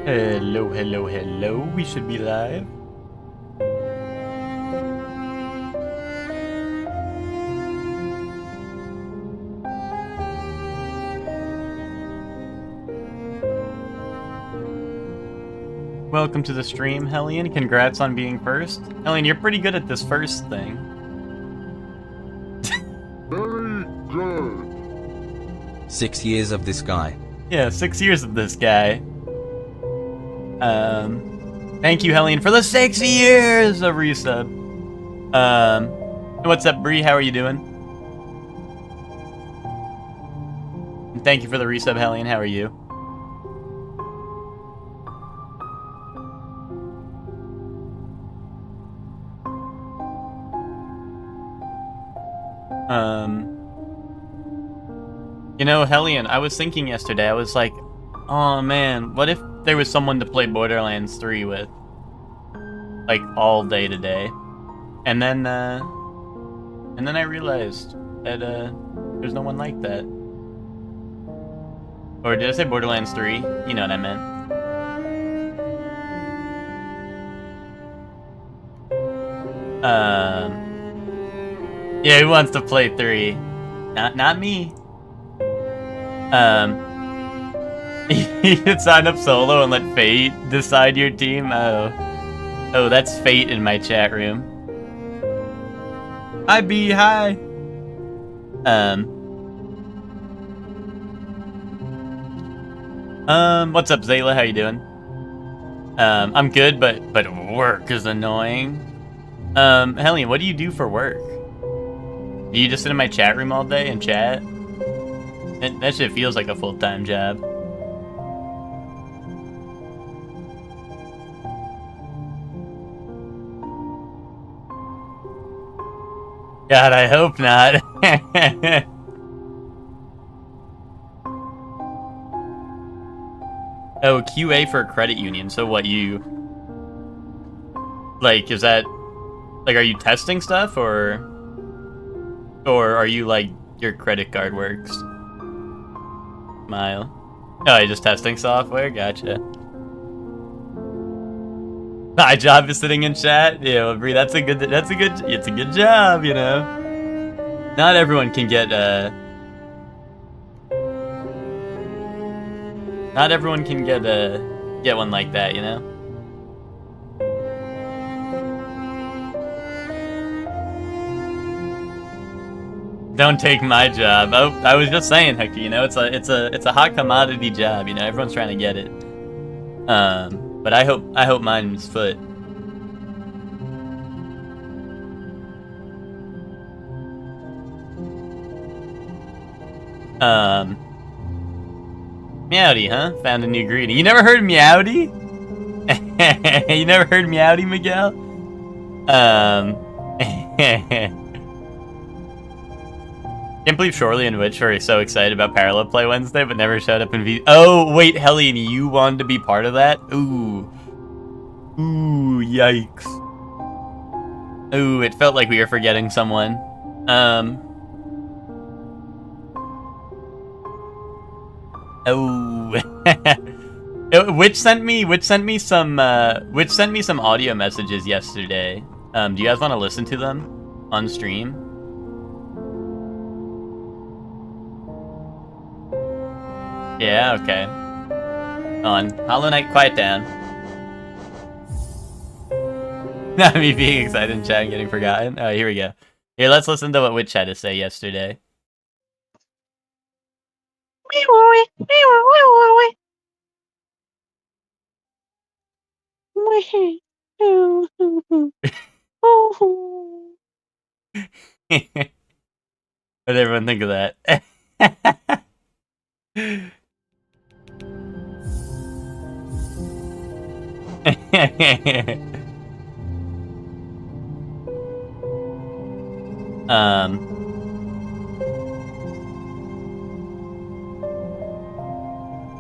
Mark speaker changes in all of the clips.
Speaker 1: Hello, hello, hello. We should be live. Welcome to the stream, Hellion. Congrats on being first. Hellion, you're pretty good at this first thing.
Speaker 2: Very good.
Speaker 3: 6 years of this guy.
Speaker 1: Yeah, 6 years of this guy. Thank you, Hellion, for the 6 years of resub. What's up, Bree? How are you doing? And thank you for the resub, Hellion. How are you? You know, Hellion, I was thinking yesterday, I was like, oh man, what if there was someone to play Borderlands 3 with? Like, all day today. And then I realized that, there's no one like that. Or did I say Borderlands 3? You know what I meant. Yeah, who wants to play 3? Not me. You could sign up solo and let fate decide your team. Oh, that's fate in my chat room. Hi, B. Hi. What's up, Zayla? How you doing? I'm good, but work is annoying. Hellion, what do you do for work? Do you just sit in my chat room all day and chat? That shit feels like a full-time job. God, I hope not. Oh, QA for a credit union. So what, you... Like, is that... Like, are you testing stuff, or... Or are you, like, your credit card works? Smile. Oh, you're just testing software? Gotcha. My job is sitting in chat? Yeah, Bree, it's a good job, you know? Not everyone can get, Not everyone can get one like that, you know? Don't take my job. Oh, I was just saying, Hector, you know, it's a hot commodity job, you know, everyone's trying to get it. But I hope mine's foot. Meowdy, huh? Found a new greeting. You never heard Meowdy? You never heard Meowdy, Miguel? Can't believe Shorley and Witch are so excited about Parallel Play Wednesday, but never showed up in V. Oh, wait, Hellion, you wanted to be part of that? Ooh. Ooh, yikes. Ooh, it felt like we were forgetting someone. Oh. Witch sent me some audio messages yesterday. Do you guys want to listen to them on stream? Yeah, okay. On Hollow Knight, quiet down. Not me being excited in chat and getting forgotten. Oh, here we go. Here, let's listen to what Witch had to say yesterday. What did everyone think of that?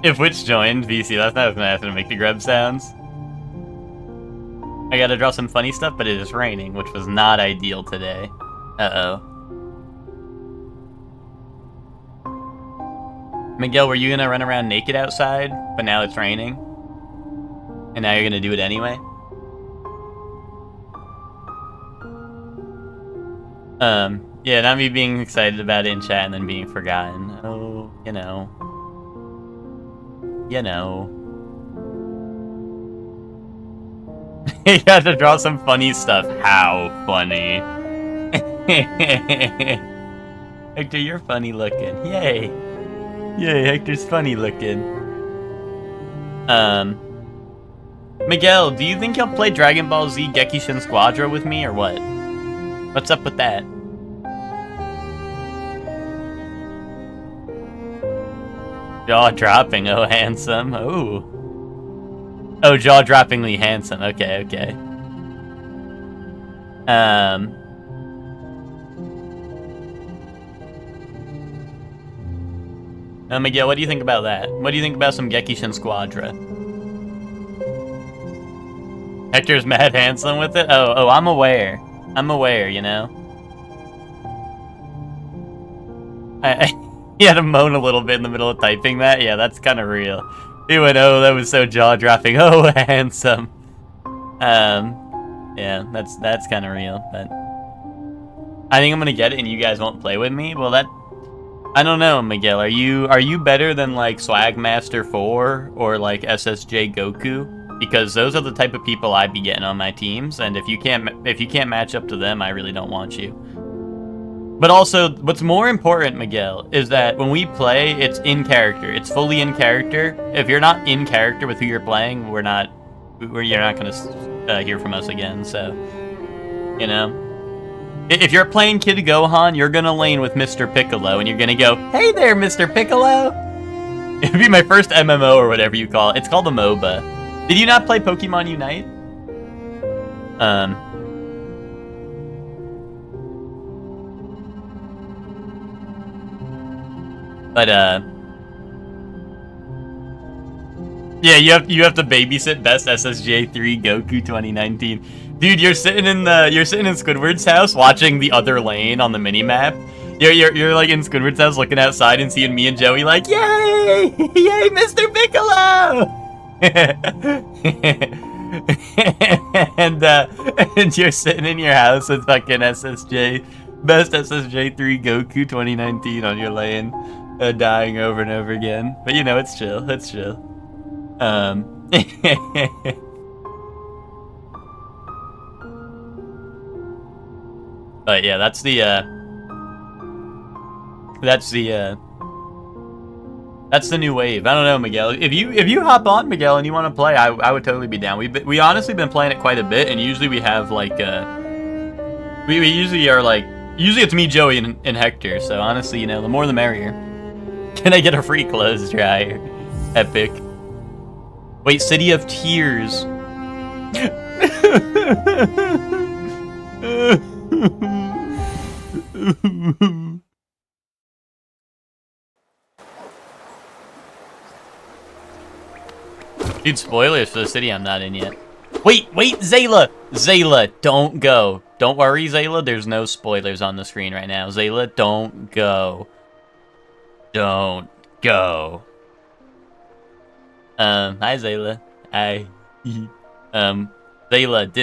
Speaker 1: If Witch joined VC last night, I was gonna ask him to make the grub sounds. I gotta draw some funny stuff, but it is raining, which was not ideal today. Uh-oh. Miguel, were you gonna run around naked outside, but now it's raining? And now you're gonna do it anyway? Yeah, not me being excited about it in chat and then being forgotten. Oh, you know. You know. You got to draw some funny stuff. How funny. Hector, you're funny looking. Yay. Yay, Hector's funny looking. Miguel, do you think he'll play Dragon Ball Z Gekishin Squadra with me or what? What's up with that? Jaw dropping, oh handsome. Oh. Oh, jaw droppingly handsome. Okay, okay. Miguel, what do you think about that? What do you think about some Gekishin Squadra? Hector's mad handsome with it? Oh, I'm aware. I'm aware, you know? He had to moan a little bit in the middle of typing that. Yeah, that's kind of real. He went, oh, that was so jaw-dropping. Oh, handsome. Yeah, that's kind of real, but... I think I'm gonna get it and you guys won't play with me? Well, that... I don't know, Miguel. Are you better than, like, Swagmaster 4 or, like, SSJ Goku? Because those are the type of people I'd be getting on my teams, and if you can't match up to them, I really don't want you. But also, what's more important, Miguel, is that when we play, it's in character. It's fully in character. If you're not in character with who you're playing, you're not gonna hear from us again. So, you know, if you're playing Kid Gohan, you're gonna lane with Mr. Piccolo, and you're gonna go, "Hey there, Mr. Piccolo." It'd be my first MMO or whatever you call it. It's called a MOBA. Did you not play Pokemon Unite? But yeah, you have to babysit best SSJ3 Goku 2019. Dude, you're sitting in Squidward's house watching the other lane on the minimap. You're like in Squidward's house looking outside and seeing me and Joey like, yay! Yay, Mr. Piccolo! and you're sitting in your house with fucking best SSJ3 Goku 2019 on your lane, dying over and over again. But you know, it's chill. It's chill. But yeah, that's the new wave. I don't know, Miguel. If you hop on, Miguel, and you want to play, I would totally be down. We honestly been playing it quite a bit, and usually we have like we usually are like it's me, Joey, and Hector. So honestly, you know, the more the merrier. Can I get a free clothes dryer? Epic. Wait, City of Tears. Dude, spoilers for the city I'm not in yet. Wait, Zayla! Zayla, don't go. Don't worry, Zayla, there's no spoilers on the screen right now. Zayla, don't go. Don't go. Hi, Zayla. Hi. Zayla, do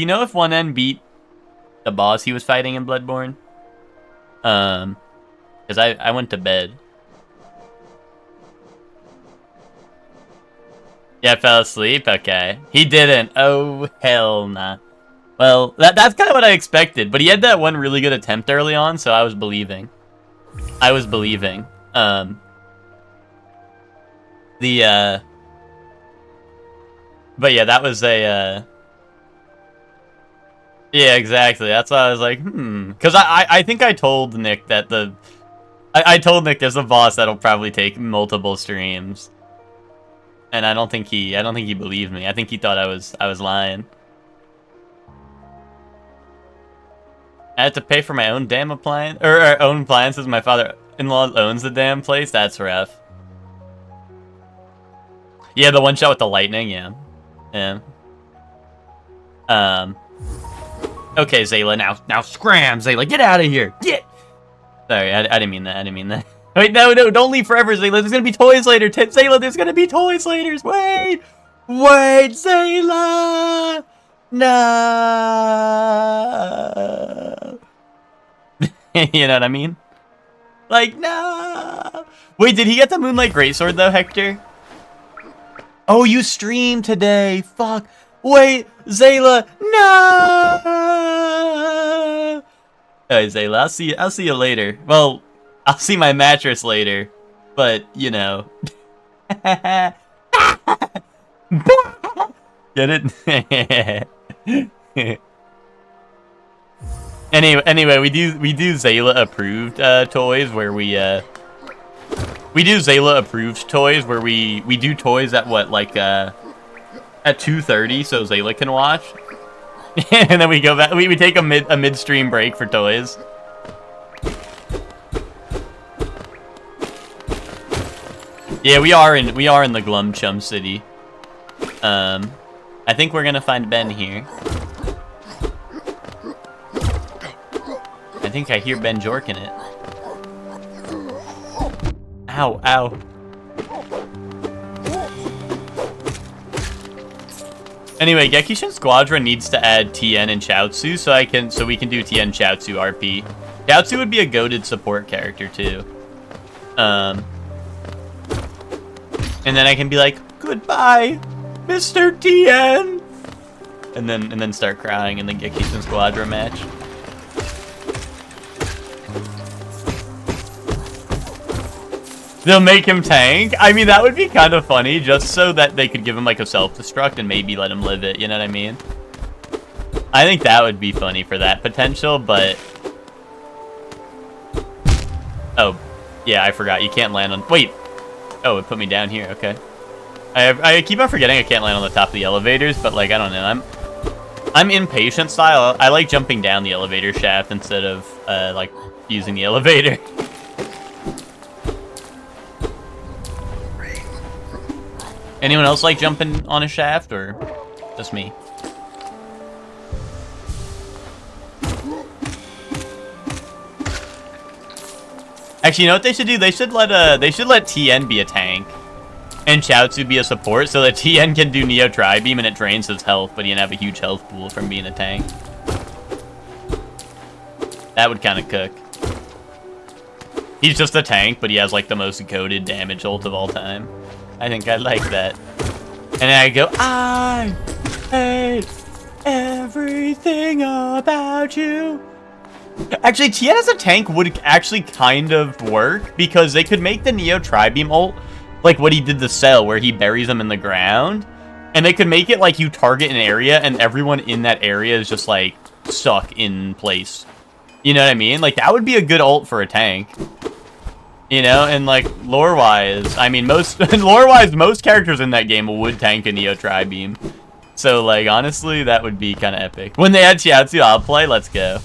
Speaker 1: you know if 1N beat the boss he was fighting in Bloodborne? Because I went to bed. Yeah, I fell asleep? Okay. He didn't. Oh, hell nah. Well, that's kind of what I expected, but he had that one really good attempt early on, so I was believing. But yeah, that was a, yeah, exactly. That's why I was like, because I think I told Nick that I told Nick there's a boss that'll probably take multiple streams. And I don't think he believed me. I think he thought I was lying. I had to pay for my own damn appliance, or own appliances. My father-in-law owns the damn place. That's rough. Yeah, the one shot with the lightning. Yeah. Okay, Zayla. Now scram, Zayla. Get out of here. Get. Sorry, I didn't mean that. Wait, no, don't leave forever, Zayla. There's gonna be toys later. Zayla, there's gonna be toys later. Wait. Wait, Zayla! No! You know what I mean? Like, no! Wait, did he get the Moonlight Greatsword, though, Hector? Oh, you streamed today! Fuck! Wait, Zayla! No! Alright, Zayla, I'll see you later. Well, I'll see my mattress later. But, you know. Get it? Anyway, we do Zayla approved toys where we do Zayla approved toys where we do toys at what, like at 2:30 so Zayla can watch. And then we go back, we take a midstream break for toys. Yeah, we are in the Glum Chum City. I think we're gonna find Ben here. I think I hear Ben jorking it. Ow, ow. Anyway, Gekishin Squadron needs to add Tien and Chaozu so we can do Tien Chaozu RP. Chaozu would be a goated support character too. And then I can be like, goodbye, Mr. Tien! And then start crying in the Gekishin Squadron match. They'll make him tank? I mean, that would be kind of funny, just so that they could give him, like, a self-destruct and maybe let him live it, you know what I mean? I think that would be funny for that potential, but... Oh, yeah, I forgot. You can't land on... Wait! Oh, it put me down here, okay. I keep on forgetting I can't land on the top of the elevators, but, like, I don't know. I'm impatient style. I like jumping down the elevator shaft instead of, like, using the elevator. Anyone else like jumping on a shaft, or just me? Actually, you know what they should do? They should let Tien be a tank, and Chaozu be a support, so that Tien can do Neo Tri-Beam and it drains his health, but he can have a huge health pool from being a tank. That would kind of cook. He's just a tank, but he has like the most goated damage ult of all time. I think I like that. And then I go, I hate everything about you. Actually, Tien as a tank would actually kind of work, because they could make the Neo Tri-Beam ult like what he did to Cell, where he buries them in the ground. And they could make it like you target an area and everyone in that area is just like stuck in place. You know what I mean? Like, that would be a good ult for a tank. You know, and like lore-wise, I mean, most characters in that game would tank a Neo Tri-Beam. So like, honestly, that would be kind of epic. When they add Chiatsu, I'll play. Let's go.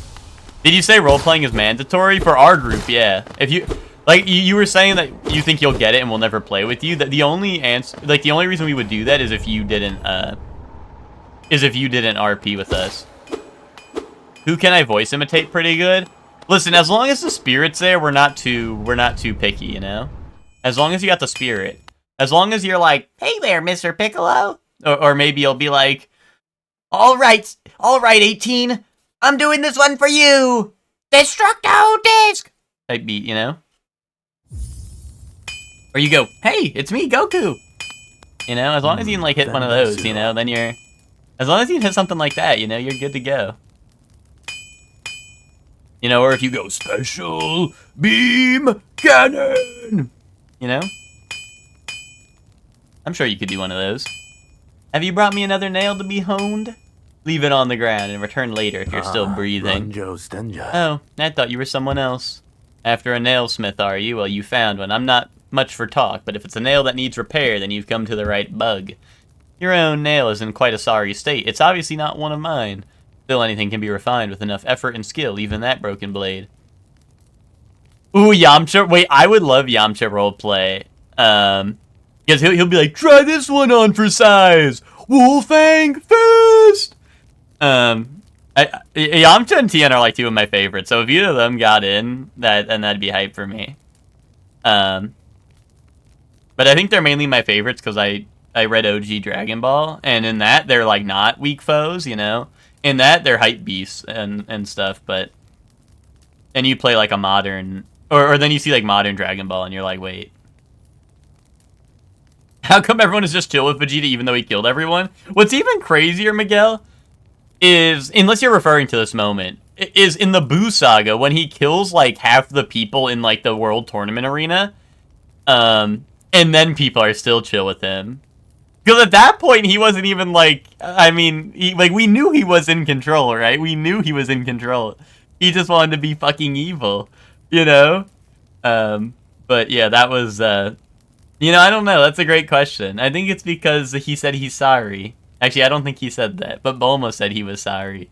Speaker 1: Did you say role-playing is mandatory for our group? Yeah. If you like, you were saying that you think you'll get it and we'll never play with you. That the only answer, like, the only reason we would do that is if you didn't RP with us. Who can I voice imitate pretty good? Listen, as long as the spirit's there, we're not too picky, you know? As long as you got the spirit. As long as you're like, hey there, Mr. Piccolo. Or maybe you'll be like, all right, 18. I'm doing this one for you. Destructo Disc. Type beat, you know? Or you go, hey, it's me, Goku. You know, as long as you can like hit one of those, you know, then you're... As long as you can hit something like that, you know, you're good to go. You know, or if you go special beam cannon, you know? I'm sure you could do one of those. Have you brought me another nail to be honed? Leave it on the ground and return later if you're still breathing. Oh, I thought you were someone else. After a nailsmith, are you? Well, you found one. I'm not much for talk, but if it's a nail that needs repair, then you've come to the right bug. Your own nail is in quite a sorry state. It's obviously not one of mine. Still, anything can be refined with enough effort and skill, even that broken blade. Ooh, Yamcha. Wait, I would love Yamcha roleplay. Because he'll be like, try this one on for size. Wolfang Fist! Yamcha and Tien are like two of my favorites, so if either of them got in, then that'd be hype for me. But I think they're mainly my favorites because I I read OG Dragon Ball, and in that they're like not weak foes, you know. In that they're hype beasts and stuff, but then you play like a modern, or then you see like modern Dragon Ball, and you're like, wait, how come everyone is just chill with Vegeta even though he killed everyone? What's even crazier, Miguel, is, unless you're referring to this moment, is in the Buu Saga when he kills like half the people in like the World Tournament arena, and then people are still chill with him. Because at that point, he wasn't even like, I mean, we knew he was in control, right? We knew he was in control. He just wanted to be fucking evil, you know? But yeah, that was, you know, I don't know. That's a great question. I think it's because he said he's sorry. Actually, I don't think he said that, but Bulma said he was sorry.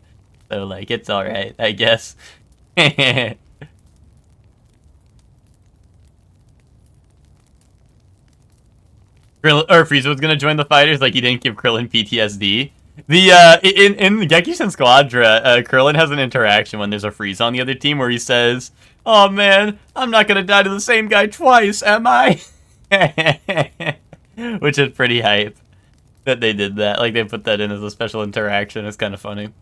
Speaker 1: So, like, it's alright, I guess. Frieza was gonna join the fighters, like he didn't give Krillin PTSD. In Gekishin Squadra, Krillin has an interaction when there's a Frieza on the other team where he says, "Oh man, I'm not gonna die to the same guy twice, am I?" Which is pretty hype that they did that. Like they put that in as a special interaction. It's kind of funny.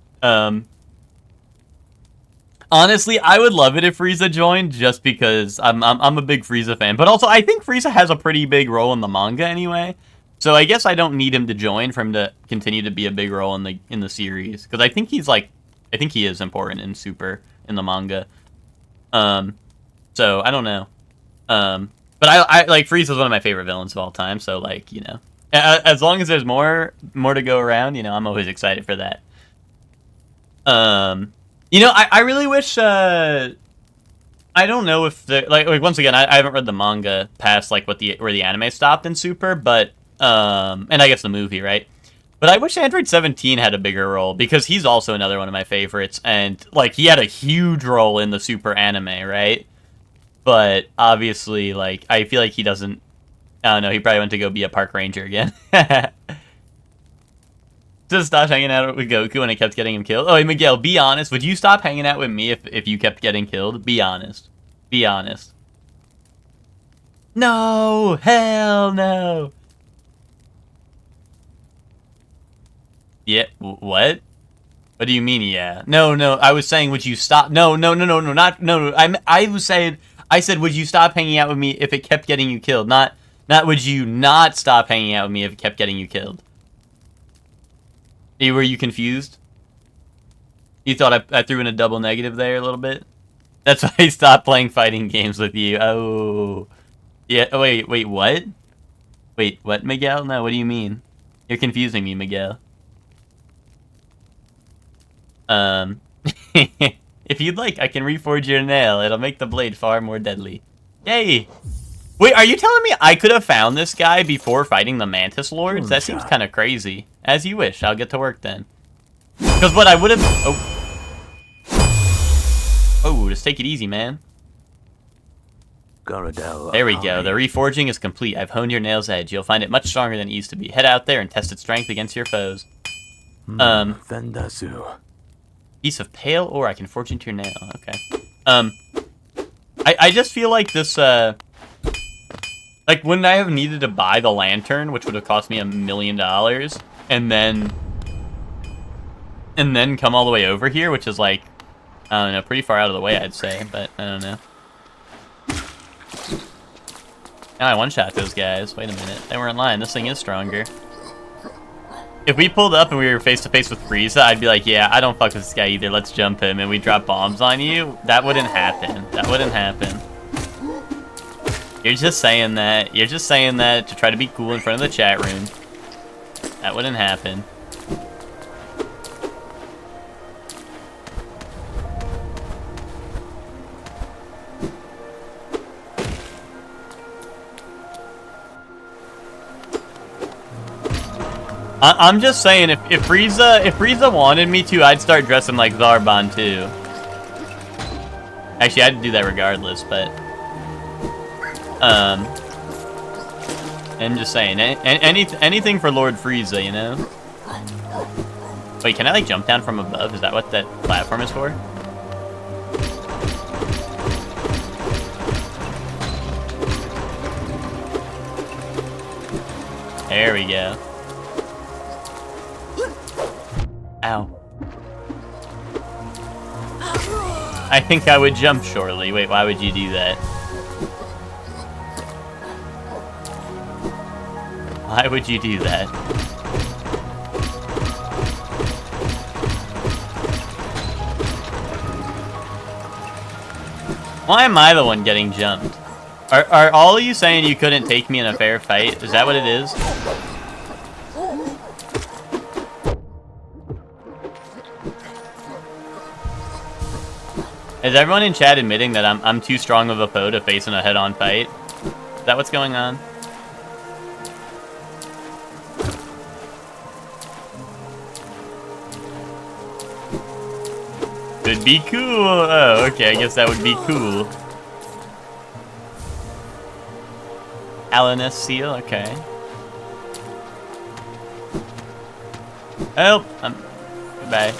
Speaker 1: Honestly, I would love it if Frieza joined, just because I'm a big Frieza fan. But also, I think Frieza has a pretty big role in the manga anyway. So I guess I don't need him to join for him to continue to be a big role in the series, because I think he is important in Super in the manga. So I don't know. But I like Frieza is one of my favorite villains of all time. So like, you know, as long as there's more to go around, you know, I'm always excited for that. You know, I really wish, I don't know if the, like once again, I haven't read the manga past, like, where the anime stopped in Super, but, and I guess the movie, right? But I wish Android 17 had a bigger role, because he's also another one of my favorites, and, like, he had a huge role in the Super anime, right? But, obviously, like, I feel like he doesn't, I don't know, he probably went to go be a park ranger again. Just stop hanging out with Goku when it kept getting him killed. Oh, hey, Miguel, be honest. Would you stop hanging out with me if you kept getting killed? Be honest. Be honest. No! Hell no! Yeah, what? What do you mean, yeah? No, I was saying, would you stop? No, I said, would you stop hanging out with me if it kept getting you killed? Not would you not stop hanging out with me if it kept getting you killed? Were you confused? You thought I threw in a double negative there a little bit? That's why I stopped playing fighting games with you. Oh. Yeah, oh, wait, what? Wait, what, Miguel? No, what do you mean? You're confusing me, Miguel. If you'd like, I can reforge your nail. It'll make the blade far more deadly. Yay! Wait, are you telling me I could have found this guy before fighting the Mantis Lords? That seems kind of crazy. As you wish. I'll get to work then. Because what I would have... Oh, just take it easy, man. There we go. The reforging is complete. I've honed your nail's edge. You'll find it much stronger than it used to be. Head out there and test its strength against your foes. Piece of pale ore. I can forge into your nail. Okay. I just feel like this, like, wouldn't I have needed to buy the lantern, which would have cost me $1 million, and then come all the way over here, which is like, I don't know, pretty far out of the way, I'd say, but I don't know. Now I one-shot those guys. Wait a minute. They weren't lying. This thing is stronger. If we pulled up and we were face-to-face with Frieza, I'd be like, yeah, I don't fuck with this guy either. Let's jump him, and we drop bombs on you. That wouldn't happen. That wouldn't happen. You're just saying that. You're just saying that to try to be cool in front of the chat room. That wouldn't happen. I'm just saying, if Frieza wanted me to, I'd start dressing like Zarbon too. Actually, I'd do that regardless, but I'm just saying, anything for Lord Frieza, you know? Wait, can I like jump down from above? Is that what that platform is for? There we go. Ow. I think I would jump shortly. Wait, why would you do that? Why would you do that? Why am I the one getting jumped? Are all of you saying you couldn't take me in a fair fight? Is that what it is? Is everyone in chat admitting that I'm too strong of a foe to face in a head-on fight? Is that what's going on? Could be cool. Oh, okay, I guess that would be cool. Alanus seal, okay. Oh, goodbye.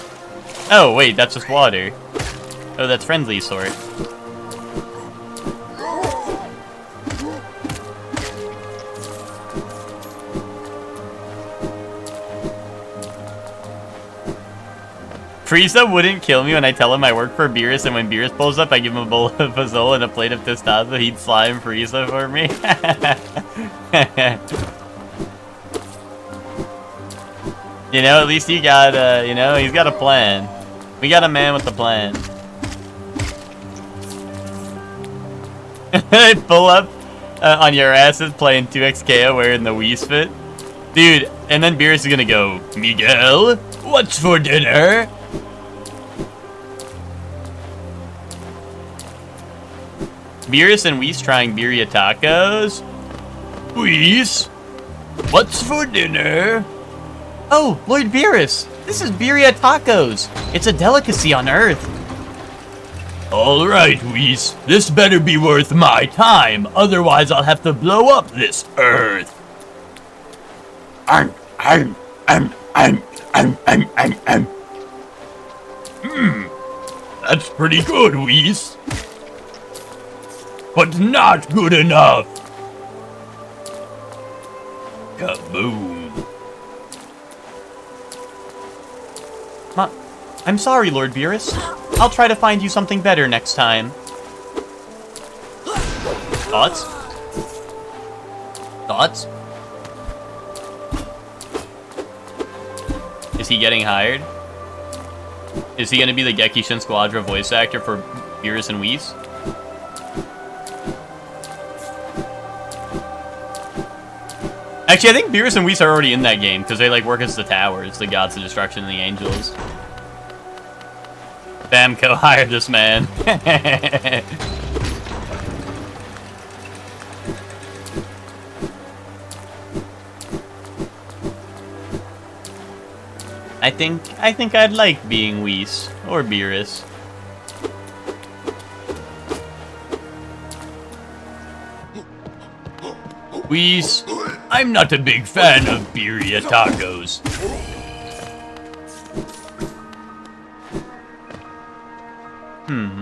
Speaker 1: Oh, wait, that's just water. Oh, that's friendly sort. Frieza wouldn't kill me when I tell him I work for Beerus, and when Beerus pulls up, I give him a bowl of Fazol and a plate of Testazza. He'd slime Frieza for me. You know, at least he got, you know, he's got a plan. We got a man with a plan. Pull up on your asses playing 2XKO wearing the Wii fit. Dude, and then Beerus is gonna go, Miguel, what's for dinner? Beerus and Whis trying birria tacos. Whis, what's for dinner? Oh, Lord Beerus, this is birria tacos. It's a delicacy on Earth. All right, Whis, this better be worth my time, otherwise I'll have to blow up this Earth. That's pretty good, Whis. But not good enough. Kaboom. I'm sorry, Lord Beerus. I'll try to find you something better next time. Thoughts? Thoughts? Is he getting hired? Is he gonna be the Geki Shin Squadra voice actor for Beerus and Whis? Actually, I think Beerus and Whis are already in that game, because they, like, work as the towers, the gods of destruction and the angels. Bamco hired this man. I think I'd like being Whis, or Beerus. Whis, I'm not a big fan of birria tacos.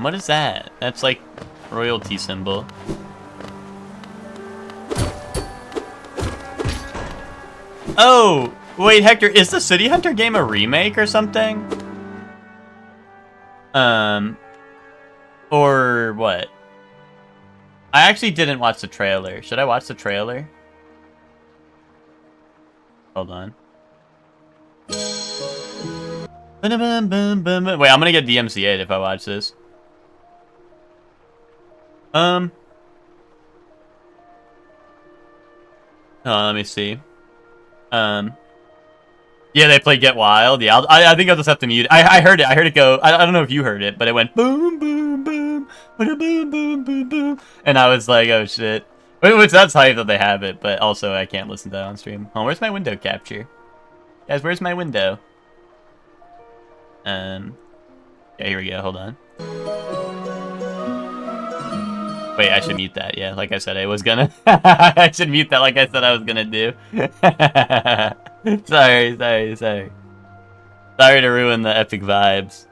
Speaker 1: What is that? That's like royalty symbol. Oh, wait, Hector, is the City Hunter game a remake or something? Or what? I actually didn't watch the trailer. Should I watch the trailer? Hold on. Wait, I'm gonna get DMCA'd if I watch this. Oh, let me see. Yeah, they play Get Wild. Yeah, I think I'll just have to mute it. I heard it. I heard it go. I don't know if you heard it, but it went boom, boom, boom, boom, boom, boom, boom, boom, and I was like, oh shit. Which that's hype that they have it, but also I can't listen to that on stream. Oh, where's my window capture? Guys, where's my window? Yeah, here we go. Hold on. Wait, I should mute that. Yeah, like I said, I was gonna. I should mute that like I said I was gonna do. Sorry. Sorry to ruin the epic vibes.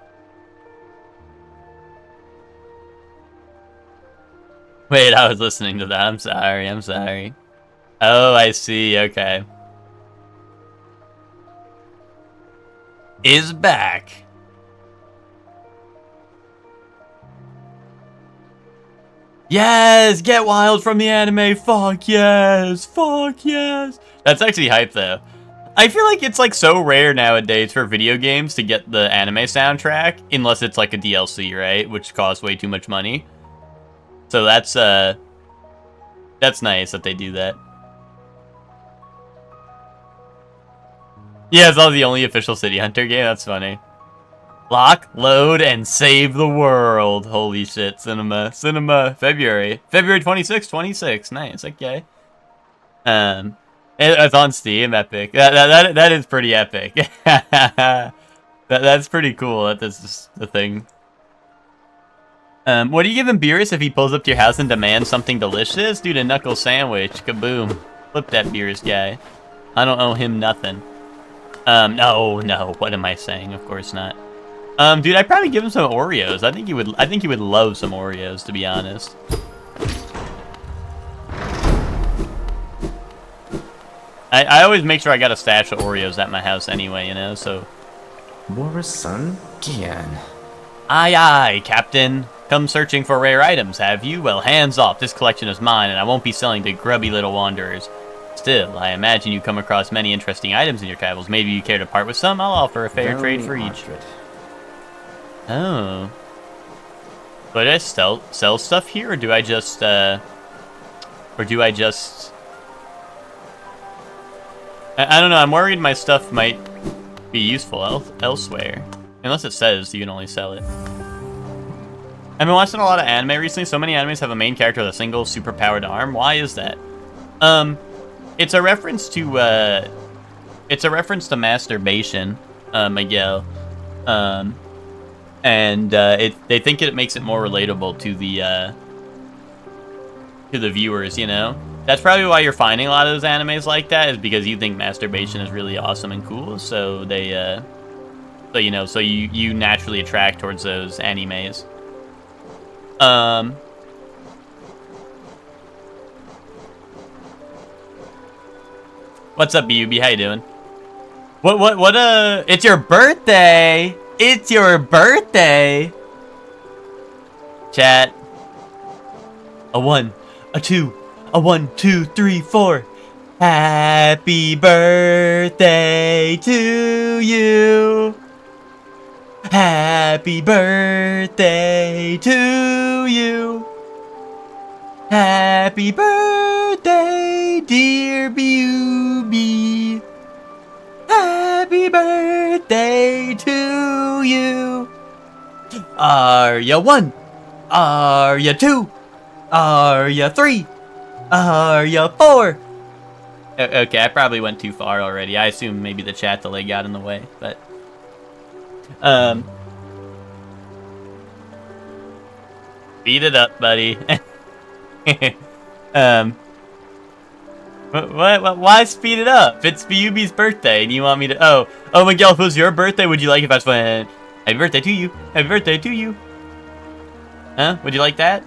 Speaker 1: Wait, I was listening to that. I'm sorry. Oh, I see. Okay. is back. Yes, get wild from the anime. Fuck yes. Fuck yes. That's actually hype though. I feel like it's like so rare nowadays for video games to get the anime soundtrack unless it's like a DLC, right? Which costs way too much money. So that's nice that they do that. Yeah, it's all the only official City Hunter game. That's funny. Lock, load, and save the world. Holy shit, cinema. February 26, 26. Nice, okay. It's on Steam, epic. That is pretty epic. That's pretty cool that this is the thing. What are you giving Beerus if he pulls up to your house and demands something delicious? Dude, a knuckle sandwich. Kaboom. Flip that Beerus guy. I don't owe him nothing. No. What am I saying? Of course not. Dude, I'd probably give him some Oreos. I think he would love some Oreos, to be honest. I always make sure I got a stash of Oreos at my house anyway, you know, so...
Speaker 4: Mora-san? Gian.
Speaker 1: Aye, Captain. Come searching for rare items, have you? Well, hands off. This collection is mine, and I won't be selling to grubby little wanderers. Still, I imagine you come across many interesting items in your travels. Maybe you care to part with some? I'll offer a fair trade for each. Oh. But I sell stuff here, or do I just, I don't know, I'm worried my stuff might be useful elsewhere. Unless it says you can only sell it. I've been watching a lot of anime recently. So many animes have a main character with a single superpowered arm. Why is that? It's a reference to masturbation, Miguel. And they think it makes it more relatable to the viewers, you know? That's probably why you're finding a lot of those animes like that, is because you think masturbation is really awesome and cool, so they, so you naturally attract towards those animes. What's up, BUB? How you doing? It's your birthday! It's your birthday! Chat. A 1, a 2, a 1, 2, 3, 4. Happy birthday to you. Happy birthday to you. Happy birthday, dear BUB. Happy birthday to you. Are ya 1? Are ya 2? Are ya 3? Are ya 4? Okay, I probably went too far already. I assume maybe the chat delay got in the way, but... Beat it up, buddy. Why speed it up? It's BUB's birthday, and you want me to... Oh, Miguel, if it was your birthday, would you like if I went... Happy birthday to you. Happy birthday to you. Huh? Would you like that?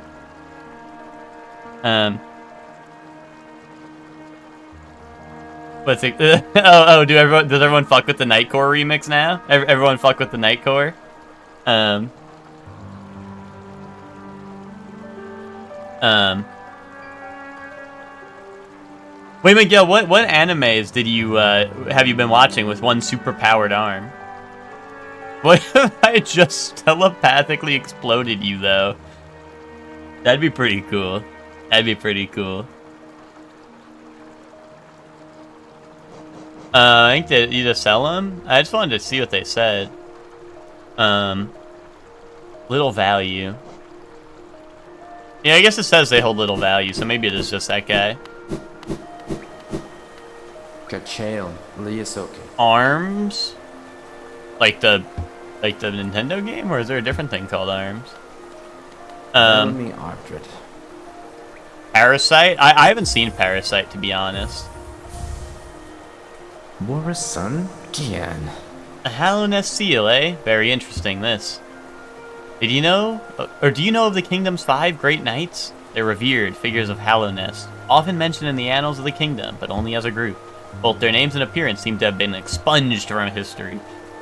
Speaker 1: What's it? Does everyone fuck with the Nightcore remix now? Everyone fuck with the Nightcore? Wait, Miguel, what animes did you, have you been watching with one super-powered arm? What if I just telepathically exploded you, though? That'd be pretty cool. That'd be pretty cool. I think that you just sell them? I just wanted to see what they said. Little value. Yeah, I guess it says they hold little value, so maybe it is just that guy.
Speaker 4: Kachael, Liasoke.
Speaker 1: Arms? Like the Nintendo game, or is there a different thing called Arms?
Speaker 4: Me Ardred.
Speaker 1: Parasite? I haven't seen Parasite, to be honest.
Speaker 4: Mora-san? Gian.
Speaker 1: A Hallownest seal, eh? Very interesting, this. Did you know, or do you know of the kingdom's 5 great knights? They're revered figures of Hallownest, often mentioned in the annals of the kingdom, but only as a group. Both their names and appearance seem to have been expunged from history.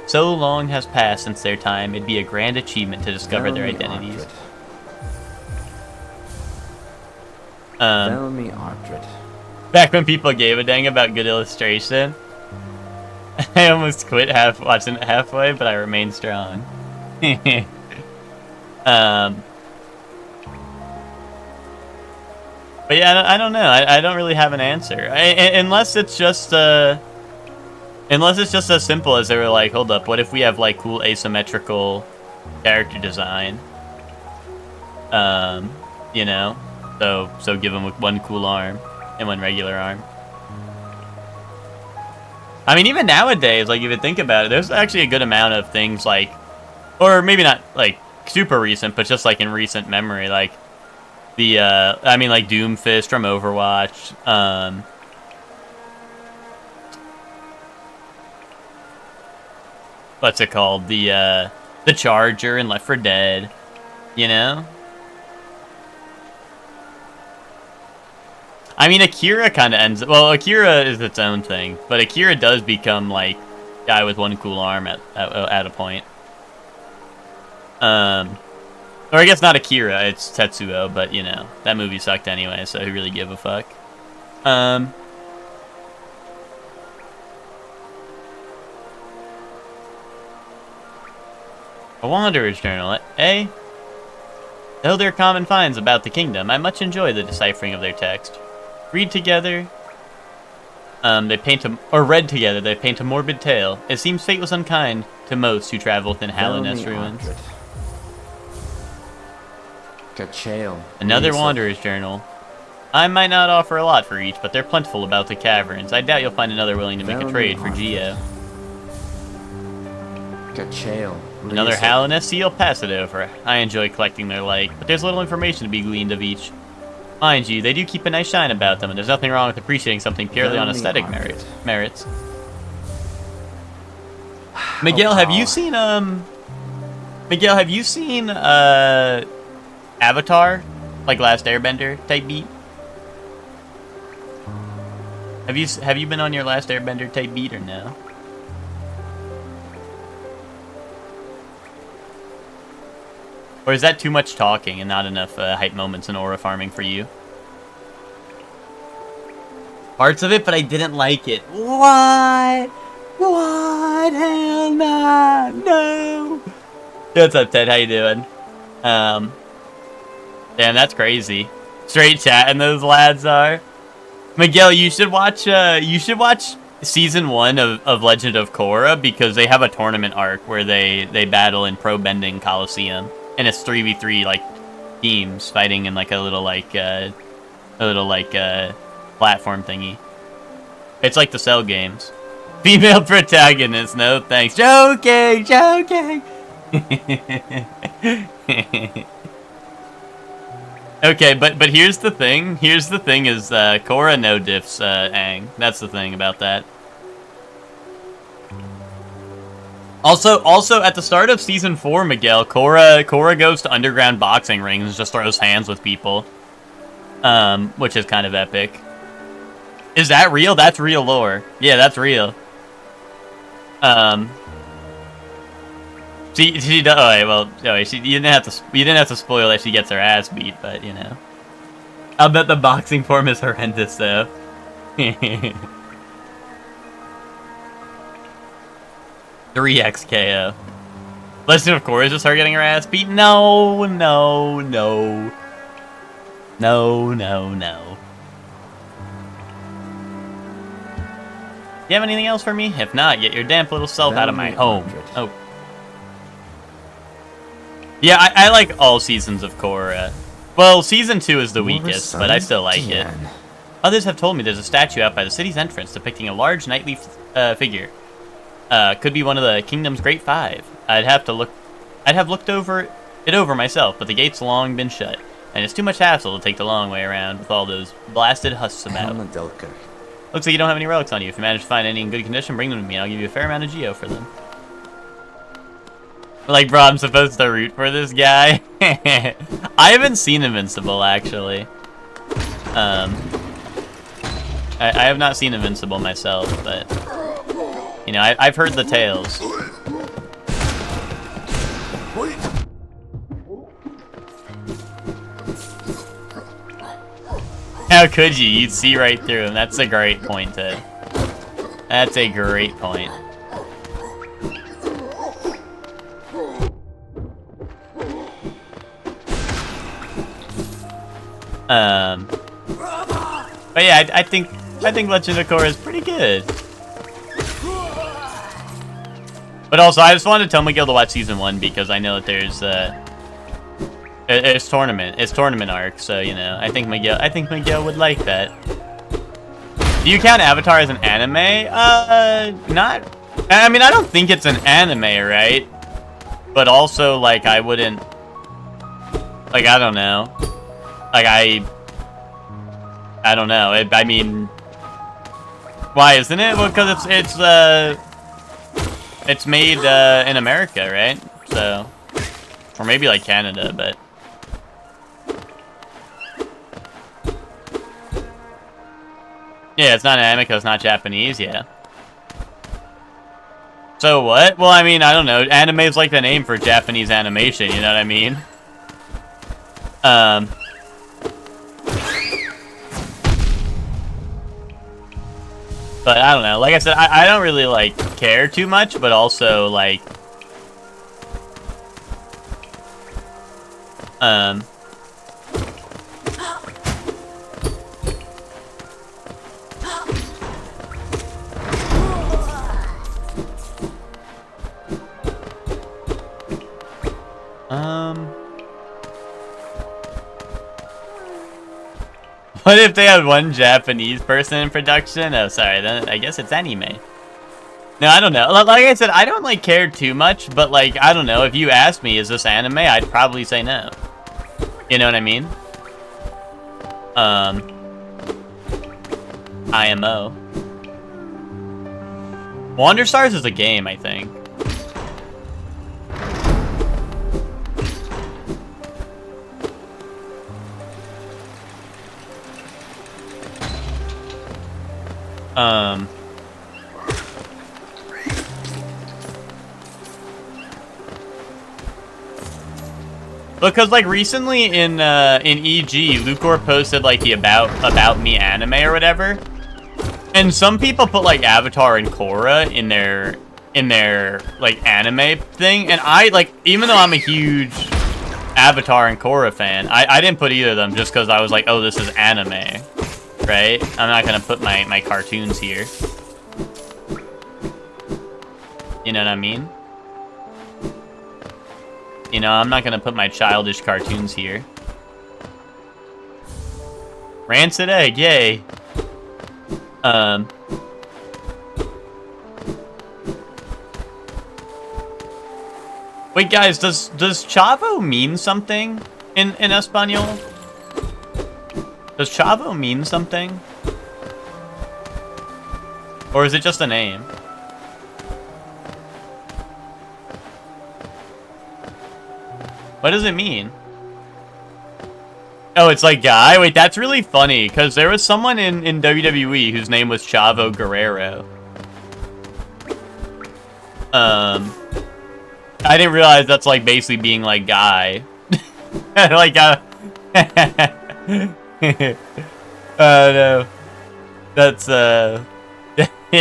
Speaker 1: So long has passed since their time, it'd be a grand achievement to discover their
Speaker 4: Bellamy
Speaker 1: identities.
Speaker 4: Ardred. Bellamy Ardred.
Speaker 1: Back when people gave a dang about good illustration, I almost quit watching it halfway, but I remained strong. But yeah, I don't know. I don't really have an answer, unless it's just as simple as they were like, hold up, what if we have like cool asymmetrical character design? You know, so give them one cool arm and one regular arm. I mean, even nowadays, like if you think about it, there's actually a good amount of things like, or maybe not like super recent, but just like in recent memory, like the I mean like Doomfist from Overwatch, what's it called, the Charger in Left 4 Dead, you know. I mean, Akira kind of ends. Well, Akira is its own thing, but Akira does become like guy with one cool arm at a point. Or I guess not Akira, it's Tetsuo, but you know that movie sucked anyway, so who really give a fuck? A Wanderer's Journal, eh? Though there are common finds about the kingdom, I much enjoy the deciphering of their text. Read together, they paint read together, they paint a morbid tale. It seems fate was unkind to most who travel within Hallownest ruins.
Speaker 4: Kachael.
Speaker 1: Another Wanderer's Journal. I might not offer a lot for each, but they're plentiful about the caverns. I doubt you'll find another willing to make a trade for Geo.
Speaker 4: Kachael.
Speaker 1: Another Hallownest seal? Pass it over. I enjoy collecting their like, but there's little information to be gleaned of each. Mind you, they do keep a nice shine about them, and there's nothing wrong with appreciating something purely on aesthetic merits. Miguel, have you seen Avatar? Like Last Airbender type beat? Have you been on your Last Airbender type beat or no? Or is that too much talking and not enough hype moments and aura farming for you? Parts of it, but I didn't like it. What? What? Hell nah. No. What's up, Ted? How you doing? Damn, that's crazy. Straight chat, and those lads are. Miguel, you should watch season 1 of Legend of Korra, because they have a tournament arc where they battle in Pro Bending Coliseum. And it's 3v3 like teams fighting in like a little platform thingy. It's like the Cell games. Female protagonist, no thanks. Joking. Okay, but here's the thing. Is Korra no diffs Aang. That's the thing about that. Also, at the start of Season 4, Miguel, Korra goes to underground boxing rings and just throws hands with people. Which is kind of epic. Is that real? That's real lore. Yeah, that's real. You didn't have to spoil that she gets her ass beat, but, you know. I'll bet the boxing form is horrendous, though. 3x KO. Legend of Korra is just her getting her ass beat? No. You have anything else for me? If not, get your damp little self out of my home. Oh. Yeah, I like all seasons of Korra. Well, season 2 is the weakest, but I still like it. Others have told me there's a statue out by the city's entrance depicting a large knightly figure. Could be one of the kingdom's great 5. I'd have looked over myself, but the gate's long been shut, and it's too much hassle to take the long way around with all those blasted husks about. Looks like you don't have any relics on you. If you manage to find any in good condition, bring them to me, and I'll give you a fair amount of Geo for them. Like, bro, I'm supposed to root for this guy? I haven't seen Invincible, actually. I have not seen Invincible myself, but... You know, I've heard the tales. How could you? You'd see right through him. That's a great point, Ted. That's a great point. But yeah, I think Legend of Korra is pretty good. But also, I just wanted to tell Miguel to watch season 1 because I know that there's it's tournament arc, so you know, I think Miguel would like that. Do you count Avatar as an anime? Not. I mean, I don't think it's an anime, right? But also, like, I wouldn't. Like, I don't know. Like, I don't know. I mean, why isn't it? Well, because it's made in America, right? So, or maybe like Canada, but. Yeah, it's not an anime because it's not Japanese, yeah. So what? Well, I mean, I don't know. Anime is like the name for Japanese animation, you know what I mean? But I don't know. Like I said, I don't really, like, care too much, but also, like... What if they had one Japanese person in production? Oh, sorry, then I guess it's anime. No, I don't know. Like I said, I don't, like, care too much, but, like, I don't know. If you asked me, is this anime? I'd probably say no. You know what I mean? IMO. Wander Stars is a game, I think. Because like recently in EG, Lucor posted like the about me anime or whatever, and some people put like Avatar and Korra in their like anime thing, and I like, even though I'm a huge Avatar and Korra fan, I didn't put either of them just because I was like, oh, this is anime. Right? I'm not gonna put my cartoons here. You know what I mean? You know, I'm not gonna put my childish cartoons here. Rancid egg, yay. Wait, guys, does Chavo mean something in Espanol? Does Chavo mean something? Or is it just a name? What does it mean? Oh, it's like guy? Wait, that's really funny, because there was someone in WWE whose name was Chavo Guerrero. I didn't realize that's like basically being like guy. Like, no. That's, you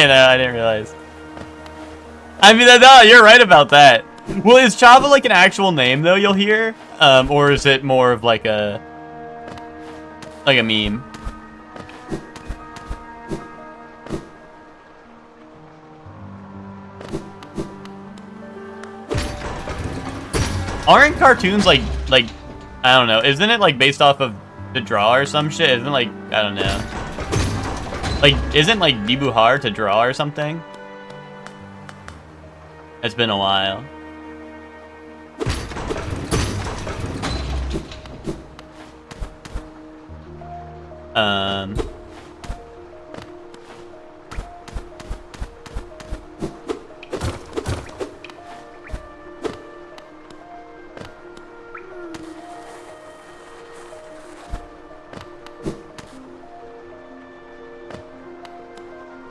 Speaker 1: know, I didn't realize. I mean, no, you're right about that. Well, is Chavo like an actual name, though, you'll hear? Or is it more of like a meme? Aren't cartoons like, I don't know, isn't it like based off of the draw or some shit? Isn't like, I don't know. Like, isn't like dibujar to draw or something? It's been a while.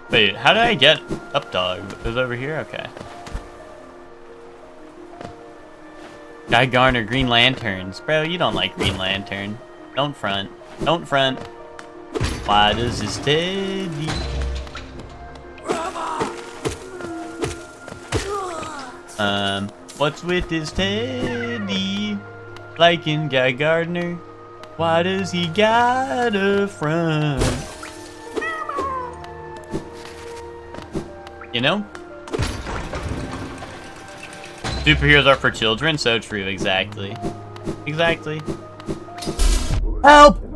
Speaker 1: Wait, how did I get up dog? It was over here? Okay. Guy Garner, Green Lanterns. Bro, you don't like Green Lantern. Don't front. Don't front. Why does his teddy? What's with his teddy? Like in Guy Gardner, why does he got a front? You know? Superheroes are for children, so true, exactly. Exactly. Help!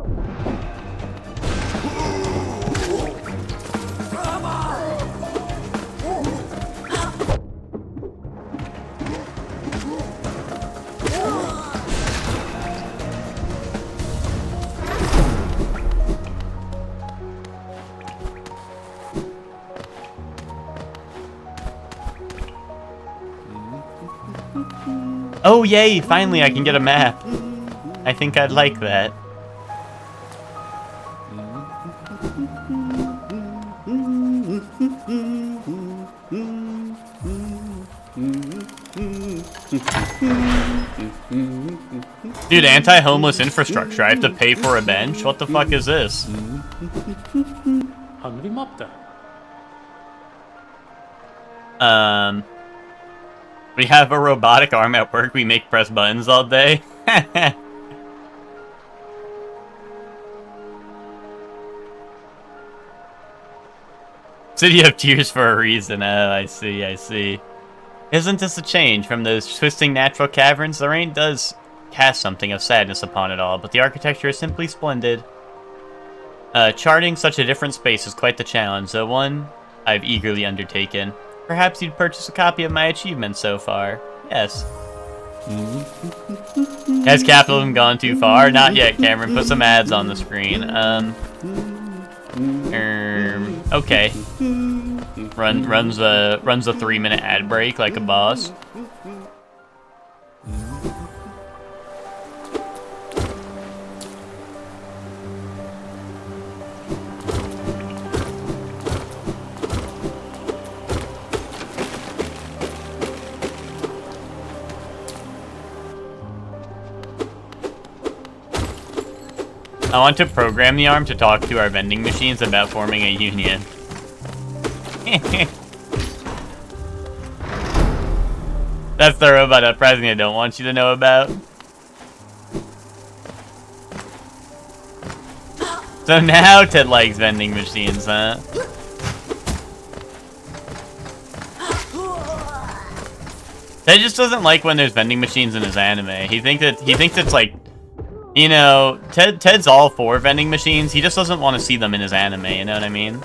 Speaker 1: Oh yay, finally I can get a map. I think I'd like that. Dude, anti-homeless infrastructure. I have to pay for a bench? What the fuck is this?
Speaker 5: Handling matte.
Speaker 1: We have a robotic arm at work. We make press buttons all day. City of Tears for a reason. Oh, I see, I see. Isn't this a change from those twisting natural caverns? The rain does cast something of sadness upon it all, but the architecture is simply splendid. Charting such a different space is quite the challenge, though one I've eagerly undertaken. Perhaps you'd purchase a copy of my achievements so far. Yes. Has capitalism gone too far? Not yet, Cameron. Put some ads on the screen. Okay. Runs a 3-minute ad break like a boss. I want to program the arm to talk to our vending machines about forming a union. That's the robot uprising I don't want you to know about. So now Ted likes vending machines, huh? Ted just doesn't like when there's vending machines in his anime. He thinks it's like, you know, Ted's all for vending machines. He just doesn't want to see them in his anime. You know what I mean?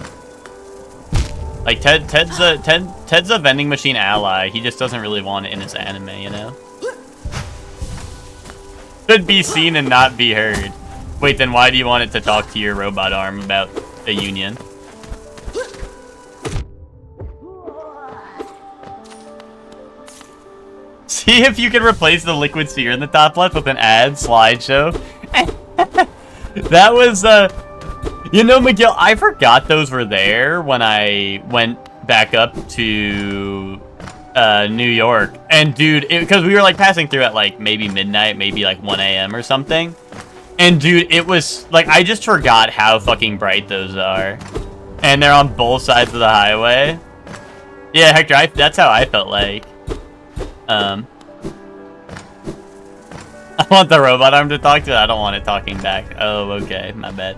Speaker 1: Like Ted's a vending machine ally. He just doesn't really want it in his anime. You know? Should be seen and not be heard. Wait, then why do you want it to talk to your robot arm about a union? See if you can replace the liquid sphere in the top left with an ad slideshow. That was, you know, Miguel, I forgot those were there when I went back up to New York. And dude, because we were like passing through at like maybe midnight, maybe like 1 a.m. or something. And dude, it was like, I just forgot how fucking bright those are. And they're on both sides of the highway. Yeah, Hector, that's how I felt like. I want the robot arm to talk to it. I don't want it talking back. Oh, okay. My bad.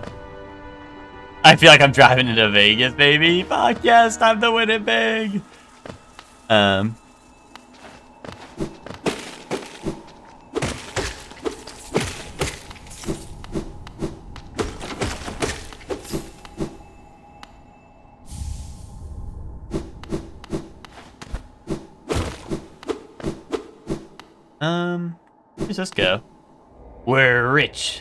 Speaker 1: I feel like I'm driving into Vegas, baby. Fuck yes, time to win it big. Where's this go? We're rich.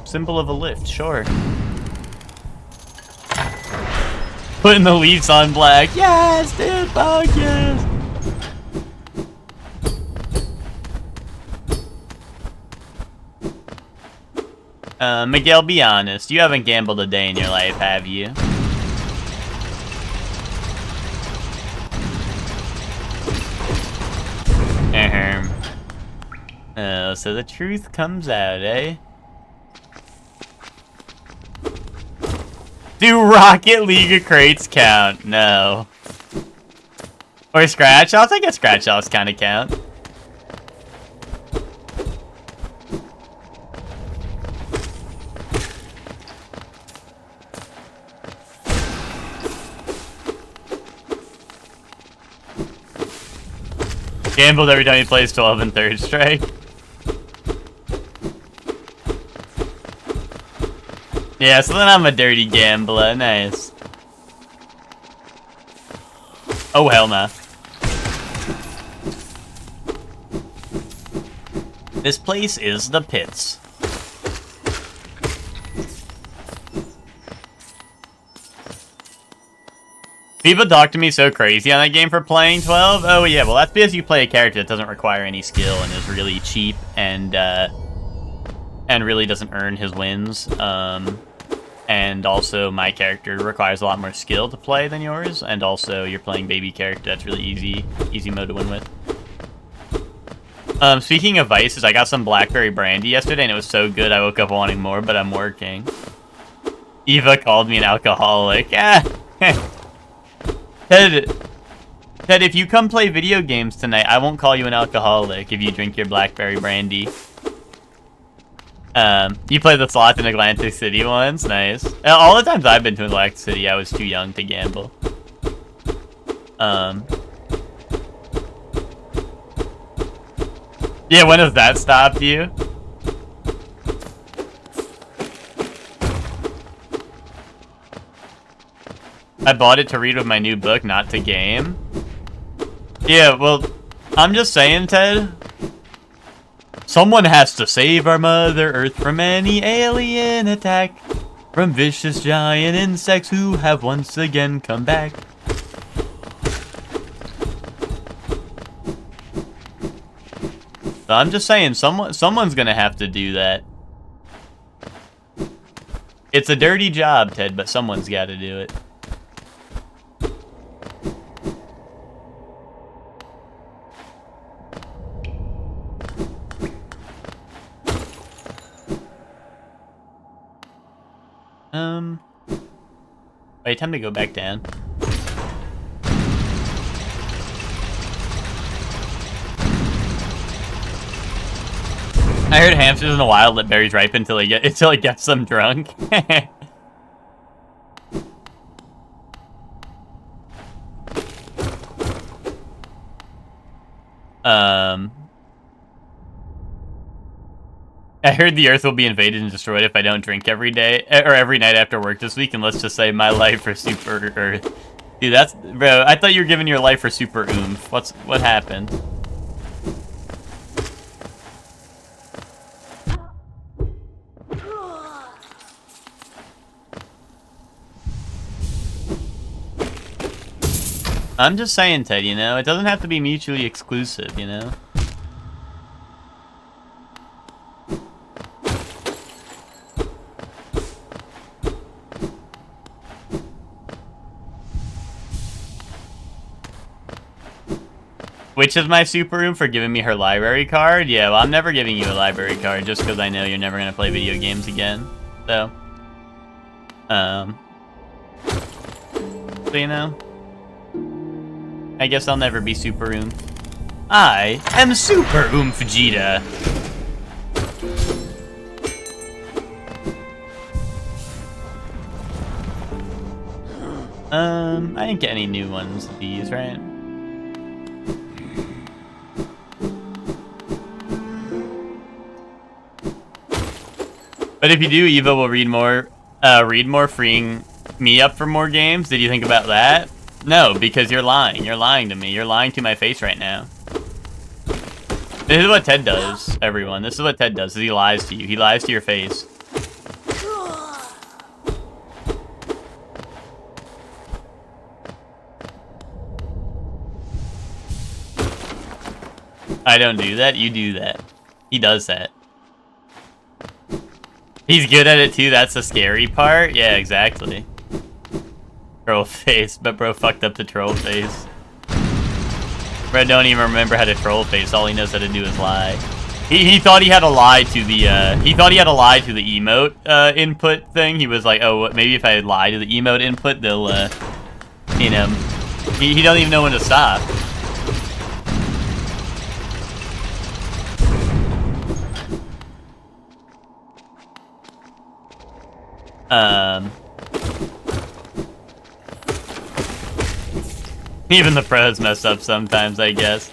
Speaker 1: Symbol of a lift, sure. Putting the leaves on black. Yes, dude, fuck yes. Miguel, be honest. You haven't gambled a day in your life, have you? Oh, so the truth comes out, eh? Do Rocket League crates count? No. Or scratch offs? I guess scratch offs kind of count. Gambled every time he plays 12 and third strike. Yeah, so then I'm a dirty gambler. Nice. Oh, hell no. This place is the pits. People talk to me so crazy on that game for playing 12. Oh yeah, well that's because you play a character that doesn't require any skill and is really cheap and really doesn't earn his wins. And also my character requires a lot more skill to play than yours, and also you're playing baby character. That's really easy mode to win with. Speaking of vices, I got some blackberry brandy yesterday and it was so good I woke up wanting more, but I'm working. Eva called me an alcoholic. Ted, if you come play video games tonight, I won't call you an alcoholic if you drink your blackberry brandy. You played the slots in Atlantic City once? Nice. All the times I've been to Atlantic City, I was too young to gamble. Yeah, when does that stop you? I bought it to read with my new book, not to game. Yeah, well, I'm just saying, Ted. Someone has to save our Mother Earth from any alien attack. From vicious giant insects who have once again come back. So I'm just saying, someone's gonna have to do that. It's a dirty job, Ted, but someone's gotta do it. Wait, time to go back down. I heard hamsters in the wild let berries ripen until it gets them drunk. I heard the Earth will be invaded and destroyed if I don't drink every day or every night after work this week, and let's just say my life for Super Earth. Dude, that's bro. I thought you were giving your life for Super Oomph. What happened? I'm just saying, Ted. You know, it doesn't have to be mutually exclusive. You know. Which is my super room for giving me her library card? Yeah, well, I'm never giving you a library card just because I know you're never going to play video games again. So, you know, I guess I'll never be Super Oomph. I am Super Oomph Vegeta. I didn't get any new ones of these, right? But if you do, Eva will read more, freeing me up for more games. Did you think about that? No, because you're lying. You're lying to me. You're lying to my face right now. This is what Ted does, everyone. This is what Ted does. Is he lies to you. He lies to your face. I don't do that. You do that. He does that. He's good at it too, that's the scary part? Yeah, exactly. Troll face, but bro fucked up the troll face. Bro don't even remember how to troll face, all he knows how to do is lie. He thought he had to lie to the emote input thing. He was like, oh, maybe if I lie to the emote input, they'll you know, he doesn't even know when to stop. Even the pros mess up sometimes, I guess.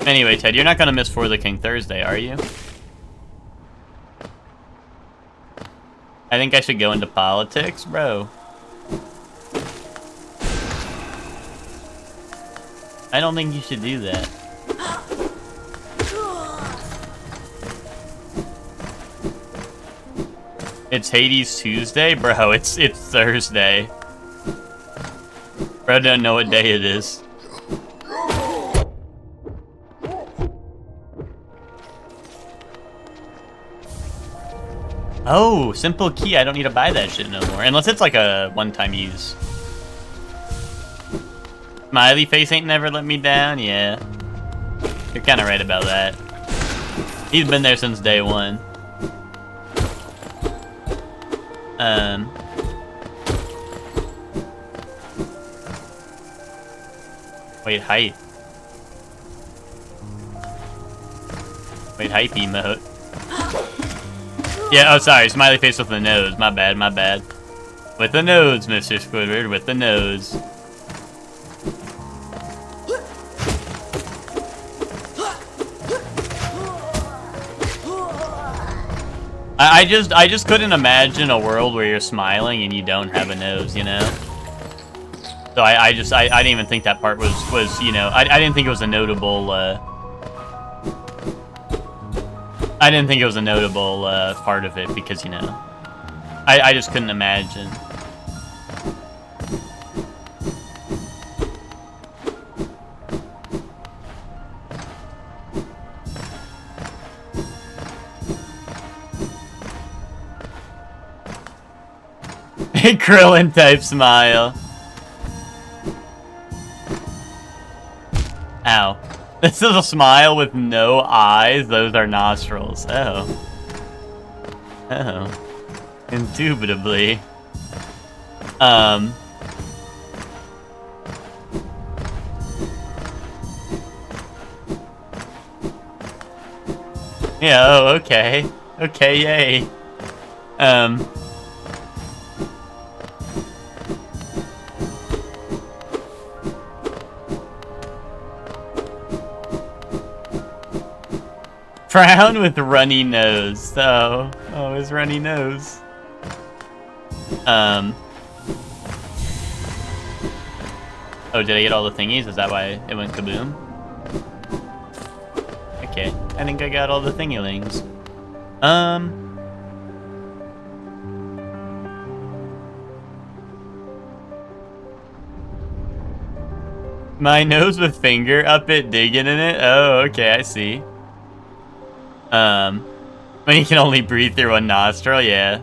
Speaker 1: Anyway, Ted, you're not gonna miss For the King Thursday, are you? I think I should go into politics, bro. I don't think you should do that. It's Hades Tuesday? Bro, it's Thursday. Bro, don't know what day it is. Oh, simple key. I don't need to buy that shit no more. Unless it's like a one-time use. Smiley face ain't never let me down? Yeah. You're kinda right about that. He's been there since day one. Wait, hype. Wait, hype emote. Yeah, oh sorry, smiley face with the nose. My bad, my bad. With the nose, Mr. Squidward, with the nose. I just couldn't imagine a world where you're smiling and you don't have a nose, you know? So I didn't even think that part was you know, I didn't think it was a notable, I didn't think it was a notable, part of it because, you know, I just couldn't imagine. Krillin type smile. Ow. This is a smile with no eyes. Those are nostrils. Oh. Oh. Indubitably. Yeah, oh, okay. Okay, yay. Frown with runny nose. Oh, his runny nose. Oh, did I get all the thingies? Is that why it went kaboom? Okay, I think I got all the thingy-lings. My nose with finger up it, digging in it? Oh, okay, I see. When you can only breathe through one nostril, yeah.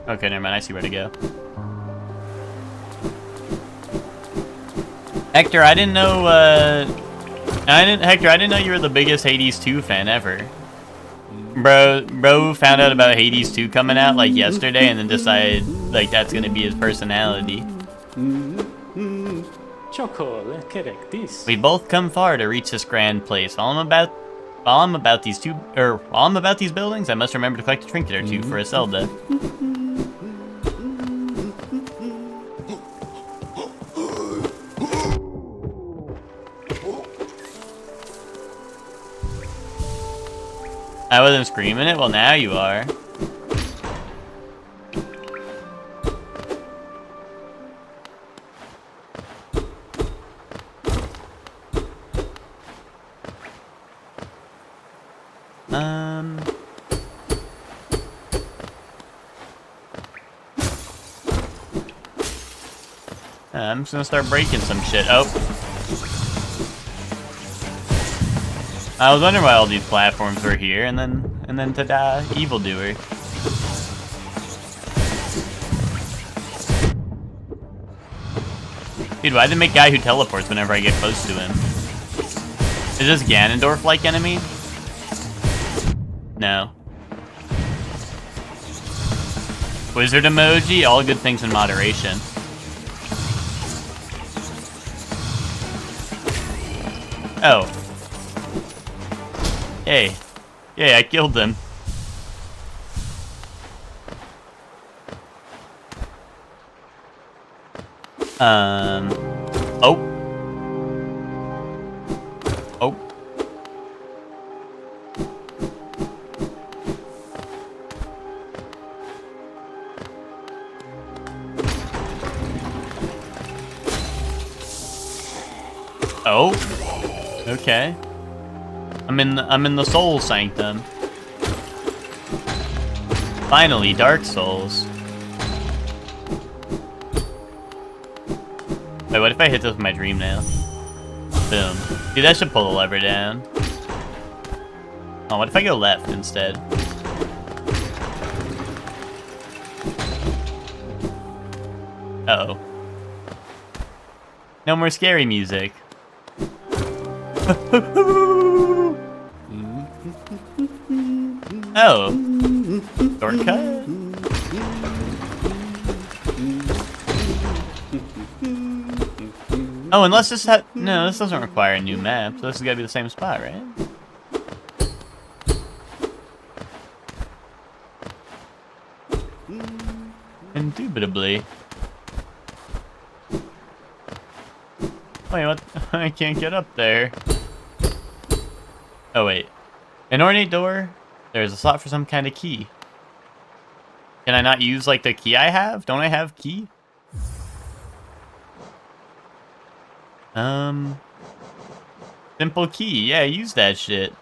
Speaker 1: Okay, never mind, I see where to go. Hector, I didn't know, Hector, I didn't know you were the biggest Hades 2 fan ever. Bro found out about Hades 2 coming out, like, yesterday, and then decided, like, that's gonna be his personality. We both come far to reach this grand place. While I'm about these buildings, I must remember to collect a trinket or two for Iselda. I wasn't screaming it? Well, now you are. I'm just gonna start breaking some shit. Oh. I was wondering why all these platforms were here, and then and then ta-da, evildoer. Dude, why did they make guy who teleports whenever I get close to him? Is this Ganondorf-like enemy? No. Wizard emoji, all good things in moderation. Oh. Hey. Yay, I killed them. Oh. Oh. Oh. Okay. I'm in the Soul Sanctum. Finally, Dark Souls. Wait, what if I hit this with my dream nail? Boom. Dude, that should pull the lever down. Oh, what if I go left instead? Uh-oh. No more scary music. Oh. Shortcut? Oh, unless this no, this doesn't require a new map, so this has gotta be the same spot, right? Indubitably. Wait, what? I can't get up there. Oh, wait. An ornate door? There's a slot for some kind of key. Can I not use, like, the key I have? Don't I have key? Simple key. Yeah, use that shit.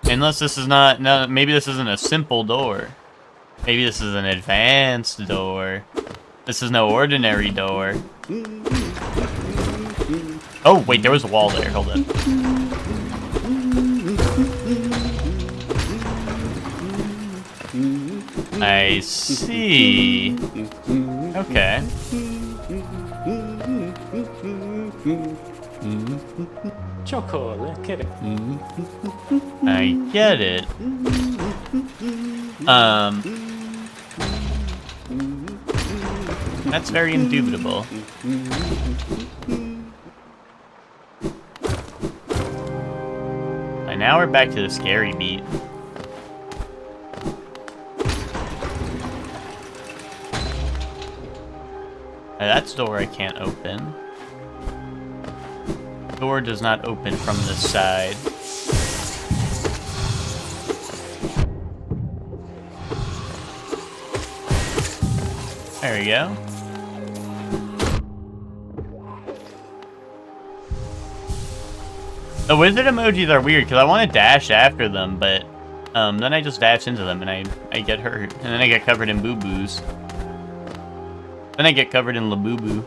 Speaker 1: Unless this is not... No, maybe this isn't a simple door. Maybe this is an advanced door. This is no ordinary door. Oh, wait, there was a wall there. Hold on. I see. Okay. I get it. That's very indubitable. And now we're back to the scary beat. That's door I can't open. Door does not open from this side. There we go. The wizard emojis are weird because I want to dash after them, but then I just dash into them and I get hurt. And then I get covered in boo-boos. Then I get covered in Labubu.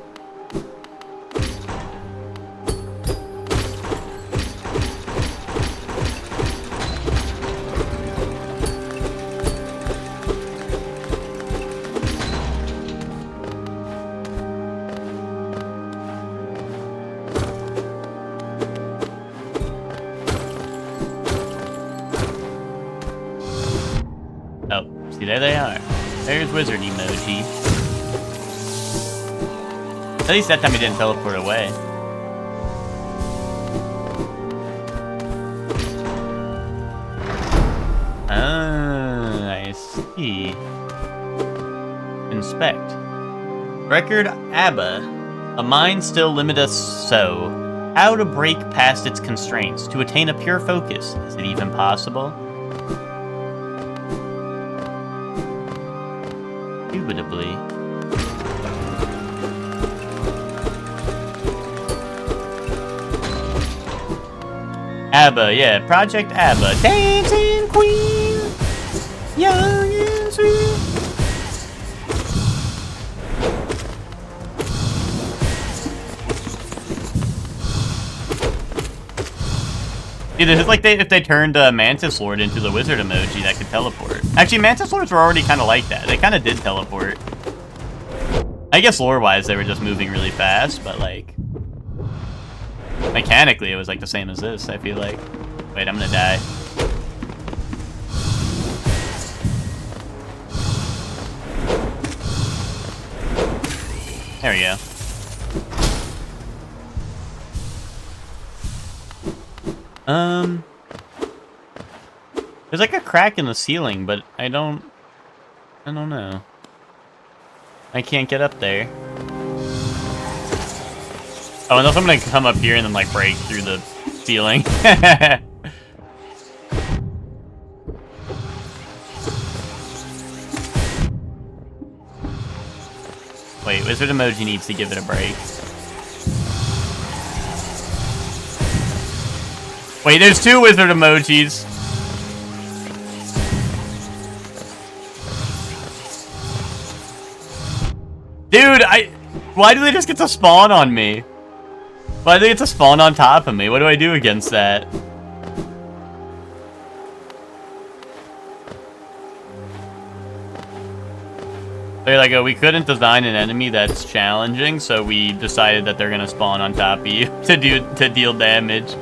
Speaker 1: Oh, see, there they are. There's wizard emoji. At least that time he didn't teleport away. Ah, I see. Inspect. Record Abba. A mind still limiteth so. How to break past its constraints to attain a pure focus. Is it even possible? Indubitably. ABBA, yeah, Project ABBA. Dancing Queen, young and sweet. Dude, it's like if they turned Mantis Lord into the wizard emoji that could teleport. Actually, Mantis Lords were already kind of like that. They kind of did teleport. I guess lore-wise, they were just moving really fast, but like... mechanically, it was like the same as this, I feel like. Wait, I'm gonna die. There we go. There's like a crack in the ceiling, but I don't know. I can't get up there. Oh, unless I'm gonna come up here and then like break through the ceiling. Wait, wizard emoji needs to give it a break. Wait, there's 2 wizard emojis. Dude, why do they just get to spawn on me? Why do they get to spawn on top of me? What do I do against that? They're like, oh, we couldn't design an enemy that's challenging, so we decided that they're gonna spawn on top of you to deal damage.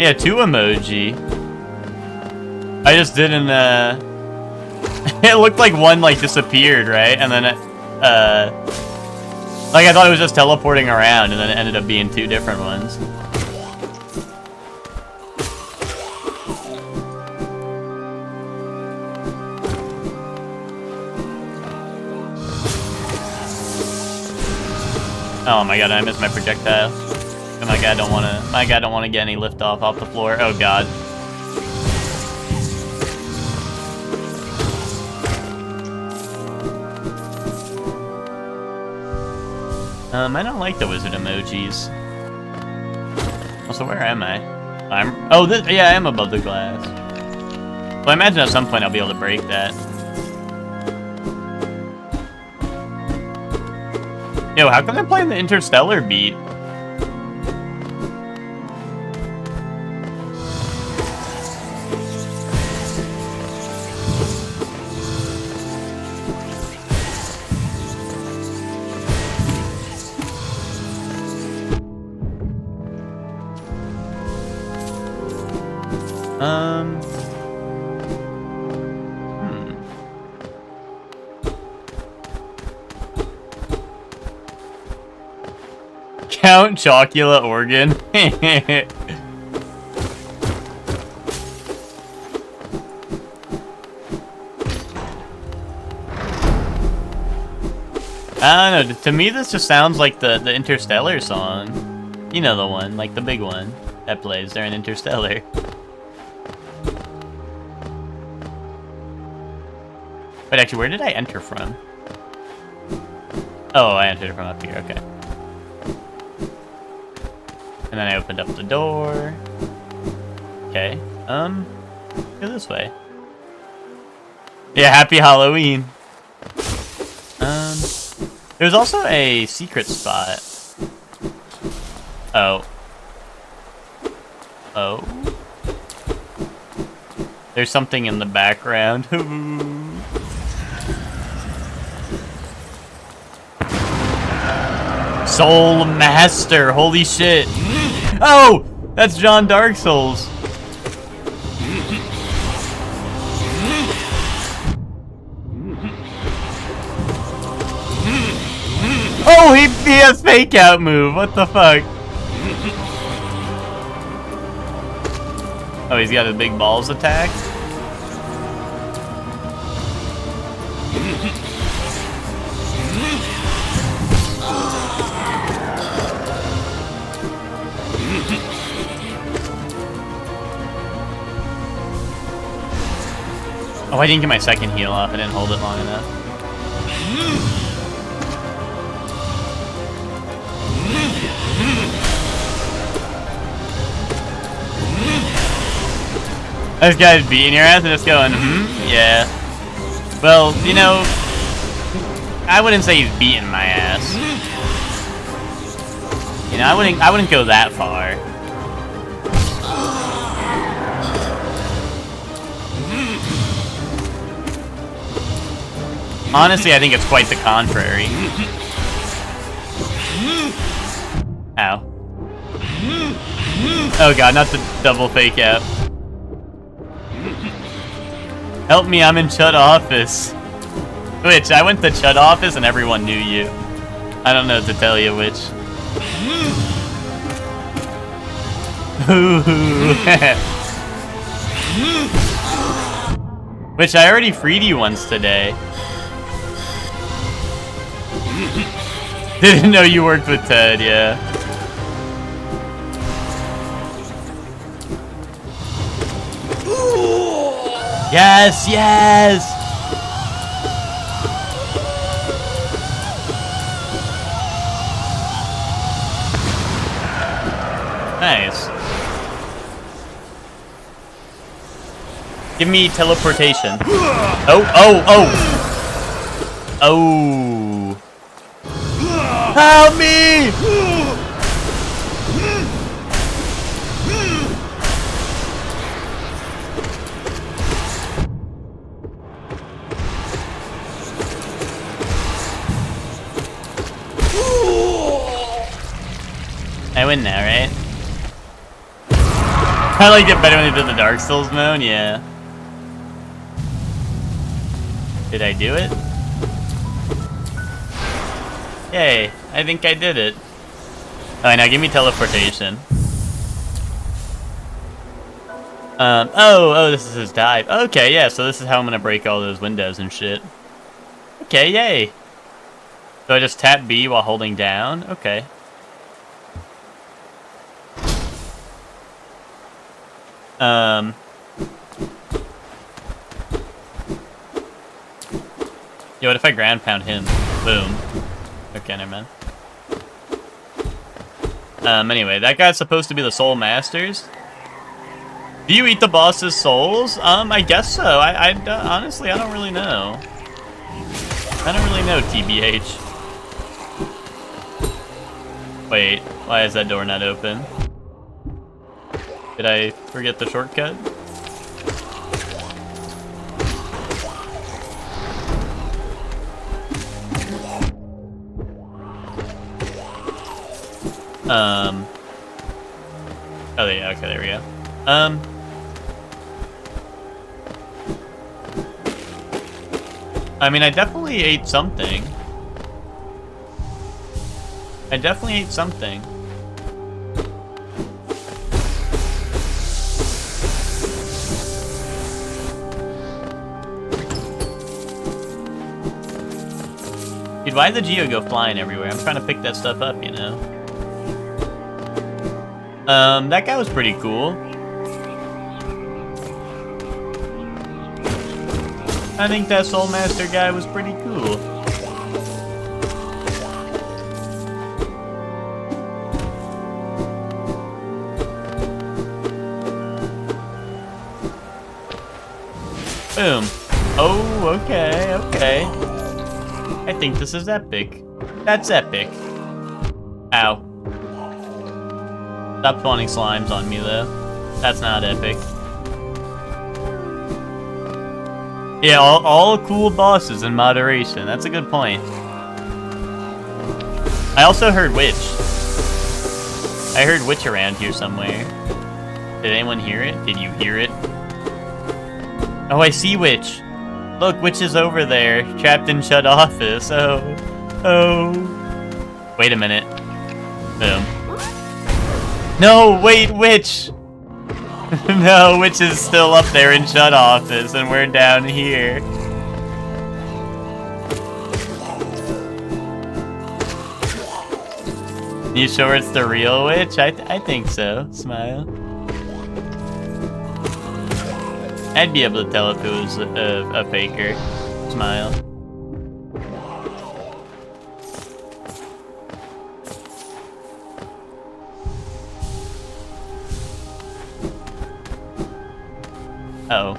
Speaker 1: Yeah, 2 emoji. I just didn't, it looked like one, like, disappeared, right? And then, like, I thought it was just teleporting around, and then it ended up being 2 different ones. Oh my god, I missed my projectile. Oh my god, I don't wanna get any lift off the floor. Oh god. I don't like the wizard emojis. Also, where am I? Yeah, I am above the glass. Well, I imagine at some point I'll be able to break that. Yo, how come they're playing the Interstellar beat? Count Chocula organ. I don't know, to me this just sounds like the Interstellar song. You know the one, like the big one that plays during Interstellar. But actually, where did I enter from? Oh, I entered from up here, okay. And then I opened up the door. Okay, go this way. Yeah, happy Halloween. There's also a secret spot. Oh. Oh. There's something in the background. Soul Master, holy shit. Oh! That's John Dark Souls. Oh, he has fake out move. What the fuck? Oh, he's got a big balls attack. Oh, I didn't get my second heal off. I didn't hold it long enough. This guy's beating your ass and just going, yeah. Well, you know, I wouldn't say he's beating my ass. You know, I wouldn't go that far. Honestly, I think it's quite the contrary. Ow. Oh god, not the double fake out. Help me, I'm in Chud office. Which, I went to Chud office and everyone knew you. I don't know what to tell you which. Which, I already freed you once today. Didn't know you worked with Ted, yeah. Yes, yes! Nice. Give me teleportation. Oh, oh, oh! Oh! Help me! I win now, right? I liked it better when they did the Dark Souls mode, yeah. Did I do it? Yay, I think I did it. Alright, now give me teleportation. Oh, this is his dive. Okay, yeah, so this is how I'm gonna break all those windows and shit. Okay, yay. So I just tap B while holding down? Okay. Yo, what if I ground pound him? Boom. Okay, never mind. Anyway, that guy's supposed to be the Soul Masters. Do you eat the boss's souls? I guess so. Honestly, I don't really know. I don't really know, TBH. Wait, why is that door not open? Did I forget the shortcut? Oh yeah, okay, there we go. I mean, I definitely ate something. I definitely ate something. Dude, why did the Geo go flying everywhere? I'm trying to pick that stuff up, you know? That guy was pretty cool. I think that Soul Master guy was pretty cool. Boom. Oh, okay, okay. I think this is epic. That's epic. Ow. Stop spawning slimes on me, though. That's not epic. Yeah, all cool bosses in moderation. That's a good point. I also heard Witch. I heard Witch around here somewhere. Did anyone hear it? Did you hear it? Oh, I see Witch. Look, Witch is over there, trapped in Chud office. Oh. Wait a minute. Boom. No, wait, Witch! No, Witch is still up there in Chud office, and we're down here. You sure it's the real Witch? I think so. Smile. I'd be able to tell if it was a faker. Smile. Oh.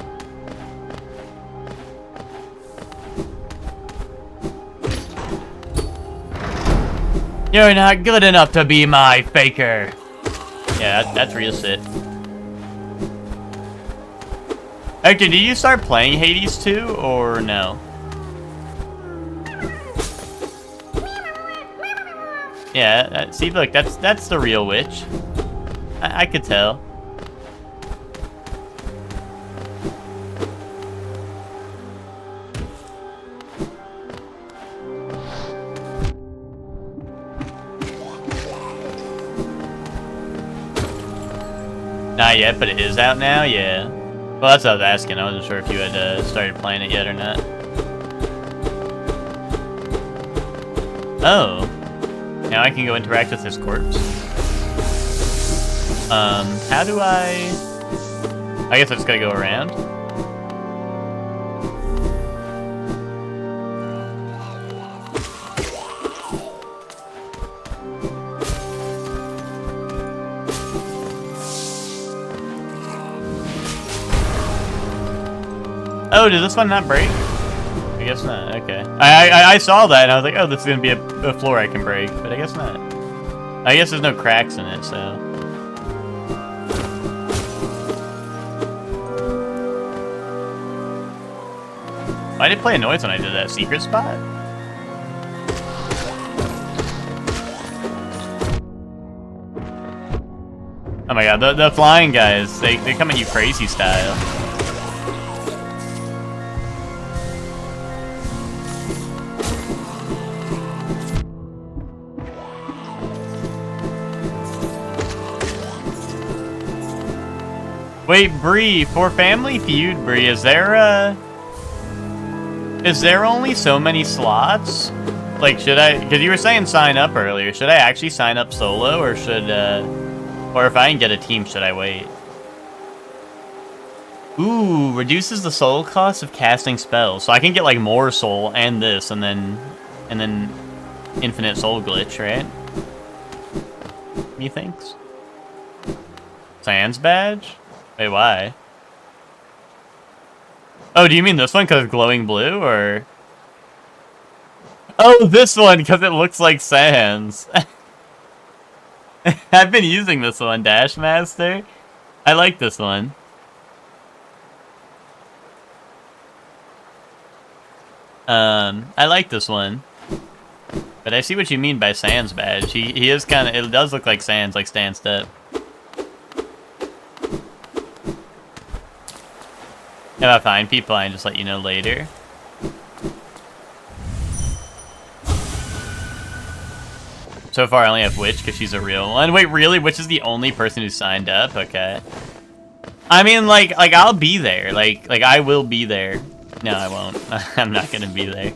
Speaker 1: You're not good enough to be my faker. Yeah, that's real shit. Hector, did you start playing Hades 2 or no? Yeah, see, look, that's the real witch. I could tell. Not yet, but it is out now, yeah. Well, that's what I was asking. I wasn't sure if you had started playing it yet or not. Oh. Now I can go interact with his corpse. How do I guess I just gotta go around. Oh, did this one not break? I guess not, okay. I saw that and I was like, oh, this is gonna be a floor I can break, but I guess not. I guess there's no cracks in it, so. Why did it play a noise when I did that secret spot? Oh my god, the flying guys, they come at you crazy style. Wait, Bree, for Family Feud, Bree, is there only so many slots? Like, should I, because you were saying sign up earlier, should I actually sign up solo, or should, or if I can get a team, should I wait? Ooh, reduces the soul cost of casting spells, so I can get, like, more soul and this, and then infinite soul glitch, right? Methinks? Sans badge? Wait, why? Oh, do you mean this one because it's glowing blue, or? Oh, this one because it looks like Sans. I've been using this one, Dash Master. I like this one. I like this one. But I see what you mean by Sans badge. He is kind of, it does look like Sans, like Stan Step. If I find people, I can just let you know later. So far, I only have Witch because she's a real one. Wait, really? Witch is the only person who signed up? Okay. I mean, like I'll be there. Like I will be there. No, I won't. I'm not gonna be there.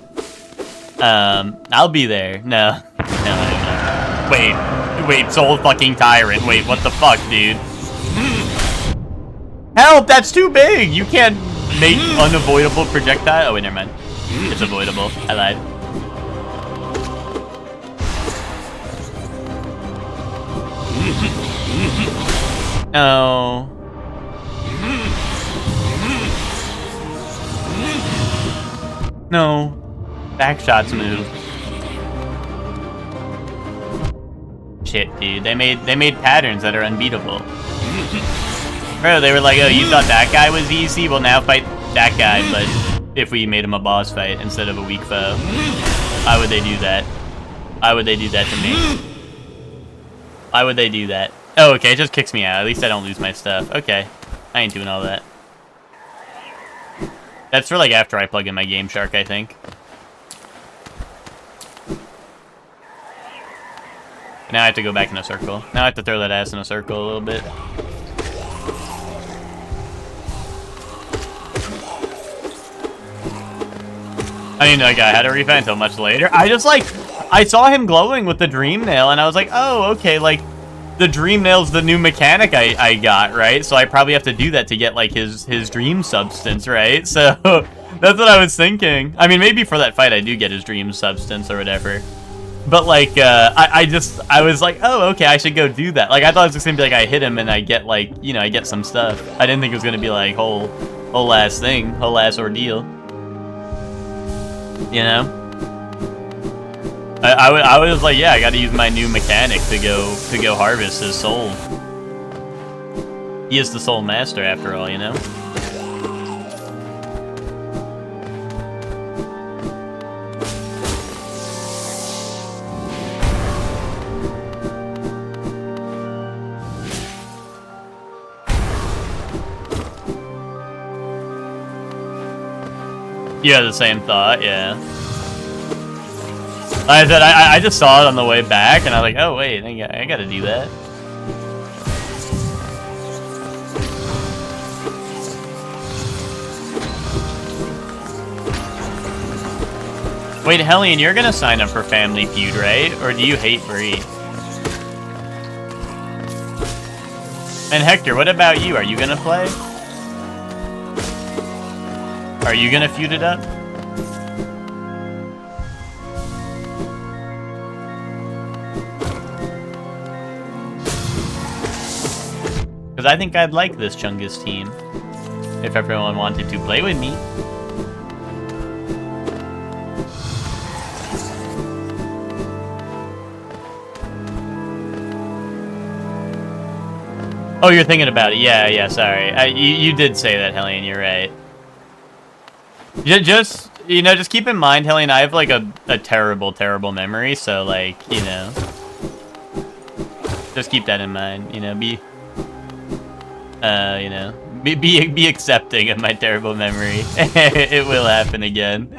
Speaker 1: I'll be there. No, no. Wait, Soul fucking Tyrant. Wait, what the fuck, dude? Help! That's too big. You can't make unavoidable projectile. Oh wait, never mind. It's avoidable. I lied. No. No. Back shots move. Shit, dude. They made patterns that are unbeatable. Bro, they were like, oh, you thought that guy was easy? Well, now fight that guy, but if we made him a boss fight instead of a weak foe. Why would they do that? Why would they do that to me? Why would they do that? Oh, okay, it just kicks me out. At least I don't lose my stuff. Okay. I ain't doing all that. That's for, like, after I plug in my Game Shark, I think. Now I have to go back in a circle. Now I have to throw that ass in a circle a little bit. I didn't know that guy had a refight until much later. I saw him glowing with the Dream Nail, and I was like, oh, okay, like, the Dream Nail's the new mechanic I got, right? So I probably have to do that to get, like, his Dream Substance, right? So, that's what I was thinking. I mean, maybe for that fight I do get his Dream Substance or whatever. But, like, I was like, oh, okay, I should go do that. Like, I thought it was just gonna be like, I hit him and I get, like, you know, I get some stuff. I didn't think it was gonna be like, whole whole ass thing, whole ass ordeal. You know? I was like, yeah, I gotta use my new mechanic to go harvest his soul. He is the soul master after all, you know? You had the same thought, yeah. Like I said, I just saw it on the way back, and I was like, oh wait, I gotta do that. Wait, Hellion, you're gonna sign up for Family Feud, right? Or do you hate Bree? And Hector, what about you? Are you gonna play? Are you gonna feud it up? Because I think I'd like this Chungus team. If everyone wanted to play with me. Oh, you're thinking about it. Yeah, sorry. You did say that, Hellion, you're right. Just, you know, just keep in mind, Hellion, I have, like, a terrible, terrible memory, so, like, you know. Just keep that in mind, you know, you know, be accepting of my terrible memory. It will happen again.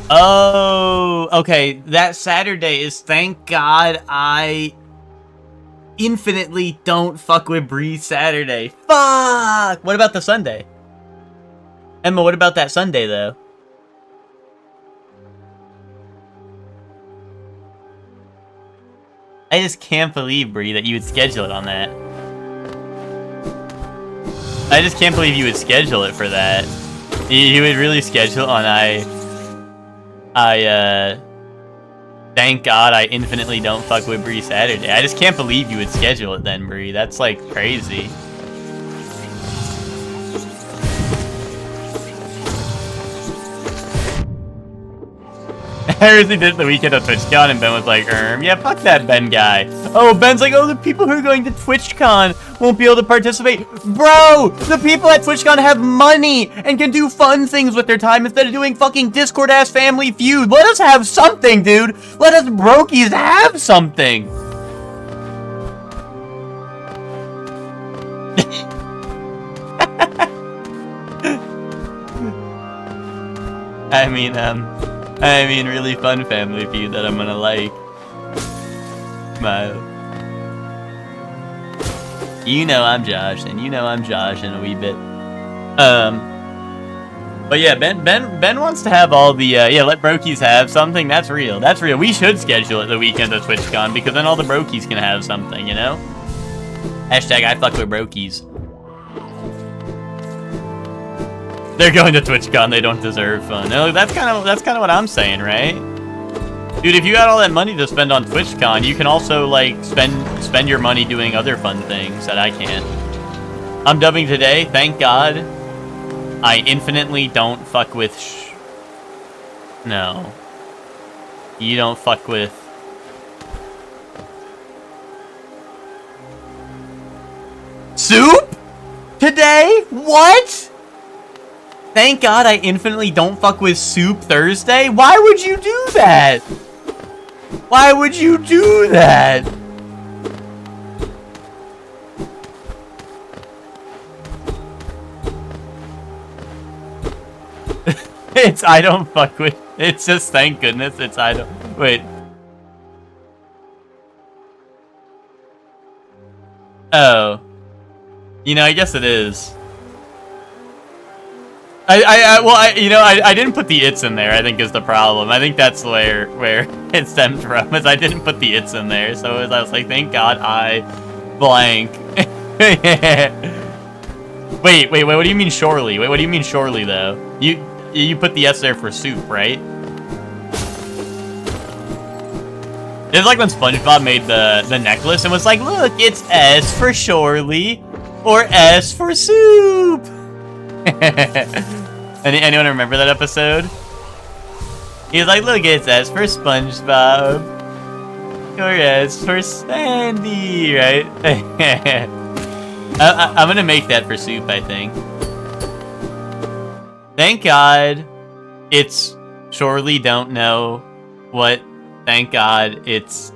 Speaker 1: Oh, okay, that Saturday is, thank God, I infinitely don't fuck with Bree Saturday. Fuck! What about the Sunday? Emma, what about that Sunday, though? I just can't believe, Bree, that you would schedule it on that. I just can't believe you would schedule it for that. You would really schedule it on thank God I infinitely don't fuck with Bree Saturday. I just can't believe you would schedule it then, Bree. That's, like, crazy. I really did the weekend of TwitchCon, and Ben was like, yeah, fuck that Ben guy. Oh, Ben's like, oh, the people who are going to TwitchCon won't be able to participate. Bro, the people at TwitchCon have money and can do fun things with their time instead of doing fucking Discord-ass Family Feud. Let us have something, dude. Let us brokies have something. I mean, really fun Family Feud that I'm gonna like. Smile. You know I'm Josh, and you know I'm Josh in a wee bit. But yeah, Ben wants to have all the, yeah, let brokies have something. That's real. That's real. We should schedule it the weekend of TwitchCon, because then all the brokies can have something, you know? Hashtag I fuck with brokies. They're going to TwitchCon, they don't deserve fun. No, that's kind of what I'm saying, right? Dude, if you got all that money to spend on TwitchCon, you can also, like, spend your money doing other fun things that I can't. I'm dubbing today, thank God. I infinitely don't fuck with No. You don't fuck with... Soup? Today? What? Thank God I infinitely don't fuck with Soup Thursday? Why would you do that? Why would you do that? It's I don't fuck with... It's just thank goodness it's I don't... Wait. Oh. You know, I guess it is. I didn't put the it's in there, I think is the problem. I think that's where it stemmed from, is I didn't put the it's in there. So I was like, thank God I blank. Wait, what do you mean surely? Wait, what do you mean surely, though? You put the S there for soup, right? It's like when SpongeBob made the necklace and was like, look, it's S for Shorely, or S for soup. Anyone remember that episode? He's like, look, it's S for SpongeBob, or S for Sandy, right? I'm gonna make that for soup, I think. Thank God it's Surely don't know what thank God it's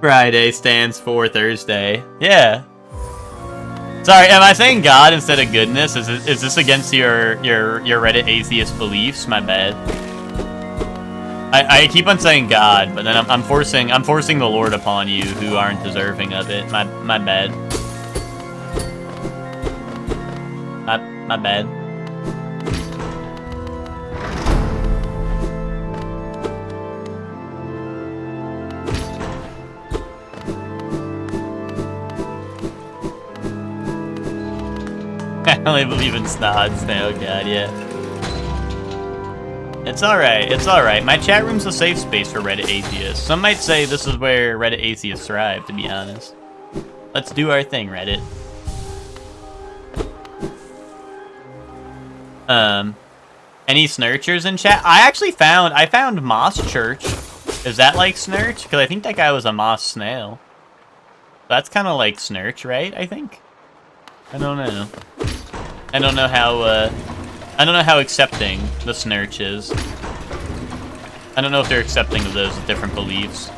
Speaker 1: Friday stands for Thursday. Yeah. Sorry, am I saying God instead of goodness? Is this against your Reddit atheist beliefs? My bad. I keep on saying God, but then I'm forcing the Lord upon you who aren't deserving of it. My bad. My bad. I only believe in snods now, God, yeah. It's alright, it's alright. My chat room's a safe space for Reddit atheists. Some might say this is where Reddit atheists thrive, to be honest. Let's do our thing, Reddit. Any snurchers in chat? I found Moss Church. Is that like Snurch? Because I think that guy was a Moss Snail. That's kind of like Snurch, right? I think. I don't know. I don't know how accepting the Snurch is. I don't know if they're accepting of those different beliefs.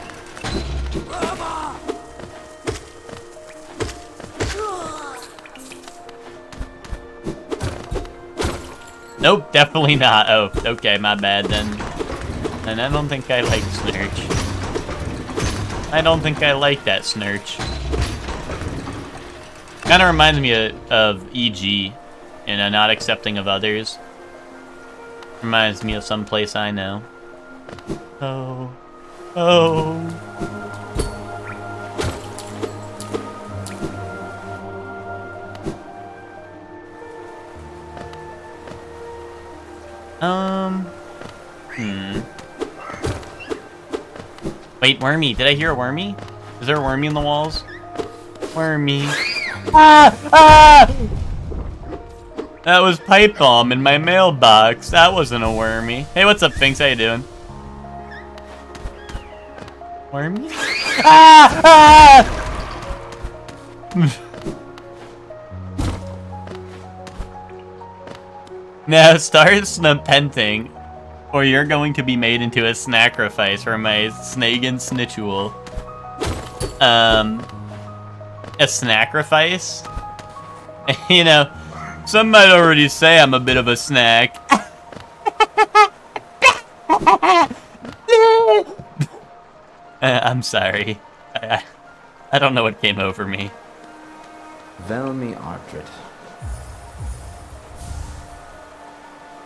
Speaker 1: Nope, definitely not. Oh, okay, my bad then. And I don't think I like Snurch. I don't think I like that Snurch. Kind of reminds me of EG, not accepting of others. Reminds me of some place I know. Oh. Wait, Wormy. Did I hear a Wormy? Is there a Wormy in the walls? Wormy. Ah! That was Pipe Bomb in my mailbox. That wasn't a Wormy. Hey, what's up, Finks? How you doing? Wormy? Now start snepenting, or you're going to be made into a snacrifice for my Snagan Snitchual. A snacrifice? You know, some might already say I'm a bit of a snack. I'm sorry. I don't know what came over me.
Speaker 4: Velmi Ardred.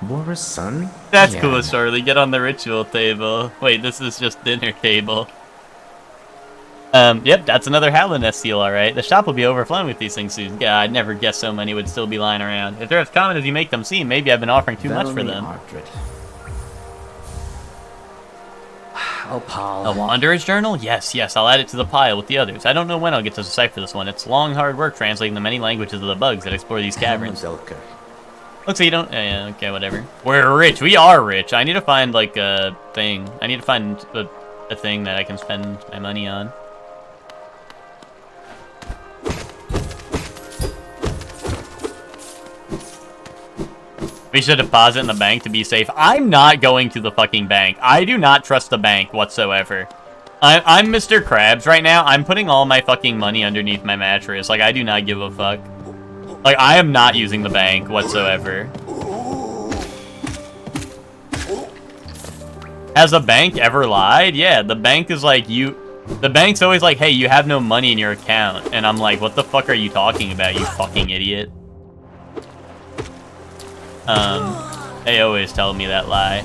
Speaker 4: Boris' son?
Speaker 1: That's cool, Charlie. Get on the ritual table. Wait, this is just dinner table. Yep, that's another Howlin' seal, alright. The shop will be overflowing with these things soon. God, I'd never guessed so many would still be lying around. If they're as common as you make them seem, maybe I've been offering too much for them.
Speaker 4: Oh, Paul.
Speaker 1: A Wanderer's Journal? Yes, I'll add it to the pile with the others. I don't know when I'll get to decipher this one. It's long, hard work translating the many languages of the bugs that explore these caverns. Looks like you don't... Yeah, okay, whatever. We're rich. We are rich. I need to find, like, a thing. I need to find a thing that I can spend my money on. We should deposit in the bank to be safe. I'm not going to the fucking bank. I do not trust the bank whatsoever. I'm Mr. Krabs right now. I'm putting all my fucking money underneath my mattress. Like, I do not give a fuck. Like, I am not using the bank whatsoever. Has a bank ever lied? Yeah, the bank is like, the bank's always like, hey, you have no money in your account. And I'm like, what the fuck are you talking about, you fucking idiot? They always tell me that lie.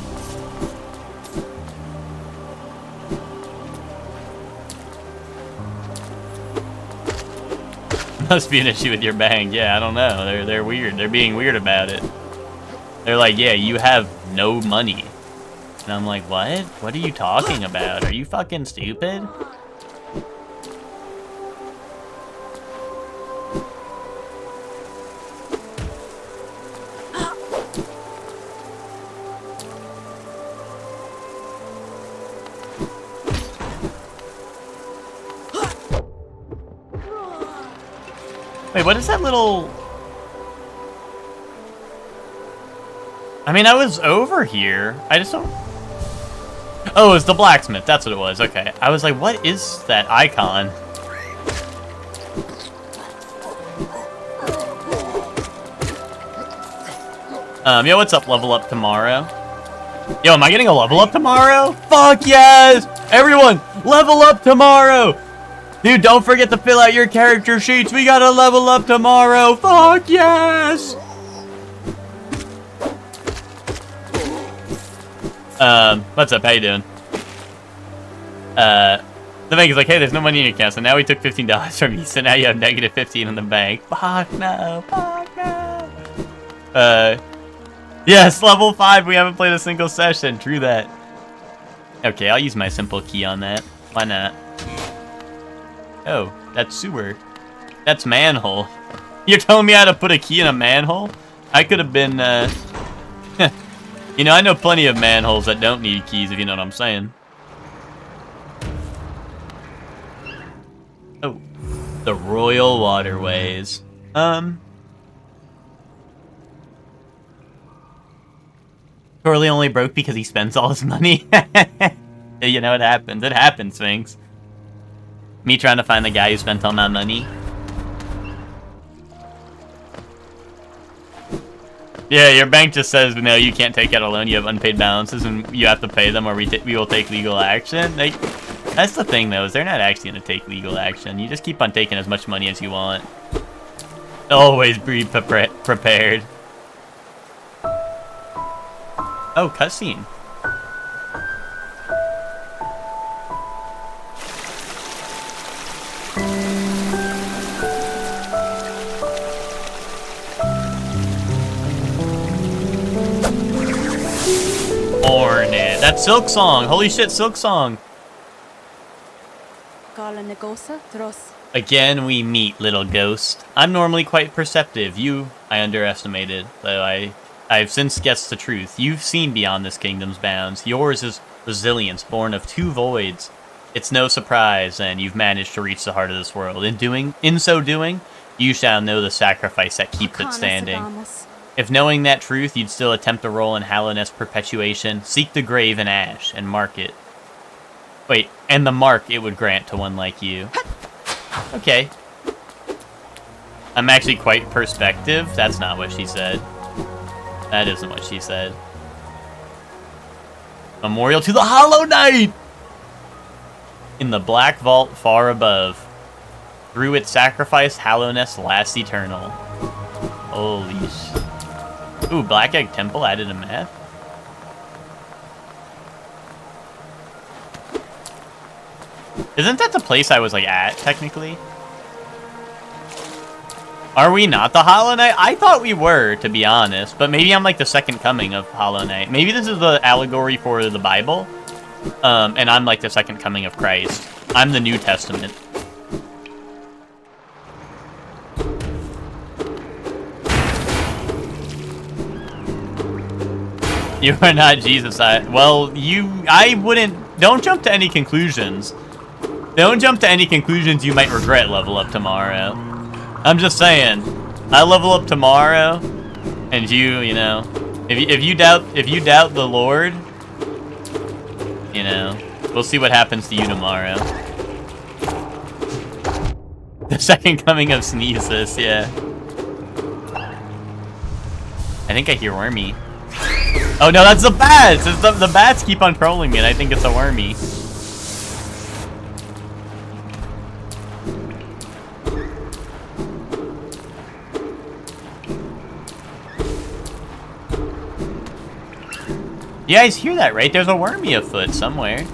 Speaker 1: Must be an issue with your bank. Yeah, I don't know. They're weird. They're being weird about it. They're like, yeah, you have no money. And I'm like, what? What are you talking about? Are you fucking stupid? Wait, what is that little... I mean, I was over here. I just don't... Oh, it's the blacksmith. That's what it was. Okay. I was like, what is that icon? Yo, what's up? Level up tomorrow. Yo, am I getting a level up tomorrow? Fuck yes! Everyone, level up tomorrow! Dude, don't forget to fill out your character sheets. We gotta level up tomorrow. Fuck yes! What's up? How you doing? The bank is like, hey, there's no money in your account, so now we took $15 from you, so now you have negative 15 in the bank. Fuck no. Fuck no. Yes, level 5. We haven't played a single session. True that. Okay, I'll use my simple key on that. Why not? Oh, that's sewer. That's manhole. You're telling me how to put a key in a manhole? I could have been, You know, I know plenty of manholes that don't need keys, if you know what I'm saying. Oh. The Royal Waterways. Corley only broke because he spends all his money. You know, it happens. It happens, Sphinx. Me trying to find the guy who spent all my money. Yeah, your bank just says, no, you can't take out a loan. You have unpaid balances, and you have to pay them, or we will take legal action. That's the thing, though, is they're not actually going to take legal action. You just keep on taking as much money as you want. Always be prepared. Oh, cutscene. Hornet. That's Silk Song. Holy shit, Silk Song. Again, we meet, little ghost. I'm normally quite perceptive. You, I underestimated, though I've since guessed the truth. You've seen beyond this kingdom's bounds. Yours is resilience born of 2 voids. It's no surprise, then, you've managed to reach the heart of this world. In so doing, you shall know the sacrifice that keeps it standing. If knowing that truth, you'd still attempt a role in Hallownest perpetuation, seek the grave in ash and mark it. Wait, and the mark it would grant to one like you. Okay. I'm actually quite perspective. That's not what she said. That isn't what she said. Memorial to the Hollow Knight! In the black vault far above. Through its sacrifice, Hallownest lasts eternal. Holy shit. Ooh, Black Egg Temple added a map. Isn't that the place I was, like, at, technically? Are we not the Hollow Knight? I thought we were, to be honest. But maybe I'm, like, the second coming of Hollow Knight. Maybe this is the allegory for the Bible. And I'm, like, the second coming of Christ. I'm the New Testament. You are not Jesus. I wouldn't... Don't jump to any conclusions. Don't jump to any conclusions you might regret level up tomorrow. I'm just saying. I level up tomorrow, and you know... If you doubt the Lord, you know, we'll see what happens to you tomorrow. The second coming of Sneezes, yeah. I think I hear Wormy. Oh no, that's the bats! It's the bats keep on trolling me, and I think it's a Wormy. You guys hear that, right? There's a Wormy afoot somewhere.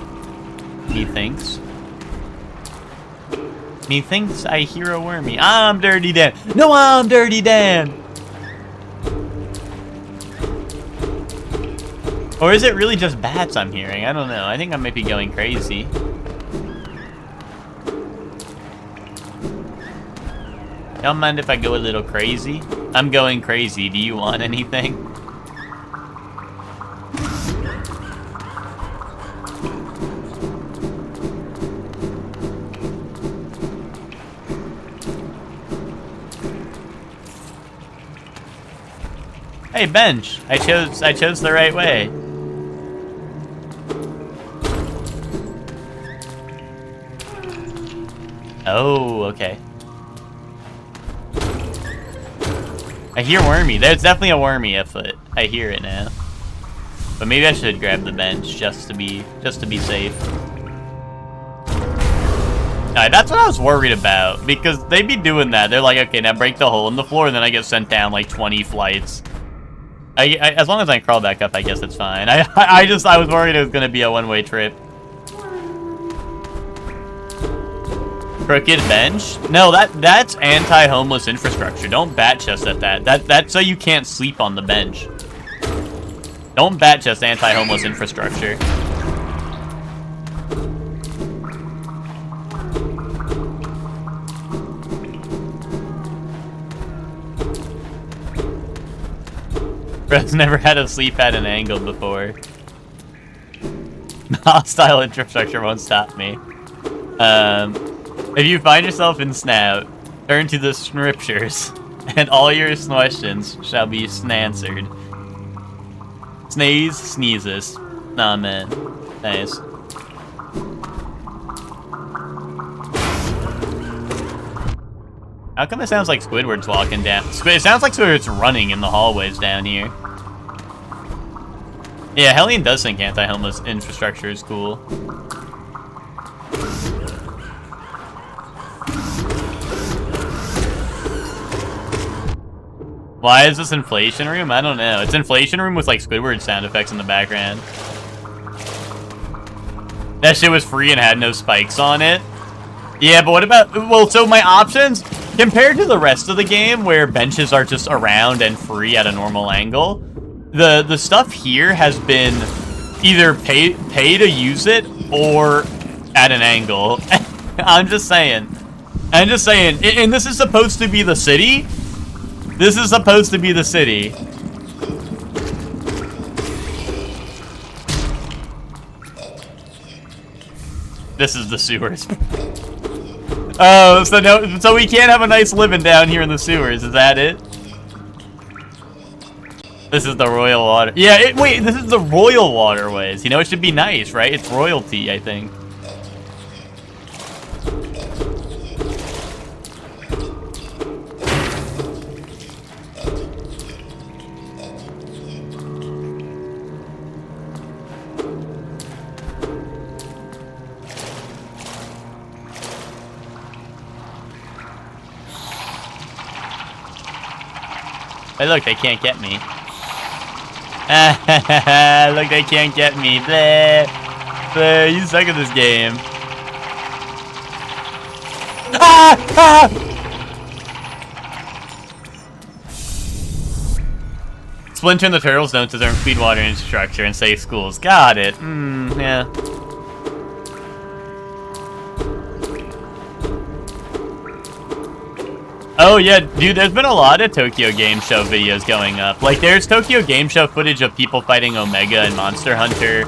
Speaker 1: He thinks. He thinks I hear a Wormy. I'm Dirty Dan. No, I'm Dirty Dan. Or is it really just bats I'm hearing? I don't know. I think I might be going crazy. Don't mind if I go a little crazy? I'm going crazy. Do you want anything? Hey, bench. I chose the right way. Oh, okay. I hear wormy. There's definitely a wormy afoot. I hear it now. But maybe I should grab the bench just to be safe. That's what I was worried about, because they be doing that. They're like, okay, now break the hole in the floor, and then I get sent down like 20 flights. As long as I crawl back up, I guess it's fine. I was worried it was gonna be a one-way trip. Crooked bench? No, that's anti-homeless infrastructure. Don't bat chest at that. That's so you can't sleep on the bench. Don't bat chest anti-homeless infrastructure. Bro's never had a sleep at an angle before. Hostile infrastructure won't stop me. If you find yourself in Snout, turn to the scriptures, and all your questions shall be answered. Sneeze, sneezes. Amen. Nice. How come it sounds like Squidward's walking down? It sounds like Squidward's running in the hallways down here. Yeah, Hellion does think anti-homeless infrastructure is cool. Why is this inflation room? I don't know. It's inflation room with like Squidward sound effects in the background. That shit was free and had no spikes on it. Yeah, but what about... Well, so my options... Compared to the rest of the game, where benches are just around and free at a normal angle, the stuff here has been either pay to use it or at an angle. I'm just saying. And this is supposed to be the city? This is supposed to be the city. This is the sewers. Oh, so we can't have a nice living down here in the sewers, is that it? This is the royal water. Yeah, wait, this is the royal waterways. You know, it should be nice, right? It's royalty, I think. Hey, look, they can't get me. Look, they can't get me. Bleh. Bleh, you suck at this game. Splinter and the Turtles don't deserve clean water infrastructure and safe schools. Got it. Yeah. Oh yeah, dude, there's been a lot of Tokyo Game Show videos going up. Like, there's Tokyo Game Show footage of people fighting Omega and Monster Hunter.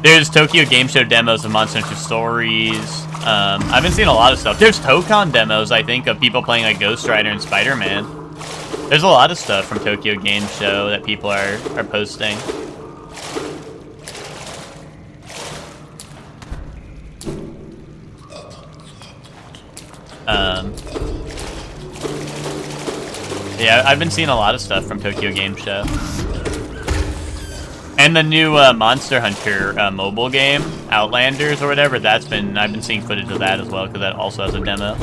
Speaker 1: There's Tokyo Game Show demos of Monster Hunter Stories. I've been seeing a lot of stuff. There's Tokon demos, I think, of people playing like Ghost Rider and Spider-Man. There's a lot of stuff from Tokyo Game Show that people are posting. Yeah, I've been seeing a lot of stuff from Tokyo Game Show. And the new Monster Hunter mobile game, Outlanders or whatever, I've been seeing footage of that as well, because that also has a demo.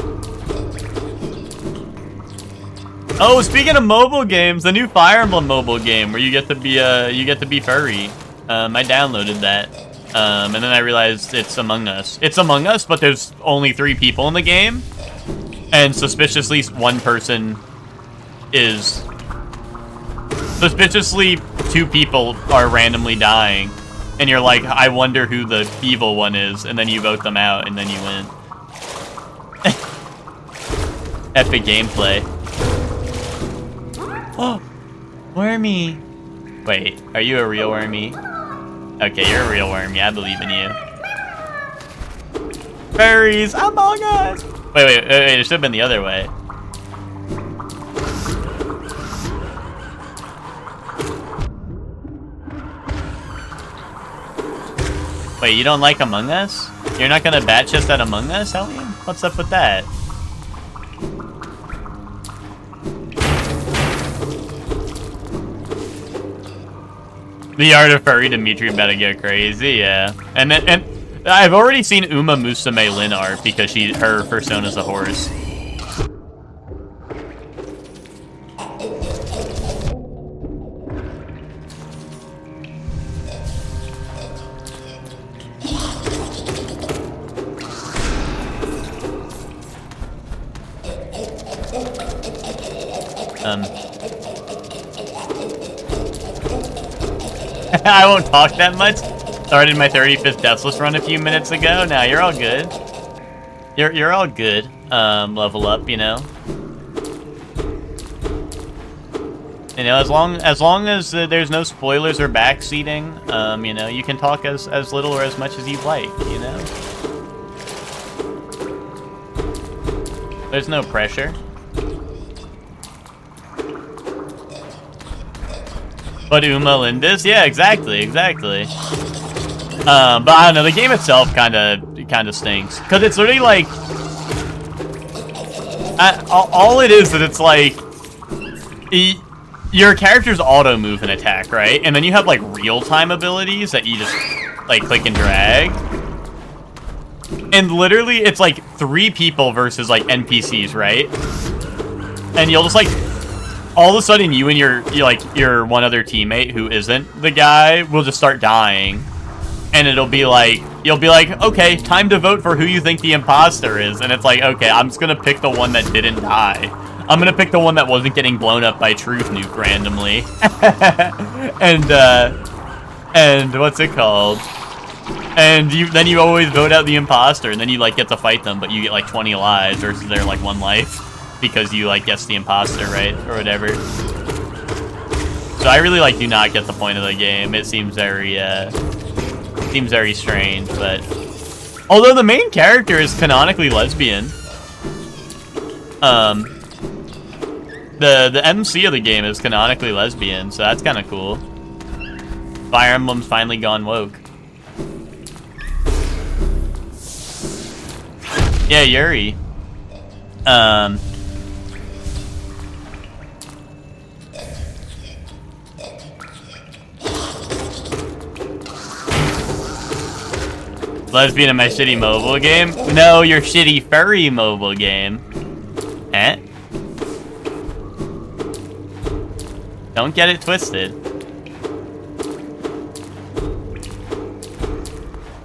Speaker 1: Oh, speaking of mobile games, the new Fire Emblem mobile game where you get to be furry. I downloaded that. And then I realized it's Among Us. It's Among Us, but there's only 3 people in the game. And suspiciously, one person is suspiciously 2 people are randomly dying, and you're like, I wonder who the evil one is, and then you vote them out, and then you win. Epic gameplay. Oh, Wormy. Wait, are you a real Wormy? Okay, you're a real Wormy. I believe in you. Furries, Among Us. Wait. It should have been the other way. Wait, you don't like Among Us? You're not gonna bat chest at Among Us, Hellion? What's up with that? The art of furry Dimitri better go crazy, yeah. And I've already seen Uma Musume Lin art because her persona's a horse. I won't talk that much. Started my 35th Deathless run a few minutes ago. Now you're all good. You're all good. Level up, you know. You know, as long as there's no spoilers or backseating, you know, you can talk as little or as much as you like, you know. There's no pressure. But Uma Lindis? Yeah, exactly. But I don't know, the game itself kind of stinks. Because it's literally like... all it is it's like... Your characters auto-move and attack, right? And then you have, like, real-time abilities that you just, like, click and drag. And literally, it's, like, 3 people versus, like, NPCs, right? And you'll just, like... All of a sudden, you and your one other teammate who isn't the guy will just start dying. And it'll be like... You'll be like, okay, time to vote for who you think the imposter is. And it's like, okay, I'm just gonna pick the one that didn't die. I'm gonna pick the one that wasn't getting blown up by Truth Nuke randomly. and what's it called? And then you always vote out the imposter, and then you like get to fight them, but you get like 20 lives versus their like 1 life because you like guessed the imposter, right, or whatever. So I really like do not get the point of the game. It seems very strange, but although the main character is canonically lesbian, the MC of the game is canonically lesbian, so that's kind of cool. Fire Emblem's finally gone woke. Yeah, Yuri. Lesbian in my shitty mobile game? No, your shitty furry mobile game. Eh? Don't get it twisted.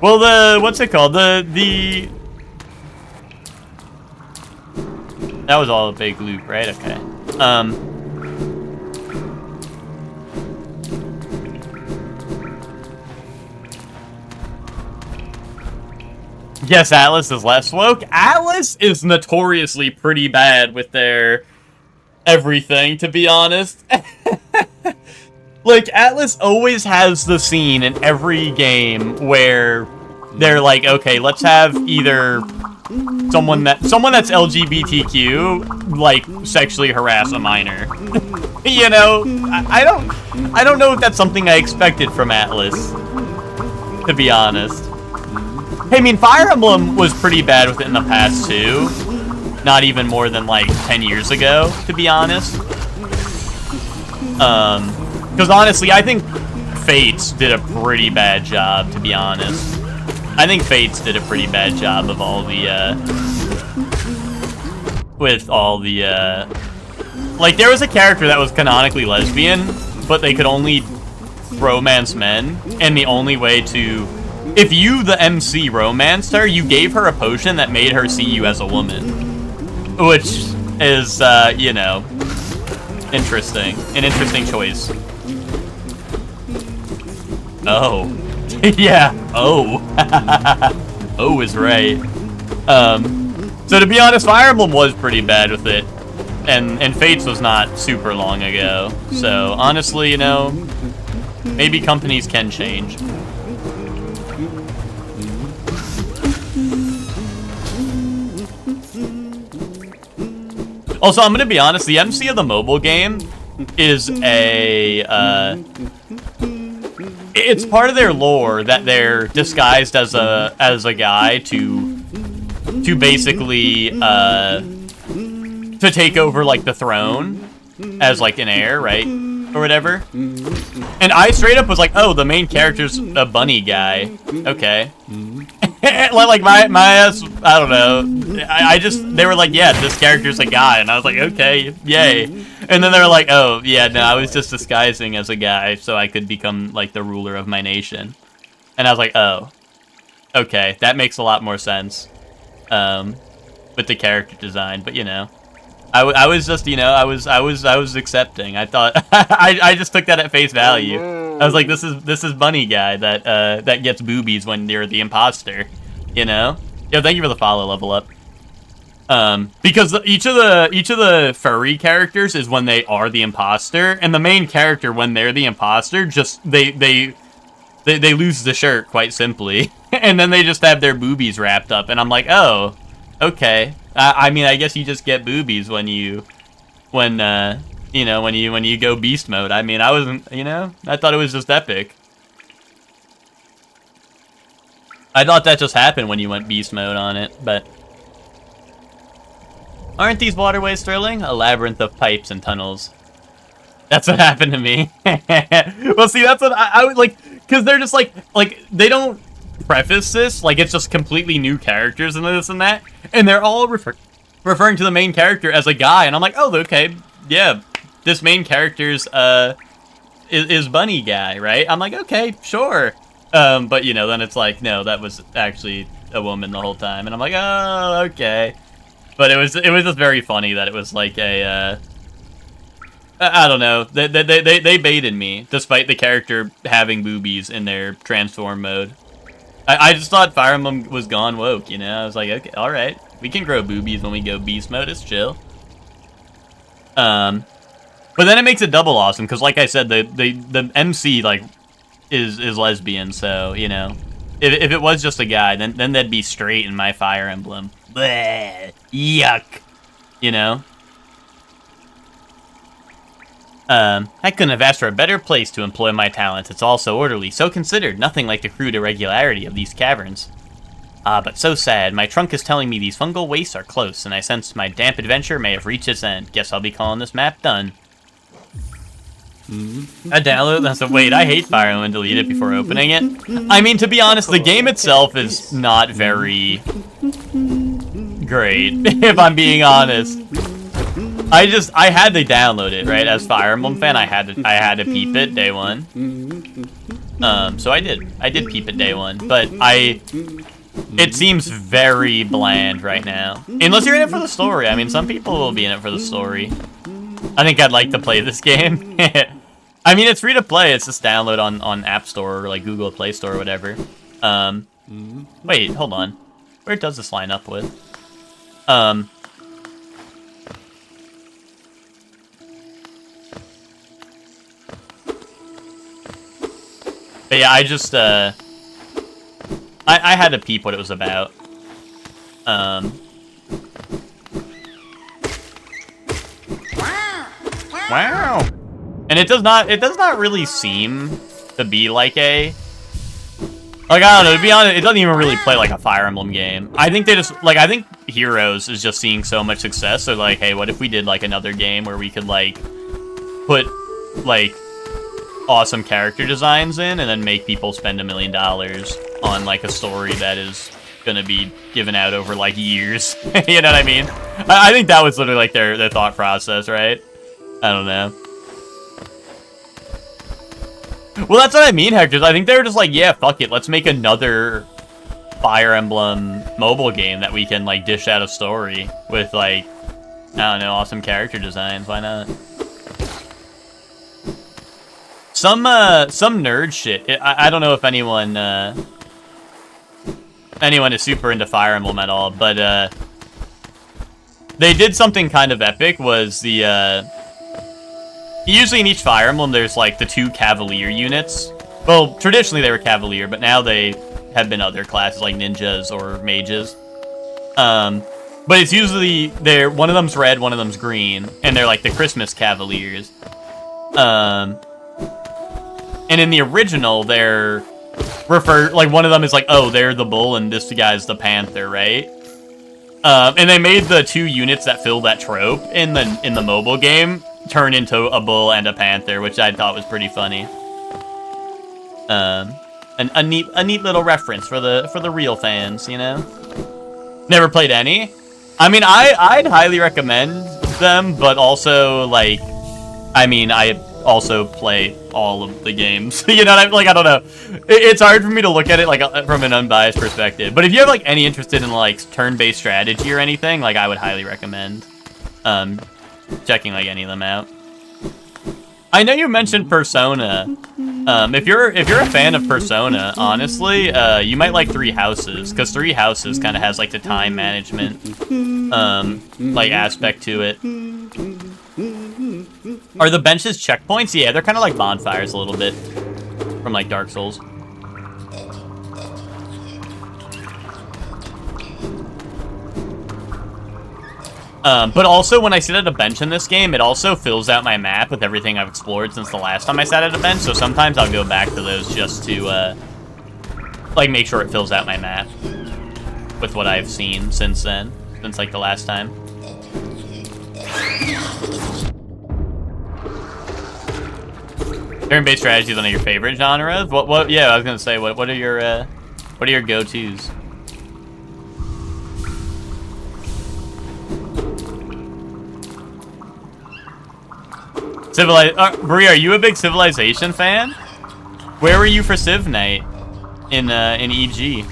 Speaker 1: Well, what's it called? That was all a big loop, right? Okay. Yes, Atlas is less woke. Atlas is notoriously pretty bad with their everything, to be honest. Like, Atlas always has the scene in every game where they're like, okay, let's have either someone that's LGBTQ, like, sexually harass a minor. You know, I don't know if that's something I expected from Atlas, to be honest. Hey, I mean, Fire Emblem was pretty bad with it in the past, too. Not even more than, like, 10 years ago, to be honest. Because honestly, I think Fates did a pretty bad job, to be honest. I think Fates did a pretty bad job of all the, like, there was a character that was canonically lesbian, but they could only romance men, and the only way to... If you, the MC, romanced her, you gave her a potion that made her see you as a woman. Which is, you know, interesting. An interesting choice. Oh. Yeah. Oh. Oh is right. So to be honest, Fire Emblem was pretty bad with it. And Fates was not super long ago. So honestly, you know, maybe companies can change. Also, I'm gonna be honest, the MC of the mobile game is it's part of their lore that they're disguised as a guy to basically to take over like the throne as like an heir, right? Or whatever. And I straight up was like, oh, the main character's a bunny guy. Okay. Like my ass, I don't know. They were like, yeah, this character's a guy, and I was like, okay, yay. And then they were like, oh, yeah, no, I was just disguising as a guy so I could become like the ruler of my nation. And I was like, oh, okay, that makes a lot more sense with the character design. But you know, I was just, you know, I was accepting. I thought I just took that at face value. I was like, this is bunny guy that gets boobies when you're the imposter, you know? Yo, thank you for the follow, level up. Because each of the furry characters is when they are the imposter, and the main character when they're the imposter just they lose the shirt quite simply, and then they just have their boobies wrapped up, and I'm like, oh, okay. I mean, I guess you just get boobies when you go beast mode. I mean, I wasn't, you know, I thought it was just epic. I thought that just happened when you went beast mode on it, but aren't these waterways thrilling? A labyrinth of pipes and tunnels. That's what happened to me. Well, see, that's what I would like, because they're just like they don't preface this, like it's just completely new characters and this and that, and they're all referring to the main character as a guy, and I'm like, oh, okay, yeah, this main character's is bunny guy, right? I'm like, okay, sure. But you know, then it's like, no, that was actually a woman the whole time, and I'm like, oh, okay. But it was just very funny that it was like a I don't know, they baited me despite the character having boobies in their transform mode. I just thought Fire Emblem was gone woke, you know? I was like, okay, alright. We can grow boobies when we go beast mode, it's chill. But then it makes it double awesome, because like I said, the MC, like, is lesbian, so, you know. If it was just a guy, then that'd be straight in my Fire Emblem. Bleh, yuck. You know? I couldn't have asked for a better place to employ my talents. It's all so orderly, so considered, nothing like the crude irregularity of these caverns. Ah, but so sad. My trunk is telling me these fungal wastes are close, and I sense my damp adventure may have reached its end. Guess I'll be calling this map done. I download that. So wait, I hate Fire Emblem and delete it before opening it. I mean, to be honest, the game itself is not very great, if I'm being honest. I had to download it, right? As Fire Emblem fan, I had to peep it day one. So I did peep it day one, but it seems very bland right now. Unless you're in it for the story. I mean, some people will be in it for the story. I think I'd like to play this game. I mean, it's free to play. It's just download on App Store or like Google Play Store or whatever. Wait, hold on. Where does this line up with? But yeah, I just, I had to peep what it was about. Wow. And it does not really seem to be like I don't know, to be honest, it doesn't even really play like a Fire Emblem game. I think they just, I think Heroes is just seeing so much success, so like, hey, what if we did like another game where we could like, put, like, awesome character designs in and then make people spend $1 million on like a story that is gonna be given out over like years. You know what I mean? I think that was literally like their thought process, right? I don't know. Well, that's what I mean, Hector. I think they were just like, yeah, fuck it, let's make another Fire Emblem mobile game that we can like dish out a story with like, I don't know, awesome character designs. Why not? some nerd shit. I don't know if anyone is super into Fire Emblem at all, but they did something kind of epic. Was the usually in each Fire Emblem there's like the 2 Cavalier units. Well, traditionally they were Cavalier, but now they have been other classes like ninjas or mages. But it's usually one of them's red, one of them's green, and they're like the Christmas Cavaliers. And in the original, they're like one of them is like, oh, they're the bull and this guy's the panther, right? And they made the 2 units that fill that trope in the mobile game turn into a bull and a panther, which I thought was pretty funny. A neat little reference for the real fans, you know. Never played any. I mean, I'd highly recommend them, but also like, I mean, I also play all of the games. You know, like I don't know. It's hard for me to look at it like from an unbiased perspective. But if you have like any interest in like turn-based strategy or anything, like I would highly recommend checking like any of them out. I know you mentioned Persona. If you're a fan of Persona, honestly, you might like Three Houses, because Three Houses kind of has like the time management like aspect to it. Are the benches checkpoints? Yeah, they're kind of like bonfires a little bit from like Dark Souls. But also, when I sit at a bench in this game, it also fills out my map with everything I've explored since the last time I sat at a bench, so sometimes I'll go back to those just to, like, make sure it fills out my map with what I've seen since then, since, like, the last time. Turn-based strategy is one of your favorite genres? What, yeah, I was gonna say, what are your go-tos? Brie, are you a big Civilization fan? Where were you for Civ Night in EG?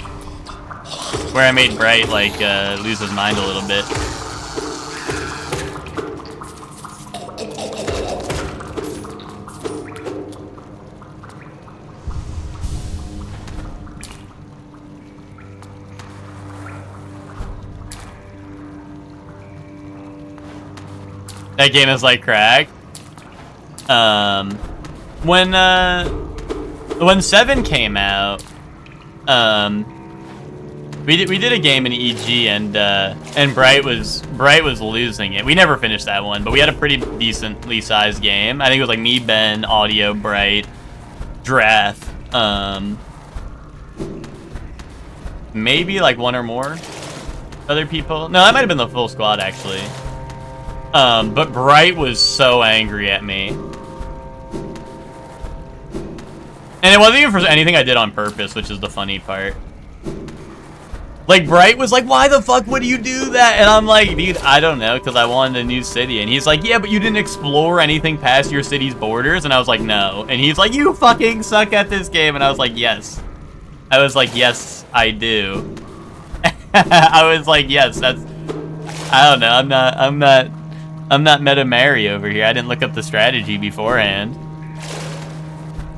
Speaker 1: Where I made Bright like lose his mind a little bit. That game is like crack. When 7 came out, we did a game in EG and Bright was losing it. We never finished that one, but we had a pretty decently sized game. I think it was like me, Ben, Audio, Bright, Drath, maybe like one or more other people. No, that might have been the full squad actually. But Bright was so angry at me. And it wasn't even for anything I did on purpose, which is the funny part. Like, Bright was like, why the fuck would you do that? And I'm like, dude, I don't know, because I wanted a new city. And he's like, yeah, but you didn't explore anything past your city's borders? And I was like, no. And he's like, you fucking suck at this game. And I was like, yes. I was like, yes, I do. I was like, yes, that's... I don't know, I'm not Meta Mary over here. I didn't look up the strategy beforehand.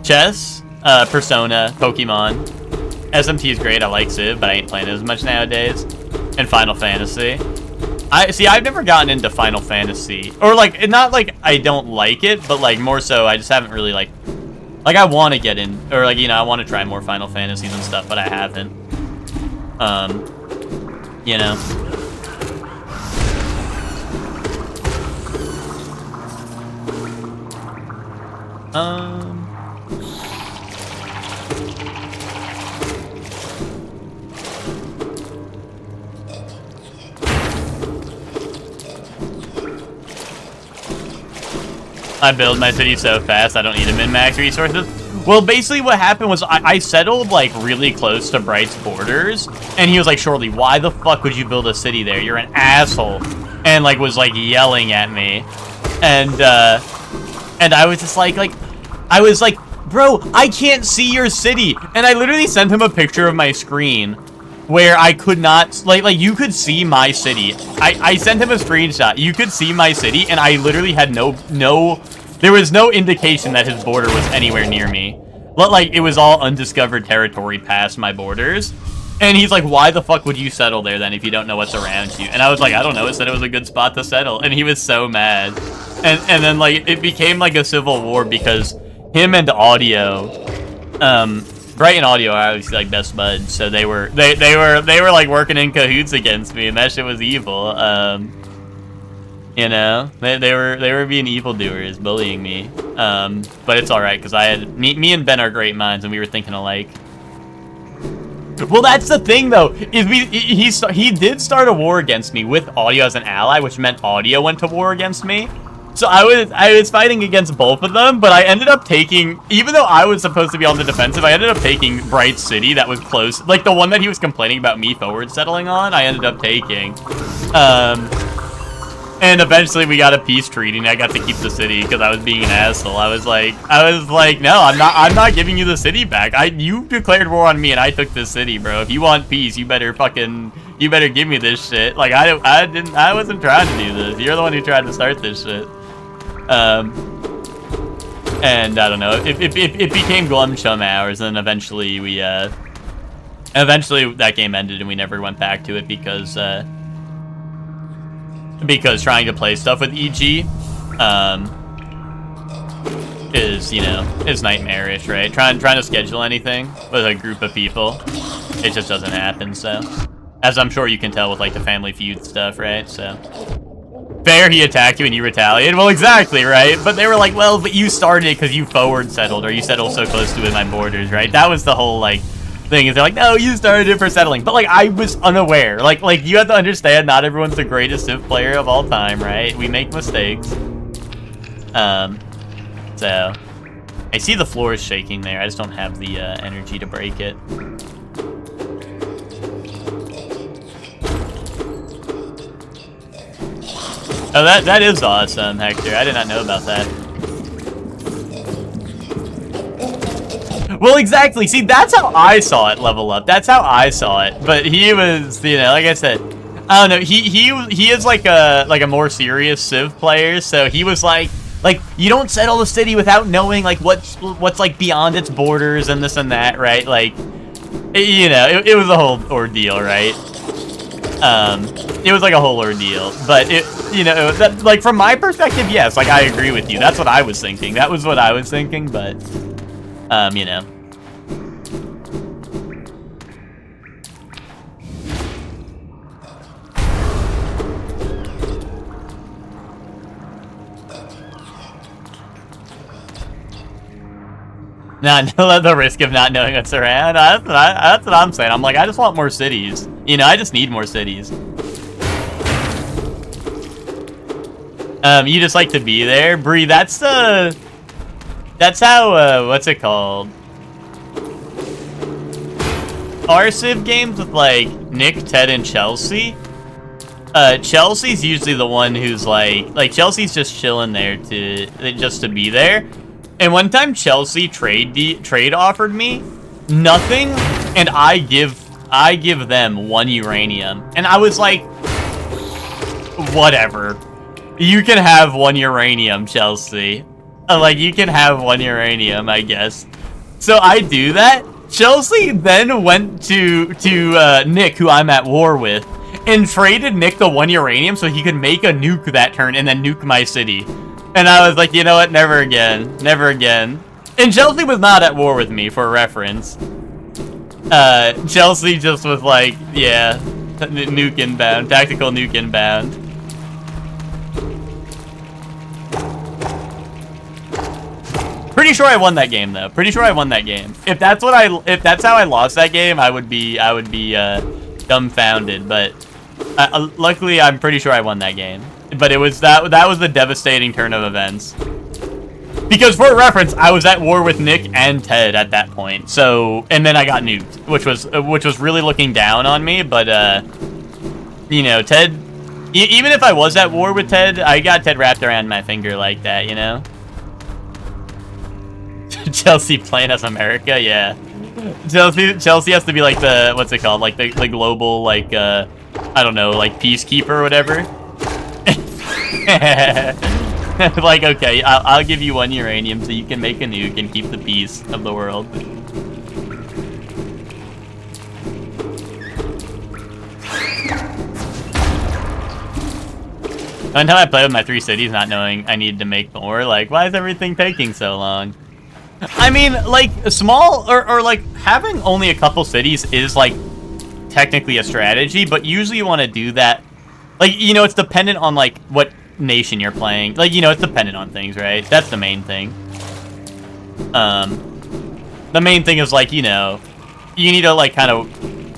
Speaker 1: Chess, Persona, Pokemon. SMT is great. I like Civ, but I ain't playing it as much nowadays. And Final Fantasy. I've never gotten into Final Fantasy. Or, like, not like I don't like it, but, like, more so I just haven't really, like, I want to get in, or, like, you know, I want to try more Final Fantasies and stuff, but I haven't. You know. I build my city so fast I don't need to min-max resources. Well, basically what happened was I settled, like, really close to Bright's borders, and he was like, Shortly, why the fuck would you build a city there? You're an asshole. And, like, was, like, yelling at me. And I was just like, I was like, bro, I can't see your city. And I literally sent him a picture of my screen where I could not, like you could see my city. I sent him a screenshot. You could see my city, and I literally had no There was no indication that his border was anywhere near me. But, like, it was all undiscovered territory past my borders. And he's like, why the fuck would you settle there then if you don't know what's around you? And I was like, I don't know, it said it was a good spot to settle. And he was so mad. And then, like, it became like a civil war because him and Audio, Bright and Audio are obviously like best buds, so they were like working in cahoots against me, and that shit was evil. You know, they were being evildoers, bullying me. But it's all right because I had me and Ben are great minds, and we were thinking alike. Well, that's the thing though, is he did start a war against me with Audio as an ally, which meant Audio went to war against me. So I was fighting against both of them, but I ended up taking, even though I was supposed to be on the defensive, I ended up taking Bright City that was close, like the one that he was complaining about me forward settling on, I ended up taking. And eventually we got a peace treaty and I got to keep the city because I was being an asshole. I was like, no, I'm not giving you the city back. You declared war on me and I took this city, bro. If you want peace, you better give me this shit. Like I wasn't trying to do this. You're the one who tried to start this shit. And I don't know, it became Glumchum hours, and then eventually that game ended and we never went back to it because trying to play stuff with EG, is nightmarish, right? Trying to schedule anything with a group of people, it just doesn't happen, so. As I'm sure you can tell with, like, the Family Feud stuff, right? So. Fair, he attacked you and you retaliated. Well, exactly, right? But they were like, well, but you started it because you forward settled, or you settled so close to my borders, right? That was the whole, like, thing. Is they're like, no, you started it for settling. But, like, I was unaware. Like, you have to understand, not everyone's the greatest Civ player of all time, right? We make mistakes. So. I see the floor is shaking there. I just don't have the energy to break it. Oh, that is awesome, Hector. I did not know about that. Well, exactly. See, that's how I saw it level up. That's how I saw it. But he was, like I said, I don't know. He is like a more serious Civ player. So he was like you don't settle the city without knowing like what's like beyond its borders and this and that, right? Like, it was a whole ordeal, right? It was like a whole ordeal, but that, like, from my perspective, yes, like, I agree with you. That's what I was thinking. That was what I was thinking, but, Not the risk of not knowing what's around. That's what I'm saying. I'm like, I just want more cities. I just need more cities. You just like to be there, Bree. That's how what's it called? Our Civ games with like Nick, Ted, and Chelsea. Chelsea's usually the one who's like Chelsea's just chilling there just to be there. And one time Chelsea trade offered me nothing, and I give them 1 uranium, and I was like, whatever, you can have 1 uranium, Chelsea. Like, you can have 1 uranium, I guess. So I do that. Chelsea then went to Nick, who I'm at war with, and traded Nick the 1 uranium so he could make a nuke that turn and then nuke my city. And I was like, you know what? Never again. Never again. And Chelsea was not at war with me, for reference. Chelsea just was like, yeah, nuke inbound, tactical nuke inbound. Pretty sure I won that game, though. Pretty sure I won that game. If that's how I lost that game, I would be dumbfounded. But luckily, I'm pretty sure I won that game. But it was that was the devastating turn of events. Because for reference, I was at war with Nick and Ted at that point. So, and then I got nuked, which was really looking down on me. But Ted, even if I was at war with Ted, I got Ted wrapped around my finger like that, Chelsea playing as America, yeah. Chelsea has to be like the, what's it called? Like the global, like I don't know, like peacekeeper or whatever. Like, okay, I'll give you 1 uranium so you can make a nuke and keep the peace of the world. Until I played with my 3 cities, not knowing I needed to make more, like, why is everything taking so long? I mean, like, small, or like, having only a couple cities is, like, technically a strategy, but usually you want to do that, like, you know, it's dependent on, like, what nation you're playing. Like, you know, it's dependent on things, right? That's the main thing. The main thing is, like, you know, you need to, like, kind of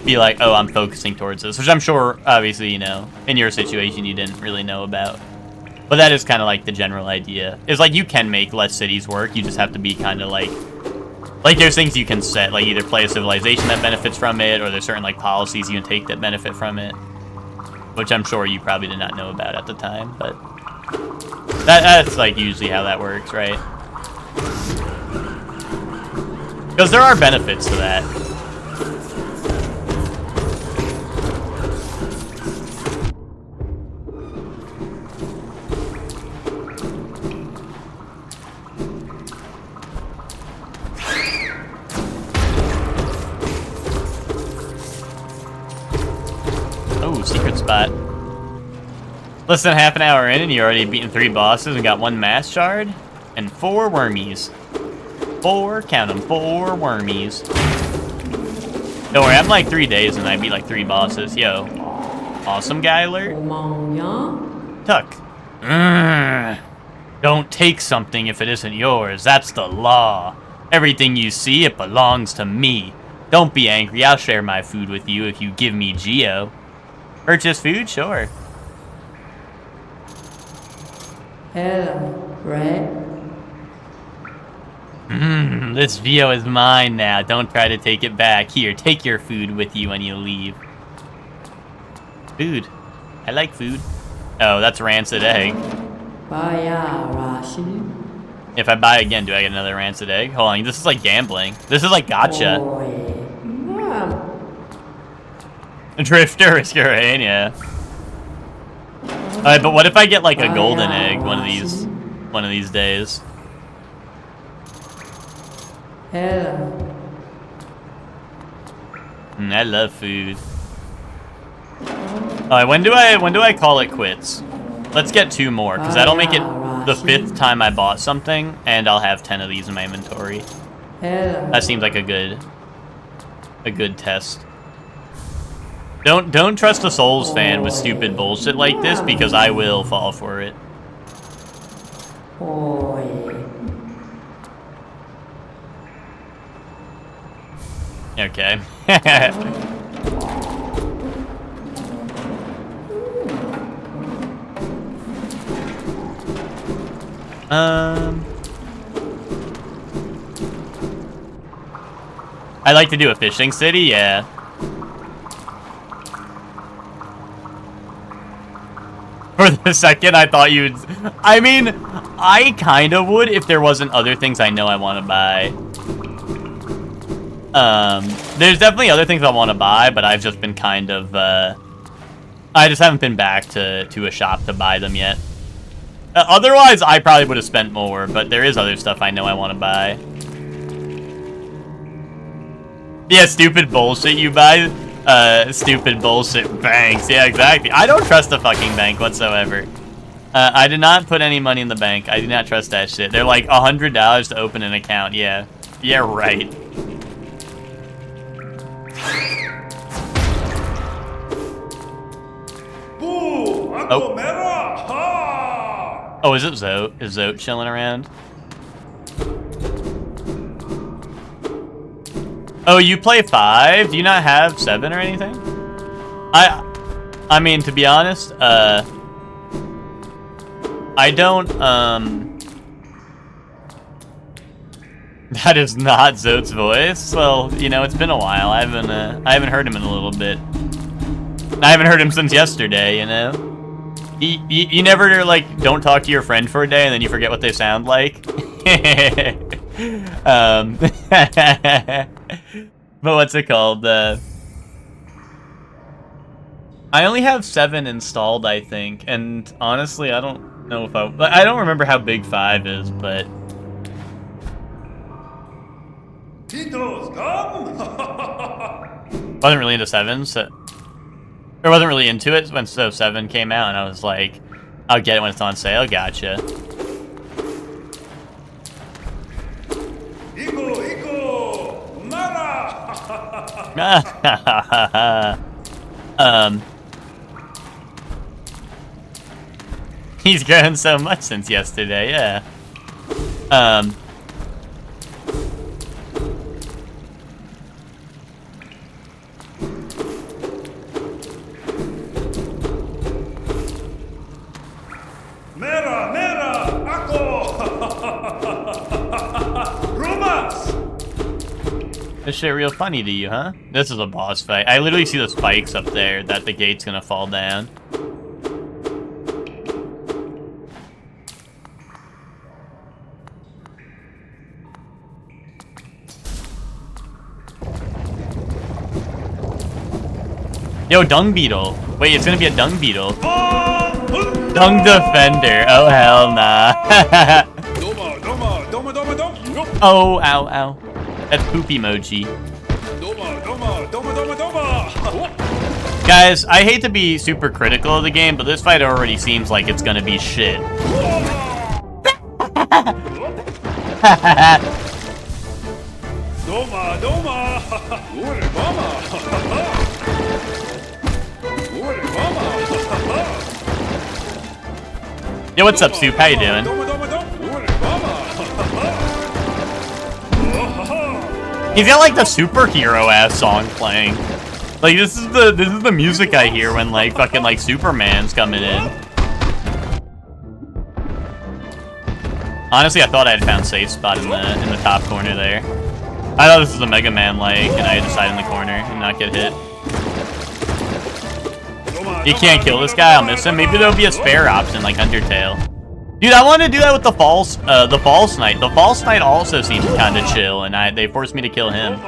Speaker 1: be like, oh, I'm focusing towards this, which I'm sure, obviously, you know, in your situation you didn't really know about. But that is kind of, like, the general idea. Is, like, you can make less cities work, you just have to be kind of, like, there's things you can set, like, either play a civilization that benefits from it, or there's certain, like, policies you can take that benefit from it. Which I'm sure you probably did not know about at the time, but that's, like, usually how that works, right? Because there are benefits to that. Oh, secret spot. Less than half an hour in and you already beaten 3 bosses and got 1 mass shard and 4 wormies. 4, count them, 4 wormies. Don't worry, I'm like 3 days and I beat like 3 bosses. Yo. Awesome guy alert. Tuck. Don't take something if it isn't yours. That's the law. Everything you see, it belongs to me. Don't be angry. I'll share my food with you if you give me Geo. Purchase food? Sure.
Speaker 5: Hello, Red.
Speaker 1: This Vio is mine now. Don't try to take it back. Here, take your food with you when you leave. Food. I like food. Oh, that's rancid egg.
Speaker 5: Baya Rashi.
Speaker 1: If I buy again, do I get another rancid egg? Hold on, this is like gambling. This is like gotcha. Drifter is Urain, yeah. Alright, but what if I get like a golden egg one of these days?
Speaker 5: Hello.
Speaker 1: I love food. Alright, when do I call it quits? Let's get 2 more, because that'll make it the 5th time I bought something, and I'll have 10 of these in my inventory.
Speaker 5: Hello.
Speaker 1: That seems like a good test. Don't trust a Souls fan with stupid bullshit like this, because I will fall for it. Okay. I'd like to do a fishing city, yeah. For the second, I thought you'd... I mean, I kind of would if there wasn't other things I know I want to buy. There's definitely other things I want to buy, but I've just been kind of, I just haven't been back to a shop to buy them yet. Otherwise, I probably would have spent more, but there is other stuff I know I want to buy. Yeah, stupid bullshit you buy. Stupid bullshit banks. Yeah, exactly. I don't trust the fucking bank whatsoever. I did not put any money in the bank. I do not trust that shit. They're like $100 to open an account. Yeah. Yeah, right. Oh. Oh, is it Zote? Is Zote chilling around? Oh, you play 5? Do you not have 7 or anything? I mean, to be honest, I don't, that is not Zote's voice. Well, you know, it's been a while. I haven't heard him in a little bit. I haven't heard him since yesterday, you know? You never, like, don't talk to your friend for a day and then you forget what they sound like? But what's it called? I only have 7 installed, I think, and honestly, I don't know if I don't remember how big 5 is, but
Speaker 6: Tito's come!
Speaker 1: wasn't really into 7, so or wasn't really into it when 7 came out, and I was like, I'll get it when it's on sale. Gotcha.
Speaker 6: Iko! Nara!
Speaker 1: He's grown so much since yesterday, yeah.
Speaker 6: Mera! Mera! Ako! Rumas!
Speaker 1: This shit real funny to you, huh? This is a boss fight. I literally see the spikes up there that the gate's gonna fall down. Yo, Dung Beetle. Wait, it's gonna be a Dung Beetle. Dung Defender. Oh, hell nah.
Speaker 6: Doma! Doma! Doma! Doma! Doma!
Speaker 1: Oh, ow, ow. That's poop emoji.
Speaker 6: Doma! Doma! Doma! Doma! Doma!
Speaker 1: Guys, I hate to be super critical of the game, but this fight already seems like it's gonna be shit.
Speaker 6: Doma! Doma! Ure mama! Ure mama!
Speaker 1: Yo, what's up, Soup? How you doing?
Speaker 6: Doma! Doma! Doma! Ure mama!
Speaker 1: He's got like the superhero ass song playing. Like this is the music I hear when like fucking like Superman's coming in. Honestly, I thought I had found safe spot in the top corner there. I thought this was a Mega Man like, and I had to side in the corner and not get hit. You can't kill this guy. I'll miss him. Maybe there'll be a spare option like Undertale. Dude, I wanted to do that with the False Knight. The False Knight also seemed kind of chill, and they forced me to kill him.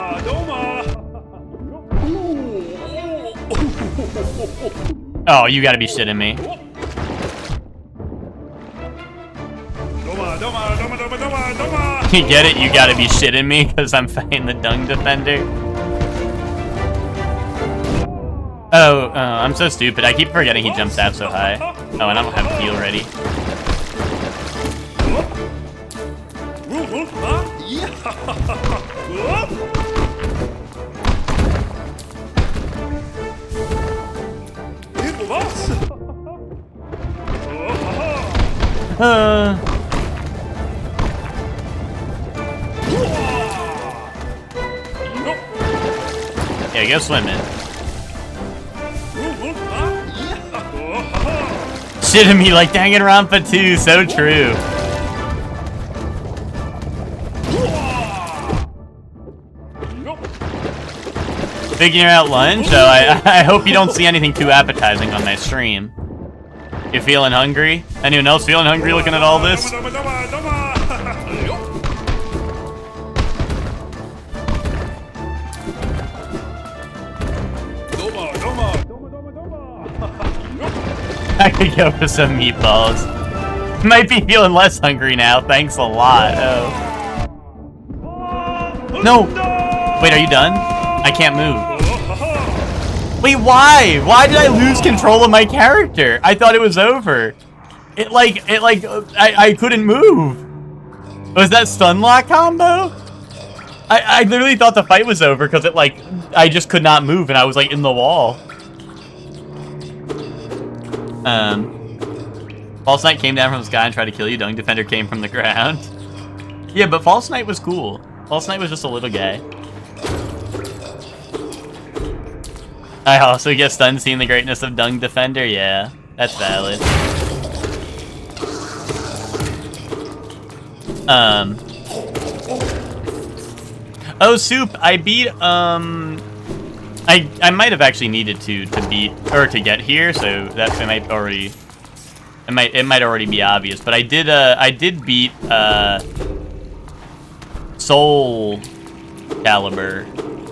Speaker 1: Oh, you gotta be shitting me. You get it? You gotta be shitting me because I'm fighting the Dung Defender. Oh, I'm so stupid. I keep forgetting he jumps out so high. Oh, and I don't have a heal ready. Yeah, go swimming. Shitting me like Danganronpa 2, so true. Figuring out lunch? So I hope you don't see anything too appetizing on my stream. You feeling hungry? Anyone else feeling hungry looking at all this? I could go for some meatballs. Might be feeling less hungry now. Thanks a lot. Oh. No! Wait, are you done? I can't move. Wait, why? Why did I lose control of my character? I thought it was over. I couldn't move. Was that stun lock combo? I literally thought the fight was over because I just could not move and I was like in the wall. False Knight came down from the sky and tried to kill you. Dung Defender came from the ground. Yeah, but False Knight was cool. False Knight was just a little guy. I also get stunned seeing the greatness of Dung Defender. Yeah, that's valid. Oh, Soup, I beat, I might have actually needed to beat, or to get here, so that might already, it might already be obvious, but I did beat, Soul Calibur.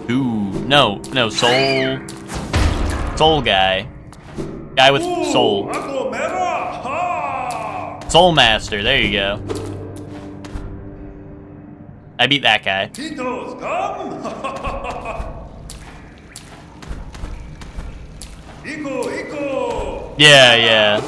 Speaker 1: Ooh, no, Soul guy. Guy with soul. Soul Master, there you go. I beat that guy.
Speaker 6: Tito's come! Iko!
Speaker 1: Yeah.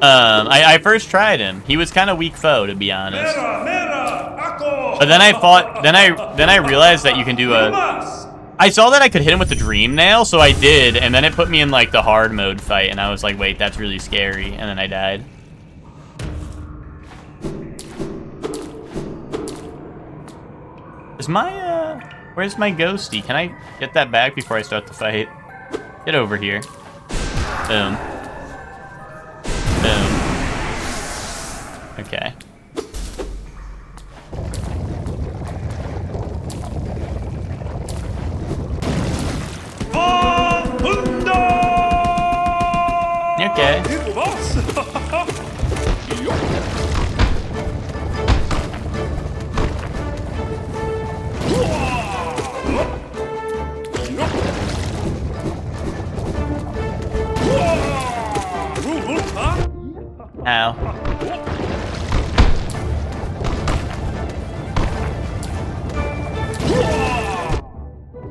Speaker 1: I first tried him. He was kind of weak foe, to be honest.
Speaker 6: Mera!
Speaker 1: But then I fought. Then I realized that you can do a. I saw that I could hit him with the Dream Nail, so I did, and then it put me in like the hard mode fight, and I was like, wait, that's really scary, and then I died. Is my where's my ghosty? Can I get that back before I start the fight? Get over here. Boom. Boom. Okay. Okay. Ow.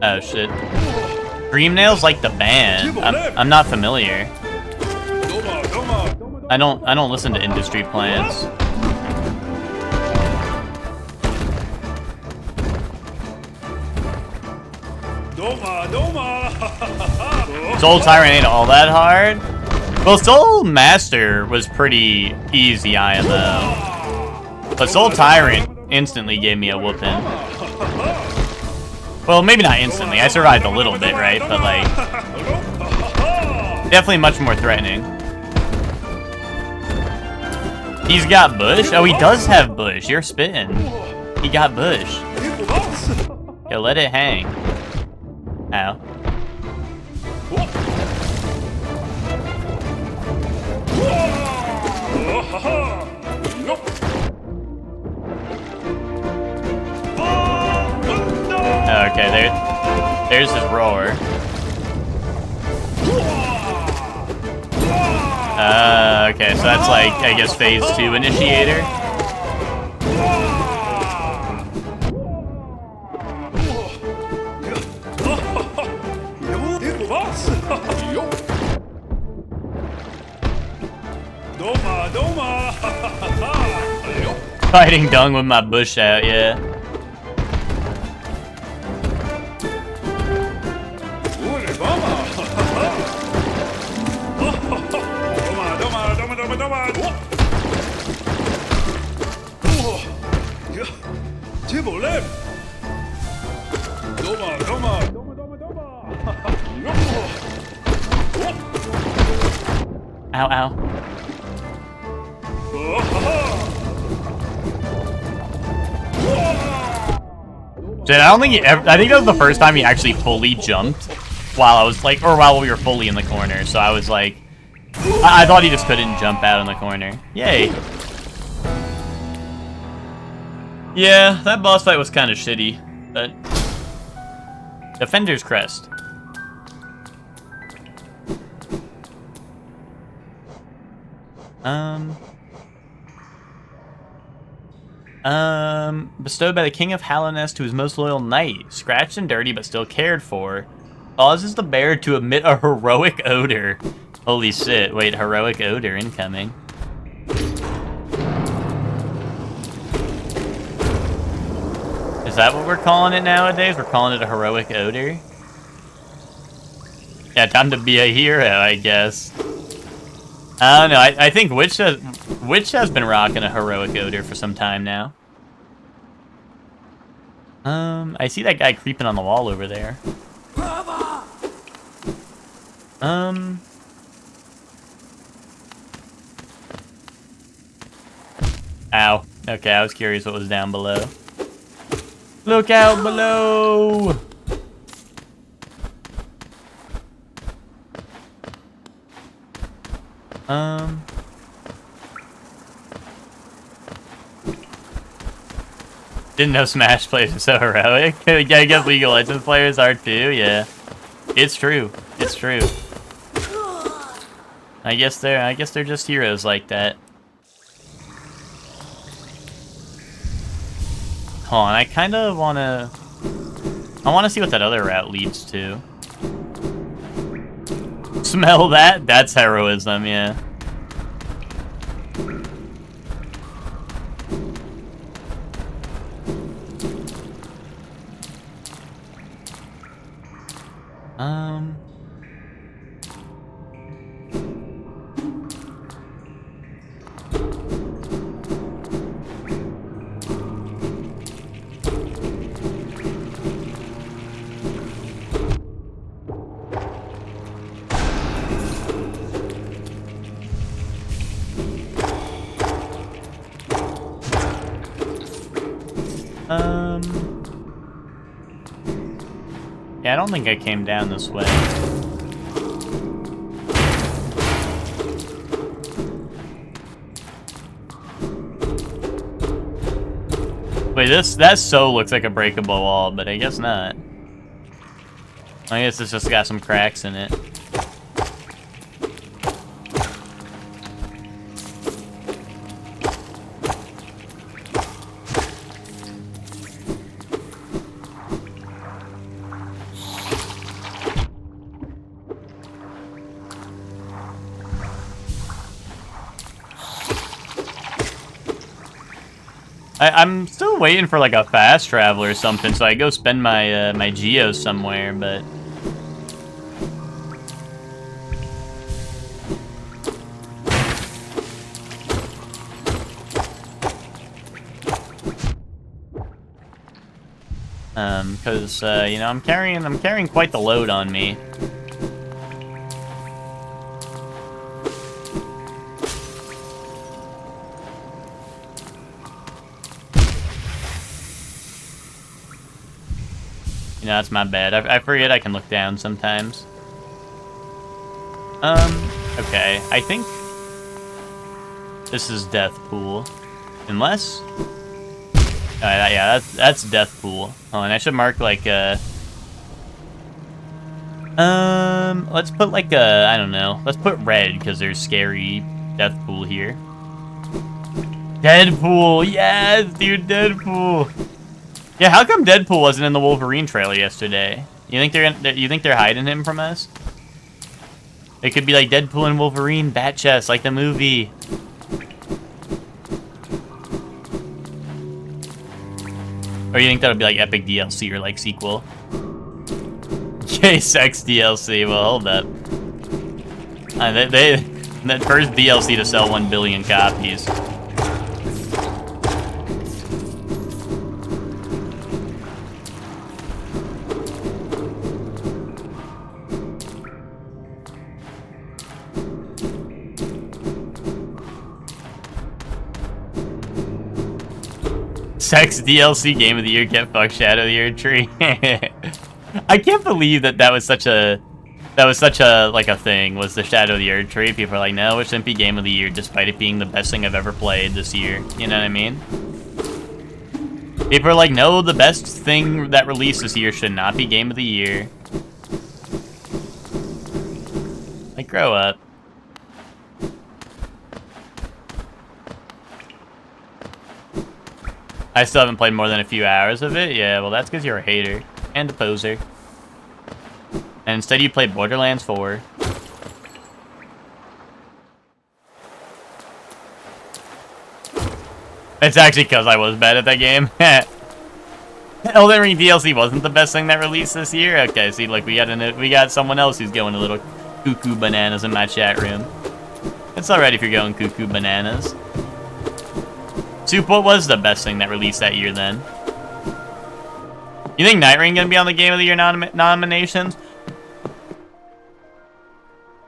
Speaker 1: Oh shit. Dream Nail's like the band. I'm not familiar. I don't listen to industry plans. Soul Tyrant ain't all that hard. Well, Soul Master was pretty easy IMO. But Soul Tyrant instantly gave me a whooping. Well, maybe not instantly. I survived a little bit, right? But like, definitely much more threatening. He's got Bush? Oh, he does have Bush. You're spitting. He got Bush. Yo, let it hang. Ow. Okay, there's his roar. Okay, so that's like, I guess, phase 2 initiator. Fighting Dung with my bush out, yeah. Ow, ow. Dude, I don't think I think that was the first time he actually fully jumped while I was like, or while we were fully in the corner. So I was like, I thought he just couldn't jump out in the corner. Yay. Yeah, that boss fight was kind of shitty, but Defender's Crest. Bestowed by the King of Hallownest to his most loyal knight, scratched and dirty but still cared for, causes the bear to emit a heroic odor. Holy shit, wait, heroic odor incoming. Is that what we're calling it nowadays? We're calling it a heroic odor? Yeah, time to be a hero, I guess. I don't know, I think Witch has been rocking a heroic odor for some time now. I see that guy creeping on the wall over there. Ow. Okay, I was curious what was down below. Look out below! Didn't know Smash players are so heroic. I guess League of Legends players are too, yeah. It's true. It's true. I guess they're just heroes like that. Hold on, I kind of wanna see what that other route leads to. Smell that? That's heroism, yeah. Yeah, I don't think I came down this way. Wait, that so looks like a breakable wall, but I guess not. I guess it's just got some cracks in it. I'm still waiting for like a fast travel or something, so I go spend my my geos somewhere, but because you know, I'm carrying quite the load on me. You know, that's my bad. I forget I can look down sometimes. Okay. I think this is Death Pool. Unless... yeah, that's Death Pool. Oh, and I should mark, like, let's put, like, I don't know. Let's put red, because there's scary Death Pool here. Deadpool! Yes, dude, Deadpool! Yeah, how come Deadpool wasn't in the Wolverine trailer yesterday? You think they're hiding him from us? It could be like Deadpool and Wolverine bat chest, like the movie. Or you think that'll be like epic DLC or like sequel? Gay sex DLC. Well, hold up. That first DLC to sell 1 billion copies. Sex DLC Game of the Year, get fucked Shadow of the Erdtree. I can't believe that was such a like a thing, was the Shadow of the Erdtree. People are like, no, it shouldn't be Game of the Year, despite it being the best thing I've ever played this year. You know what I mean? People are like, no, the best thing that released this year should not be Game of the Year. Like, grow up. I still haven't played more than a few hours of it? Yeah, well, that's because you're a hater. And a poser. And instead you play Borderlands 4. It's actually because I was bad at that game. Elden Ring DLC wasn't the best thing that released this year? Okay, see, like, we got someone else who's going a little cuckoo bananas in my chat room. It's alright if you're going cuckoo bananas. Soup, what was the best thing that released that year then? You think Night Rain gonna be on the Game of the Year nominations?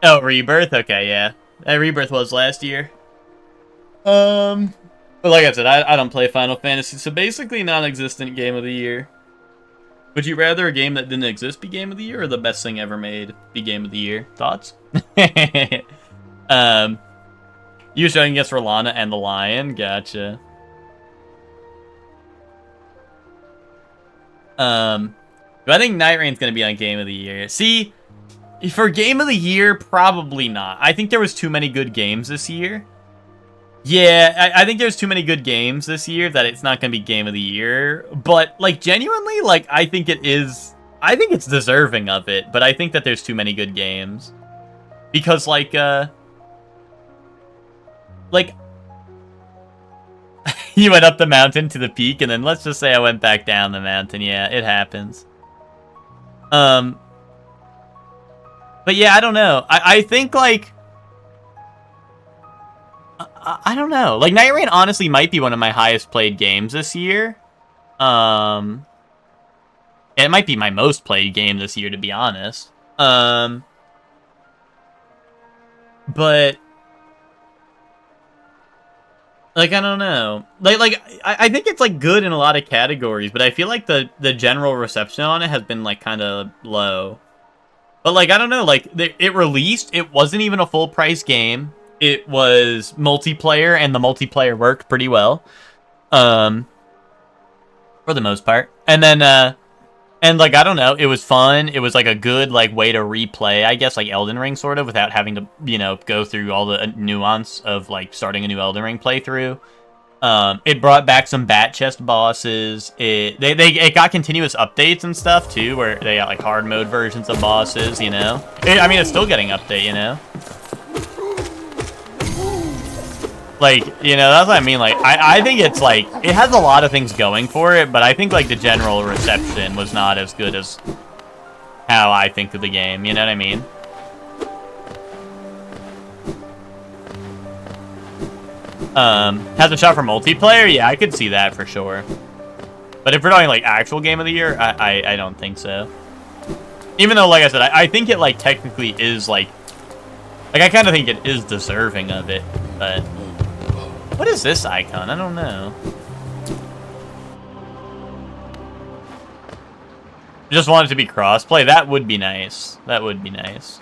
Speaker 1: Oh, Rebirth? Okay, yeah. Rebirth was last year. But like I said, I don't play Final Fantasy, so basically non-existent Game of the Year. Would you rather a game that didn't exist be Game of the Year, or the best thing ever made be Game of the Year? Thoughts? You showing against Rolana and the Lion? Gotcha. Do I think Night Rain's gonna be on Game of the Year? See, For game of the year, probably not. I think there was too many good games this year. Yeah, I think there's too many good games this year that it's not going to be game of the year. But, like, genuinely, like, I think it is... I think it's deserving of it, but I think that there's too many good games. Because, like, you went up the mountain to the peak, and then let's just say I went back down the mountain. Yeah, it happens. But yeah, I don't know. I think, like... I don't know. Like, Night Rain honestly might be one of my highest played games this year. It might be my most played game this year, to be honest. But... Like, I don't know. I think it's, like, good in a lot of categories, but I feel like the general reception on it has been, like, kind of low. But, like, I don't know. Like, it released, it wasn't even a full-price game. It was multiplayer, and the multiplayer worked pretty well. For the most part. And then, and, like, I don't know, it was fun. It was, like, a good, like, way to replay, I guess, like, Elden Ring, sort of, without having to, you know, go through all the nuance of, like, starting a new Elden Ring playthrough. It brought back some bat chest bosses. It got continuous updates and stuff, too, where they got, like, hard mode versions of bosses, you know? I mean, it's still getting update, you know? Like, you know, that's what I mean. Like, I think it's, like, it has a lot of things going for it, but I think, like, the general reception was not as good as how I think of the game. You know what I mean? Has a shot for multiplayer? Yeah, I could see that for sure. But if we're talking, like, actual game of the year, I don't think so. Even though, like I said, I think it, like, technically is, like, I kind of think it is deserving of it, but... What is this icon? I don't know. Just want it to be crossplay? That would be nice. That would be nice.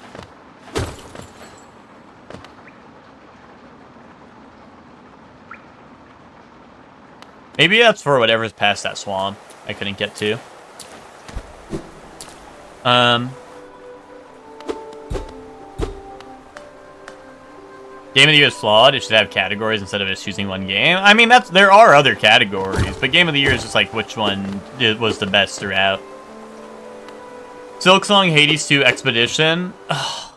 Speaker 1: Maybe that's for whatever's past that swamp I couldn't get to. Game of the Year is flawed. It should have categories instead of just choosing one game. I mean, there are other categories, but Game of the Year is just like which one was the best throughout. Silksong, Hades 2, Expedition. Ugh.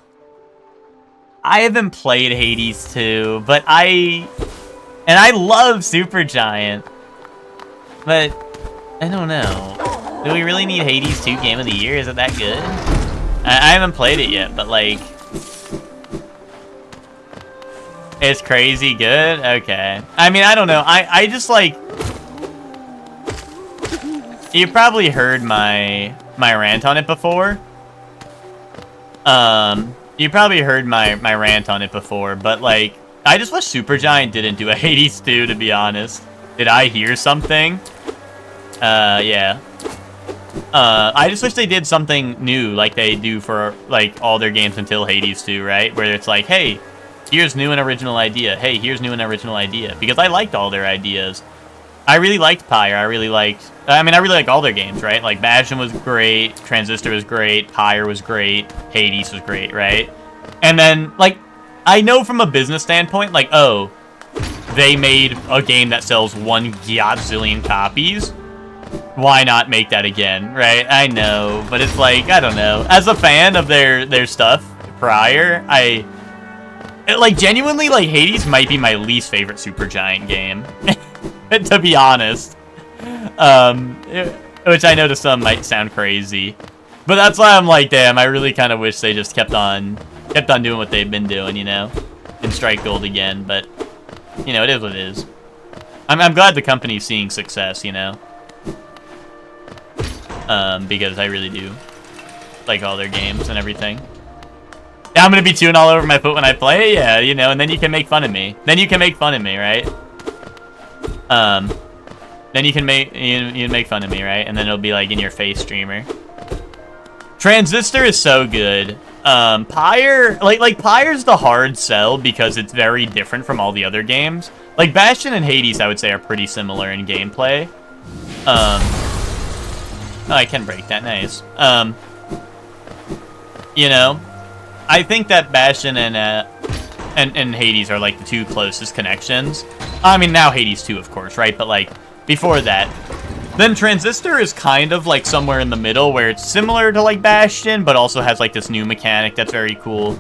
Speaker 1: I haven't played Hades 2, but I love Supergiant. But I don't know. Do we really need Hades 2 Game of the Year? Is it that good? I haven't played it yet, but like... It's crazy good? Okay. I mean, I don't know. I just, like... You probably heard my rant on it before. You probably heard my rant on it before, but, like... I just wish Supergiant didn't do a Hades 2, to be honest. Did I hear something? Yeah. I just wish they did something new, like they do for, like, all their games until Hades 2, right? Where it's like, hey... Here's new and original idea. Hey, here's new and original idea. Because I liked all their ideas. I really liked Pyre. I really like all their games, right? Like, Bastion was great. Transistor was great. Pyre was great. Hades was great, right? And then, like, I know from a business standpoint, like, oh, they made a game that sells 1 gazillion copies. Why not make that again, right? I know, but it's like, I don't know. As a fan of their stuff prior, like, genuinely, like, Hades might be my least favorite Supergiant game. To be honest. Which I know to some might sound crazy. But that's why I'm like, damn, I really kind of wish they just kept on doing what they've been doing, you know? And strike gold again, but, you know, it is what it is. I'm glad the company's seeing success, you know? Because I really do like all their games and everything. I'm gonna be chewing all over my foot when I play, yeah, you know, and then you can make fun of me. Then you can make fun of me, right? Then you can make fun of me, right? And then it'll be like in your face, streamer. Transistor is so good. Pyre, like Pyre's the hard sell because it's very different from all the other games. Like Bastion and Hades, I would say, are pretty similar in gameplay. Oh, I can break that, nice. You know, I think that Bastion and Hades are like the two closest connections. I mean, now Hades 2, of course, right? But like before that. Then Transistor is kind of like somewhere in the middle where it's similar to like Bastion, but also has like this new mechanic that's very cool.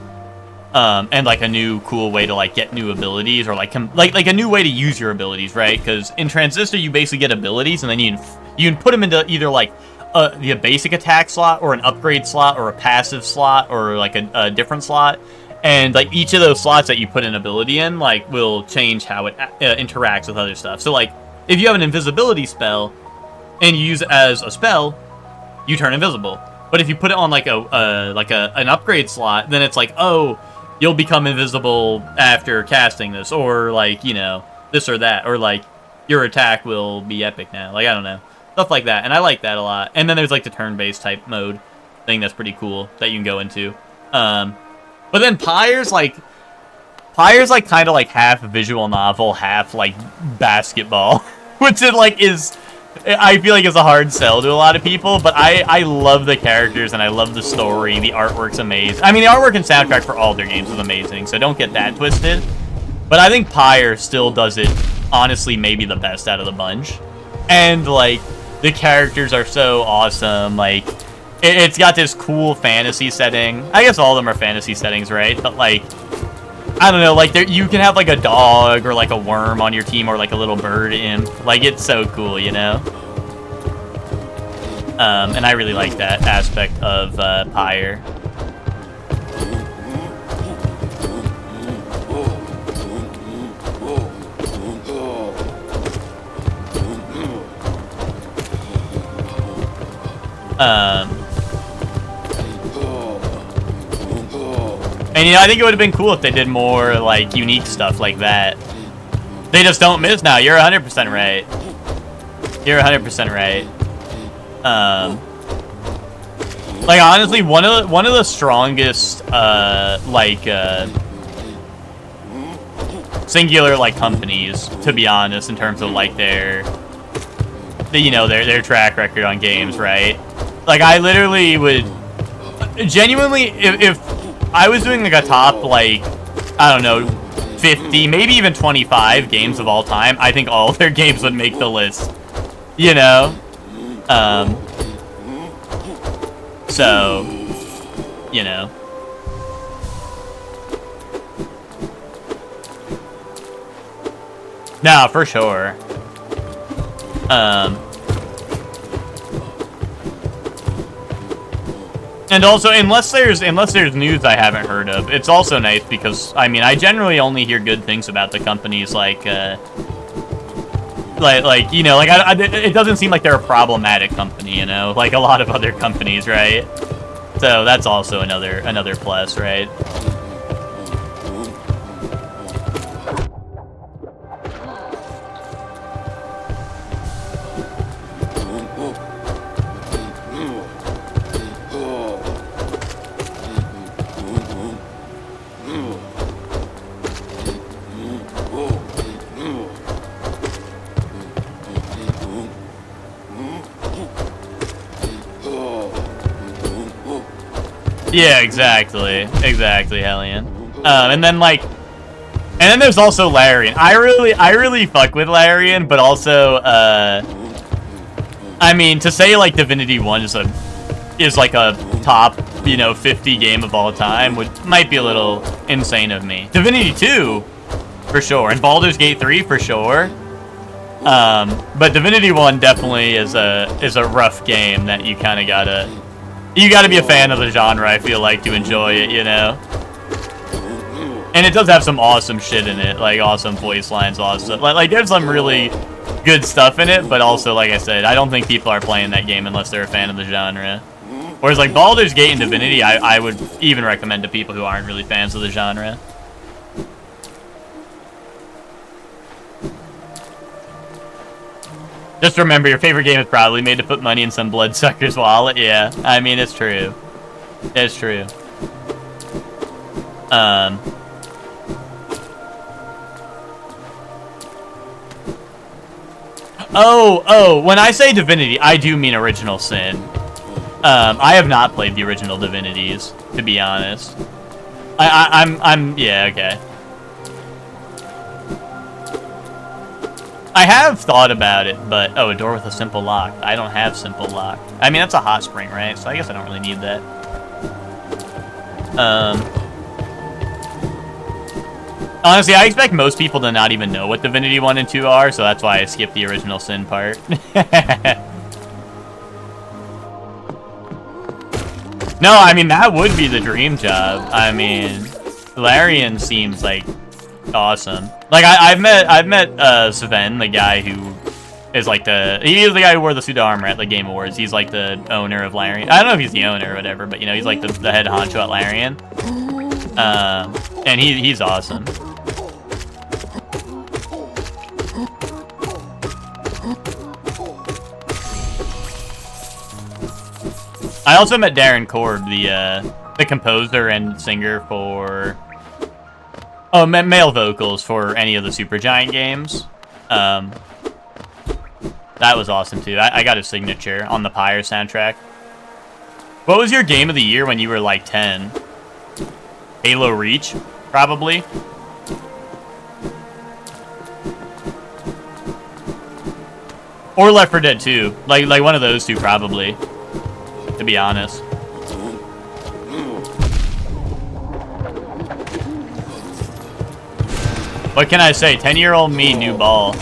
Speaker 1: And like a new cool way to like get new abilities, or like a new way to use your abilities, right? Because in Transistor you basically get abilities, and then you can put them into either like the basic attack slot, or an upgrade slot, or a passive slot, or like a different slot. And like each of those slots that you put an ability in, like will change how it interacts with other stuff. So like if you have an invisibility spell and you use it as a spell, you turn invisible. But if you put it on like an upgrade slot, then it's like, oh, you'll become invisible after casting this, or like, you know, this or that, or like your attack will be epic now. Like, I don't know, stuff like that. And I like that a lot. And then there's like the turn-based type mode thing that's pretty cool that you can go into. But then Pyre's like kind of like half visual novel, half like basketball, which it like is. I feel like it's a hard sell to a lot of people, but I love the characters and I love the story. The artwork's amazing. I mean, the artwork and soundtrack for all their games is amazing, so don't get that twisted. But I think Pyre still does it, honestly, maybe the best out of the bunch. And, like, the characters are so awesome. Like, it's got this cool fantasy setting. I guess all of them are fantasy settings, right? But, like, I don't know, like, you can have, like, a dog or, like, a worm on your team, or, like, a little bird imp. Like, it's so cool, you know? And I really like that aspect of Pyre. And, you know, I think it would have been cool if they did more, like, unique stuff like that. They just don't miss now. You're 100% right. You're 100% right. Like, honestly, one of the strongest, singular, like, companies, to be honest, in terms of, like, their track record on games, right? Like, I literally would, genuinely, if I was doing, like, a top, like, I don't know, 50, maybe even 25 games of all time, I think all of their games would make the list, you know? So, you know. No, for sure. And also, unless there's news I haven't heard of, it's also nice because, I mean, I generally only hear good things about the companies, like you know, like, it doesn't seem like they're a problematic company, you know, like a lot of other companies, right? So that's also another plus, right? Yeah, exactly, Hellion. And then there's also Larian. I really fuck with Larian, but also, I mean, to say like Divinity 1 is like a top, you know, 50 game of all time might be a little insane of me. Divinity 2, for sure, and Baldur's Gate 3 for sure. But Divinity 1 definitely is a rough game that you kind of gotta be a fan of the genre, I feel like, to enjoy it, you know? And it does have some awesome shit in it, like awesome voice lines, awesome. Like there's some really good stuff in it, but also, like I said, I don't think people are playing that game unless they're a fan of the genre. Whereas like Baldur's Gate and Divinity, I would even recommend to people who aren't really fans of the genre. Just remember, your favorite game is probably made to put money in some bloodsucker's wallet. Yeah, I mean, it's true. It's true. Oh, when I say Divinity, I do mean Original Sin. I have not played the original Divinities, to be honest. Yeah, okay. I have thought about it, but oh, a door with a simple lock. I don't have simple lock. I mean, that's a hot spring, right? So I guess I don't really need that. Honestly, I expect most people to not even know what Divinity 1 and 2 are, so that's why I skipped the original Sin part. No, I mean, that would be the dream job. I mean, Larian seems like awesome. Like, I've met Sven, the guy who is like he is the guy who wore the suit of armor at the Game Awards. He's like the owner of Larian. I don't know if he's the owner or whatever, but you know, he's like the head honcho at Larian. And he's awesome. I also met Darren Korb, the composer and singer for male vocals for any of the Supergiant games. That was awesome too. I got his signature on the Pyre soundtrack. What was your game of the year when you were like 10? Halo Reach, probably. Or Left 4 Dead 2. Like one of those two probably. To be honest. What can I say? 10-year-old me, new ball.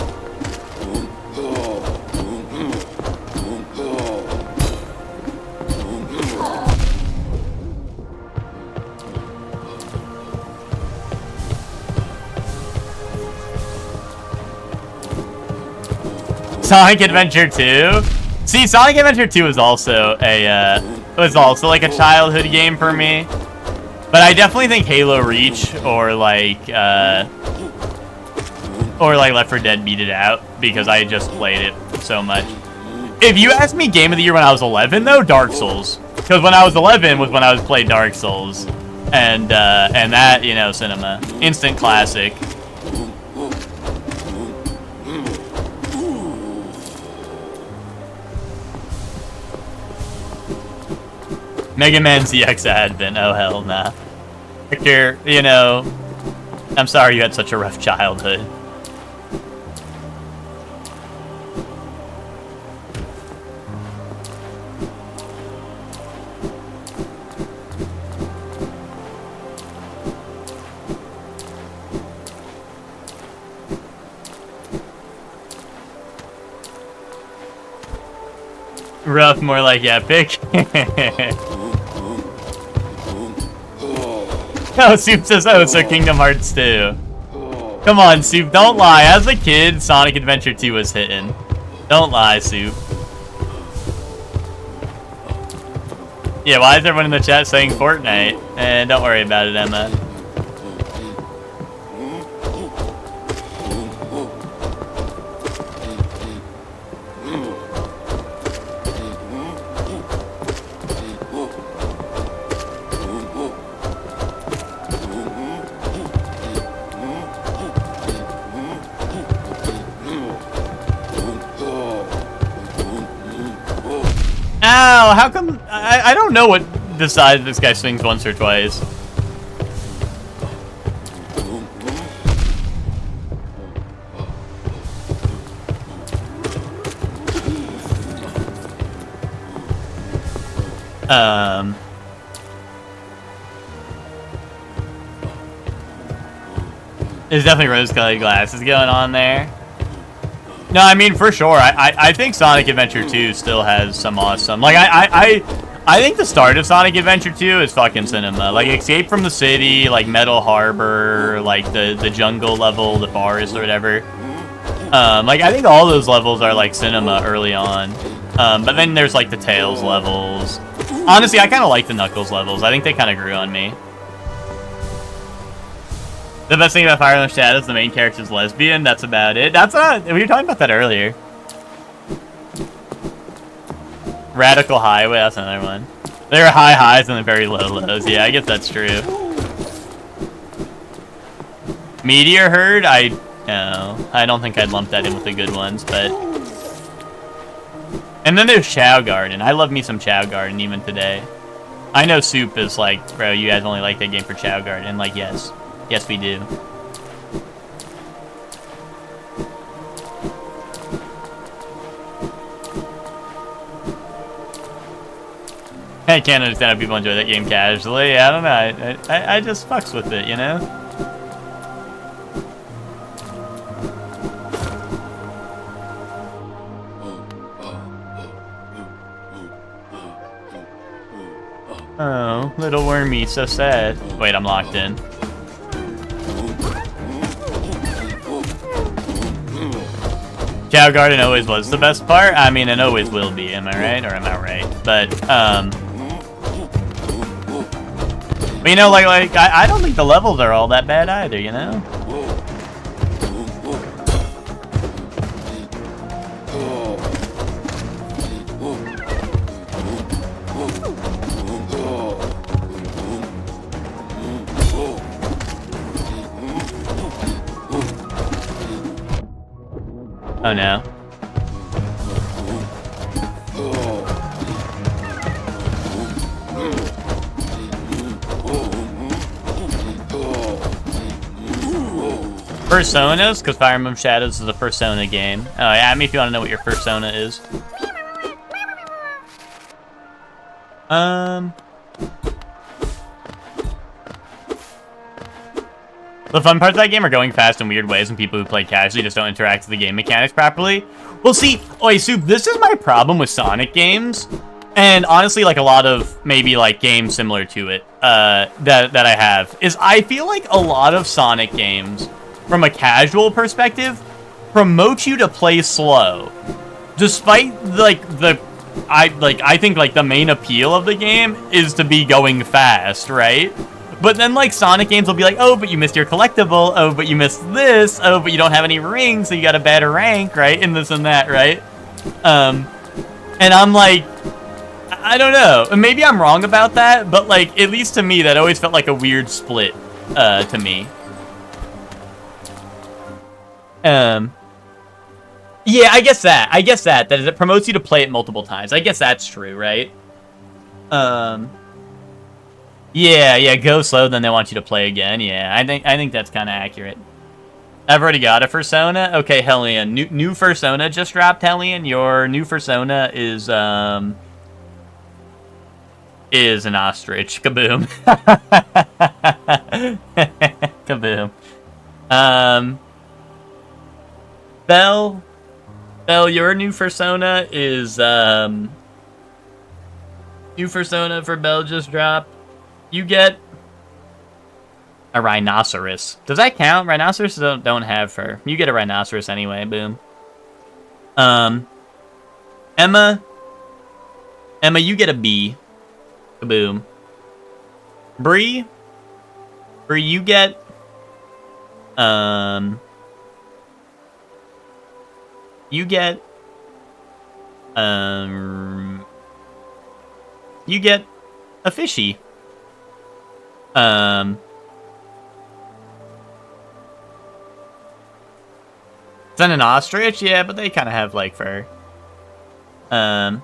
Speaker 1: Sonic Adventure 2? See, Sonic Adventure 2 was also like a childhood game for me. But I definitely think Halo Reach or like Left 4 Dead beat it out because I just played it so much. If you asked me game of the year when I was 11 though, Dark Souls. Because when I was 11 was when I was playing Dark Souls. And that, you know, cinema. Instant classic. Mega Man ZX Advent, oh hell nah. Victor, you know, I'm sorry you had such a rough childhood. Rough, more like epic. Oh, Soup says, oh, so Kingdom Hearts 2. Come on, Soup, don't lie. As a kid, Sonic Adventure 2 was hitting. Don't lie, Soup. Yeah, why is everyone in the chat saying Fortnite? Don't worry about it, Emma. Ow, how come... I don't know what decides this guy swings once or twice. There's definitely rose-colored glasses going on there. No, I mean, for sure. I think Sonic Adventure 2 still has some awesome... Like, I think the start of Sonic Adventure 2 is fucking cinema. Like, Escape from the City, like, Metal Harbor, like, the jungle level, the forest or whatever. Like, I think all those levels are, like, cinema early on. But then there's, like, the Tails levels. Honestly, I kind of like the Knuckles levels. I think they kind of grew on me. The best thing about Fire Emblem Shadows is the main character's lesbian. That's about it. That's not... We were talking about that earlier. Radical Highway. That's another one. There are high highs and very low lows. Yeah, I guess that's true. Meteor Herd? No. I don't think I'd lump that in with the good ones, but... And then there's Chao Garden. I love me some Chao Garden even today. I know Soup is like, bro, you guys only like that game for Chow Garden. Like, yes. Yes, we do. I can't understand how people enjoy that game casually. I don't know. I just fucks with it, you know? Oh, little wormy, so sad. Wait, I'm locked in. Chow Garden always was the best part. I mean, it always will be. Am I right? Or am I right? But you know, like I don't think the levels are all that bad either, you know? Oh no. Personas, because Fire Emblem Shadows is a Persona game. Add me if you want to know what your Persona is. The fun parts of that game are going fast in weird ways, and people who play casually just don't interact with the game mechanics properly. Well, see, Oi, Soup, this is my problem with Sonic games, and honestly, like a lot of maybe like games similar to it that I have, is I feel like a lot of Sonic games, from a casual perspective, promote you to play slow, despite I think like the main appeal of the game is to be going fast, right? But then, like, Sonic games will be like, oh, but you missed your collectible. Oh, but you missed this. Oh, but you don't have any rings, so you got a better rank, right? And this and that, right? And I'm like, I don't know. Maybe I'm wrong about that, but, like, at least to me, that always felt like a weird split, to me. Yeah, I guess that it promotes you to play it multiple times. I guess that's true, right? Yeah, go slow, then they want you to play again. Yeah, I think that's kind of accurate. I've already got a Persona. Okay, Hellion. New Persona just dropped, Hellion. Your new Persona is an ostrich. Kaboom. Kaboom. Belle, your new Persona is new Persona for Belle just dropped. You get a rhinoceros. Does that count? Rhinoceros don't have fur. You get a rhinoceros anyway. Boom. Emma, you get a bee. Kaboom. Bree, you get a fishy. Is that an ostrich? Yeah, but they kind of have, like, fur. And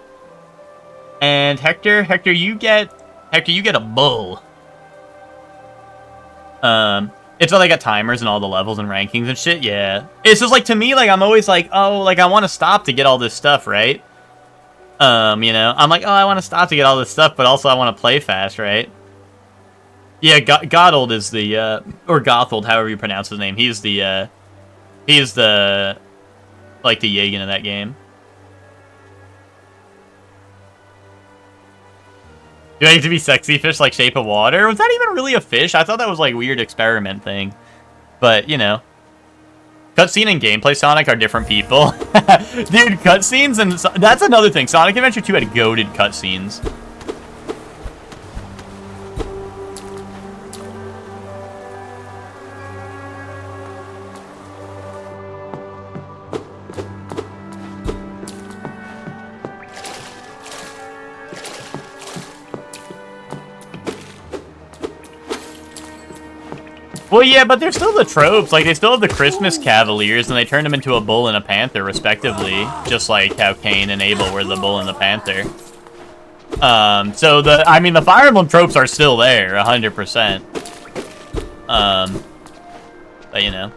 Speaker 1: Hector, you get a bull. It's all they got timers and all the levels and rankings and shit, yeah. It's just, like, to me, like, I'm always like, oh, like, I want to stop to get all this stuff, right? You know, I'm like, oh, I want to stop to get all this stuff, but also I want to play fast, right? Yeah, Gothold is the, or Gothold, however you pronounce his name. He's the, like, the Yagan of that game. Do I get to be sexy fish like Shape of Water? Was that even really a fish? I thought that was, like, weird experiment thing. But, you know. Cutscene and gameplay Sonic are different people. Dude, cutscenes and... That's another thing. Sonic Adventure 2 had goated cutscenes. Well, yeah, but they're still the tropes. Like, they still have the Christmas Cavaliers, and they turned them into a bull and a panther, respectively. Just like how Cain and Abel were the bull and the panther. So the Fire Emblem tropes are still there, 100%. But you know.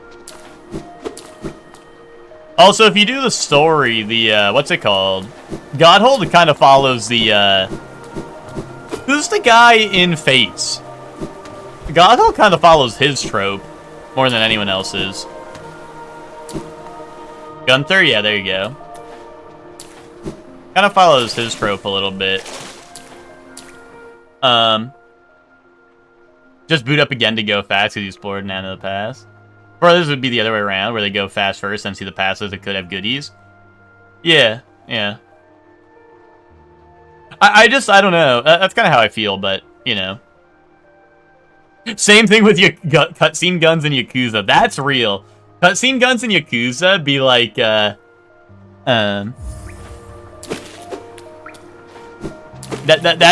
Speaker 1: Also, if you do the story, the, what's it called? Godhold kind of follows the, who's the guy in Fates? Godhold kind of follows his trope more than anyone else's. Gunther? Yeah, there you go. Kind of follows his trope a little bit. Just boot up again to go fast because you explored Nano the Pass. Or this would be the other way around, where they go fast first and see the passes that could have goodies. Yeah, yeah. I don't know. That's kind of how I feel, but, you know. Same thing with your cutscene guns in Yakuza. That's real. Cutscene guns in Yakuza be like, that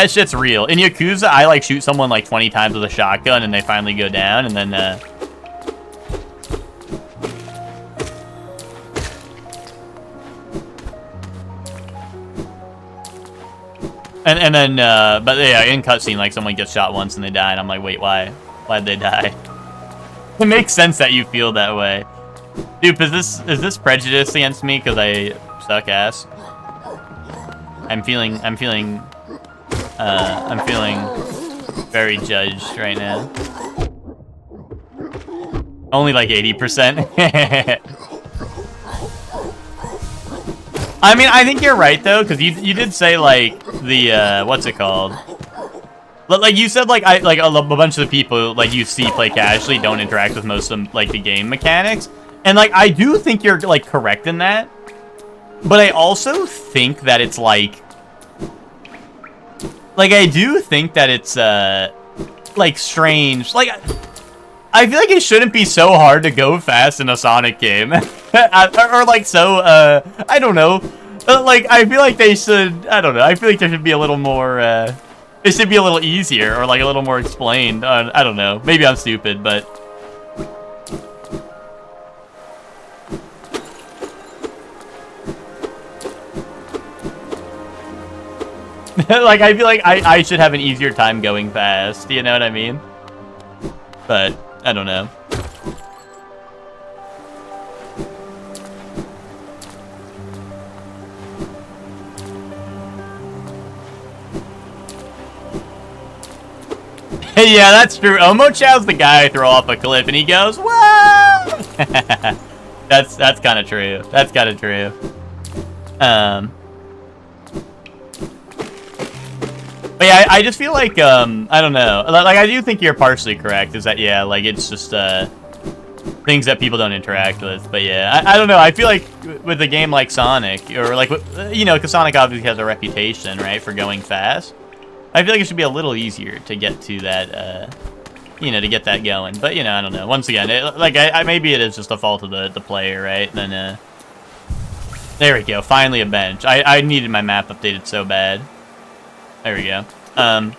Speaker 1: shit's real. In Yakuza, I like shoot someone like 20 times with a shotgun and they finally go down, and then, And then, but yeah, in cutscene, like, someone gets shot once and they die, and I'm like, wait, why? Why'd they die? It makes sense that you feel that way. Dude, is this prejudice against me because I suck ass? I'm feeling very judged right now. Only like 80%. I mean, I think you're right, though, because you did say, like, the, what's it called? Like, you said, like, a bunch of the people, like, you see play casually don't interact with most of, like, the game mechanics. And, like, I do think you're, like, correct in that. But I also think that it's, like, I do think that it's, like, strange. Like, I feel like it shouldn't be so hard to go fast in a Sonic game. Or like, so, I don't know. Like, I feel like they should, I don't know. I feel like there should be a little more, it should be a little easier, or like a little more explained. I don't know. Maybe I'm stupid, but. Like, I feel like I should have an easier time going fast. You know what I mean? But, I don't know. Yeah, that's true. Omochow's the guy I throw off a cliff and he goes, whoa! That's kind of true. That's kind of true. But yeah, I just feel like, I don't know. Like, I do think you're partially correct, is that, yeah, like, it's just, things that people don't interact with. But yeah, I don't know. I feel like with a game like Sonic, or like, you know, because Sonic obviously has a reputation, right, for going fast. I feel like it should be a little easier to get to that, you know, to get that going. But, you know, I don't know. Once again, maybe it is just the fault of the player, right? Then, there we go. Finally a bench. I needed my map updated so bad. There we go. But,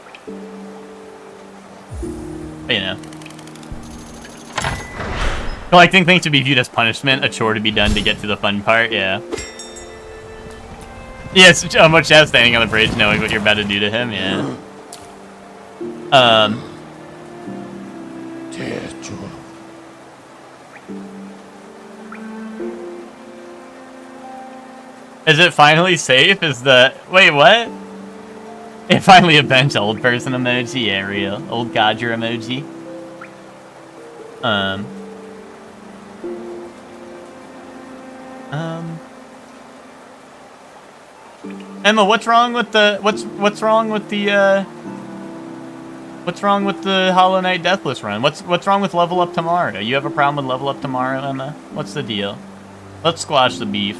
Speaker 1: you know. Collecting things to be viewed as punishment, a chore to be done to get to the fun part, yeah. Yes, how much as standing on the bridge knowing what you're about to do to him, yeah. Is it finally safe? Wait, what? It finally a bench old person emoji, yeah, real. Old Godger emoji. Emma, what's wrong with the what's wrong with the Hollow Knight Deathless run? What's wrong with Level Up Tomorrow? You have a problem with Level Up Tomorrow, Emma? What's the deal? Let's squash the beef.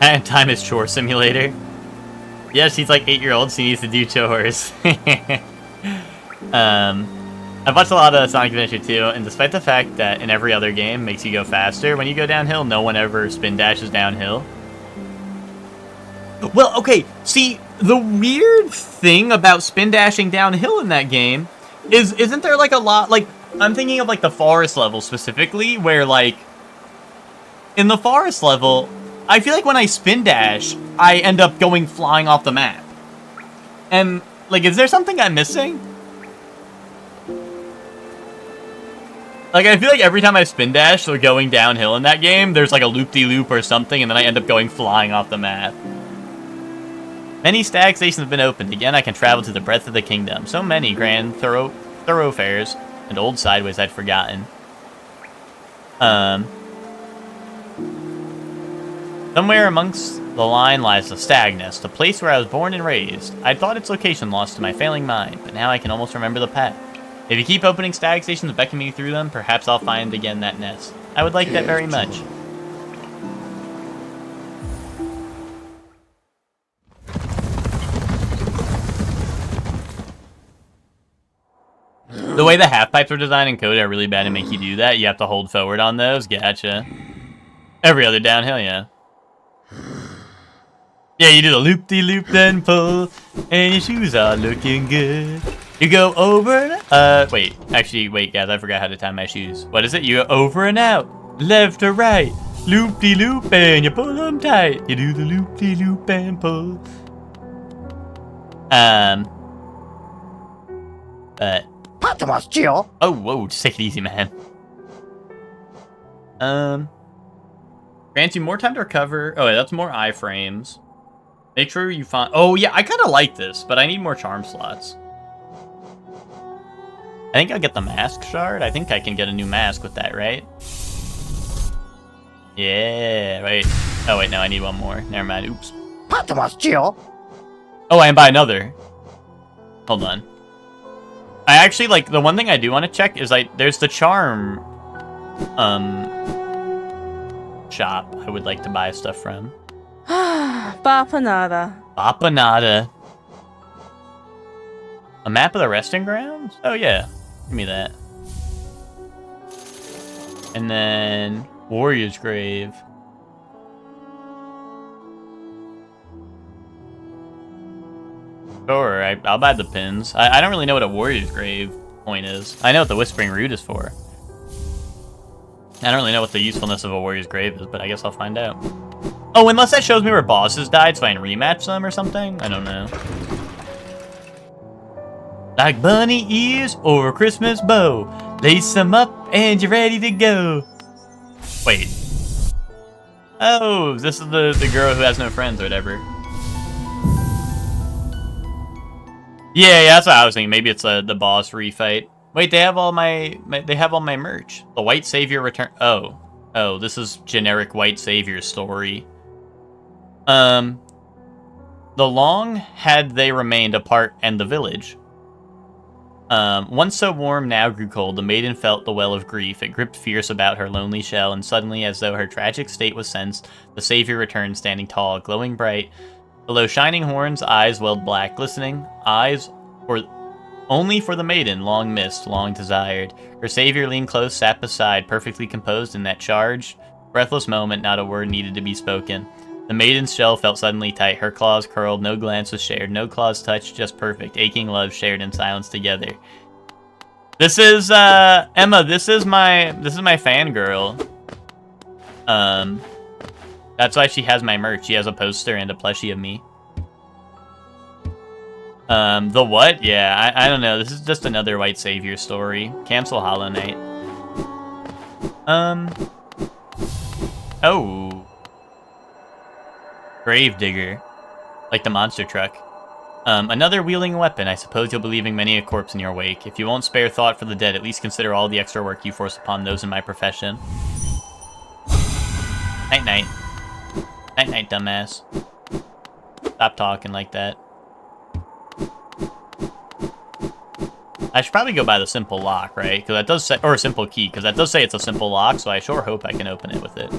Speaker 1: And time is chore simulator. Yeah, she's like 8-year-old. She needs to do chores. I've watched a lot of Sonic Adventure 2, and despite the fact that in every other game makes you go faster when you go downhill, no one ever spin dashes downhill. Well, okay, see, the weird thing about spin dashing downhill in that game Isn't there like a lot, like, I'm thinking of like the forest level specifically, where like, in the forest level, I feel like when I spin dash, I end up going flying off the map. And, like, is there something I'm missing? Like, I feel like every time I spin dash or going downhill in that game, there's like a loop-de-loop or something, and then I end up going flying off the map. Many stag stations have been opened. Again, I can travel to the breadth of the kingdom. So many grand thoroughfares and old sideways I'd forgotten. Somewhere amongst the line lies the Stag Nest, the place where I was born and raised. I'd thought its location lost to my failing mind, but now I can almost remember the path. If you keep opening stag stations and beckoning me through them, perhaps I'll find again that nest. I would like that very much. The way the half-pipes are designed in Coda are really bad and make you do that. You have to hold forward on those. Gotcha. Every other downhill, yeah. Yeah, you do the loop-de-loop then pull, and your shoes are looking good. You go over, wait, guys, I forgot how to tie my shoes. What is it? You go over and out, left to right, loop-de-loop, and you pull them tight. You do the loop-de-loop and pull. Oh, whoa, just take it easy, man. Grants you more time to recover. Oh, yeah, that's more iframes. Make sure you find... Oh, yeah, I kind of like this, but I need more charm slots. I think I'll get the mask shard. I think I can get a new mask with that, right? Yeah, right. Oh, wait, no, I need one more. Never mind, oops. Oh, I can buy another. Hold on. I actually, like, the one thing I do want to check is, like, there's the charm, shop I would like to buy stuff from.
Speaker 7: Bapanada.
Speaker 1: Bapanada. A map of the resting grounds? Oh, yeah. Give me that. And then Warrior's Grave. Sure, I'll buy the pins. I don't really know what a Warrior's Grave point is. I know what the Whispering Root is for. I don't really know what the usefulness of a Warrior's Grave is, but I guess I'll find out. Oh, unless that shows me where bosses died so I can rematch them or something? I don't know. Like bunny ears or a Christmas bow. Lace them up and you're ready to go. Wait. Oh, this is the girl who has no friends or whatever. Yeah, that's what I was thinking. Maybe it's the boss refight. Wait, they have all my merch. The White Savior return. Oh, this is generic White Savior story. The long had they remained apart and the village. Once so warm, now grew cold. The maiden felt the well of grief. It gripped fierce about her lonely shell, and suddenly, as though her tragic state was sensed, the Savior returned, standing tall, glowing bright. Below shining horns, eyes welled black, glistening. Eyes, or only for the maiden, long missed, long desired. Her Savior leaned close, sat beside, perfectly composed in that charged, breathless moment. Not a word needed to be spoken. The maiden's shell felt suddenly tight. Her claws curled, no glance was shared, no claws touched, just perfect, aching love shared in silence together. This is, Emma, this is my fangirl. That's why she has my merch. She has a poster and a plushie of me. The what? Yeah, I don't know. This is just another White Savior story. Cancel Hollow Knight. Oh. Gravedigger. Like the monster truck. Another wheeling weapon. I suppose you'll be leaving many a corpse in your wake. If you won't spare thought for the dead, at least consider all the extra work you force upon those in my profession. Night-night. Night-night, dumbass. Stop talking like that. I should probably go by the simple lock, right? Because that does say, or a simple key, because that does say it's a simple lock, so I sure hope I can open it with it.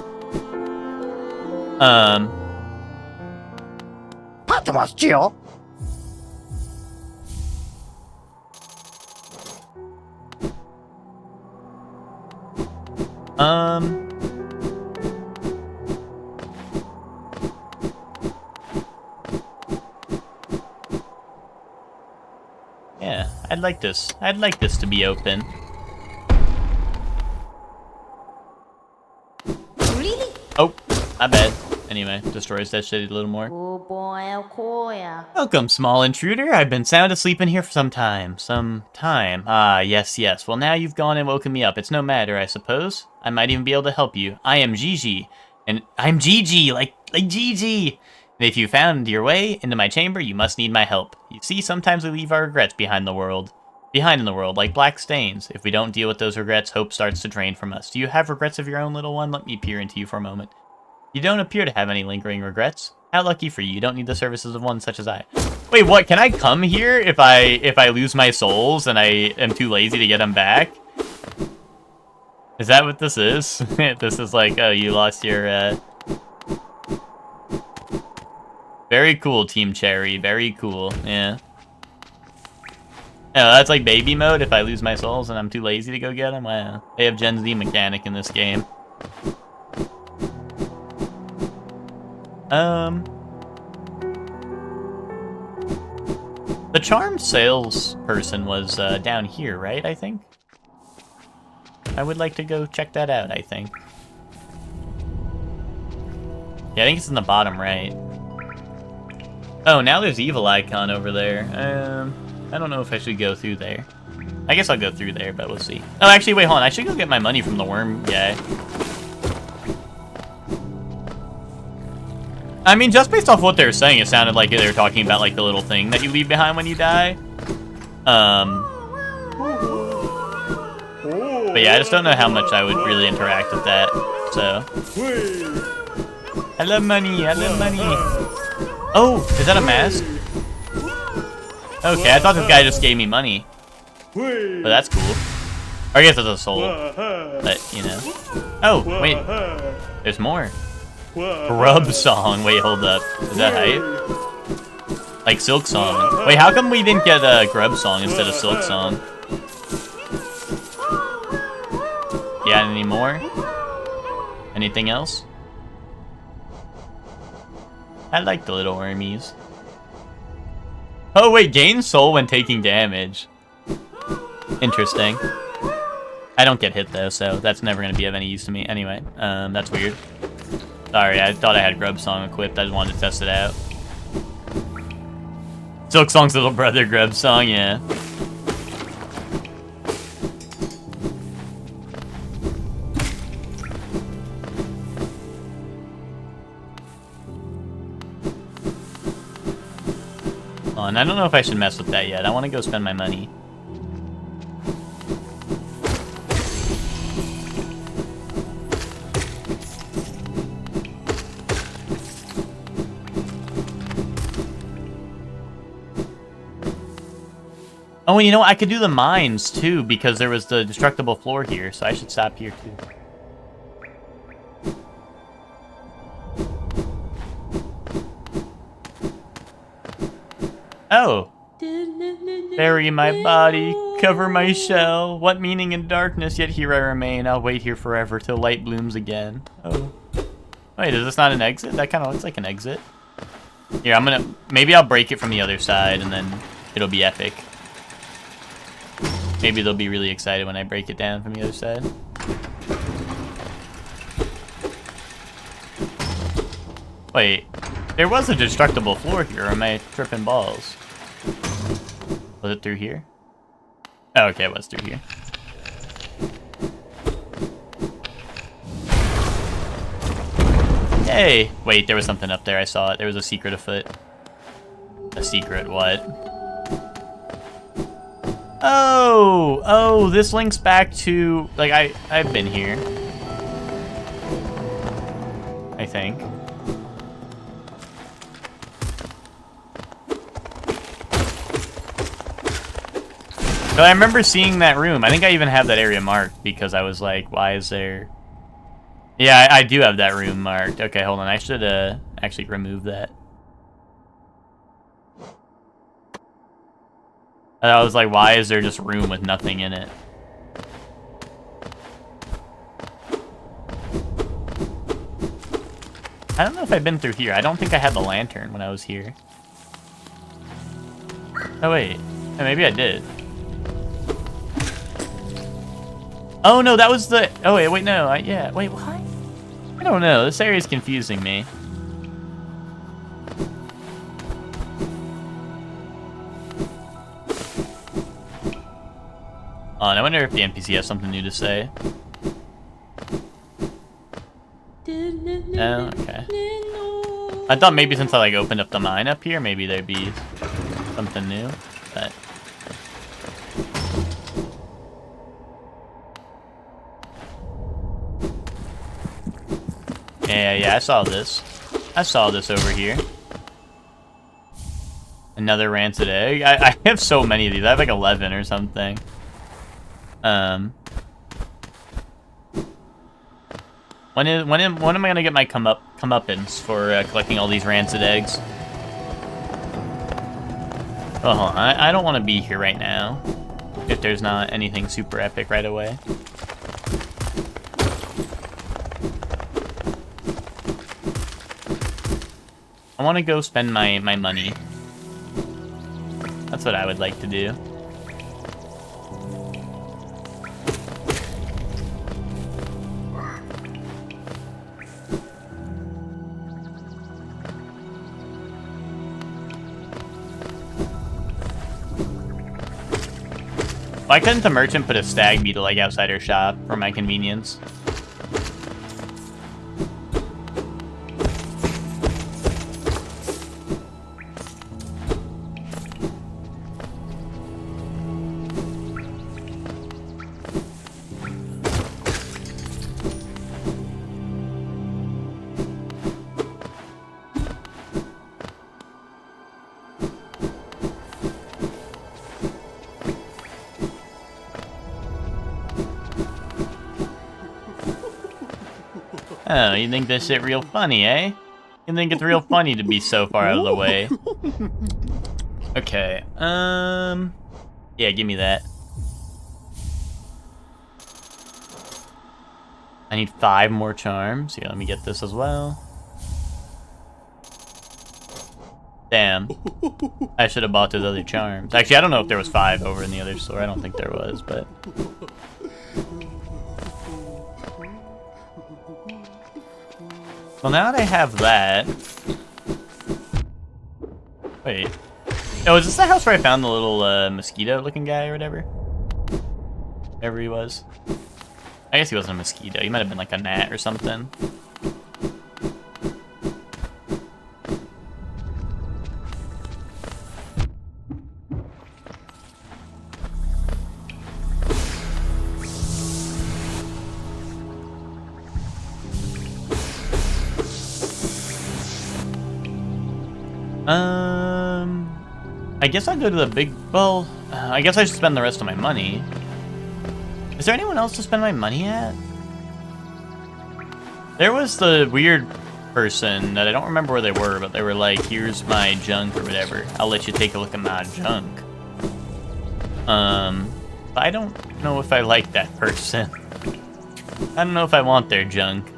Speaker 1: Yeah, I'd like this to be open.
Speaker 7: Really?
Speaker 1: Oh, my bad. Anyway, destroys that shit a little more.
Speaker 7: Oh boy, oh coya.
Speaker 1: Welcome, small intruder. I've been sound asleep in here for some time. Ah, yes. Well, now you've gone and woken me up. It's no matter, I suppose. I might even be able to help you. I am Gigi. And I'm Gigi, like Gigi. And if you found your way into my chamber, you must need my help. You see, sometimes we leave our regrets behind in the world, like black stains. If we don't deal with those regrets, hope starts to drain from us. Do you have regrets of your own, little one? Let me peer into you for a moment. You don't appear to have any lingering regrets. How lucky for you. You don't need the services of one such as I. Wait, what? Can I come here if I lose my souls and I am too lazy to get them back? Is that what this is? This is like, oh, you lost your, Very cool, Team Cherry. Very cool. Yeah. Oh, that's like baby mode if I lose my souls and I'm too lazy to go get them? Wow. They have Gen Z mechanic in this game. The charmed salesperson was down here, right, I think? I would like to go check that out, I think. Yeah, I think it's in the bottom right. Oh, now there's evil icon over there. I don't know if I should go through there. I guess I'll go through there, but we'll see. Oh, actually, wait, hold on. I should go get my money from the worm guy. I mean, just based off what they were saying, it sounded like they were talking about, like, the little thing that you leave behind when you die. But yeah, I just don't know how much I would really interact with that, so. I love money, Oh, is that a mask? Okay, I thought this guy just gave me money. But that's cool. Or I guess it's a soul. But, you know. Oh, wait. There's more. Grub song. Wait, hold up. Is that hype? Like Silk Song. Wait, how come we didn't get a Grub song instead of Silk Song? Yeah, any more? Anything else? I like the little wormies. Oh wait, gain soul when taking damage. Interesting. I don't get hit though, so that's never gonna be of any use to me. Anyway, that's weird. Sorry, I thought I had Grub Song equipped. I just wanted to test it out. Silk Song's little brother, Grub Song, yeah. Oh, and I don't know if I should mess with that yet. I want to go spend my money. Oh, and you know what? I could do the mines, too, because there was the destructible floor here, so I should stop here, too. Oh. Bury my body, cover my shell. What meaning in darkness, yet here I remain. I'll wait here forever till light blooms again. Oh. Wait, is this not an exit? That kind of looks like an exit. Here, maybe I'll break it from the other side, and then it'll be epic. Maybe they'll be really excited when I break it down from the other side. Wait, there was a destructible floor here, or am I tripping balls? Was it through here? Oh, okay, it was through here. Hey! Wait, there was something up there, I saw it. There was a secret afoot. A secret what? Oh, this links back to, like, I've been here. I think. So I remember seeing that room. I think I even have that area marked because I was like, why is there... Yeah, I do have that room marked. Okay, hold on. I should actually remove that. I was like, why is there just room with nothing in it? I don't know if I've been through here. I don't think I had the lantern when I was here. Oh, wait. Oh, maybe I did. Oh no, that was the. Oh wait, no. Yeah, wait, what? I don't know. This area is confusing me. Oh, and I wonder if the NPC has something new to say. Oh, okay. I thought maybe since I like opened up the mine up here, maybe there'd be something new, but. Yeah, I saw this. I saw this over here. Another rancid egg. I have so many of these. I have like 11 or something. When am I gonna get my comeuppance for collecting all these rancid eggs? Oh, hold on. I don't want to be here right now. If there's not anything super epic right away. I want to go spend my money. That's what I would like to do. Why couldn't the merchant put a stag beetle like outside her shop for my convenience? Oh, you think this shit real funny, eh? You think it's real funny to be so far out of the way. Okay, yeah, give me that. I need 5 more charms. Here, let me get this as well. Damn. I should have bought those other charms. Actually, I don't know if there was 5 over in the other store. I don't think there was, but... Well, now that I have that... Wait. Oh, is this the house where I found the little mosquito-looking guy or whatever? Whatever he was. I guess he wasn't a mosquito. He might have been like a gnat or something. I guess I'll go to the big... Well, I guess I should spend the rest of my money. Is there anyone else to spend my money at? There was the weird person that I don't remember where they were, but they were like, here's my junk or whatever. I'll let you take a look at my junk. But I don't know if I like that person. I don't know if I want their junk.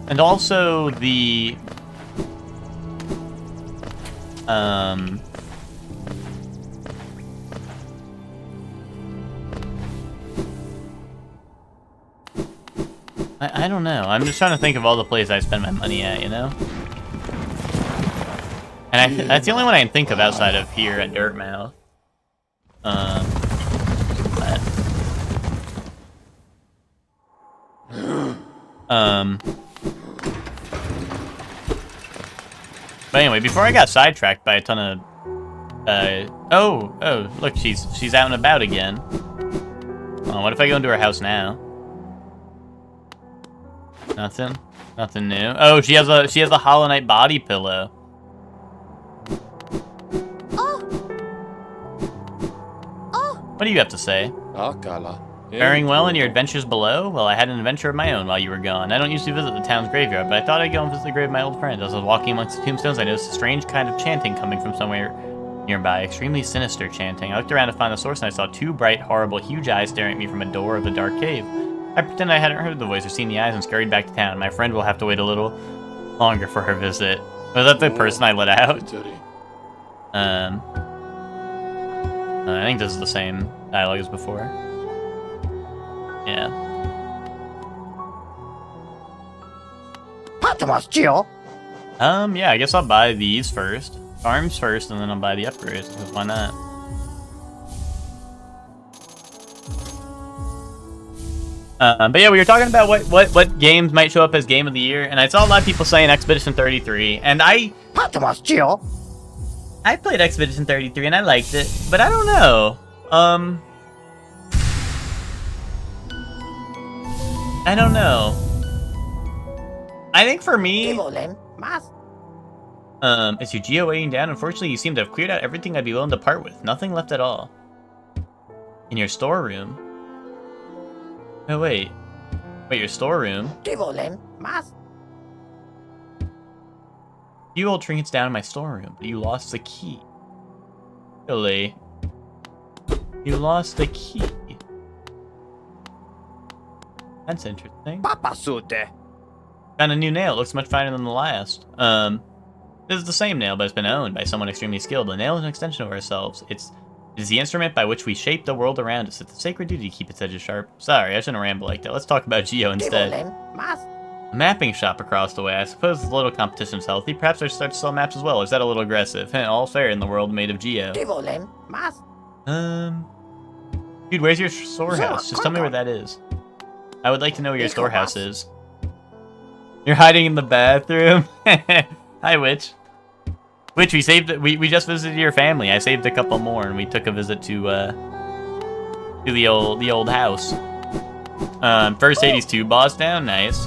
Speaker 1: And also the, I don't know. I'm just trying to think of all the places I spend my money at, you know? And that's the only one I can think of outside of here at Dirtmouth. But anyway, before I got sidetracked by a ton of, oh, look, she's out and about again. What if I go into her house now? Nothing new. Oh, she has a Hollow Knight body pillow. What do you have to say? Faring well in your adventures below? Well, I had an adventure of my own while you were gone. I don't usually visit the town's graveyard, but I thought I'd go and visit the grave of my old friend. As I was walking amongst the tombstones, I noticed a strange kind of chanting coming from somewhere nearby. Extremely sinister chanting. I looked around to find the source, and I saw 2 bright, horrible, huge eyes staring at me from a door of the dark cave. I pretended I hadn't heard the voice or seen the eyes and scurried back to town. My friend will have to wait a little longer for her visit. Was that the person I let out? I think this is the same dialogue as before. Yeah. Yeah, I guess I'll buy these first. Arms first, and then I'll buy the upgrades, because why not? But yeah, we were talking about what games might show up as Game of the Year, and I saw a lot of people saying Expedition 33, and I played Expedition 33 and I liked it, but I don't know. I don't know. I think for me, is your geo weighing down? Unfortunately, you seem to have cleared out everything I'd be willing to part with. Nothing left at all. In your storeroom? Oh, wait. Wait, your storeroom? You old trinkets down in my storeroom, but you lost the key. Really? You lost the key. That's interesting. Found a new nail. It looks much finer than the last. This is the same nail, but it's been owned by someone extremely skilled. The nail is an extension of ourselves. It is the instrument by which we shape the world around us. It's a sacred duty to keep its edges sharp. Sorry, I shouldn't ramble like that. Let's talk about Geo instead. A mapping shop across the way. I suppose the little competition's healthy. Perhaps I should start to sell maps as well. Is that a little aggressive? All fair in the world made of Geo. Dude, where's your storehouse? Just tell me where that is. I would like to know where your storehouse is. You're hiding in the bathroom? Hi, Witch. Witch, we saved it. We just visited your family. I saved a couple more, and we took a visit to the old house. First Hades 2 boss down, nice.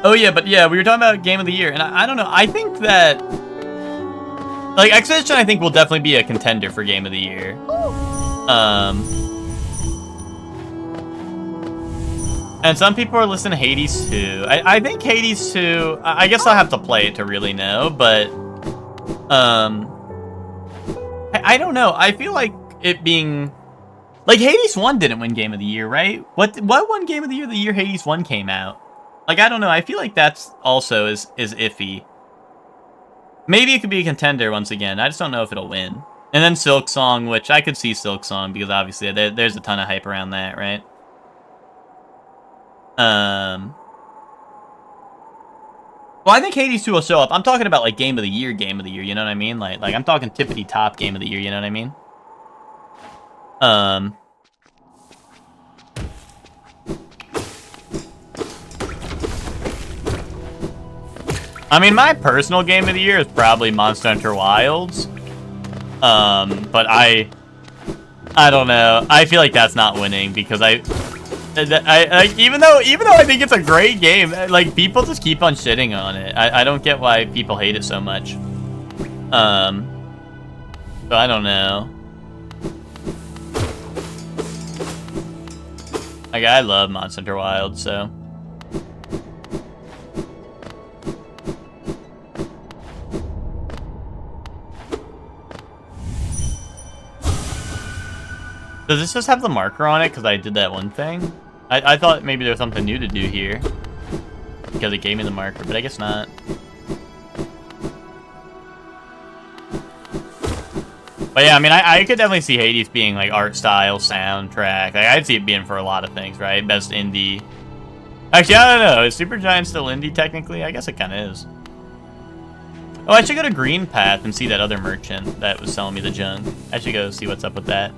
Speaker 1: Oh yeah, but yeah, we were talking about Game of the Year, and I don't know. I think that like Expedition, I think will definitely be a contender for Game of the Year. And some people are listening to Hades 2. I think Hades 2, I guess I'll have to play it to really know, but I don't know. I feel like it being like Hades 1 didn't win Game of the Year, right? What won Game of the year Hades 1 came out? Like, I don't know. I feel like that's also is iffy. Maybe it could be a contender once again. I just don't know if it'll win. And then Silk Song, which I could see Silk Song because obviously there's a ton of hype around that, right? Well, I think Hades 2 will show up. I'm talking about like Game of the Year, you know what I mean? Like I'm talking tippity top Game of the Year, you know what I mean? I mean, my personal Game of the Year is probably Monster Hunter Wilds. But I don't know. I feel like that's not winning because I even though I think it's a great game, like people just keep on shitting on it. I don't get why people hate it so much. So I don't know. Like I love Monster Hunter Wilds, so. Does this just have the marker on it because I did that one thing? I thought maybe there was something new to do here. Because it gave me the marker, but I guess not. But yeah, I mean, I could definitely see Hades being like art style, soundtrack. Like, I'd see it being for a lot of things, right? Best indie. Actually, I don't know. Is Supergiant still indie technically? I guess it kind of is. Oh, I should go to Green Path and see that other merchant that was selling me the junk. I should go see what's up with that.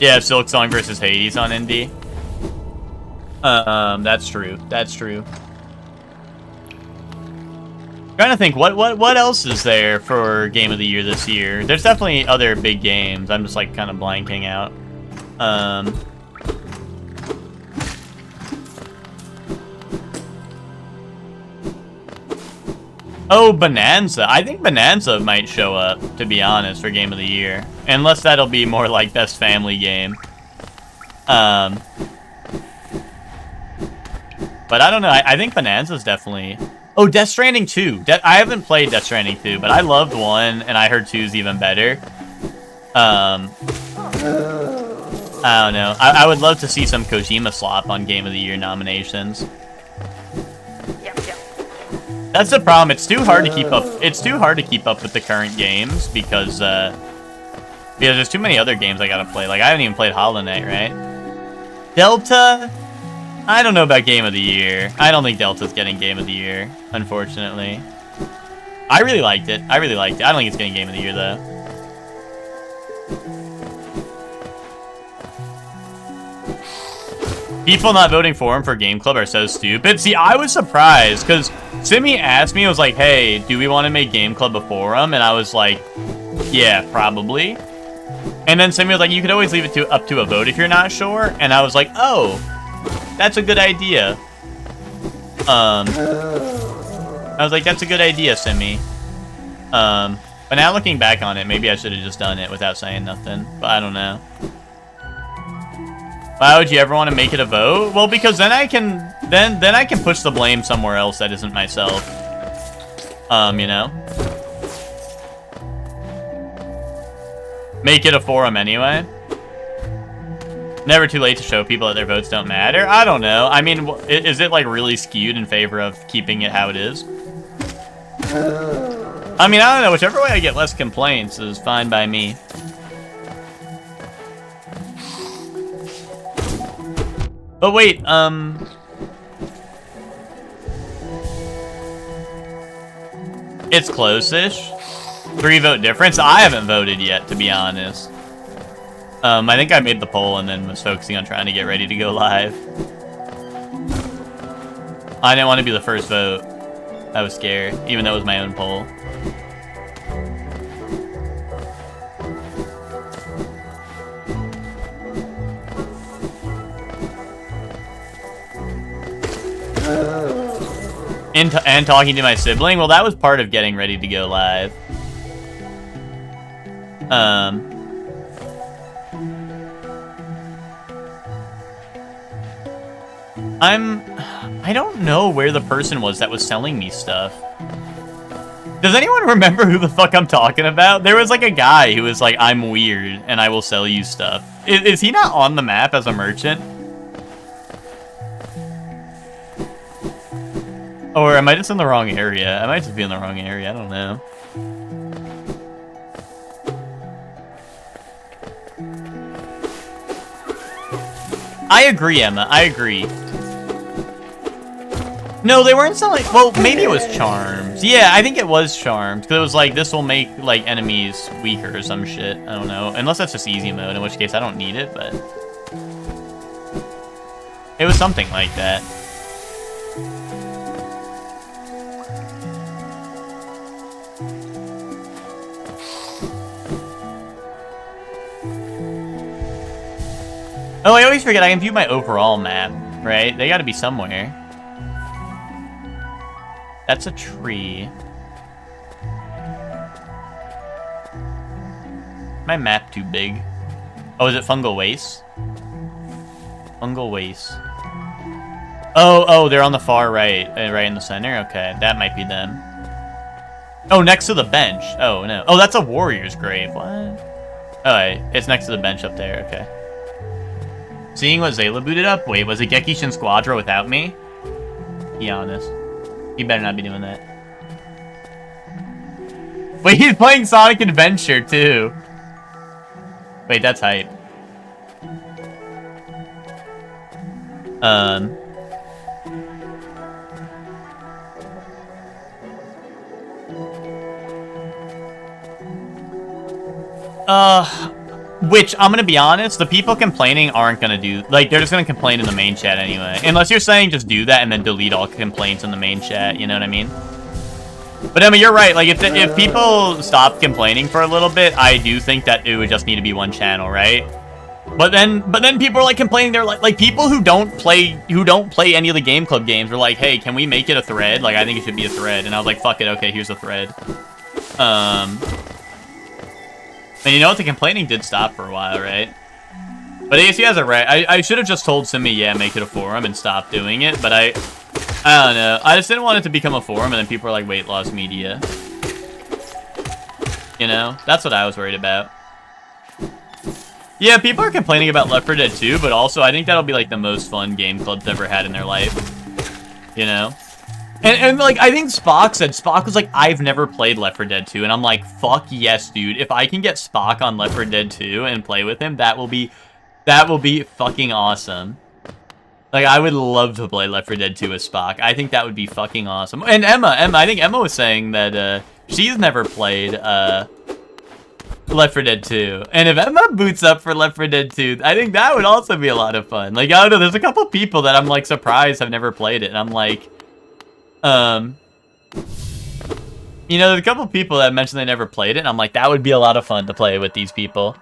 Speaker 1: Yeah, Silk Song versus Hades on indie. That's true. That's true. Trying to think, what else is there for Game of the Year this year? There's definitely other big games. I'm just like kind of blanking out. Oh, Bonanza. I think Bonanza might show up, to be honest, for Game of the Year. Unless that'll be more like Best Family Game. But I don't know. I think Bonanza's definitely... Oh, Death Stranding 2. I haven't played Death Stranding 2, but I loved 1, and I heard 2's even better. I don't know. I would love to see some Kojima slop on Game of the Year nominations. That's the problem. It's too hard to keep up. It's too hard to keep up with the current games because there's too many other games I gotta play. Like, I haven't even played Hollow Knight, right? Delta? I don't know about Game of the Year. I don't think Delta's getting Game of the Year, unfortunately. I really liked it. I don't think it's getting Game of the Year, though. People not voting for him for Game Club are so stupid. See, I was surprised, because Simi asked me, I was like, hey, do we want to make Game Club a forum? And I was like, yeah, probably. And then Simi was like, you could always leave it up to a vote if you're not sure. And I was like, oh, that's a good idea. I was like, that's a good idea, Simi. But now looking back on it, maybe I should have just done it without saying nothing. But I don't know. Why would you ever want to make it a vote? Well, because then I can then I can push the blame somewhere else that isn't myself. You know? Make it a forum anyway. Never too late to show people that their votes don't matter. I don't know. I mean, is it like really skewed in favor of keeping it how it is? I mean, I don't know. Whichever way I get less complaints is fine by me. But wait, it's close-ish. 3-vote difference. I haven't voted yet, to be honest. I think I made the poll and then was focusing on trying to get ready to go live. I didn't want to be the first vote. I was scared, even though it was my own poll. And talking to my sibling? Well, that was part of getting ready to go live. I don't know where the person was that was selling me stuff. Does anyone remember who the fuck I'm talking about? There was like a guy who was like, I'm weird and I will sell you stuff. Is he not on the map as a merchant? Or am I just in the wrong area? I might just be in the wrong area. I don't know. I agree, Emma. I agree. No, they weren't selling... Well, maybe it was charms. Yeah, I think it was charms. Because it was like, this will make, like, enemies weaker or some shit. I don't know. Unless that's just easy mode, in which case I don't need it, but... It was something like that. Oh, I always forget I can view my overall map, right? They gotta be somewhere. That's a tree. My map too big. Oh, is it Fungal Waste? Fungal Waste. Oh, they're on the far right. Right in the center? Okay, that might be them. Oh, next to the bench. Oh, no. Oh, that's a warrior's grave. What? Oh, it's next to the bench up there. Okay. Seeing what Zayla booted up? Wait, was it Gekishin Squadra without me? Be honest. He better not be doing that. Wait, he's playing Sonic Adventure, too. Wait, that's hype. Which, I'm gonna be honest, the people complaining aren't gonna do... Like, they're just gonna complain in the main chat anyway. Unless you're saying just do that and then delete all complaints in the main chat, you know what I mean? But, Emma, you're right. Like, if people stop complaining for a little bit, I do think that it would just need to be one channel, right? But then people are, like, complaining. They're like people who don't play any of the Game Club games are like, hey, can we make it a thread? Like, I think it should be a thread. And I was like, fuck it, okay, here's a thread. And you know what? The complaining did stop for a while, right? But I guess he has it right. I should have just told Simi, yeah, make it a forum and stop doing it. But I don't know. I just didn't want it to become a forum and then people are like, weight loss media. You know? That's what I was worried about. Yeah, people are complaining about Left 4 Dead 2, but also I think that'll be like the most fun game club's ever had in their life. You know? And like, I think Spock was like, I've never played Left 4 Dead 2, and I'm like, fuck yes, dude. If I can get Spock on Left 4 Dead 2 and play with him, that will be fucking awesome. Like, I would love to play Left 4 Dead 2 with Spock. I think that would be fucking awesome. And Emma, I think Emma was saying that she's never played Left 4 Dead 2. And if Emma boots up for Left 4 Dead 2, I think that would also be a lot of fun. Like, I don't know, there's a couple people that I'm like surprised have never played it, and I'm like, you know, there's a couple people that mentioned they never played it, and I'm like, that would be a lot of fun to play with these people.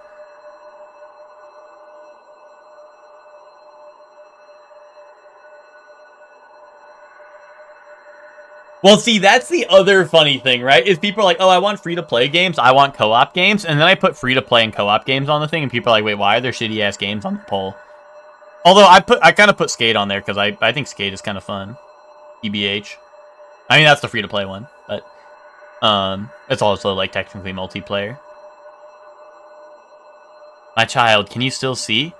Speaker 1: Well, see, that's the other funny thing, right? Is people are like, oh, I want free-to-play games, I want co-op games, and then I put free-to-play and co-op games on the thing, and people are like, wait, why are there shitty-ass games on the poll? Although, I kind of put Skate on there, because I think Skate is kind of fun. EBH. I mean, that's the free-to-play one, but it's also, like, technically multiplayer. My child, can you still see?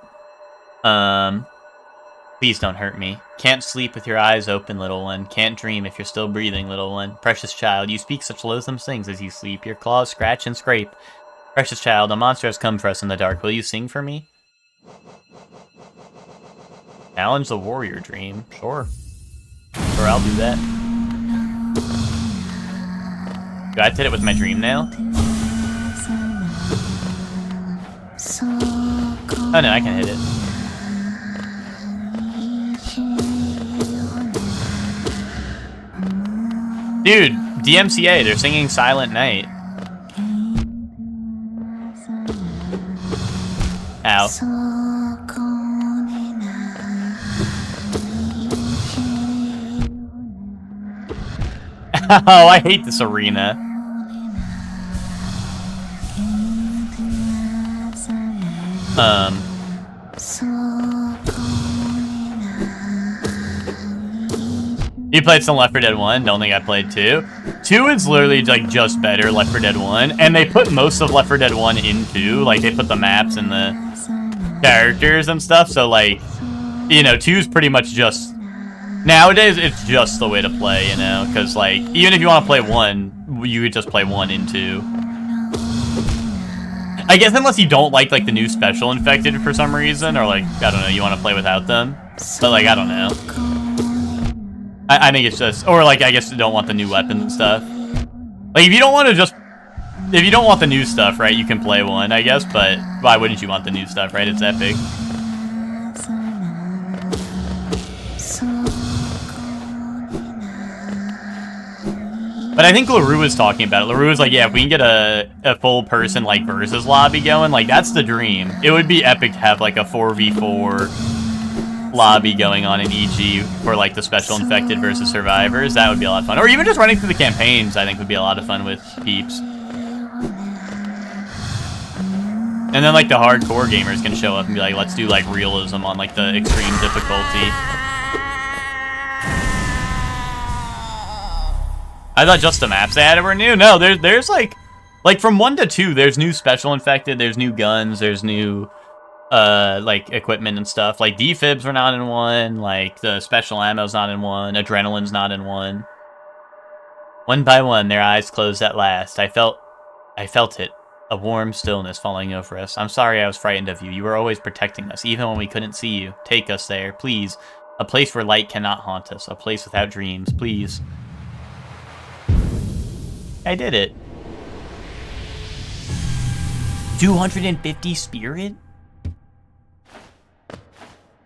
Speaker 1: Please don't hurt me. Can't sleep with your eyes open, little one. Can't dream if you're still breathing, little one. Precious child, you speak such loathsome things as you sleep. Your claws scratch and scrape. Precious child, a monster has come for us in the dark. Will you sing for me? Challenge the warrior dream. Sure. Sure, I'll do that. Do I have to hit it with my dream nail? Oh no, I can hit it. Dude, DMCA, they're singing Silent Night. Ow. Oh, I hate this arena. You played some Left 4 Dead 1? Don't think I played 2. 2 is literally like just better Left 4 Dead 1, and they put most of Left 4 Dead 1 in 2. Like they put the maps and the characters and stuff. So like, you know, 2 is pretty much just nowadays. It's just the way to play, you know, because like even if you want to play 1, you could just play 1 in 2. I guess unless you don't like the new Special Infected for some reason, or like I don't know, you want to play without them. But like I don't know. I think it's just, or like I guess you don't want the new weapons and stuff. Like if you don't want the new stuff, right? You can play 1, I guess. But why wouldn't you want the new stuff, right? It's epic. But I think LaRue was talking about it. LaRue was like, yeah, if we can get a full person like versus lobby going, like that's the dream. It would be epic to have like a 4v4 lobby going on in EG for like the Special Infected versus Survivors. That would be a lot of fun. Or even just running through the campaigns, I think would be a lot of fun with peeps. And then like the hardcore gamers can show up and be like, let's do like realism on like the extreme difficulty. I thought just the maps they added were new. No, there's like from 1 to 2, there's new Special Infected, there's new guns, there's new like equipment and stuff. Like defibs were not in 1, like the special ammo's not in 1, adrenaline's not in 1. One by one, their eyes closed at last. I felt it, a warm stillness falling over us. I'm sorry I was frightened of you. You were always protecting us, even when we couldn't see you. Take us there, please. A place where light cannot haunt us. A place without dreams, please. I did it. 250 spirit?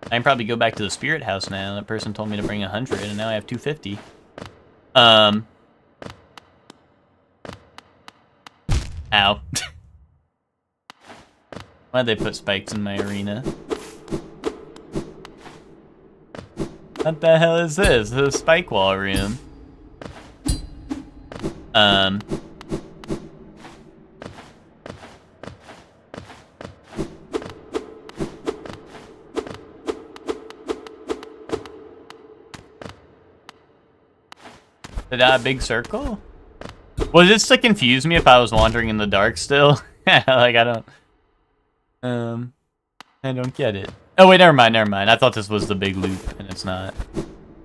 Speaker 1: I can probably go back to the spirit house now. That person told me to bring 100, and now I have 250. Ow. Why'd they put spikes in my arena? What the hell is this? This is a spike wall room. The big circle? Was this to confuse me if I was wandering in the dark still? Like, I don't get it. Oh, wait, never mind. I thought this was the big loop, and it's not.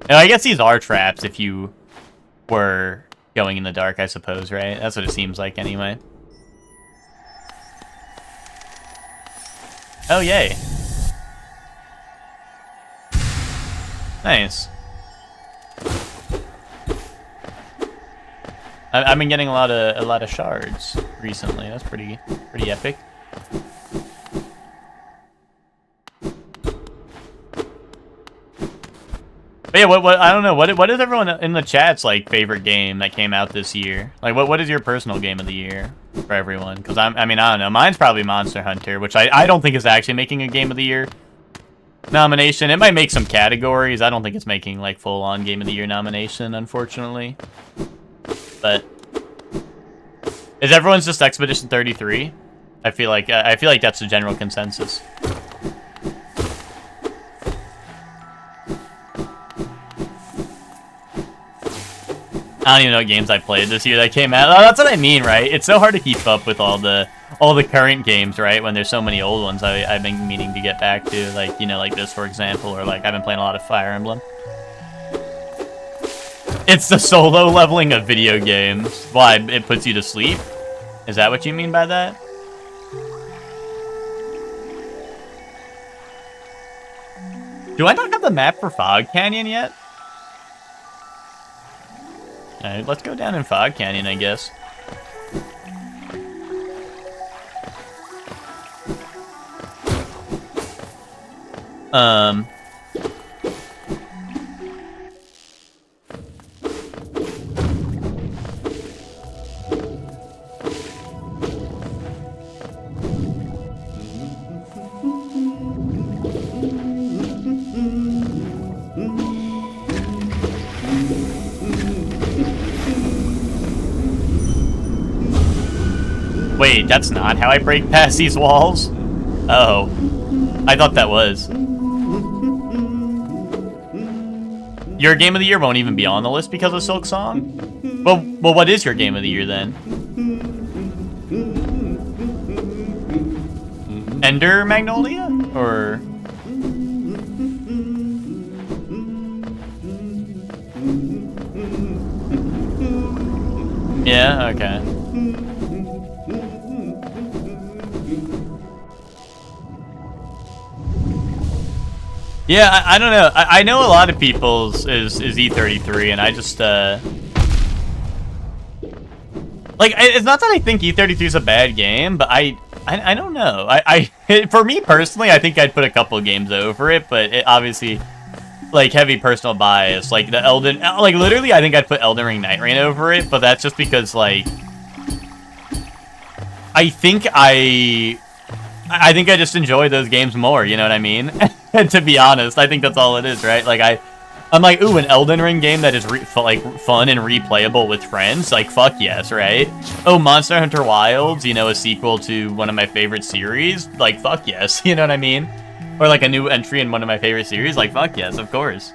Speaker 1: No, I guess these are traps if you were going in the dark, I suppose, right? That's what it seems like anyway. Oh, yay. Nice. I've been getting a lot of shards recently. That's pretty epic. But yeah, what I don't know. What is everyone in the chat's like favorite game that came out this year? Like, what is your personal game of the year for everyone? Because I mean, I don't know. Mine's probably Monster Hunter, which I don't think is actually making a game of the year nomination. It might make some categories. I don't think it's making like full-on game of the year nomination, unfortunately. But is everyone's just Expedition 33? I feel like that's the general consensus. I don't even know what games I played this year that came out. Oh, that's what I mean, right? It's so hard to keep up with all the current games, right? When there's so many old ones I've been meaning to get back to, like, you know, like this, for example, or like I've been playing a lot of Fire Emblem. It's the solo leveling of video games. Why? It puts you to sleep? Is that what you mean by that? Do I not have the map for Fog Canyon yet? Alright, let's go down in Fog Canyon, I guess. Wait, that's not how I break past these walls? Oh. I thought that was. Your game of the year won't even be on the list because of Silk Song? Well, what is your game of the year then? Ender Magnolia? Or... Yeah, okay. Yeah, I don't know. I know a lot of people's is E33, and I just, like, it's not that I think E33 is a bad game, but I don't know. For me personally, I think I'd put a couple games over it, but it obviously, like, heavy personal bias. Like, literally, I think I'd put Elden Ring Night Rain over it, but that's just because, like, I think I just enjoy those games more, you know what I mean? To be honest, I think that's all it is, right? Like, I'm like, ooh, an Elden Ring game that is, like, fun and replayable with friends? Like, fuck yes, right? Oh, Monster Hunter Wilds, you know, a sequel to one of my favorite series? Like, fuck yes, you know what I mean? Or, like, a new entry in one of my favorite series? Like, fuck yes, of course.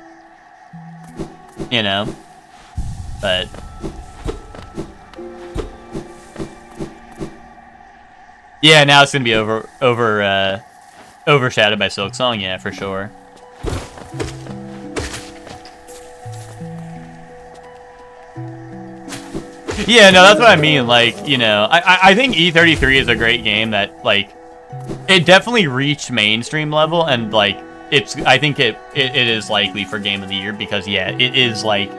Speaker 1: You know? But... yeah, now it's gonna be overshadowed by Silk Song, yeah, for sure. Yeah, no, that's what I mean. Like, you know, I think E33 is a great game that, like, it definitely reached mainstream level, and, like, I think it is likely for Game of the Year because, yeah, it is, like,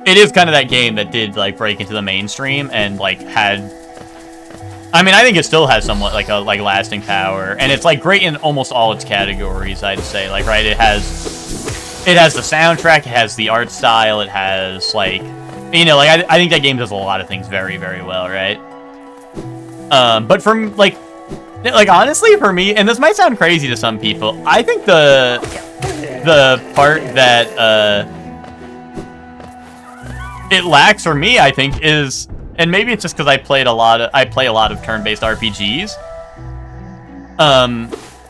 Speaker 1: it is kind of that game that did, like, break into the mainstream and, like, had... I mean, I think it still has somewhat, like, a lasting power, and it's, like, great in almost all its categories, I'd say. Like, right, it has the soundtrack, it has the art style, it has, like, you know, like, I think that game does a lot of things very, very well, right? But from, like, honestly, for me, and this might sound crazy to some people, I think the part that, it lacks for me, I think, is... and maybe it's just because I play a lot of turn-based RPGs.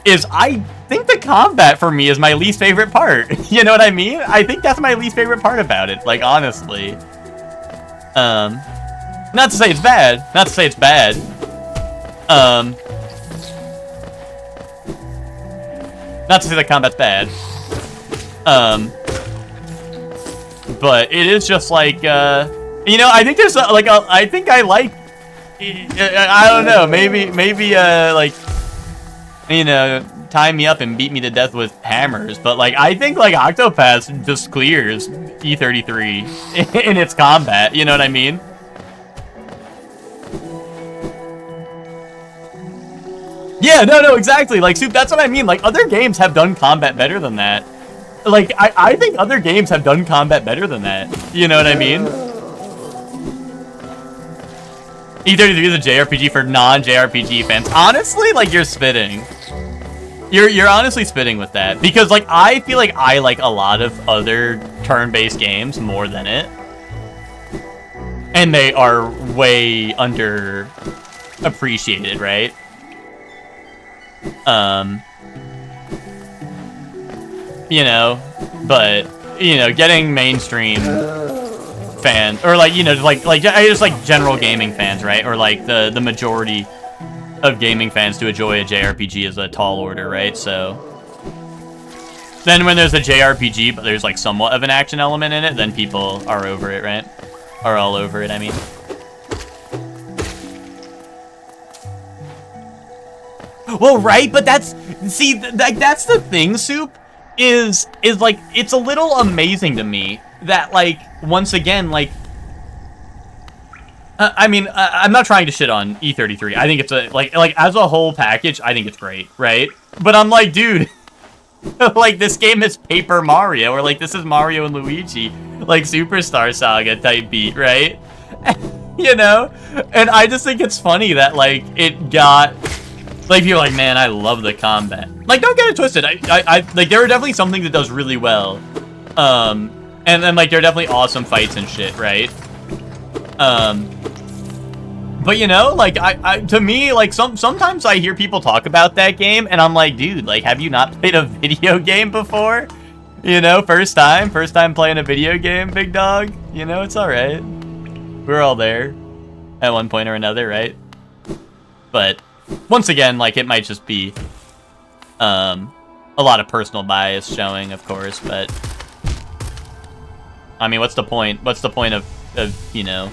Speaker 1: Is I think the combat for me is my least favorite part. You know what I mean? I think that's my least favorite part about it. Like, honestly, Not to say it's bad. Not to say it's bad. Not to say the combat's bad. But it is just like, you know, I think there's I think I like, I don't know, maybe, like, you know, tie me up and beat me to death with hammers, but like, I think like Octopath just clears E33 in its combat, you know what I mean? Yeah, no, exactly. Like, Soup, that's what I mean. Like, other games have done combat better than that. Like, I think other games have done combat better than that. You know what I mean? E33 is a JRPG for non-JRPG fans. Honestly, like, you're spitting. You're honestly spitting with that. Because, like, I feel like I like a lot of other turn-based games more than it. And they are way underappreciated, right? You know, but, you know, getting mainstream fans, or like, you know, just like general gaming fans, right? Or like the majority of gaming fans to enjoy a JRPG is a tall order, right? So then when there's a JRPG, but there's like somewhat of an action element in it, then people are over it, right? Are all over it, I mean. Well, right, but that's, see, that's the thing, Soup, is like, it's a little amazing to me that, like, once again, like, I mean, I'm not trying to shit on E33. I think it's like as a whole package, I think it's great, right? But I'm like, dude, like, this game is Paper Mario, or like, this is Mario and Luigi, like, Superstar Saga type beat, right? You know? And I just think it's funny that, like, it got... Like, you're like, man, I love the combat. Like, don't get it twisted. I like, there are definitely something that does really well. And then, like, there are definitely awesome fights and shit, right? But, you know, like, to me, like, sometimes I hear people talk about that game, and I'm like, dude, like, have you not played a video game before? You know, first time playing a video game, big dog? You know, it's alright. We're all there at one point or another, right? But... once again, like, it might just be a lot of personal bias showing, of course, but I mean, what's the point? What's the point of you know,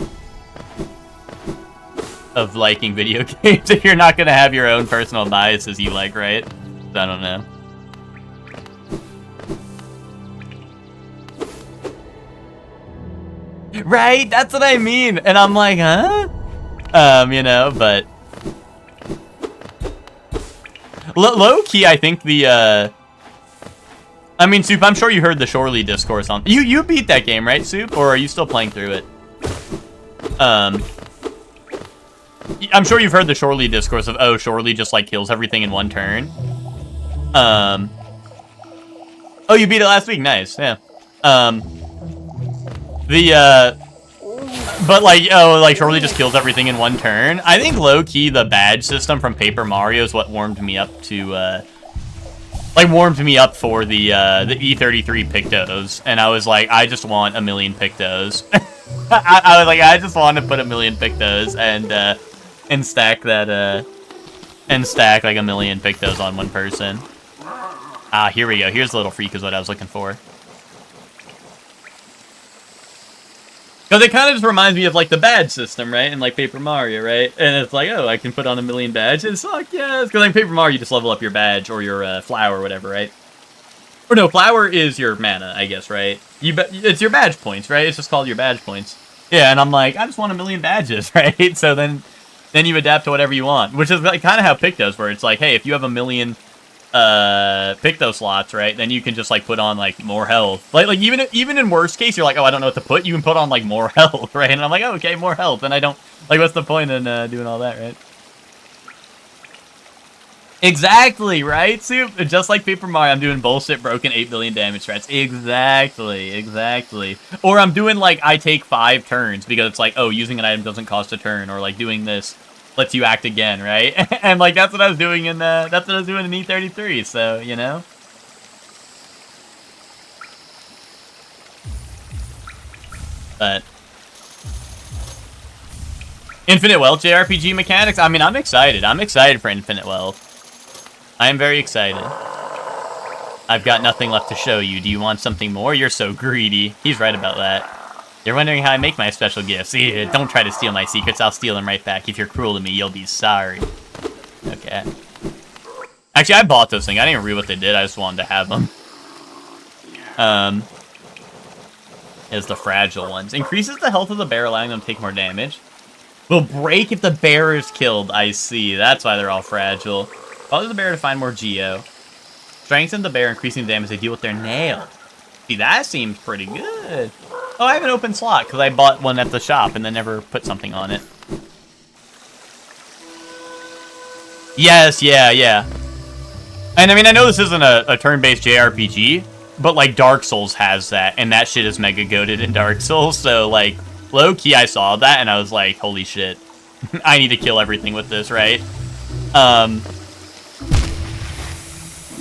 Speaker 1: of liking video games if you're not gonna have your own personal biases you like, right? I don't know. Right? That's what I mean. And I'm like, huh? You know, but low-key, I think the, I mean, Soup, I'm sure you heard the Shorely discourse on... You beat that game, right, Soup? Or are you still playing through it? I'm sure you've heard the Shorely discourse of, oh, Shorely just, like, kills everything in one turn. Oh, you beat it last week? Nice, yeah. But, like, oh, like, Shorely just kills everything in one turn. I think, low-key, the badge system from Paper Mario is what warmed me up to, warmed me up for the E33 Pictos. And I was like, I just want a million Pictos. I was like, I just want to put a million Pictos and stack that, like, a million Pictos on one person. Ah, here we go. Here's the little freak is what I was looking for. Because it kind of just reminds me of, like, the badge system, right? And, like, Paper Mario, right? And it's like, oh, I can put on a million badges. Fuck yes. Because, like, Paper Mario, you just level up your badge or your flower or whatever, right? Or no, flower is your mana, I guess, right? It's your badge points, right? It's just called your badge points. Yeah, and I'm like, I just want a million badges, right? So then you adapt to whatever you want. Which is, like, kind of how Pictos, where it's like, hey, if you have a million... Picto slots, right? Then you can just like put on like more health. Like even in worst case, you're like, oh, I don't know what to put. You can put on like more health, right? And I'm like, oh, okay, more health. And I don't like, what's the point in doing all that, right? Exactly, right? Soup? Just like Paper Mario, I'm doing bullshit broken 8 billion damage strats. Exactly. Or I'm doing like I take 5 turns because it's like, oh, using an item doesn't cost a turn, or like doing this lets you act again, right? And like that's what I was doing in E33, so you know. But Infinite Wealth JRPG mechanics? I mean, I'm excited. I'm excited for Infinite Wealth. I am very excited. I've got nothing left to show you. Do you want something more? You're so greedy. He's right about that. You're wondering how I make my special gifts. Don't try to steal my secrets. I'll steal them right back. If you're cruel to me, you'll be sorry. Okay. Actually, I bought those things. I didn't even read what they did. I just wanted to have them. Is the fragile ones. Increases the health of the bear, allowing them to take more damage. Will break if the bear is killed. I see. That's why they're all fragile. Causes the bear to find more Geo. Strengthen the bear, increasing the damage they deal with their nail. See, that seems pretty good. Oh, I have an open slot because I bought one at the shop and then never put something on it. Yes, yeah. And I mean, I know this isn't a turn-based JRPG, but like Dark Souls has that, and that shit is mega goated in Dark Souls. So like, low key, I saw that and I was like, holy shit, I need to kill everything with this, right?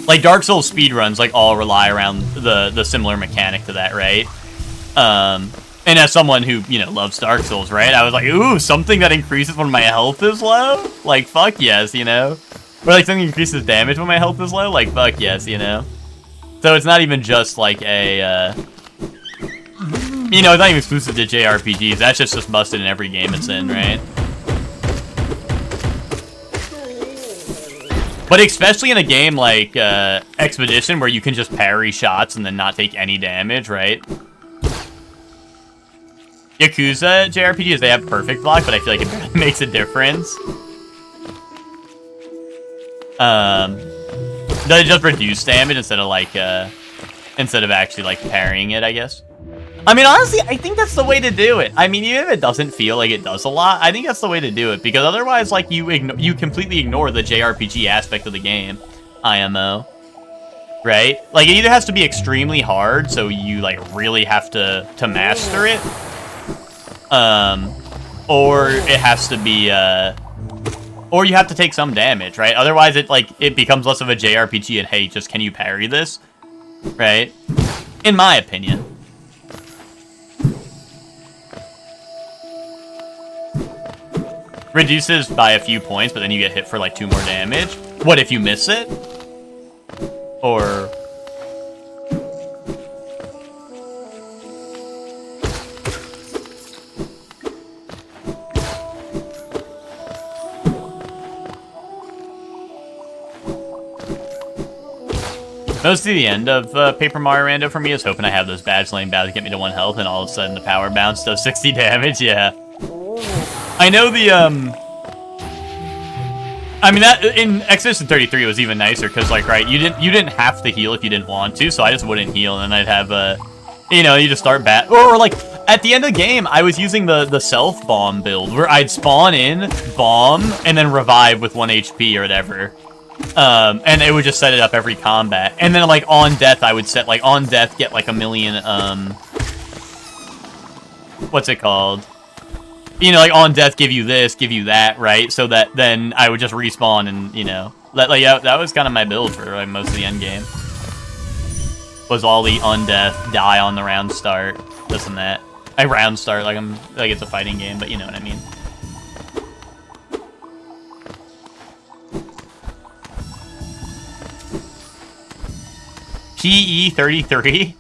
Speaker 1: Like Dark Souls speedruns like all rely around the similar mechanic to that, right? And as someone who, you know, loves Dark Souls, right? I was like, ooh, something that increases when my health is low? Like, fuck yes, you know? Or like something increases damage when my health is low? Like, fuck yes, you know? So it's not even just like a, you know, it's not even exclusive to JRPGs. That's just busted in every game it's in, right? But especially in a game like Expedition, where you can just parry shots and then not take any damage, right? Yakuza JRPGs, they have perfect block, but I feel like it makes a difference. Does it just reduce damage instead of like, instead of actually like parrying it, I guess? I mean, honestly, I think that's the way to do it. I mean, even if it doesn't feel like it does a lot, I think that's the way to do it, because otherwise, like, you completely ignore the JRPG aspect of the game, IMO, right? Like, it either has to be extremely hard, so you, like, really have to master it, or it has to be, or you have to take some damage, right? Otherwise, it becomes less of a JRPG and, hey, just can you parry this, right? In my opinion. Reduces by a few points, but then you get hit for like 2 more damage. What if you miss it? Or... Mostly the end of Paper Mario Rando for me is hoping I have those badge lane battles get me to 1 health, and all of a sudden the power bounce does 60 damage, yeah. I know the, I mean, that, in Expedition 33 it was even nicer, because, like, right, you didn't have to heal if you didn't want to, so I just wouldn't heal, and then I'd have, you know, you just start or, like, at the end of the game, I was using the self-bomb build, where I'd spawn in, bomb, and then revive with 1 HP or whatever. And it would just set it up every combat. And then, like, on death, I would set, like, on death, get, like, 1,000,000, what's it called? You know, like, on death, give you this, give you that, right? So that then I would just respawn and, you know, that was kind of my build for, like, most of the end game. Was all the undeath, die on the round start, this and that. I round start like it's a fighting game, but you know what I mean. PE 33.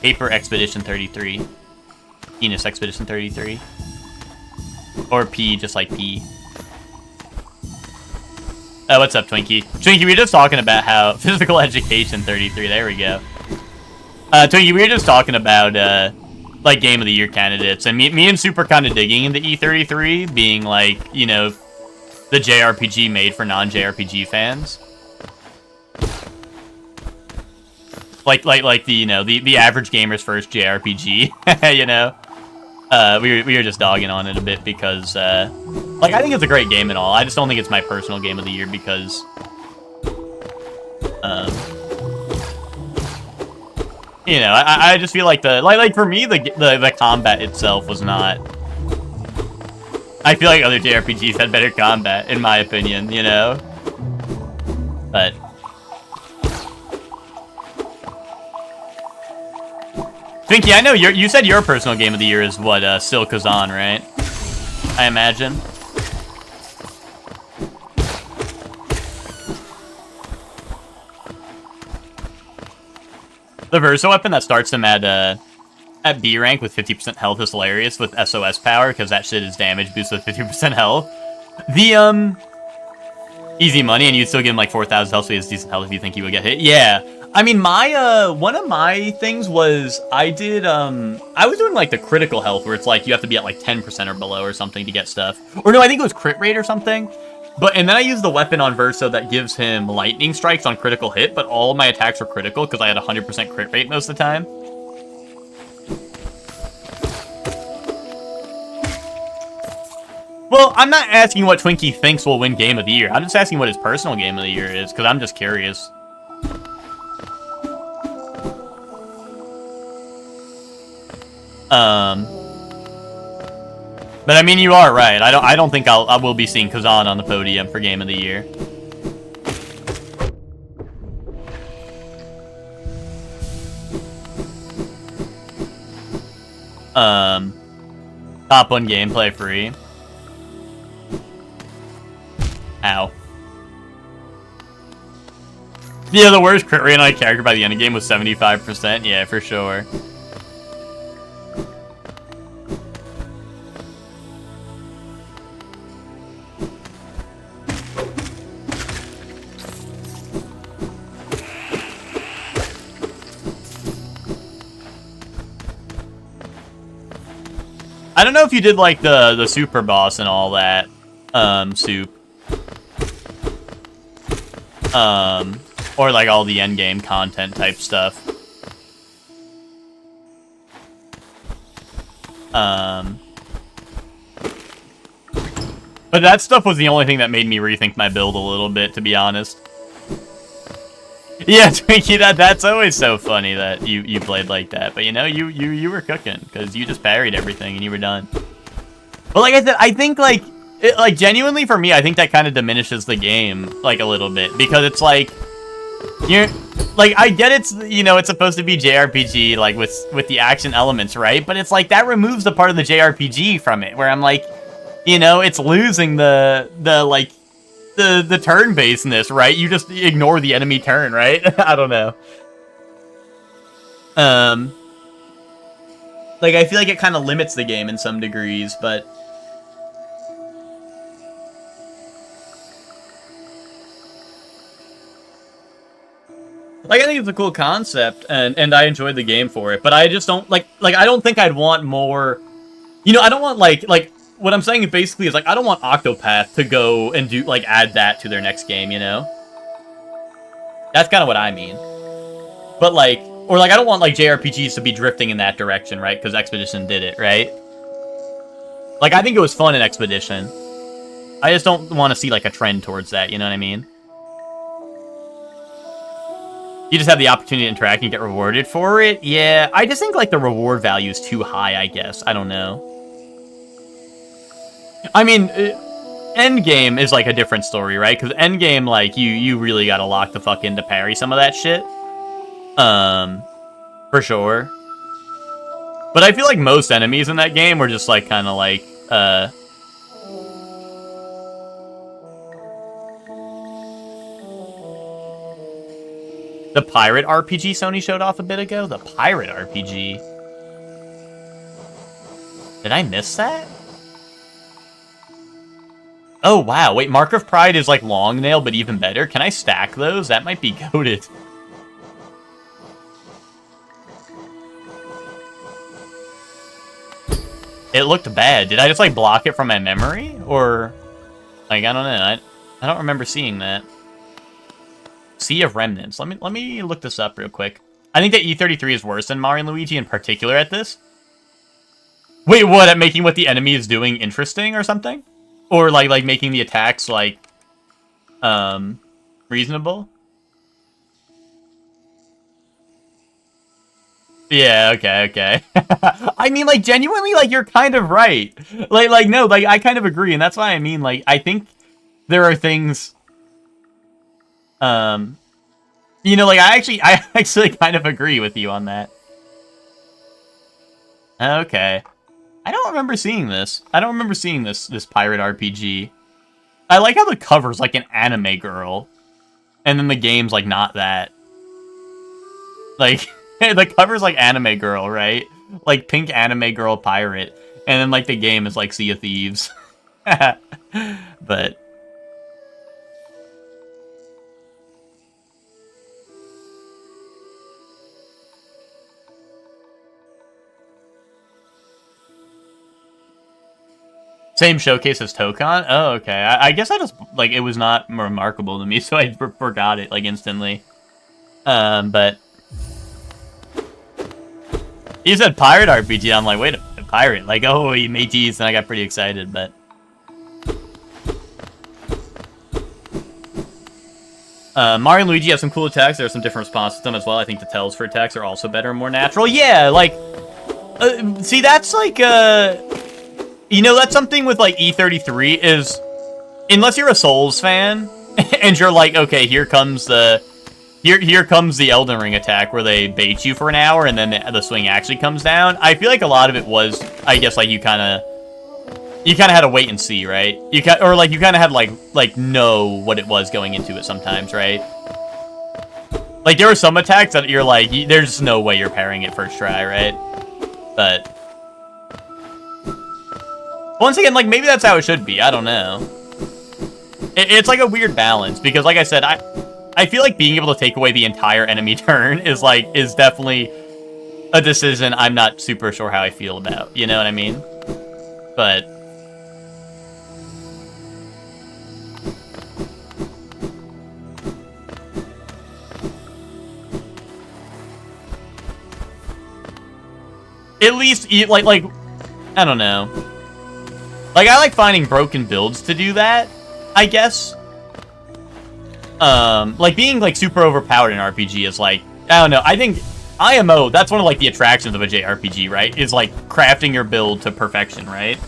Speaker 1: Paper Expedition 33. Penis Expedition 33. Or P, just like P. Oh, what's up, Twinkie? Twinkie, we were just talking about how Physical Education 33, there we go. Twinkie, we were just talking about, like, Game of the Year candidates, and me and Super kind of digging into E33 being, like, you know, the JRPG made for non-JRPG fans. Like the, you know, the average gamer's first JRPG, you know? We were just dogging on it a bit because, like, I think it's a great game and all. I just don't think it's my personal game of the year because, you know, I just feel like like for me, the combat itself was not. I feel like other JRPGs had better combat, in my opinion, you know? But... Twinkie, I know you said your personal game of the year is what, still Kazan, right? I imagine. The Verso weapon that starts him at B rank with 50% health is hilarious with SOS power, because that shit is damage boost with 50% health. The, easy money, and you'd still give him like 4,000 health, so he has decent health if you think he would get hit. Yeah. I mean, my, one of my things was, I was doing like the critical health, where it's like, you have to be at like 10% or below or something to get stuff. Or no, I think it was crit rate or something. And then I used the weapon on Verso that gives him lightning strikes on critical hit, but all of my attacks were critical, because I had 100% crit rate most of the time. Well, I'm not asking what Twinkie thinks will win Game of the Year. I'm just asking what his personal Game of the Year is, because I'm just curious. But I mean, you are right. I don't think I will be seeing Kazan on the podium for Game of the Year. Top 1 gameplay free. Ow. Yeah, the worst crit rate on a character by the end of the game was 75%. Yeah, for sure. I don't know if you did like the super boss and all that, Soup. Or like all the endgame content type stuff. But that stuff was the only thing that made me rethink my build a little bit, to be honest. Yeah, Twinkie, that's always so funny that you played like that. But you know, you were cooking, because you just parried everything and you were done. But like I said, I think like genuinely for me, I think that kind of diminishes the game like a little bit, because it's like you're like, I get it's, you know, it's supposed to be JRPG like with the action elements, right? But it's like that removes the part of the JRPG from it, where I'm like, you know, it's losing the turn-basedness, right? You just ignore the enemy turn, right? I don't know. Like, I feel like it kind of limits the game in some degrees, but... Like, I think it's a cool concept, and I enjoyed the game for it, but I just don't, like, I don't think I'd want more... You know, I don't want, like, what I'm saying basically is, like, I don't want Octopath to go and do, like, add that to their next game, you know? That's kind of what I mean. But, like, or, like, I don't want, like, JRPGs to be drifting in that direction, right? Because Expedition did it, right? Like, I think it was fun in Expedition. I just don't want to see, like, a trend towards that, you know what I mean? You just have the opportunity to interact and get rewarded for it? Yeah, I just think, like, the reward value is too high, I guess. I don't know. I mean, Endgame is, like, a different story, right? Because Endgame, like, you really gotta lock the fuck in to parry some of that shit. For sure. But I feel like most enemies in that game were just, like, kind of, like, the pirate RPG Sony showed off a bit ago? The pirate RPG? Did I miss that? Oh, wow. Wait, Mark of Pride is like long nail, but even better. Can I stack those? That might be goated. It looked bad. Did I just, like, block it from my memory? Or, like, I don't know. I don't remember seeing that. Sea of Remnants. Let me look this up real quick. I think that E33 is worse than Mario and Luigi in particular at this. Wait, what? At making what the enemy is doing interesting or something? Or, like making the attacks, like, reasonable? Yeah, okay. I mean, like, genuinely, like, you're kind of right. Like, no, like, I kind of agree, and that's why I mean, like, I think there are things, you know, like, I actually kind of agree with you on that. Okay. I don't remember seeing this. I don't remember seeing this pirate RPG. I like how the cover's like an anime girl. And then the game's like not that. Like, the cover's like anime girl, right? Like pink anime girl pirate. And then like the game is like Sea of Thieves. But... Same showcase as Tokon? Oh, okay. I guess I just, like, it was not remarkable to me, so I forgot it, like, instantly. But... He said pirate RPG, I'm like, wait, a pirate? Like, oh, he made tease, and I got pretty excited, but... Mario and Luigi have some cool attacks. There are some different responses to them as well. I think the tells for attacks are also better and more natural. Yeah, like... see, that's like, you know, that's something with, like, E33 is... Unless you're a Souls fan, and you're like, okay, here comes the... Here comes the Elden Ring attack where they bait you for an hour and then the swing actually comes down. I feel like a lot of it was, I guess, like, you kind of had to wait and see, right? You kind of had like know what it was going into it sometimes, right? Like there were some attacks that you're like, there's no way you're parrying it first try, right? But once again, like maybe that's how it should be. I don't know. It's like a weird balance because, like I said, I feel like being able to take away the entire enemy turn is definitely a decision I'm not super sure how I feel about. You know what I mean? But at least, like I don't know. Like I like finding broken builds to do that, I guess. Like being like super overpowered in RPG is like, I don't know, I think IMO, that's one of like the attractions of a JRPG, right? Is like crafting your build to perfection, right?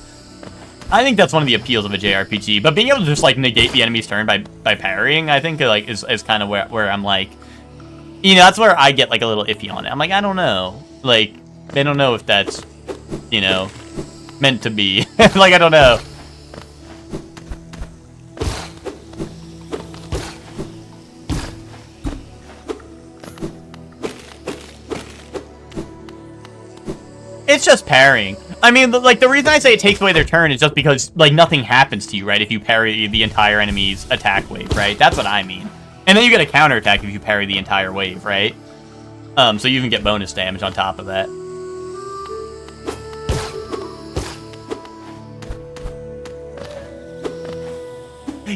Speaker 1: I think that's one of the appeals of a JRPG, but being able to just like negate the enemy's turn by parrying, I think like is kind of where I'm like, you know, that's where I get like a little iffy on it. I'm like, I don't know. Like, I don't know if that's, you know, meant to be. Like, I don't know. It's just parrying. I mean, like, the reason I say it takes away their turn is just because, like, nothing happens to you, right? If you parry the entire enemy's attack wave, right? That's what I mean. And then you get a counterattack if you parry the entire wave, right? So you even get bonus damage on top of that.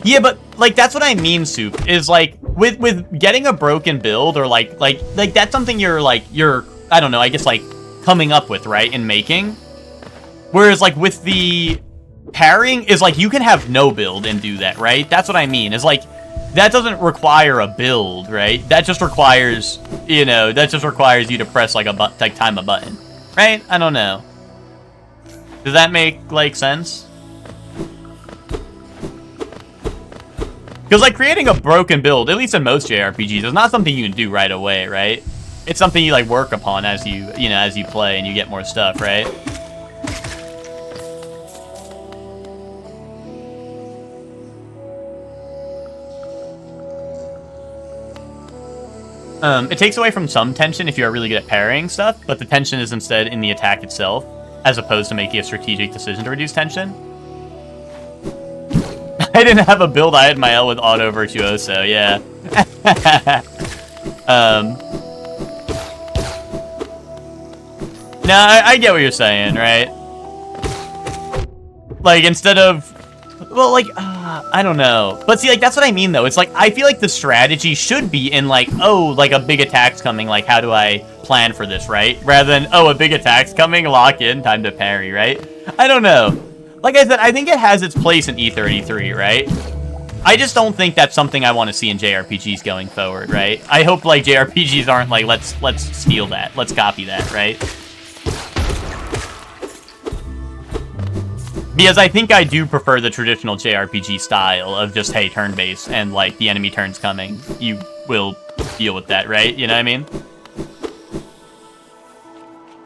Speaker 1: Yeah, but, like, that's what I mean, Soup, is, like, with getting a broken build, or, like, that's something you're, I don't know, I guess, like, coming up with, right, and making. Whereas, like, with the parrying, is, like, you can have no build and do that, right? That's what I mean, is, like, that doesn't require a build, right? That just requires, you know, that just requires you to press, like, time a button, right? I don't know. Does that make, like, sense? Because, like, creating a broken build, at least in most JRPGs, is not something you can do right away, right? It's something you, like, work upon as you know, as you play and you get more stuff, right? It takes away from some tension if you're really good at parrying stuff, but the tension is instead in the attack itself, as opposed to making a strategic decision to reduce tension. I didn't have a build, I had my L with Auto Virtuoso, yeah. No, I get what you're saying, right? Like, instead of... Well, like, I don't know. But see, like, that's what I mean, though. It's like, I feel like the strategy should be in, like, oh, like, a big attack's coming, like, how do I plan for this, right? Rather than, oh, a big attack's coming, lock in, time to parry, right? I don't know. Like I said, I think it has its place in E33, right? I just don't think that's something I want to see in JRPGs going forward, right? I hope, like, JRPGs aren't like, let's steal that, let's copy that, right? Because I think I do prefer the traditional JRPG style of just, hey, turn-based, and, like, the enemy turn's coming. You will deal with that, right? You know what I mean?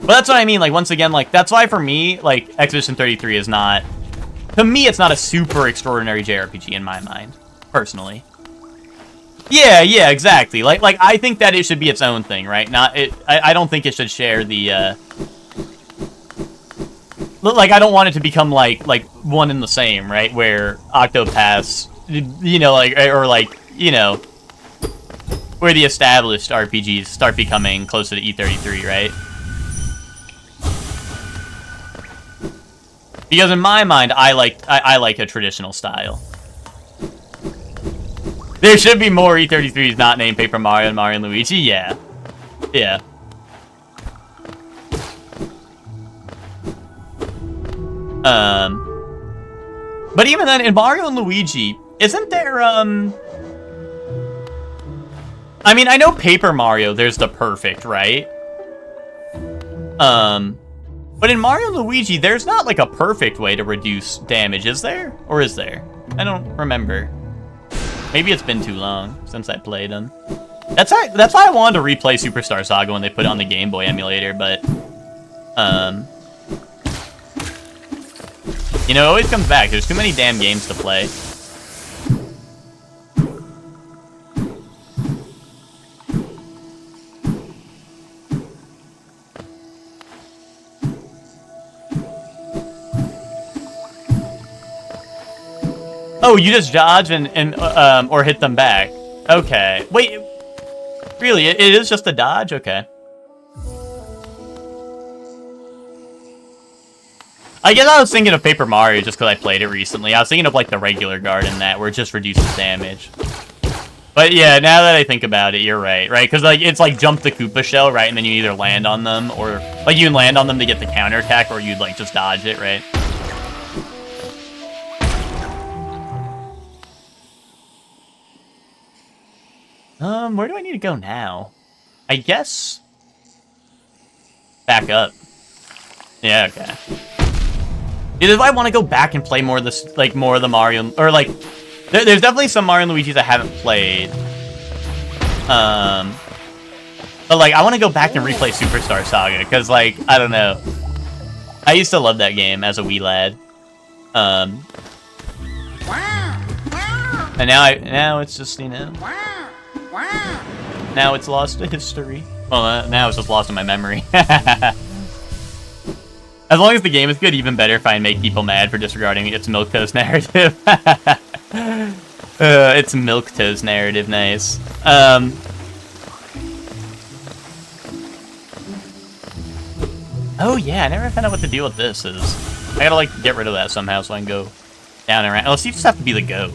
Speaker 1: But that's what I mean, like, once again, like, that's why for me, like, Expedition 33 is not... To me, it's not a super extraordinary JRPG in my mind, personally. Yeah, exactly. Like, I think that it should be its own thing, right? Not it. I don't think it should share the, like, I don't want it to become, like, one and the same, right? Where Octopaths, you know, like, or, like, you know... Where the established RPGs start becoming closer to E33, right? Because in my mind, I like a traditional style. There should be more E33s not named Paper Mario and Mario and Luigi, yeah. Yeah. But even then, in Mario and Luigi, isn't there, I mean, I know Paper Mario, there's the perfect, right? But in Mario and Luigi, there's not, like, a perfect way to reduce damage, is there? Or is there? I don't remember. Maybe it's been too long since I played them. That's why I wanted to replay Superstar Saga when they put it on the Game Boy emulator, but... You know, it always comes back. There's too many damn games to play. Oh, you just dodge and or hit them back. Okay. Wait. Really? It is just a dodge? Okay. I guess I was thinking of Paper Mario just because I played it recently. I was thinking of, like, the regular guard in that, where it just reduces damage. But yeah, now that I think about it, you're right? Because, like, it's like jump the Koopa shell, right? And then you either land on them, or, like, you can land on them to get the counterattack, or you'd, like, just dodge it, right? Where do I need to go now? I guess... Back up. Yeah, okay. Either if I want to go back and play more of this, like, more of the Mario... Or, like... There's definitely some Mario and Luigi's I haven't played. But, like, I want to go back and replay Superstar Saga, because, like, I don't know. I used to love that game as a wee lad. And now it's just, you know... Now it's lost to history. Well, now it's just lost in my memory. As long as the game is good, even better if I make people mad for disregarding its milquetoast narrative. It's milquetoast narrative, nice. Oh yeah, I never found out what the deal with this is. I gotta, like, get rid of that somehow so I can go down and around. Unless you just have to be the goat.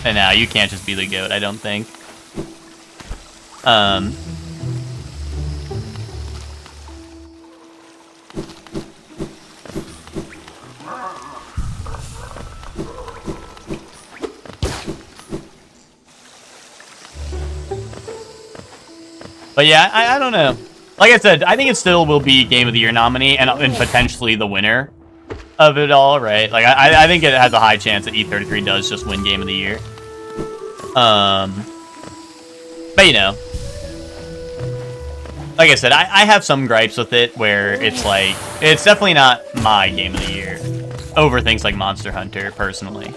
Speaker 1: And now you can't just be the goat, I don't think. But yeah, I don't know. Like I said, I think it still will be Game of the Year nominee and potentially the winner of it all, right? Like, I think it has a high chance that E33 does just win Game of the Year. But, you know. Like I said, I have some gripes with it where it's like... It's definitely not my Game of the Year over things like Monster Hunter, personally.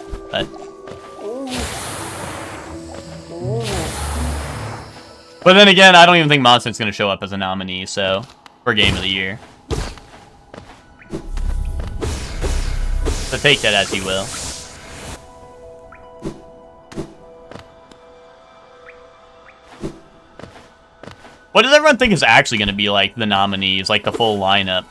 Speaker 1: But then again, I don't even think Monster Hunter's going to show up as a nominee, so... For Game of the Year. So take that as you will. What does everyone think is actually going to be, like, the nominees, like, the full lineup?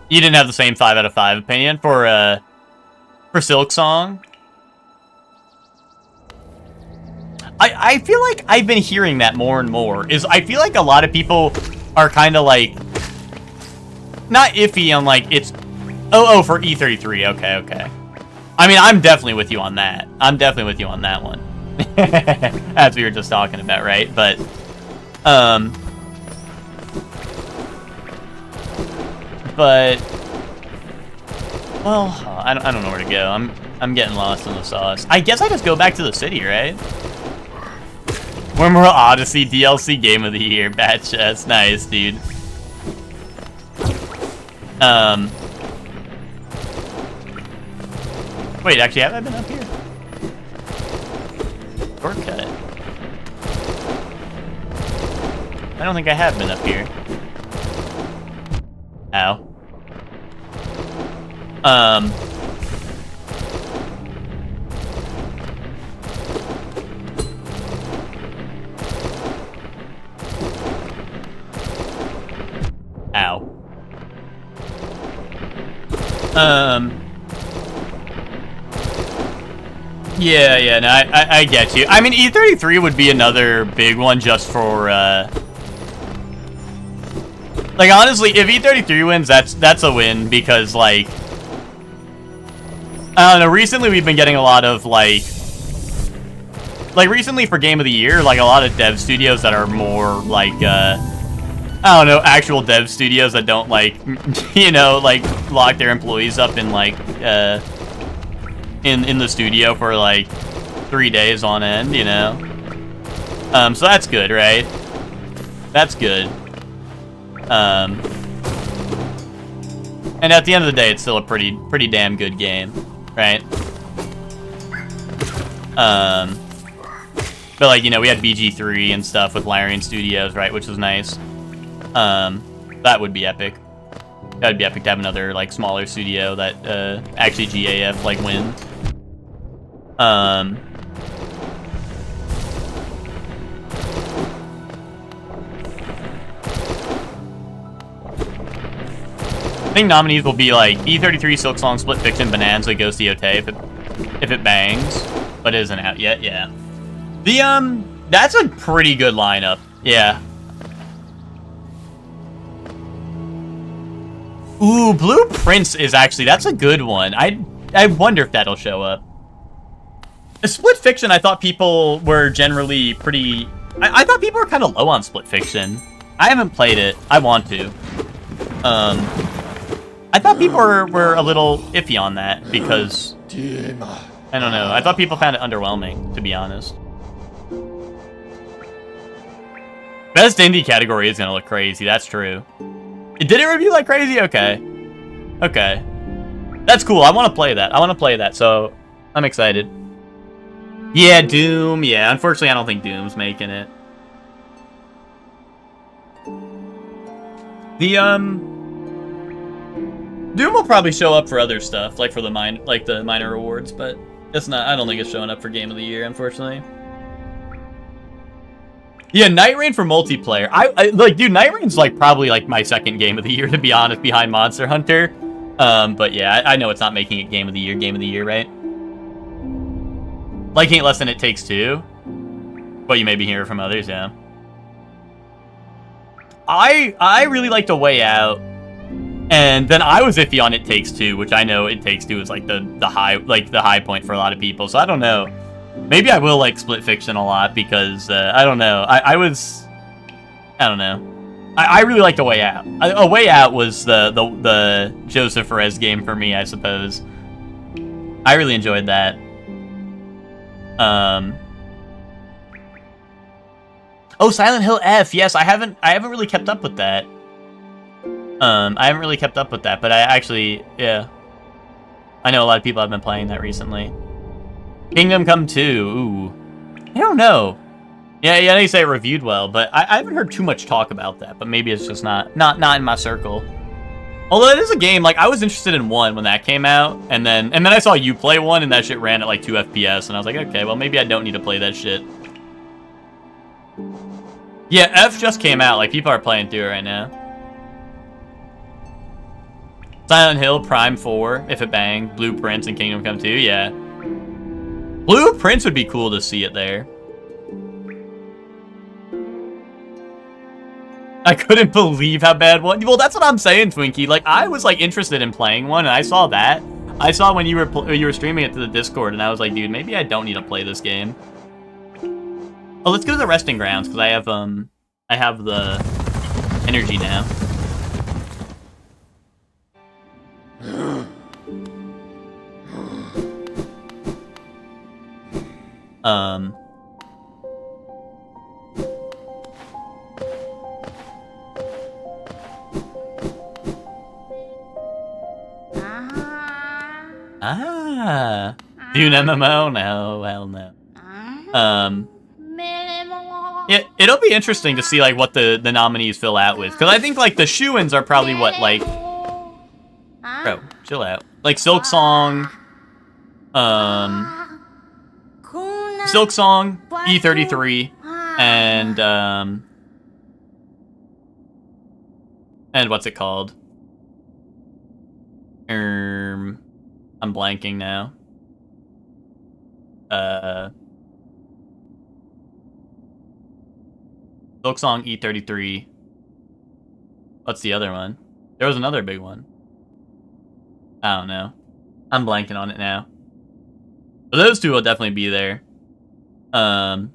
Speaker 1: You didn't have the same 5 out of 5 opinion for Silksong? I feel like I've been hearing that more and more. I feel like a lot of people are kind of, like, not iffy on, like, it's... Oh, for E33. Okay. I mean, I'm definitely with you on that. I'm definitely with you on that one. As we were just talking about, right? But, well, I don't know where to go. I'm getting lost in the sauce. I guess I just go back to the city, right? Wormhole Odyssey DLC Game of the Year. Batch. That's nice, dude. Wait, actually, have I been up here? Shortcut. I don't think I have been up here. Ow. Ow. Yeah, no, I get you. I mean, E33 would be another big one just for, like, honestly, if E33 wins, that's a win, because, like, I don't know, recently we've been getting a lot of, like, recently for Game of the Year, like, a lot of dev studios that are more, like, I don't know, actual dev studios that don't, like, you know, like, lock their employees up in, like, in the studio for, like, 3 days on end, you know? So that's good, right? That's good. And at the end of the day, it's still a pretty damn good game, right? But, like, you know, we had BG3 and stuff with Larian Studios, right, which was nice. That would be epic. That would be epic to have another, like, smaller studio that, actually GAF, like, wins. I think nominees will be, like, E33, Silksong, Split Fiction, Bonanza, Ghost EOT, if it bangs, but it isn't out yet, yeah. That's a pretty good lineup, yeah. Ooh, Blue Prince is actually, that's a good one. I wonder if that'll show up. Split Fiction, I thought people were generally pretty... I thought people were kind of low on Split Fiction. I haven't played it. I want to. I thought people were a little iffy on that, because... I don't know. I thought people found it underwhelming, to be honest. Best indie category is gonna look crazy, that's true. Did it review like crazy? Okay. Okay. That's cool. I want to play that. So I'm excited. Yeah, Doom. Yeah, unfortunately, I don't think Doom's making it. The Doom will probably show up for other stuff, like for the minor awards, but it's not. I don't think it's showing up for Game of the Year, unfortunately. Yeah, Night Rain for multiplayer. I like, dude, Night Rain's like probably like my second Game of the Year, to be honest, behind Monster Hunter. But yeah, I know it's not making it Game of the Year, right? Liking it less than It Takes Two. But you maybe hear it from others, yeah. I really liked A Way Out. And then I was iffy on It Takes Two, which I know It Takes Two is like the high point for a lot of people. So I don't know. Maybe I will like Split Fiction a lot, because I don't know. I don't know. I really liked A Way Out. A Way Out was the Joseph Perez game for me, I suppose. I really enjoyed that. Oh, Silent Hill F. Yes, I haven't really kept up with that. I haven't really kept up with that, but I actually, yeah. I know a lot of people have been playing that recently. Kingdom Come 2, ooh. I don't know. Yeah, they say it reviewed well, but I haven't heard too much talk about that, but maybe it's just not in my circle. Although it is a game, like, I was interested in 1 when that came out, and then I saw you play 1, and that shit ran at like 2 FPS, and I was like, okay, well, maybe I don't need to play that shit. Yeah, F just came out, like, people are playing through it right now. Silent Hill, Prime 4, if it banged, Blue Prince, and Kingdom Come 2, yeah. Blue Prince would be cool to see it there. I couldn't believe how bad one. Well, that's what I'm saying, Twinkie. Like, I was like interested in playing one, and I saw that. I saw when you were streaming it to the Discord, and I was like, dude, maybe I don't need to play this game. Oh, let's go to the Resting Grounds, because I have the energy now. Um. Dune MMO? No, hell no. Yeah, it'll be interesting to see like what the nominees fill out with, because I think like the shoo-ins are probably what, like, bro, chill out. Like Silk Song, Silk Song, E33, and what's it called? I'm blanking now. Silk Song, E33. What's the other one? There was another big one. I don't know. I'm blanking on it now. But those two will definitely be there. But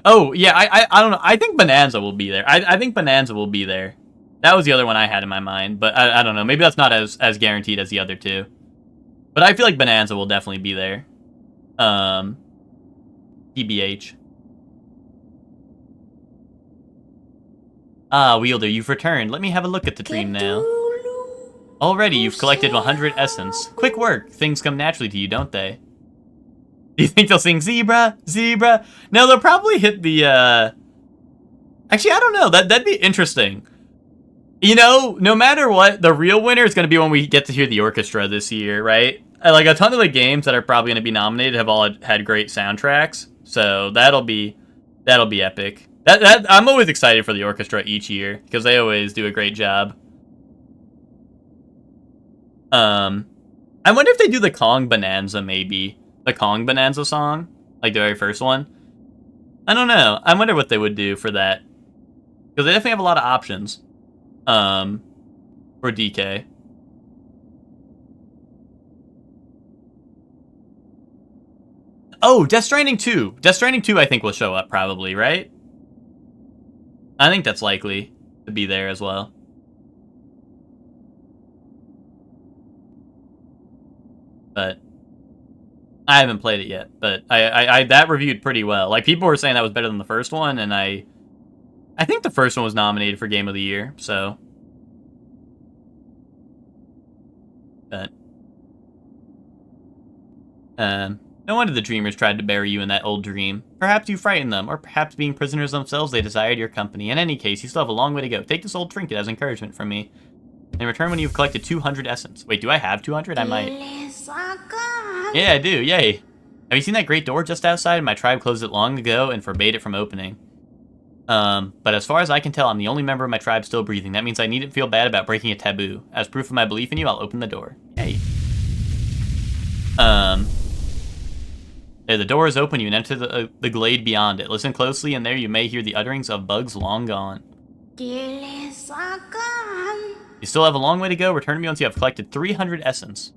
Speaker 1: oh yeah, I don't know. I think Bonanza will be there. I think Bonanza will be there. That was the other one I had in my mind, but I don't know. Maybe that's not as guaranteed as the other two. But I feel like Bonanza will definitely be there. TBH. Ah, Wielder, you've returned. Let me have a look at the dream now. Already, you've collected 100 essence. Quick work. Things come naturally to you, don't they? Do you think they'll sing Zebra? Zebra? No, they'll probably hit the, Actually, I don't know. That'd be interesting. You know, no matter what, the real winner is going to be when we get to hear the orchestra this year, right? Like, a ton of the games that are probably going to be nominated have all had great soundtracks. So that'll be epic. I'm always excited for the orchestra each year, because they always do a great job. I wonder if they do the Kong Bonanza, maybe. The Kong Bonanza song, like the very first one. I don't know. I wonder what they would do for that, because they definitely have a lot of options. For DK. Oh, Death Stranding 2. Death Stranding 2, I think, will show up probably, right? I think that's likely to be there as well. But I haven't played it yet, but I that reviewed pretty well. Like, people were saying that was better than the first one, and I think the first one was nominated for Game of the Year, so. But no wonder the dreamers tried to bury you in that old dream. Perhaps you frightened them, or perhaps being prisoners themselves they desired your company. In any case, you still have a long way to go. Take this old trinket as encouragement from me. In return, when you've collected 200 essence. Wait, do I have 200? I might. Yeah, I do. Yay. Have you seen that great door just outside? My tribe closed it long ago and forbade it from opening. But as far as I can tell, I'm the only member of my tribe still breathing. That means I needn't feel bad about breaking a taboo. As proof of my belief in you, I'll open the door. Yay. There, the door is open. You can enter the glade beyond it. Listen closely, and there you may hear the utterings of bugs long gone. You still have a long way to go. Return to me once you have collected 300 essence.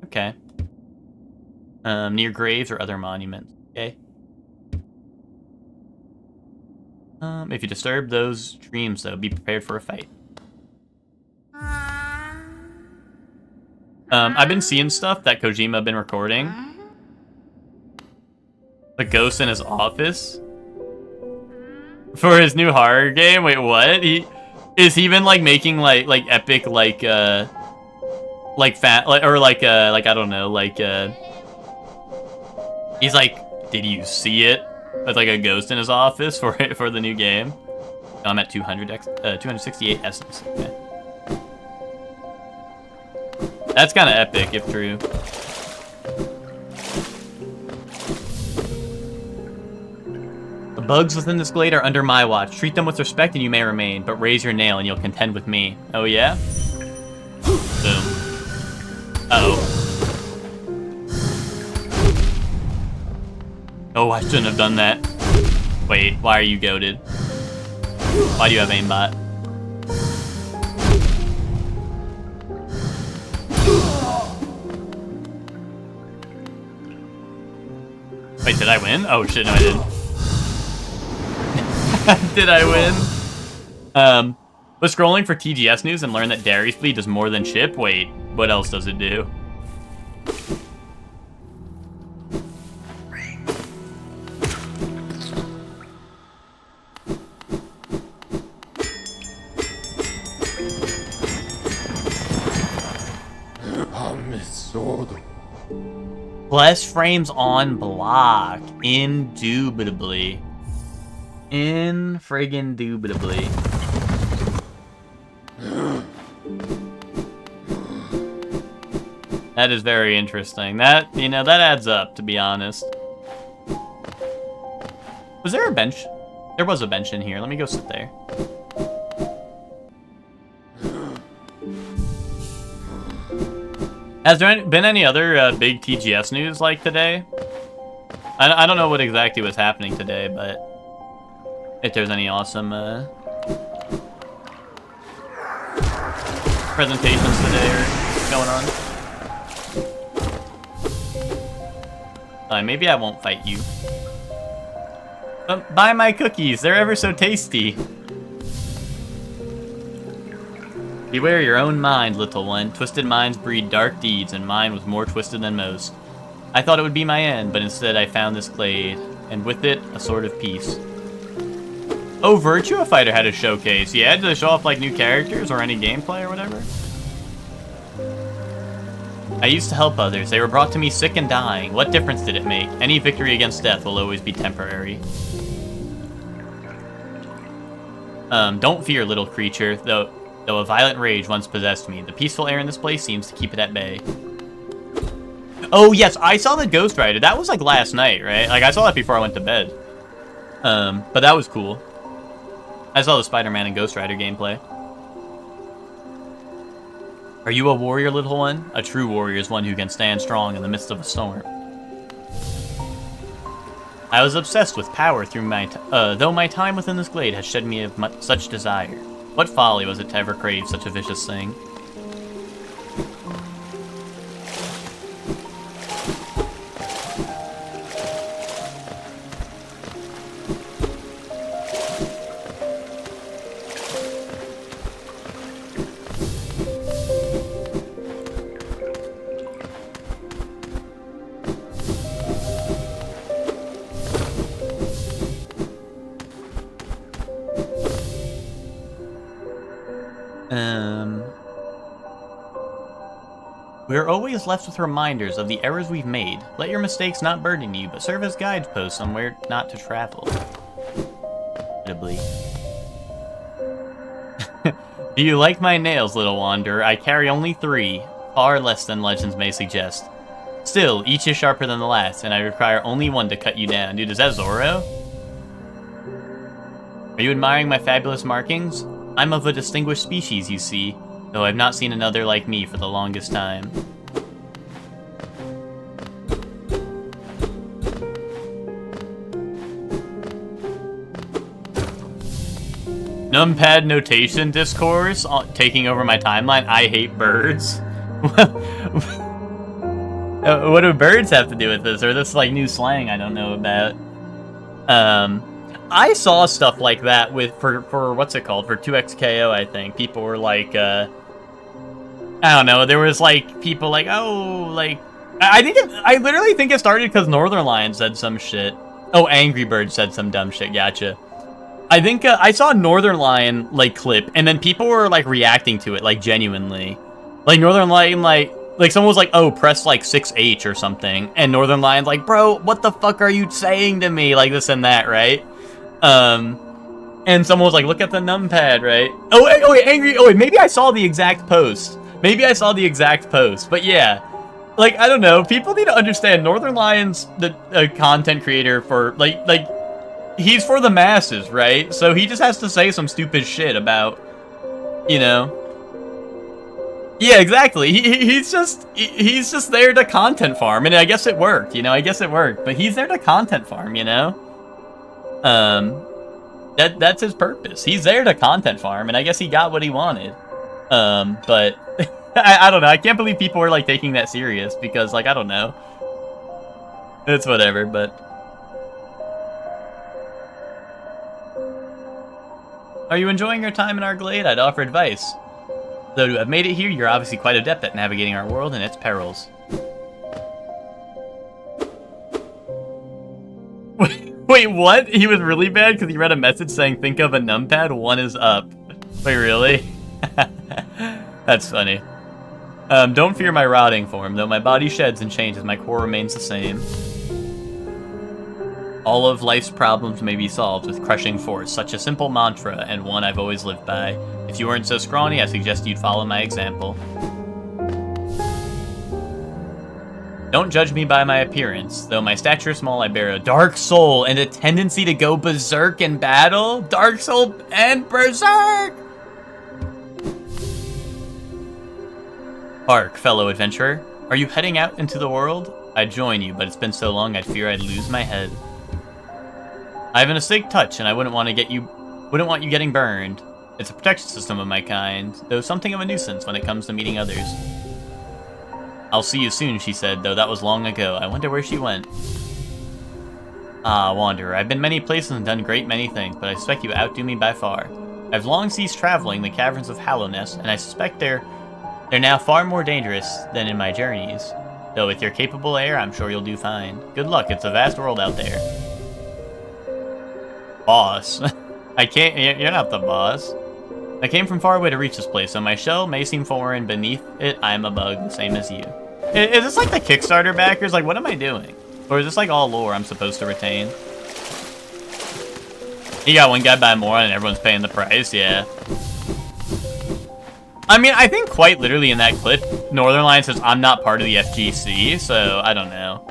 Speaker 1: Okay. Near graves or other monuments. Okay. If you disturb those dreams, though, be prepared for a fight. I've been seeing stuff that Kojima been recording. The ghost in his office for his new horror game. Wait, what? Is he been like making like epic like I don't know, like he's like, did you see it? With like a ghost in his office for the new game. No, I'm at 268 essence. Okay. That's kind of epic if true. The bugs within this glade are under my watch. Treat them with respect and you may remain, but raise your nail and you'll contend with me. Oh yeah? Boom. Uh-oh. Oh, I shouldn't have done that. Wait, why are you goated? Why do you have aimbot? Wait, did I win? Oh shit, no I didn't. Did I win? Was scrolling for TGS news and learned that Darius Bleed does more than Chip? Wait, what else does it do? Less frames on block. Indubitably. In-friggin-dubitably. That is very interesting. That, you know, that adds up, to be honest. Was there a bench? There was a bench in here. Let me go sit there. Has there been any other big TGS news like today? I don't know what exactly was happening today, but if there's any awesome presentations today or going on. Maybe I won't fight you. But buy my cookies, they're ever so tasty. Beware your own mind, little one. Twisted minds breed dark deeds, and mine was more twisted than most. I thought it would be my end, but instead I found this glade, and with it, a sword of peace. Oh, Virtua Fighter had a showcase. Yeah, did they show off like new characters or any gameplay or whatever? I used to help others. They were brought to me sick and dying. What difference did it make? Any victory against death will always be temporary. Don't fear, little creature, though a violent rage once possessed me. The peaceful air in this place seems to keep it at bay. Oh, yes, I saw the Ghost Rider. That was, like, last night, right? Like, I saw that before I went to bed. But that was cool. I saw the Spider-Man and Ghost Rider gameplay. Are you a warrior, little one? A true warrior is one who can stand strong in the midst of a storm. I was obsessed with power through though my time within this glade has shed me of such desire. What folly was it to ever crave such a vicious thing? We're always left with reminders of the errors we've made. Let your mistakes not burden you, but serve as guideposts on where not to travel. Do you like my nails, little wanderer? I carry only 3, far less than legends may suggest. Still, each is sharper than the last, and I require only one to cut you down. Dude, is that Zoro? Are you admiring my fabulous markings? I'm of a distinguished species, you see, though I've not seen another like me for the longest time. Numpad notation discourse taking over my timeline. I hate birds. What do birds have to do with this? Or this like new slang I don't know about? I saw stuff like that with for what's it called, for 2XKO. I think people were like, I don't know. There was like people like, oh, like I literally think it started because Northern Lion said some shit. Oh, Angry Bird said some dumb shit. Gotcha. I think I saw a Northern Lion like clip, and then people were like reacting to it like genuinely, like Northern Lion like someone was like, oh, press like 6H or something, and Northern Lion's like, bro, what the fuck are you saying to me, like this and that, right? And someone was like, look at the numpad, right? Oh wait, Angry. Oh wait, maybe I saw the exact post. But yeah, like I don't know. People need to understand Northern Lion's the content creator for like. He's for the masses, right? So he just has to say some stupid shit about, you know. Yeah, exactly. He's just there to content farm, and I guess it worked. You know, But he's there to content farm, you know. That's his purpose. He's there to content farm, and I guess he got what he wanted. But I don't know. I can't believe people were like taking that serious because, like, I don't know. It's whatever, but. Are you enjoying your time in our glade? I'd offer advice. Though to have made it here, you're obviously quite adept at navigating our world and its perils. Wait, what? He was really bad because he read a message saying, think of a numpad, 1 is up. Wait, really? That's funny. Don't fear my rotting form, though my body sheds and changes, my core remains the same. All of life's problems may be solved with crushing force, such a simple mantra, and one I've always lived by. If you weren't so scrawny, I suggest you'd follow my example. Don't judge me by my appearance. Though my stature is small, I bear a dark soul and a tendency to go berserk in battle. Dark soul and berserk! Hark, fellow adventurer. Are you heading out into the world? I'd join you, but it's been so long I'd fear I'd lose my head. I have an acidic touch, and I wouldn't want you getting burned. It's a protection system of my kind, though something of a nuisance when it comes to meeting others. I'll see you soon, she said, though that was long ago. I wonder where she went. Ah, Wanderer, I've been many places and done great many things, but I suspect you outdo me by far. I've long ceased traveling the caverns of Hallownest, and I suspect they're now far more dangerous than in my journeys. Though with your capable air, I'm sure you'll do fine. Good luck, it's a vast world out there. Boss. You're not the boss. I came from far away to reach this place, so my shell may seem foreign. Beneath it, I am a bug, the same as you. Is this like the Kickstarter backers? Like, what am I doing? Or is this like all lore I'm supposed to retain? You got one guy buy more and everyone's paying the price, yeah. I mean, I think quite literally in that clip, Northernlion says, I'm not part of the FGC, so I don't know.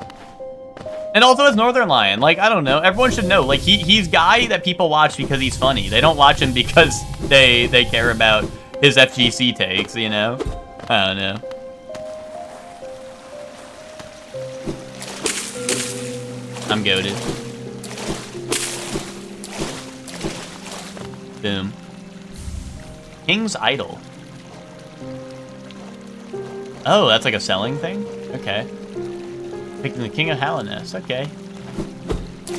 Speaker 1: And also it's Northernlion, like, I don't know, everyone should know, like, he's guy that people watch because he's funny. They don't watch him because they care about his FGC takes, you know? I don't know. I'm goated. Boom. King's Idol. Oh, that's like a selling thing? Okay. Picking the King of Hallownest, okay.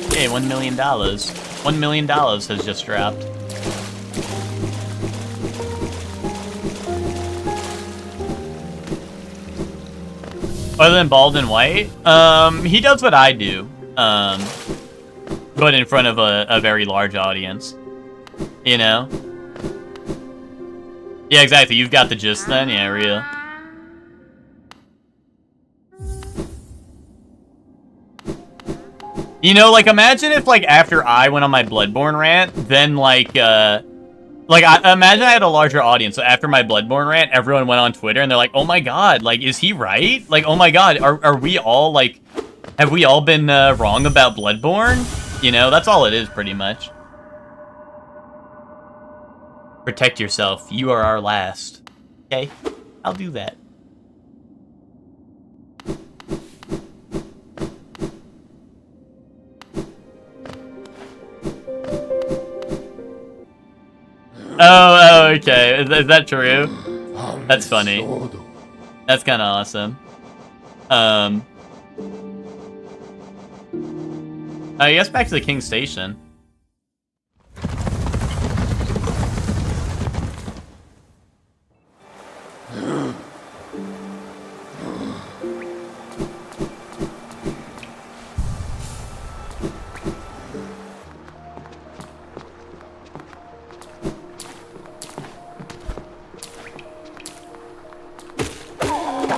Speaker 1: Okay, $1 million. $1 million has just dropped. Other than bald and white? He does what I do. But in front of a very large audience. You know? Yeah, exactly. You've got the gist then? Yeah, real. You know, like, imagine if, like, after I went on my Bloodborne rant, then, like, imagine I had a larger audience, so after my Bloodborne rant, everyone went on Twitter, and they're like, oh my god, like, is he right? Like, oh my god, are we all, like, have we all been, wrong about Bloodborne? You know, that's all it is, pretty much. Protect yourself, you are our last. Okay, I'll do that. Oh, okay. Is that true? That's funny. That's kind of awesome. I guess back to the King Station.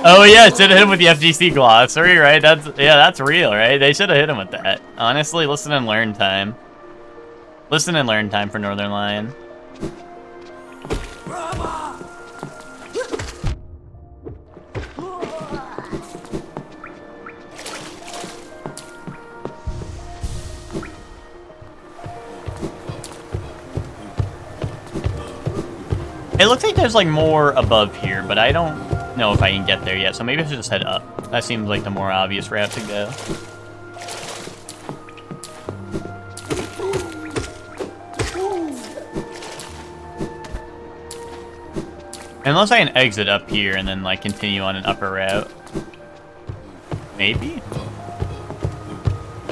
Speaker 1: Oh yeah, should have hit him with the FGC glossary, right? That's real, right? They should have hit him with that. Honestly, listen and learn time. Listen and learn time for Northernlion. It looks like there's like more above here, but I don't know if I can get there yet, so maybe I should just head up. That seems like the more obvious route to go. Unless I can exit up here and then like continue on an upper route. Maybe?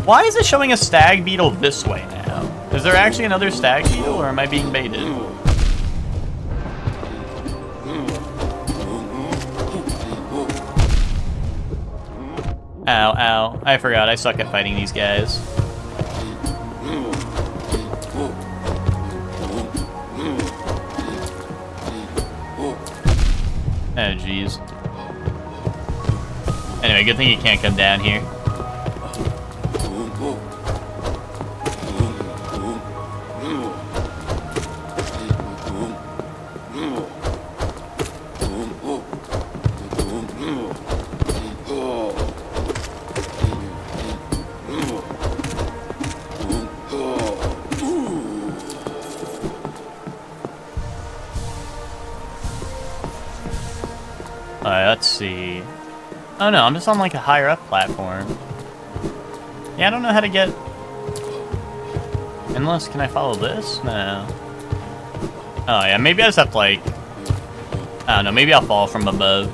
Speaker 1: Why is it showing a stag beetle this way now? Is there actually another stag beetle, or am I being baited? Ow, ow. I forgot, I suck at fighting these guys. Oh, jeez. Anyway, good thing you can't come down here. Alright, let's see. Oh no, I'm just on like a higher up platform. Yeah, I don't know how to get... Unless, can I follow this? No. Oh yeah, maybe I just have to like... I don't know, maybe I'll fall from above.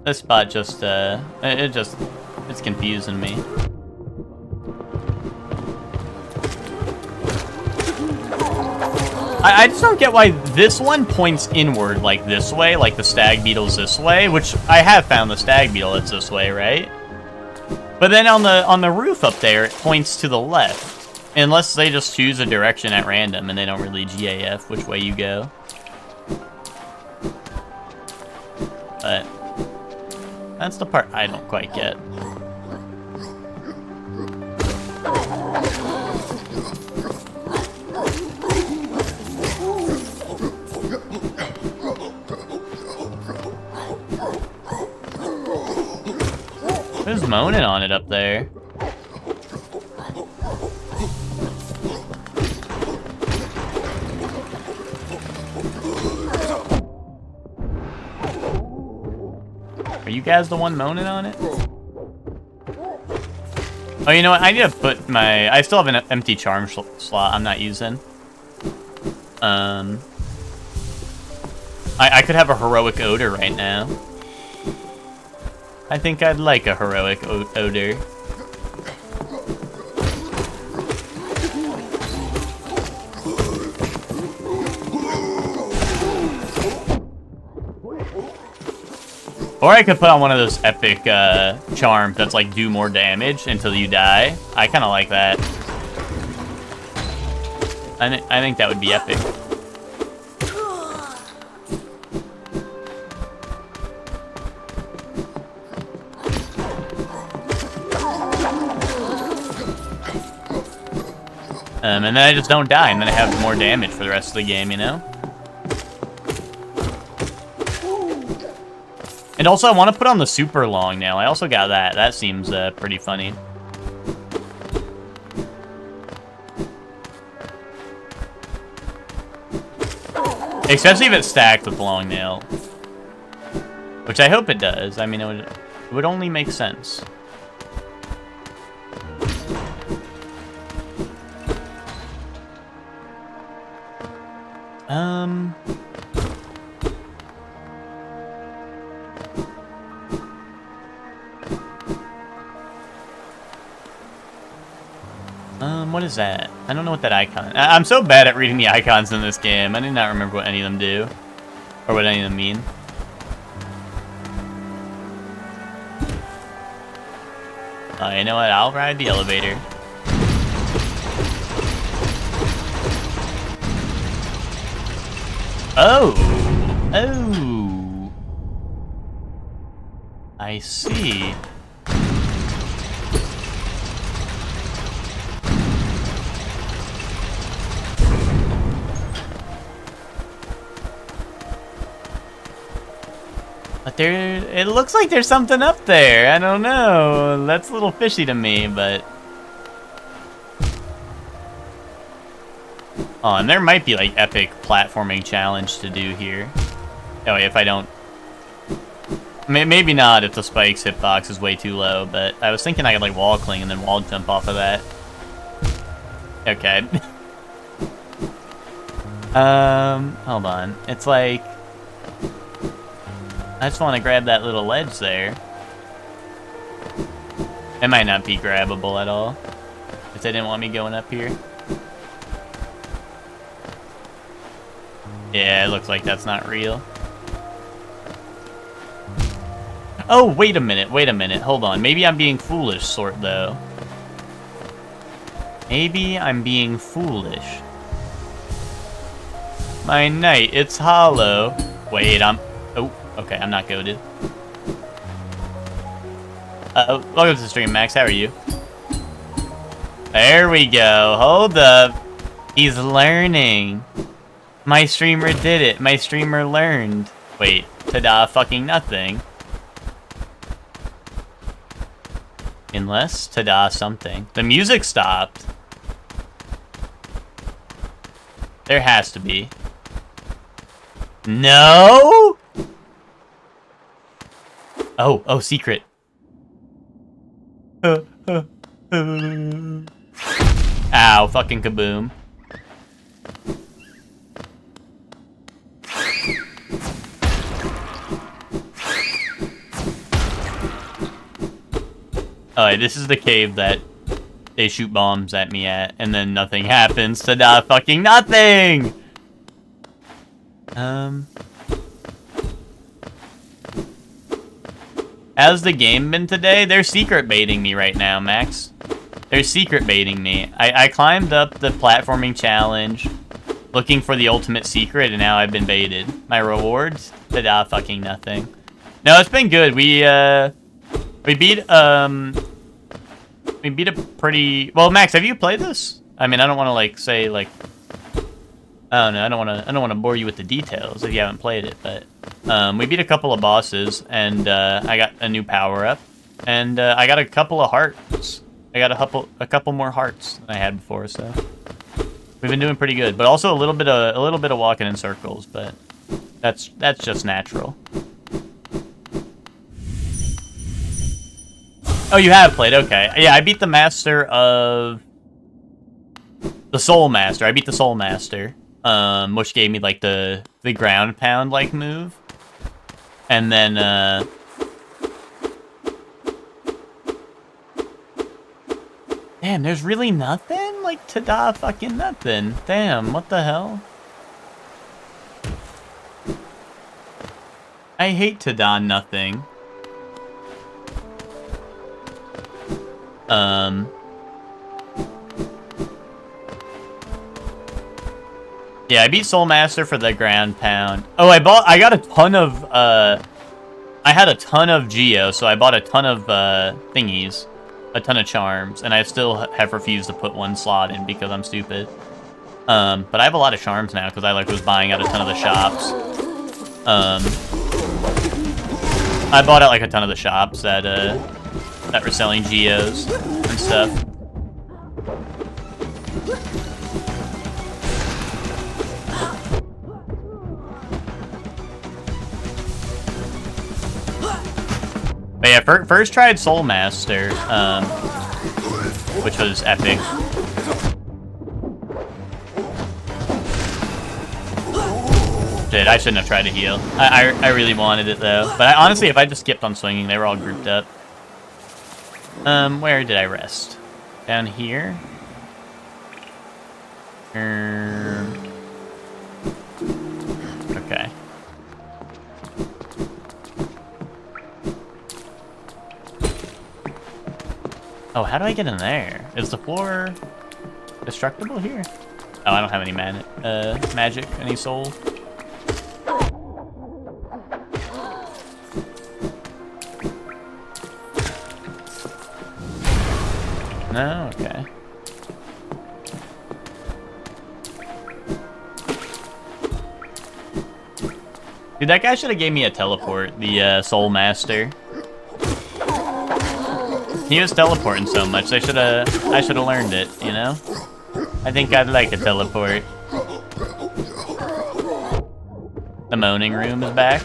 Speaker 1: This spot just, it's confusing me. I just don't get why this one points inward like this way, like the stag beetle's this way, which I have found the stag beetle that's this way, right? But then on the roof up there, it points to the left. Unless they just choose a direction at random and they don't really GAF which way you go. But that's the part I don't quite get. Who's moaning on it up there? Are you guys the one moaning on it? Oh, you know what? I need to put my... I still have an empty charm slot I'm not using. I could have a heroic odor right now. I think I'd like a heroic odor. Or I could put on one of those epic charms that's like do more damage until you die. I kind of like that. I think that would be epic. And then I just don't die, and then I have more damage for the rest of the game, you know? And also, I want to put on the super long nail. I also got that. That seems pretty funny. Especially if it's stacked with long nail. Which I hope it does. I mean, it would only make sense. What is that? I don't know what that icon... I'm so bad at reading the icons in this game. I do not remember what any of them do. Or what any of them mean. Oh, you know what? I'll ride the elevator. Oh! Oh! I see. But it looks like there's something up there. I don't know. That's a little fishy to me, but... Oh, and there might be, like, epic platforming challenge to do here. Oh, if I don't... Maybe not if the spikes hitbox is way too low, but I was thinking I could, like, wall cling and then wall jump off of that. Okay. Hold on. It's like... I just want to grab that little ledge there. It might not be grabbable at all. If they didn't want me going up here. Yeah, it looks like that's not real. Oh, wait a minute, hold on. Maybe I'm being foolish, sort, though. Maybe I'm being foolish. My knight, it's hollow. Wait, oh, okay, I'm not goated. Welcome to the stream, Max, how are you? There we go, hold up. He's learning. My streamer did it, my streamer learned. Wait, ta-da, fucking nothing. Unless, ta-da, something. The music stopped. There has to be. No? Oh, secret. Ow, fucking kaboom. Alright, this is the cave that they shoot bombs at me at, and then nothing happens. Ta-da, fucking nothing! How's the game been today? They're secret baiting me right now, Max. They're secret baiting me. I climbed up the platforming challenge, looking for the ultimate secret, and now I've been baited. My rewards? Ta-da, fucking nothing. No, it's been good. We beat a pretty... Well, Max, have you played this? I mean, I don't want to, like, say, like... I don't know, I don't want to bore you with the details if you haven't played it, but... we beat a couple of bosses, and, I got a new power-up. And, I got a couple of hearts. I got a couple more hearts than I had before, so... We've been doing pretty good, but also a little bit of walking in circles, but... That's just natural. Oh, you have played, okay. Yeah, I beat the master of... The Soul Master. I beat the Soul Master. Which gave me, like, the ground pound, like, move. And then, Damn, there's really nothing? Like, ta-da, fucking nothing. Damn, what the hell? I hate ta-da, nothing. Yeah, I beat Soul Master for the ground pound. Oh, I got a ton of, I had a ton of Geo, so I bought a ton of, thingies. A ton of charms, and I still have refused to put one slot in because I'm stupid. But I have a lot of charms now because I, like, was buying out a ton of the shops. I bought out, like, a ton of the shops that were selling Geos and stuff. But yeah, first tried Soul Master, which was epic. Shit, I shouldn't have tried to heal. I really wanted it though. But honestly, if I just kept on swinging, they were all grouped up. Where did I rest? Down here? Okay. Oh, how do I get in there? Is the floor destructible here? Oh, I don't have any magic, any soul. No? Okay. Dude, that guy should have gave me a teleport, the Soul Master. He was teleporting so much, I should have learned it, you know? I think I'd like a teleport. The moaning room is back.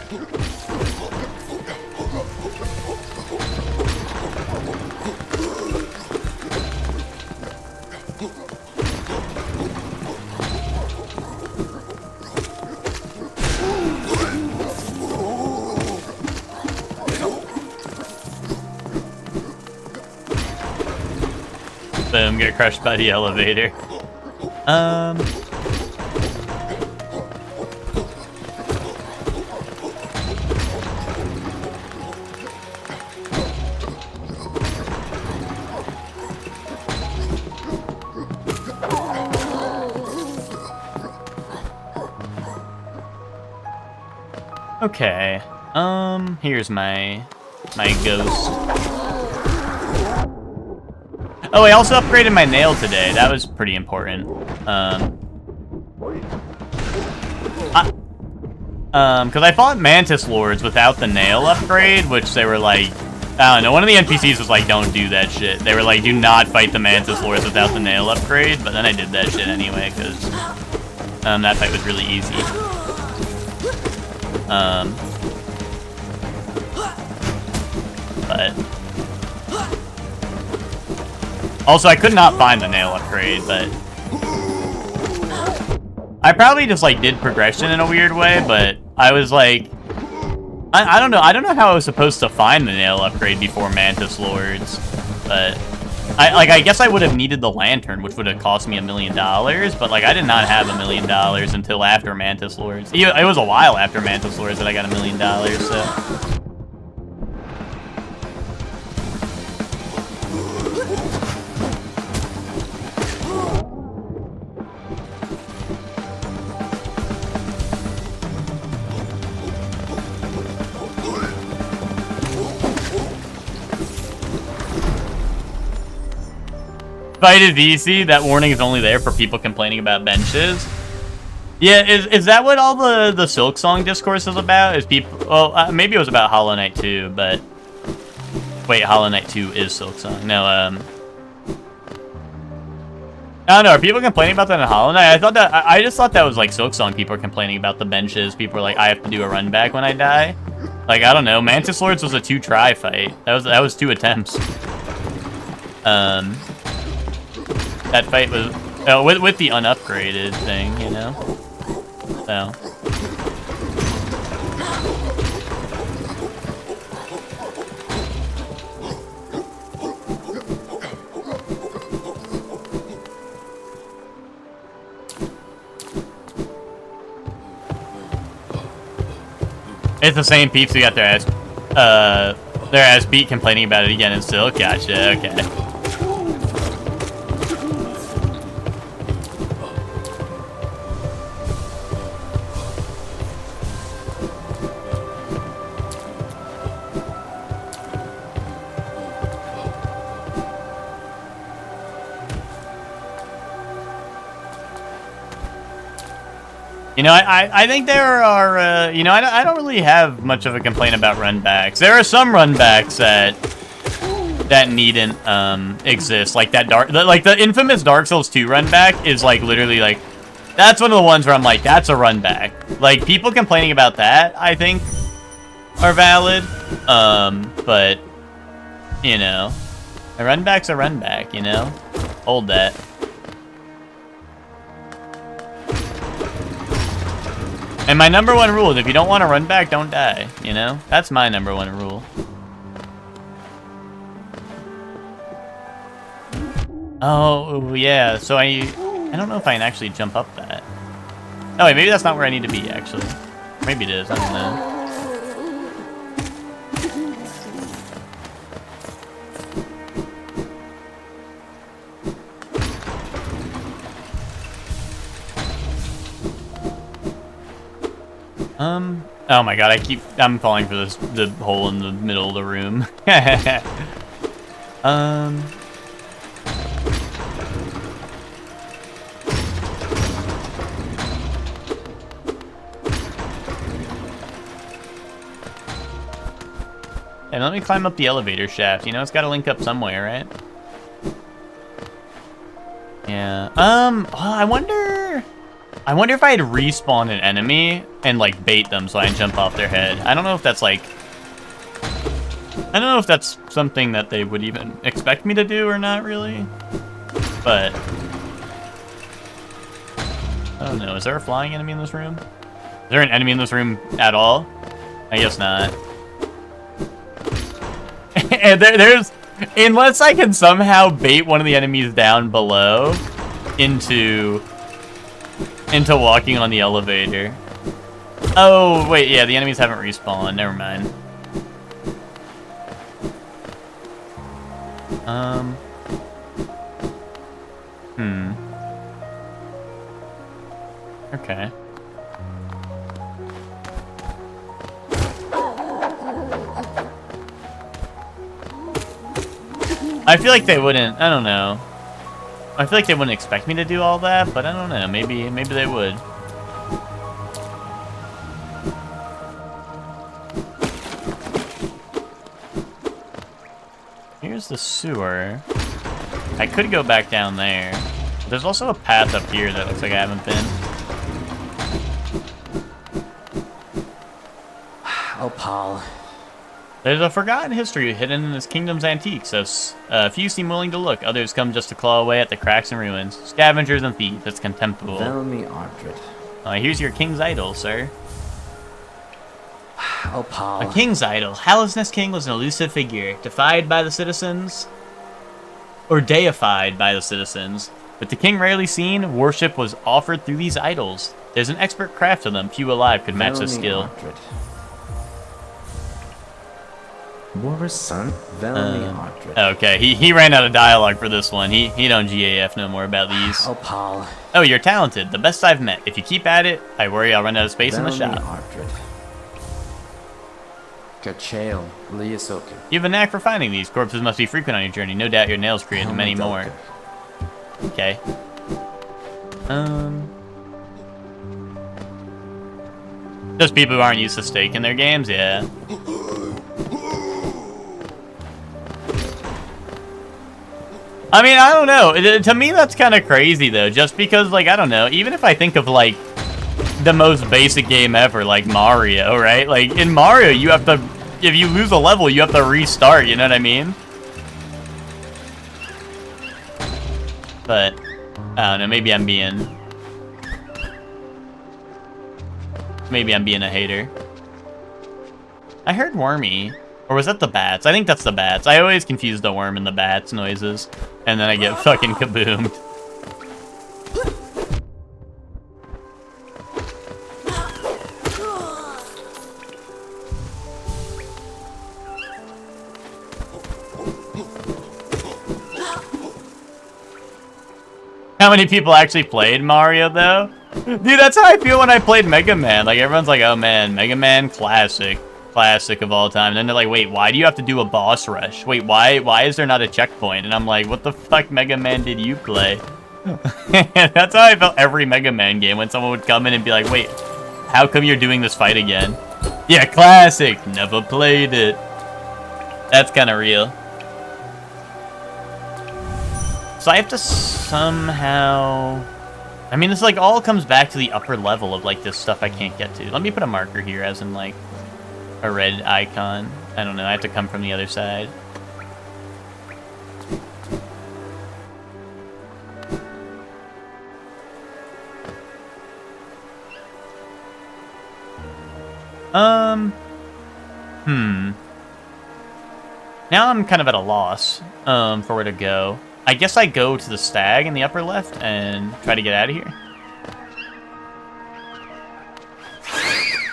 Speaker 1: Boom, get crushed by the elevator. Okay. Here's my ghost. Oh, I also upgraded my nail today. That was pretty important. Because I fought Mantis Lords without the nail upgrade, which they were like, I don't know, one of the NPCs was like, don't do that shit. They were like, do not fight the Mantis Lords without the nail upgrade, but then I did that shit anyway, because that fight was really easy. But also, I could not find the nail upgrade, but I probably just like did progression in a weird way, but I was like, I don't know how I was supposed to find the nail upgrade before Mantis Lords, but I guess I would have needed the lantern, which would have cost me $1 million, but like I did not have $1 million until after Mantis Lords. It was a while after Mantis Lords that I got $1 million, so. Invited VC, that warning is only there for people complaining about benches. Yeah, is that what all the Silk Song discourse is about? Is people? Well, maybe it was about Hollow Knight 2, but wait, Hollow Knight 2 is Silk Song. No, I don't know. Are people complaining about that in Hollow Knight? I just thought that was like Silk Song. People are complaining about the benches. People are like, I have to do a run back when I die. Like, I don't know. Mantis Lords was a 2-try fight. That was 2 attempts. That fight was with the unupgraded thing, you know. So. It's the same peeps who got their ass beat complaining about it again in Silk. Gotcha. Okay. You know, I think there are, you know, I don't really have much of a complaint about runbacks. There are some runbacks that needn't exist, like that the infamous Dark Souls 2 runback is like literally like, that's one of the ones where I'm like, that's a runback. Like, people complaining about that, I think, are valid, but, you know, a runback's a runback, you know? Hold that. And my #1 rule is if you don't want to run back, don't die, you know? That's my #1 rule. Oh, yeah, so I don't know if I can actually jump up that. Oh, wait, maybe that's not where I need to be, actually. Maybe it is, I don't know. Oh my god, I'm falling for the hole in the middle of the room. And let me climb up the elevator shaft. You know, it's gotta link up somewhere, right? Yeah. I wonder if I had respawned an enemy and like bait them so I can jump off their head. I don't know if that's like, I don't know if that's something that they would even expect me to do or not really, but I don't know. Is there a flying enemy in this room? Is there an enemy in this room at all? I guess not. And Unless I can somehow bait one of the enemies down below into walking on the elevator. Oh, wait, yeah, the enemies haven't respawned. Never mind. Okay. I feel like they wouldn't, I don't know. I feel like they wouldn't expect me to do all that, but I don't know, maybe they would. Here's the sewer. I could go back down there. There's also a path up here that looks like I haven't been.
Speaker 4: Oh, Paul.
Speaker 1: There's a forgotten history hidden in this kingdom's antiques, so few seem willing to look. Others come just to claw away at the cracks and ruins. Scavengers and thieves, it's contemptible.
Speaker 4: Velmi Ardred.
Speaker 1: Here's your king's idol, sir.
Speaker 4: Oh, Paul.
Speaker 1: A king's idol. Hallownest King was an elusive figure, defied by the citizens, or deified by the citizens. With the king rarely seen, worship was offered through these idols. There's an expert craft to them, few alive could match this skill.
Speaker 4: Boris' son, Velmi Ardred.
Speaker 1: Okay, he ran out of dialogue for this one. He don't GAF no more about these.
Speaker 4: Oh, Paul.
Speaker 1: Oh, you're talented, the best I've met. If you keep at it, I worry I'll run out of space in the
Speaker 4: Velmi
Speaker 1: shop.
Speaker 4: Ardred. Kachael Liasoka.
Speaker 1: You have a knack for finding these. Corpses must be frequent on your journey. No doubt your nails created many more. Okay. Those people who aren't used to steak in their games, yeah. I mean, I don't know. To me, that's kind of crazy, though. Just because, like, I don't know. Even if I think of, like, the most basic game ever, like Mario, right? Like, in Mario, you have to... If you lose a level, you have to restart, you know what I mean? But, I don't know. Maybe I'm being a hater. I heard Wormy. Or was that the bats? I think that's the bats. I always confuse the worm and the bats noises. And then I get fucking kaboomed. How many people actually played Mario, though? Dude, that's how I feel when I played Mega Man. Like, everyone's like, oh man, Mega Man classic. Classic of all time. And then they're like, wait, why do you have to do a boss rush? Wait, why is there not a checkpoint? And I'm like, what the fuck Mega Man did you play? That's how I felt every Mega Man game, when someone would come in and be like, wait, how come you're doing this fight again? Yeah, classic. Never played it. That's kind of real. So I have to somehow... I mean, this like all comes back to the upper level of like this stuff I can't get to. Let me put a marker here as in like a red icon. I don't know, I have to come from the other side. Now I'm kind of at a loss for where to go. I guess I go to the stag in the upper left and try to get out of here.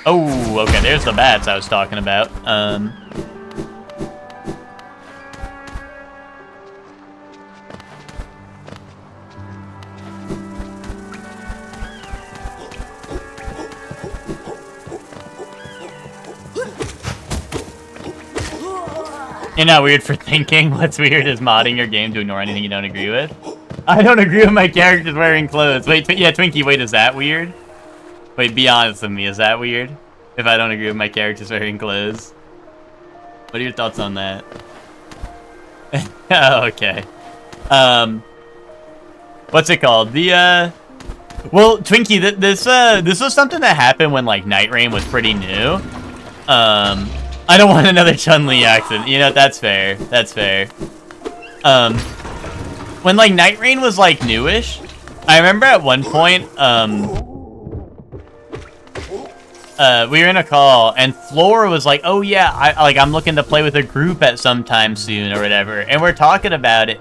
Speaker 1: Oh, okay, there's the bats I was talking about. You're not weird for thinking. What's weird is modding your game to ignore anything you don't agree with. I don't agree with my characters wearing clothes. Wait, yeah, Twinkie, wait, is that weird? Wait, be honest with me, is that weird? If I don't agree with my characters wearing clothes? What are your thoughts on that? Oh, okay. What's it called? Well, Twinkie, this was something that happened when, like, Night Rain was pretty new. I don't want another Chun-Li accident. You know, that's fair. That's fair. When, like, Night Rain was, like, newish, I remember at one point, we were in a call, and Flora was like, "Oh yeah, I'm looking to play with a group at some time soon or whatever," and we're talking about it.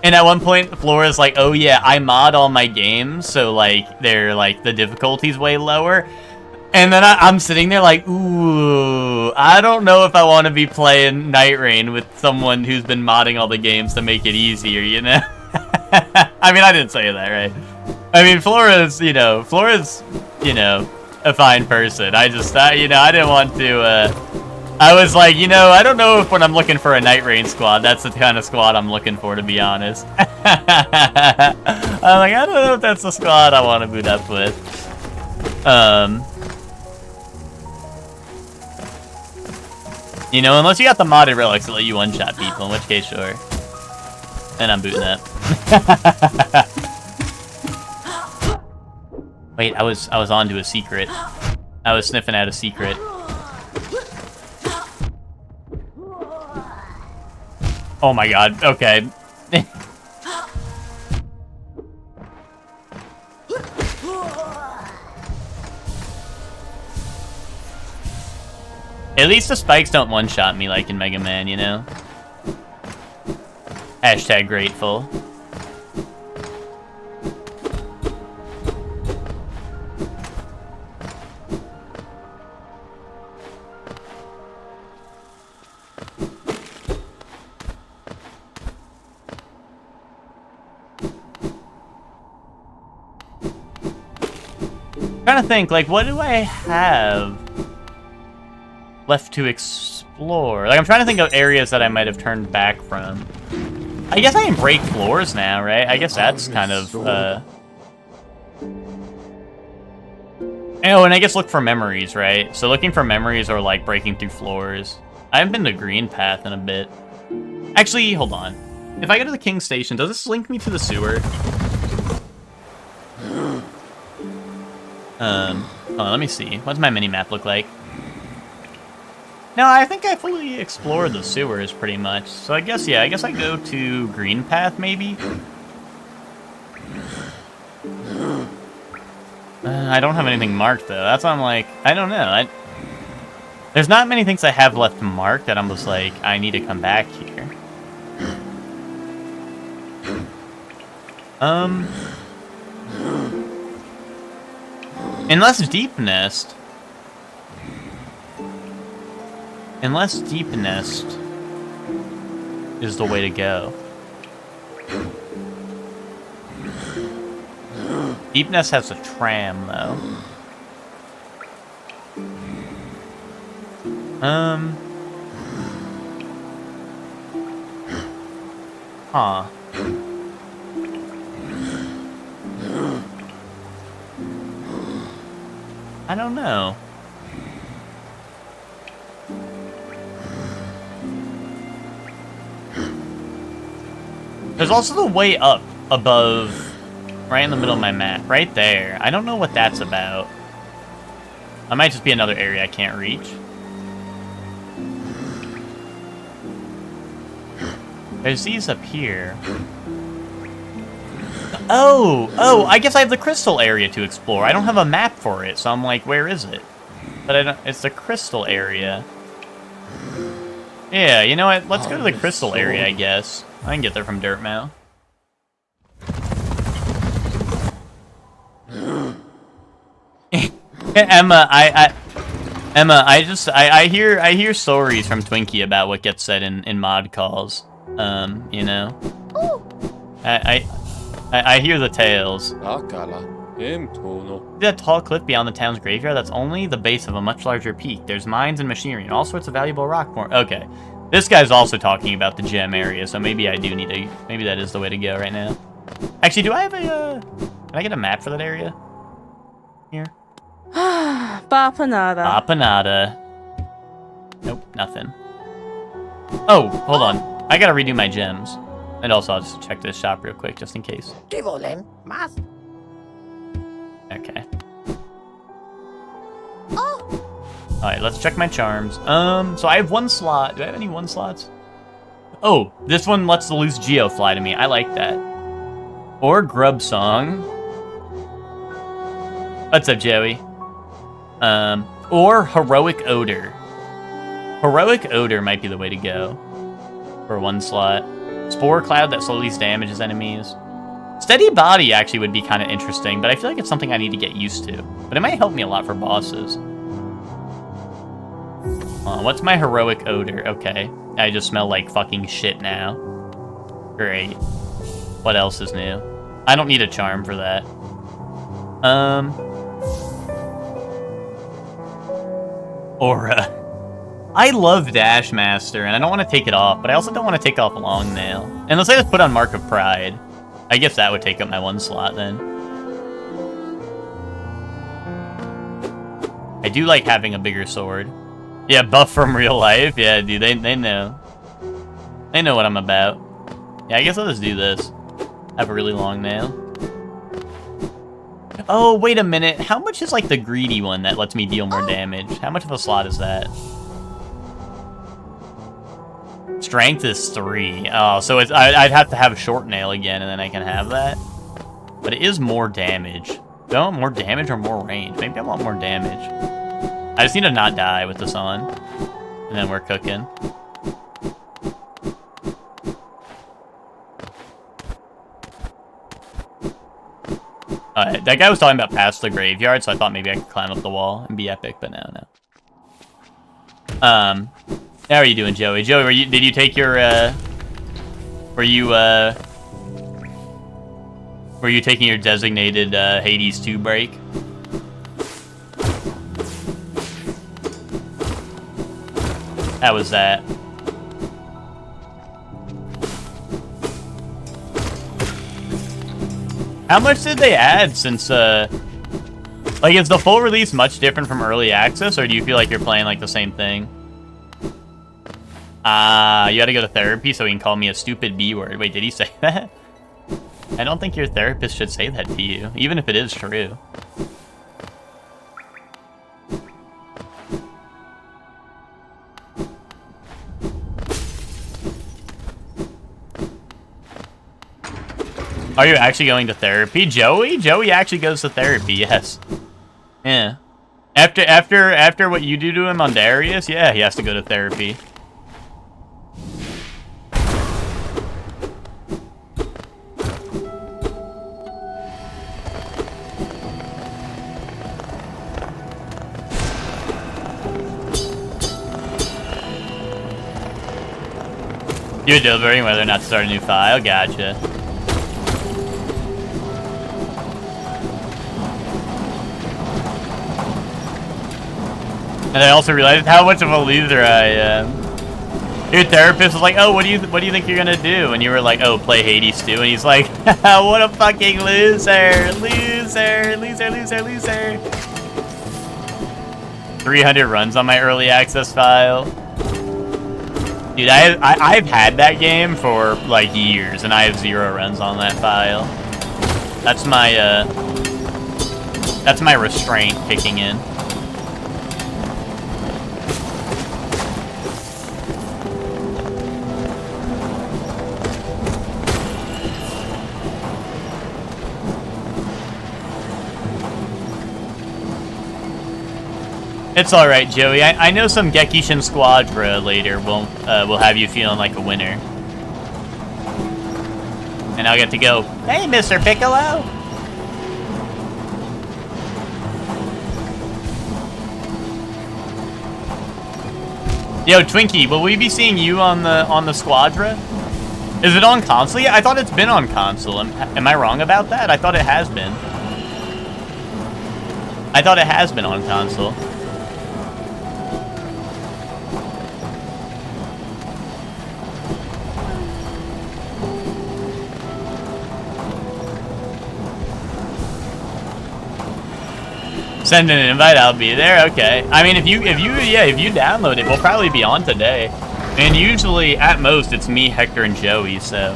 Speaker 1: And at one point, Flora's like, "Oh yeah, I mod all my games, so like they're like the difficulty's way lower." And then I'm sitting there like, "Ooh, I don't know if I want to be playing Night Rain with someone who's been modding all the games to make it easier, you know?" I mean, I didn't say that, right? I mean, Flora's, you know, a fine person. I just, you know, I didn't want to, I was like, you know, I don't know if when I'm looking for a Night Rain squad, that's the kind of squad I'm looking for, to be honest. I'm like, I don't know if that's the squad I want to boot up with. You know, unless you got the modded relics that let you one-shot people, in which case, sure. And I'm booting up. Wait, I was onto a secret. I was sniffing out a secret. Oh my god, okay. At least the spikes don't one-shot me like in Mega Man, you know? Hashtag grateful. I'm trying to think, like, what do I have left to explore? Like, I'm trying to think of areas that I might have turned back from. I guess I can break floors now, right? I guess that's kind of, Oh, and I guess look for memories, right? So looking for memories or, like, breaking through floors. I haven't been to Green Path in a bit. Actually, hold on. If I go to the King Station, does this link me to the sewer? Hold on, let me see. What does my mini-map look like? No, I think I fully explored the sewers pretty much. So I guess, yeah, I guess I go to Green Path, maybe? I don't have anything marked, though. That's why I'm like, I don't know. There's not many things I have left marked that I'm just like, I need to come back here. Unless Deep Nest is the way to go. Deep Nest has a tram, though. Huh. I don't know. There's also the way up above, right in the middle of my map, right there. I don't know what that's about. That might just be another area I can't reach. There's these up here. Oh, I guess I have the crystal area to explore. I don't have a map for it, so I'm like, where is it? But I don't, it's the crystal area. Yeah, you know what? Let's go to the crystal area, I guess. I can get there from Dirtmouth. Emma, I hear stories from Twinkie about what gets said in mod calls. You know. I hear the tales. That tall cliff beyond the town's graveyard, that's only the base of a much larger peak. There's mines and machinery and all sorts of valuable rock form. Okay. This guy's also talking about the gem area, so maybe I do need to... Maybe that is the way to go right now. Actually, do I have a... Can I get a map for that area? Here.
Speaker 8: Bapanada.
Speaker 1: Bapanada. Nope, nothing. Oh, hold on. I gotta redo my gems. And also, I'll just check this shop real quick, just in case. Okay. Alright, let's check my charms. So I have one slot. Do I have any one slots? Oh, this one lets the loose Geo fly to me. I like that. Or Grub Song. What's up, Joey? Or Heroic Odor. Heroic Odor might be the way to go for one slot. Spore Cloud that slowly damages enemies. Steady Body actually would be kind of interesting, but I feel like it's something I need to get used to. But it might help me a lot for bosses. What's my Heroic Odor? Okay. I just smell like fucking shit now. Great. What else is new? I don't need a charm for that. Aura. I love Dash Master, and I don't want to take it off, but I also don't want to take off Long Nail. Unless I just put on Mark of Pride. I guess that would take up my one slot then. I do like having a bigger sword. Yeah, buff from real life. Yeah, dude, they know. They know what I'm about. Yeah, I guess I'll just do this. Have a really long nail. Oh, wait a minute. How much is, like, the greedy one that lets me deal more damage? How much of a slot is that? Strength is 3. Oh, so it's, I'd have to have a short nail again, and then I can have that. But it is more damage. Do I want more damage or more range? Maybe I want more damage. I just need to not die with this on. And then we're cooking. Alright, that guy was talking about past the graveyard, so I thought maybe I could climb up the wall and be epic, but no. How are you doing, Joey? Joey, did you take your, were you taking your designated, Hades 2 break? How was that? How much did they add since, like, is the full release much different from early access, or do you feel like you're playing, like, the same thing? You gotta go to therapy so he can call me a stupid B word. Wait, did he say that? I don't think your therapist should say that to you, even if it is true. Are you actually going to therapy? Joey? Joey actually goes to therapy, yes. Yeah. After what you do to him on Darius, yeah, he has to go to therapy. You're deliberating whether or not to start a new file, gotcha. And I also realized how much of a loser I am. Your therapist was like, "Oh, what do you think you're gonna do?" And you were like, "Oh, play Hades 2." And he's like, "What a fucking loser, loser, loser, loser, loser." 300 runs on my early access file. Dude, I've had that game for like years, and I have 0 runs on that file. That's my restraint kicking in. It's alright, Joey. I know some Gekishin Squadra later will have you feeling like a winner. And I'll get to go, "Hey, Mr. Piccolo!" Yo, Twinkie, will we be seeing you on the Squadra? Is it on console yet? I thought it's been on console. Am I wrong about that? I thought it has been. I thought it has been on console. Send an invite, I'll be there. Okay. I mean, if you download it, we'll probably be on today. And usually, at most, it's me, Hector, and Joey. So,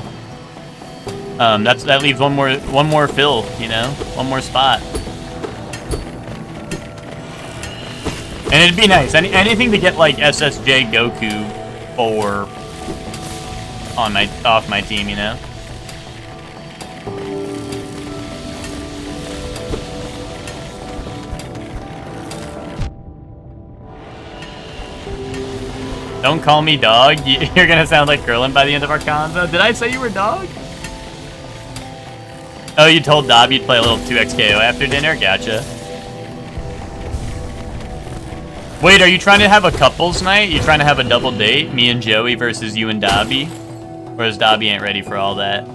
Speaker 1: that leaves one more fill. You know, one more spot. And it'd be nice. Anything to get like SSJ Goku or off my team. You know. Don't call me dog. You're gonna sound like Krillin by the end of our convo. Did I say you were dog? Oh, you told Dob you'd play a little 2xKO after dinner? Gotcha. Wait, are you trying to have a couples night? You trying to have a double date? Me and Joey versus you and Dobby? Or is Dobby ain't ready for all that?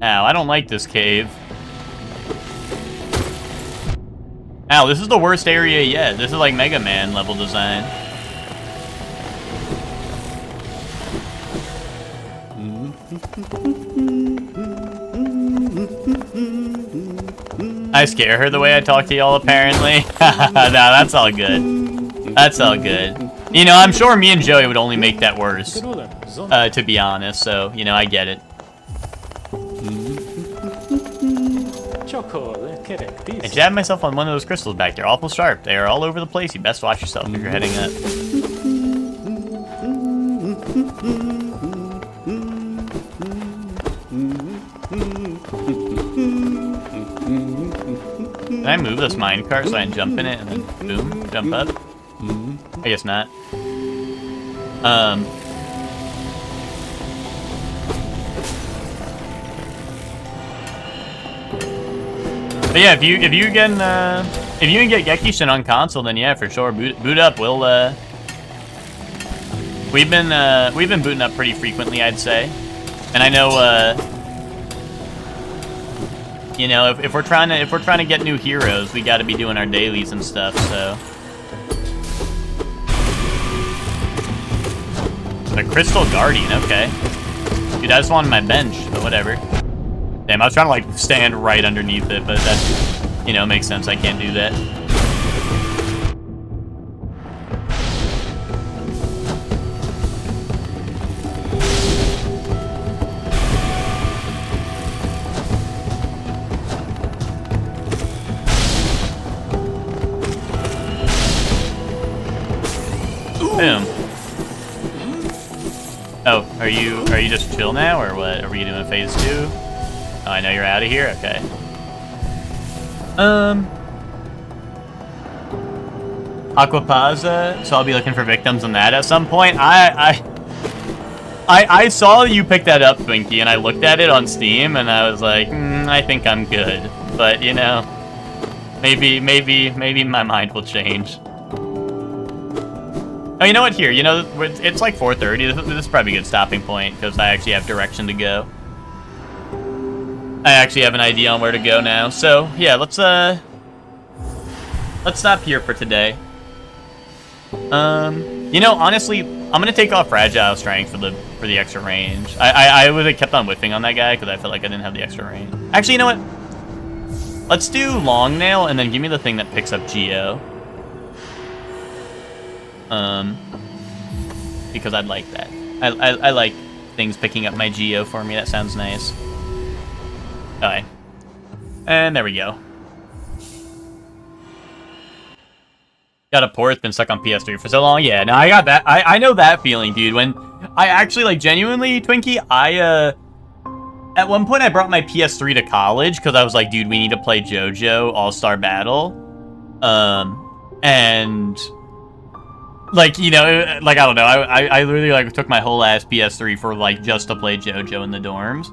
Speaker 1: Ow, I don't like this cave. Ow, this is the worst area yet. This is like Mega Man level design. I scare her the way I talk to y'all, apparently. No, that's all good. That's all good. You know, I'm sure me and Joey would only make that worse, to be honest, so, you know, I get it. I jabbed myself on one of those crystals back there, awful sharp. They are all over the place. You best watch yourself if you're heading up. Can I move this minecart so I can jump in it and then boom, jump up? I guess not. But yeah, if you can get Gekishin on console, then yeah, for sure, boot up. We've been booting up pretty frequently, I'd say, and I know you know, if we're trying to get new heroes, we got to be doing our dailies and stuff. So the Crystal Guardian, okay, dude, I just wanted my bench, but whatever. Damn, I was trying to like stand right underneath it, but that, you know, makes sense. I can't do that. Boom. Oh, are you just chill now, or what? Are we doing phase 2? Oh, I know you're out of here? Okay. Aquapaza, so I'll be looking for victims on that at some point. I saw you pick that up, Twinkie, and I looked at it on Steam, and I was like, I think I'm good. But, you know, maybe my mind will change. Oh, you know what? Here, you know, it's like 4:30. This is probably a good stopping point, because I actually have direction to go. I actually have an idea on where to go now. So, yeah, let's stop here for today. You know, honestly, I'm gonna take off Fragile Strength for the extra range. I would have kept on whiffing on that guy because I felt like I didn't have the extra range. Actually, you know what? Let's do Long Nail and then give me the thing that picks up Geo. Because I'd like that. I like things picking up my Geo for me. That sounds nice. Alright. And there we go. Got a port, been stuck on PS3 for so long. Yeah, no, I got that. I know that feeling, dude. When I actually, like, genuinely, Twinkie, at one point I brought my PS3 to college because I was like, dude, we need to play JoJo All-Star Battle. And like, you know, like, I don't know. I literally, like, took my whole ass PS3 for, like, just to play JoJo in the dorms.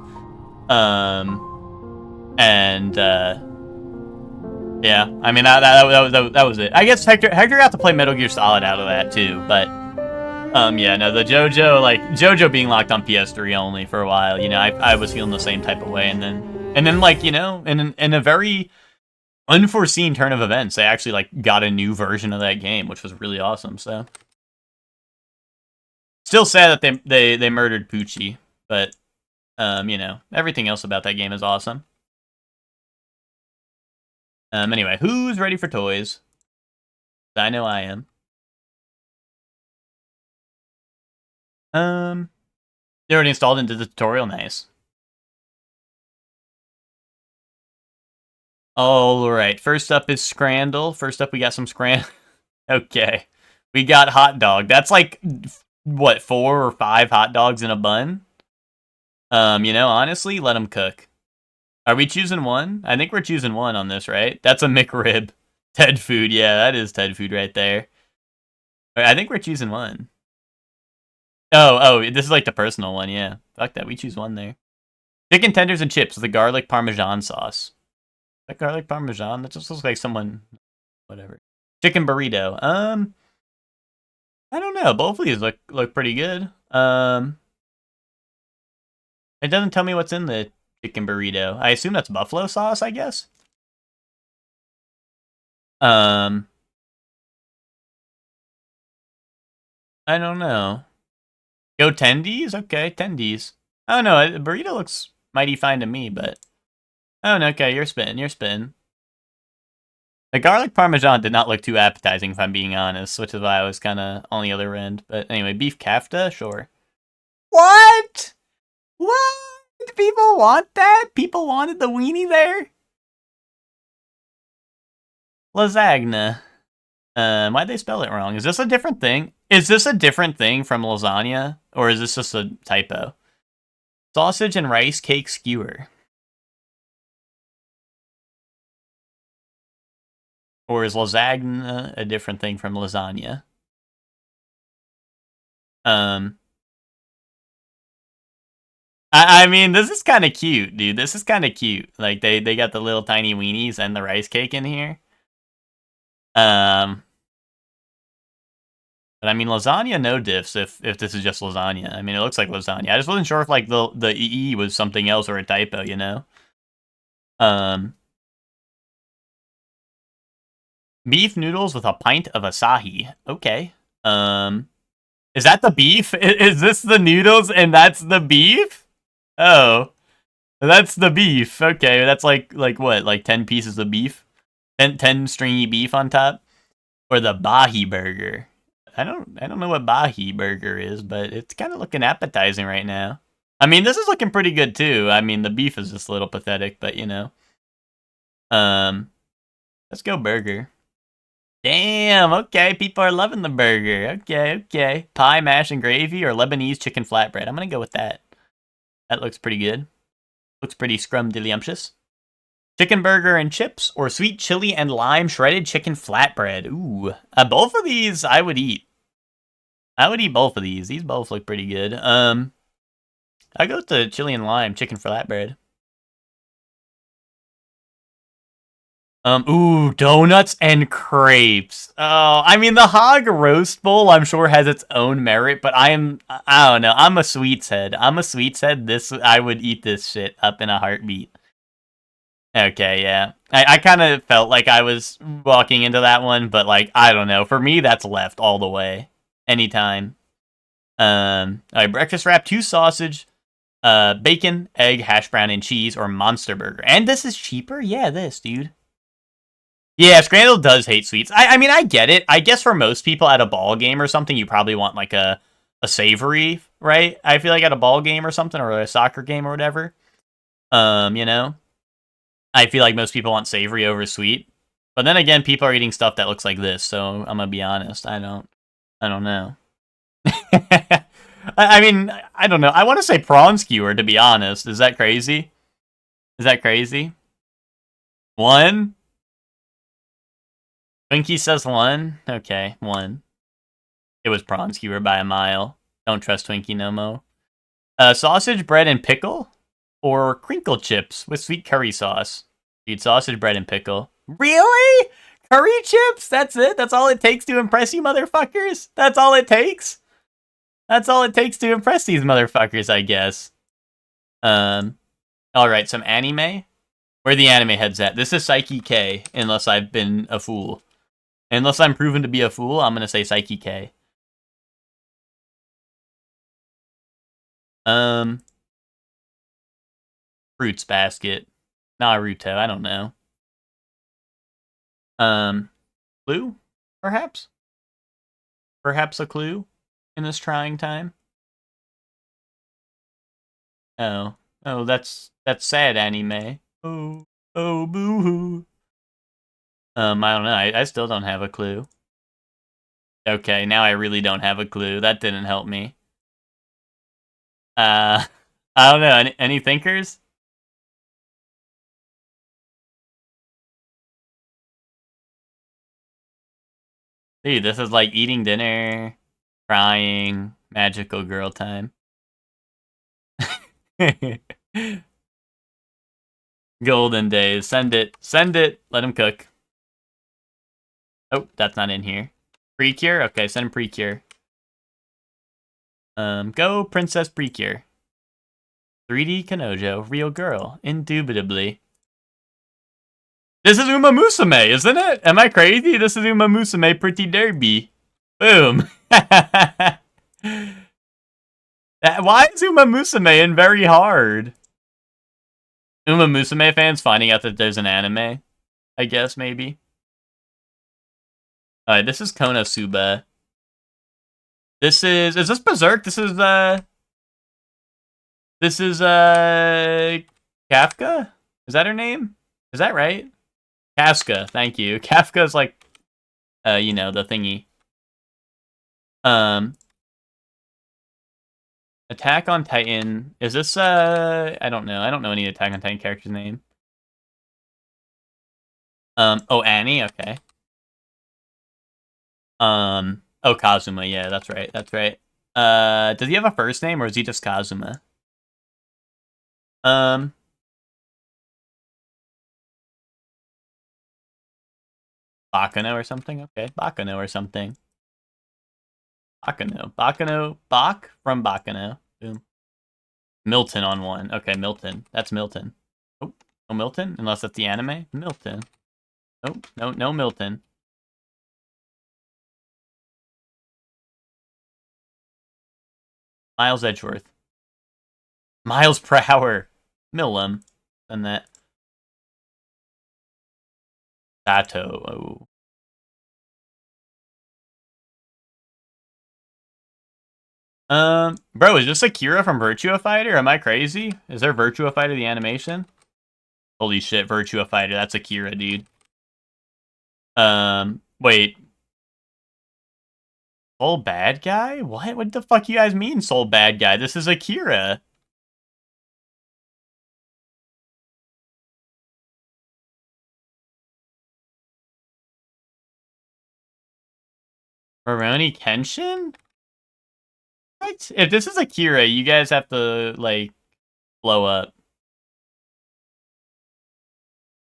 Speaker 1: Yeah, I mean, that was it. I guess Hector got to play Metal Gear Solid out of that, too, but, yeah, no, the JoJo being locked on PS3 only for a while, you know, I was feeling the same type of way, and then, like, you know, in a very unforeseen turn of events, they actually, like, got a new version of that game, which was really awesome, so. Still sad that they murdered Poochie, but, you know, everything else about that game is awesome. Anyway, who's ready for toys? I know I am. They already installed into the tutorial, nice. All right. First up is Scrandle. First up, we got some Scrandle. Okay. We got hot dog. That's like, what, 4 or 5 hot dogs in a bun? You know, honestly, let them cook. Are we choosing one? I think we're choosing one on this, right? That's a McRib. Ted food. Yeah, that is Ted food right there. I think we're choosing one. Oh, this is like the personal one, yeah. Fuck that, we choose one there. Chicken tenders and chips with a garlic parmesan sauce. That garlic parmesan? That just looks like someone... Whatever. Chicken burrito. I don't know. Both of these look pretty good. It doesn't tell me what's in the chicken burrito. I assume that's buffalo sauce, I guess. I don't know. Go tendies? Okay, tendies. Oh no, burrito looks mighty fine to me, but... Oh no, okay, you're spin. The garlic parmesan did not look too appetizing, if I'm being honest, which is why I was kind of on the other end. But anyway, beef kafta? Sure. What? What? People want that? People wanted the weenie there? Lasagna. Why'd they spell it wrong? Is this a different thing? Is this a different thing from lasagna? Or is this just a typo? Sausage and rice cake skewer. Or is lasagna a different thing from lasagna? I mean, this is kind of cute, dude. This is kind of cute. Like, they got the little tiny weenies and the rice cake in here. But I mean, lasagna, no diffs if this is just lasagna. I mean, it looks like lasagna. I just wasn't sure if, like, the EE was something else or a typo, you know? Beef noodles with a pint of Asahi. Okay. Is that the beef? Is this the noodles and that's the beef? Oh. That's the beef. Okay, that's like what? Like 10 pieces of beef? 10 stringy beef on top? Or the Bahi burger. I don't know what Bahi burger is, but it's kind of looking appetizing right now. I mean, this is looking pretty good too. I mean, the beef is just a little pathetic, but you know. Let's go burger. Damn, okay, people are loving the burger. Okay. Pie, mash, and gravy, or Lebanese chicken flatbread. I'm gonna go with that. That looks pretty good. Looks pretty scrumdiddlyumptious. Chicken burger and chips, or sweet chili and lime shredded chicken flatbread. Ooh. Both of these I would eat. I would eat both of these. These both look pretty good. I go with the chili and lime chicken flatbread. Ooh, donuts and crepes. Oh, I mean, the hog roast bowl, I'm sure, has its own merit, but I don't know. I'm a sweets head. I would eat this shit up in a heartbeat. Okay, yeah. I kind of felt like I was walking into that one, but, like, I don't know. For me, that's left all the way. Anytime. Alright, breakfast wrap, 2 sausage, bacon, egg, hash brown, and cheese, or monster burger. And this is cheaper? Yeah, this, dude. Yeah, Scrandle does hate sweets. I mean, I get it. I guess for most people at a ball game or something, you probably want like a savory, right? I feel like at a ball game or something, or a soccer game or whatever. You know? I feel like most people want savory over sweet. But then again, people are eating stuff that looks like this, so I'm gonna be honest. I don't know. I mean, I don't know. I want to say prawn skewer, to be honest. Is that crazy? Is that crazy? 1? Twinkie says 1? Okay, 1. It was prawn skewer by a mile. Don't trust Twinkie no mo. Sausage, bread, and pickle? Or crinkle chips with sweet curry sauce? Dude, sausage, bread, and pickle. Really? Curry chips? That's it? That's all it takes to impress you motherfuckers? That's all it takes? That's all it takes to impress these motherfuckers, I guess. Alright, some anime? Where the anime heads at? This is Psyche K, unless I've been a fool. Unless I'm proven to be a fool, I'm gonna say Psyche K. Fruits basket. Naruto, I don't know. Clue? Perhaps? Perhaps a clue in this trying time? Oh. Oh, that's sad anime. Oh. Oh, boo-hoo. I don't know. I still don't have a clue. Okay, now I really don't have a clue. That didn't help me. I don't know. Any thinkers? Dude, this is like eating dinner, crying, magical girl time. Golden days. Send it. Send it. Let him cook. Oh, that's not in here. Precure? Okay, send him Precure. Go Princess Precure. 3D Kanojo, real girl, indubitably. This is Uma Musume, isn't it? Am I crazy? This is Uma Musume Pretty Derby. Boom. Why is Uma Musume in very hard? Uma Musume fans finding out that there's an anime, I guess, maybe. Alright, this is Konosuba. Is this Berserk? This is Kafka? Is that her name? Is that right? Kafka, thank you. Kafka's like, you know, the thingy. Attack on Titan. Is this, I don't know. I don't know any Attack on Titan character's name. Oh, Annie? Okay. Oh, Kazuma. Yeah, that's right. That's right. Does he have a first name or is he just Kazuma? Bakano or something? Okay, Bakano or something. Bakano. Bakano. Bak from Bakano. Boom. Milton on one. Okay, Milton. That's Milton. Oh, no Milton? Unless that's the anime? Milton. Nope. No Milton. Miles Edgeworth. Miles per hour. Milam. And that. Sato. Oh. Bro, is this Akira from Virtua Fighter? Am I crazy? Is there Virtua Fighter the animation? Holy shit, Virtua Fighter. That's Akira, dude. Wait. Soul Bad Guy? What? What the fuck you guys mean, Soul Bad Guy? This is Akira. Rurouni Kenshin? What? If this is Akira, you guys have to, like, blow up.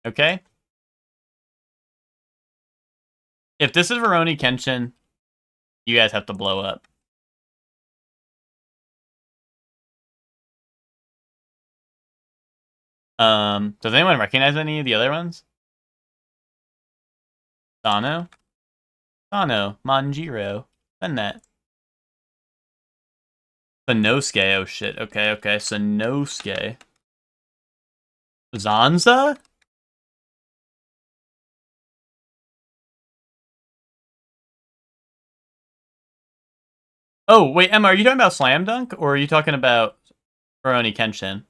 Speaker 1: Okay? If this is Rurouni Kenshin, you guys have to blow up. Does anyone recognize any of the other ones? Sano? Sano, Manjiro, Benet. Sanosuke, oh shit, okay, Sanosuke. Zanza? Oh, wait, Emma, are you talking about Slam Dunk, or are you talking about Rurouni Kenshin?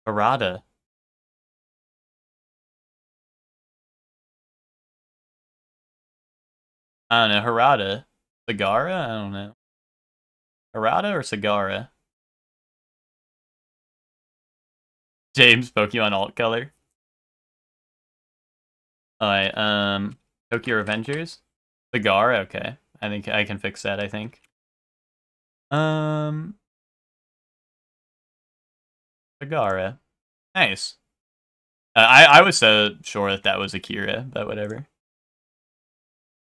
Speaker 1: Harada. I don't know, Harada. Sagara? I don't know. Harada or Sagara? James, Pokemon alt color. Alright, Tokyo Revengers? Sagara, okay. I think I can fix that, I think. Sagara. Nice. I was so sure that was Akira, but whatever.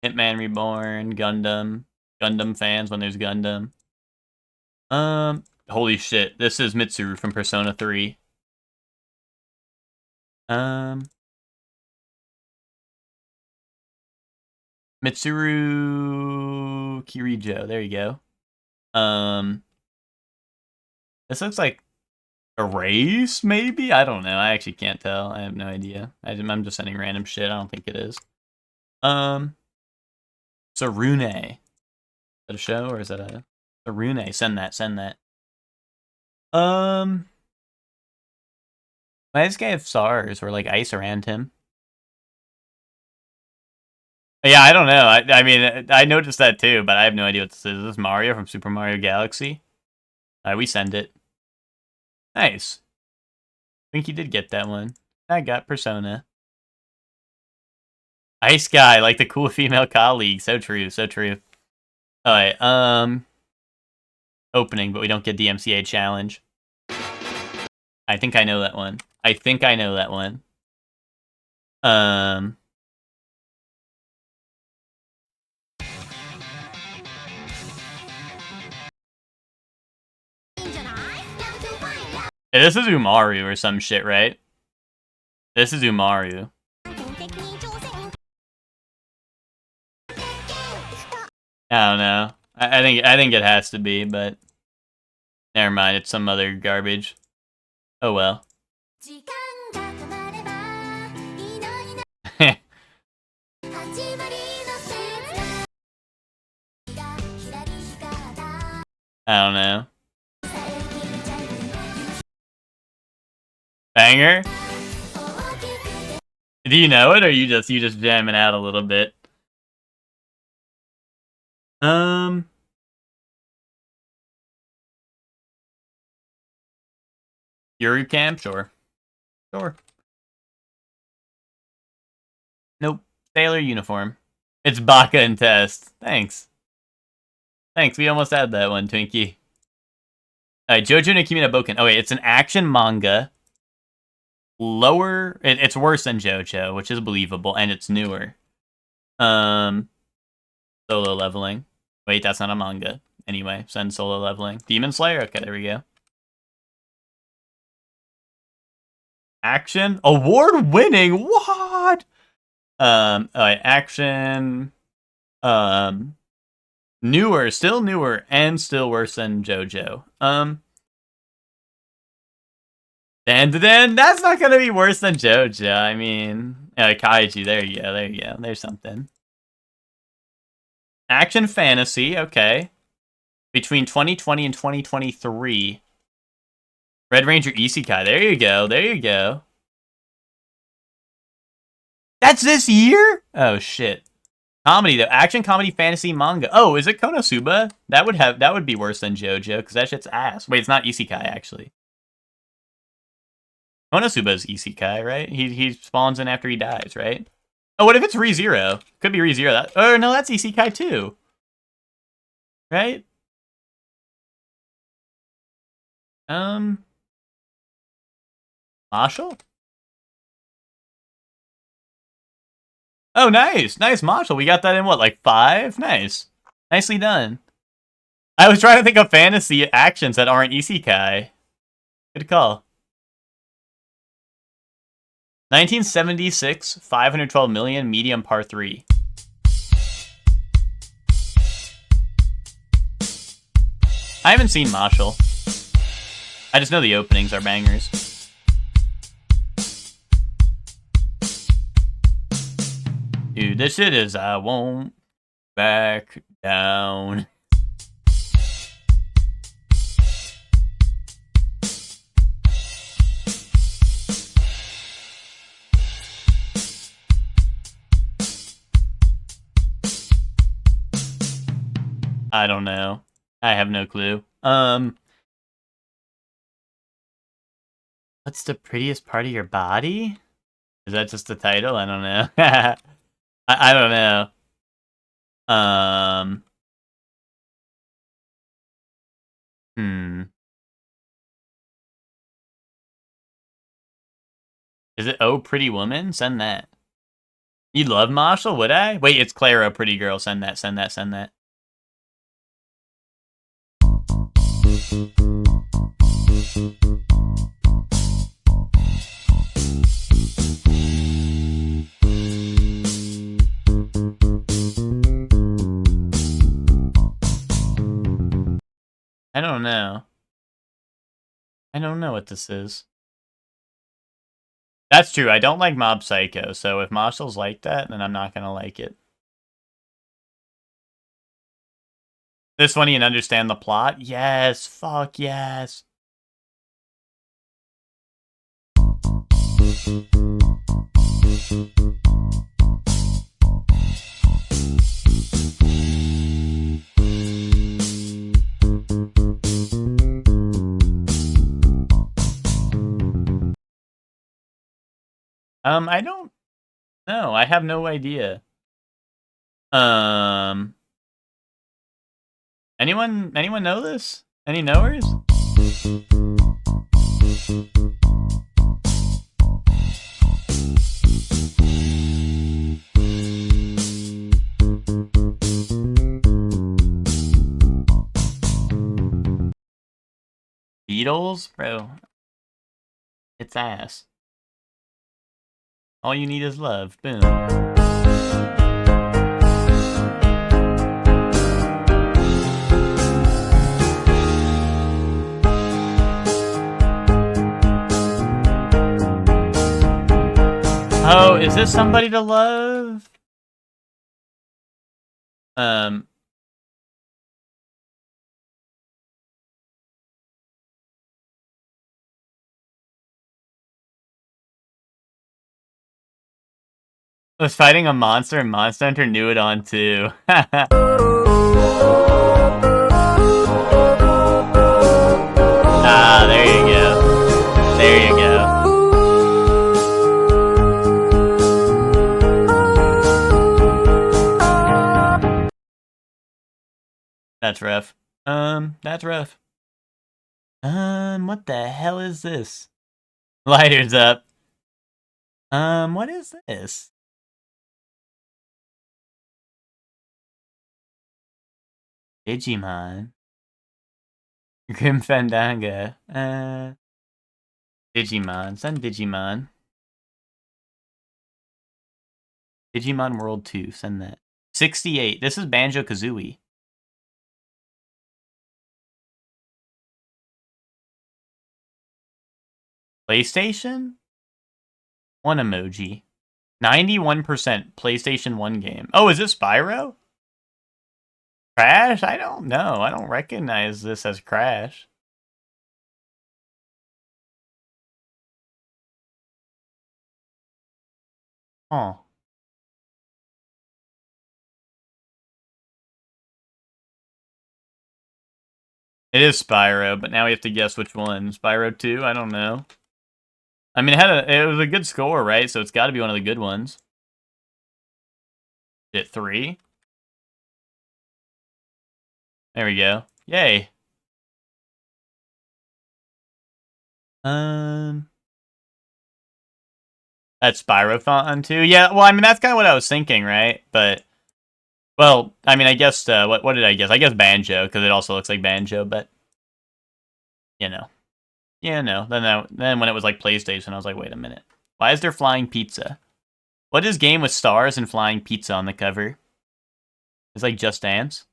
Speaker 1: Hitman Reborn, Gundam. Gundam fans when there's Gundam. Holy shit. This is Mitsuru from Persona 3. Mitsuru Kirijo. There you go. This looks like a race, maybe? I don't know. I actually can't tell. I have no idea. I'm just sending random shit. I don't think it is. Sarune. Is that a show or is that a Sarune? Send that. Why does this guy have SARS or like ice around him? Yeah, I don't know. I mean, I noticed that too, but I have no idea what this is. Is this Mario from Super Mario Galaxy? We send it. Nice. I think he did get that one. I got Persona. Ice guy, like the cool female colleague. So true, so true. Alright, opening, but we don't get the MCA challenge. I think I know that one. Yeah, this is Umaru or some shit, right? This is Umaru. I don't know. I think it has to be, but never mind. It's some other garbage. Oh well. I don't know. Banger? Do you know it, or you just jamming out a little bit? Yuri Camp? Sure. Nope. Sailor uniform. It's Baka and Test. Thanks. We almost had that one, Twinkie. Alright, Jojo no Kimi no Boken. Oh wait, it's an action manga. It's worse than JoJo, which is believable, and it's newer. Solo leveling. Wait, that's not a manga. Anyway, send solo leveling. Demon Slayer? Okay, there we go. Action? Award-winning? What? Alright, action. Newer, still newer, and still worse than JoJo. Then that's not gonna be worse than JoJo. I mean, Kaiji. There you go. There's something. Action fantasy. Okay. Between 2020 and 2023. Red Ranger Isekai. There you go. That's this year? Oh shit. Comedy though. Action, comedy, fantasy, manga. Oh, is it Konosuba? That would be worse than JoJo because that shit's ass. Wait, it's not Isekai actually. Konosuba's Isekai, right? He spawns in after he dies, right? Oh, what if it's ReZero? Could be ReZero. Oh no, that's Isekai too. Right? Marshall? Oh, nice, Marshall. We got that in what, like 5? Nice, nicely done. I was trying to think of fantasy actions that aren't Isekai. Good call. 1976, 512 million, medium par 3. I haven't seen Marshall. I just know the openings are bangers. Dude, this shit is I won't back down. I don't know. I have no clue. What's the prettiest part of your body? Is that just the title? I don't know. I don't know. Is it Oh Pretty Woman? Send that. You love Marshall? Would I? Wait, it's Clara, Pretty Girl. Send that. I don't know. I don't know what this is. That's true. I don't like Mob Psycho, so if Marshall's like that, then I'm not gonna like it. This one, you can understand the plot? Yes, fuck yes. I don't know. I have no idea. Anyone know this? Any knowers? Beatles? Bro. It's ass. All you need is love. Boom. Oh, is this Somebody to Love? Was fighting a monster and Monster Hunter knew it on too. Ah, there you go. There you go. That's rough. That's rough. What the hell is this? Lighters up. What is this? Digimon. Grim Fandango. Digimon. Send Digimon. Digimon World 2. Send that. 68. This is Banjo-Kazooie. PlayStation? One emoji. 91% PlayStation 1 game. Oh, is it Spyro? Crash? I don't know. I don't recognize this as Crash. Huh. It is Spyro, but now we have to guess which one. Spyro 2? I don't know. I mean, it was a good score, right? So it's got to be one of the good ones. Is it 3? There we go. Yay. That's Spyro font on 2. Yeah, well, I mean, that's kind of what I was thinking, right? But, well, I mean, I guess, what did I guess? I guess Banjo, because it also looks like Banjo, but, you know. Yeah, no. Then when it was like PlayStation, I was like, wait a minute. Why is there flying pizza? What is game with stars and flying pizza on the cover? It's like Just Dance.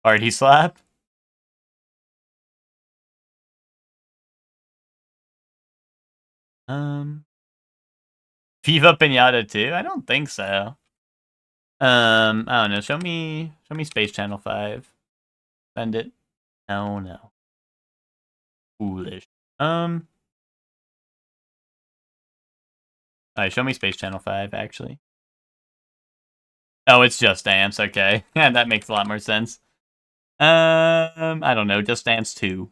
Speaker 1: Party Slap? Viva Pinata 2? I don't think so. I don't know. Show me Space Channel 5. Send it. No. Foolish. Alright, show me Space Channel 5, actually. Oh, it's Just Dance, okay. Yeah, that makes a lot more sense. I don't know, Just Dance 2.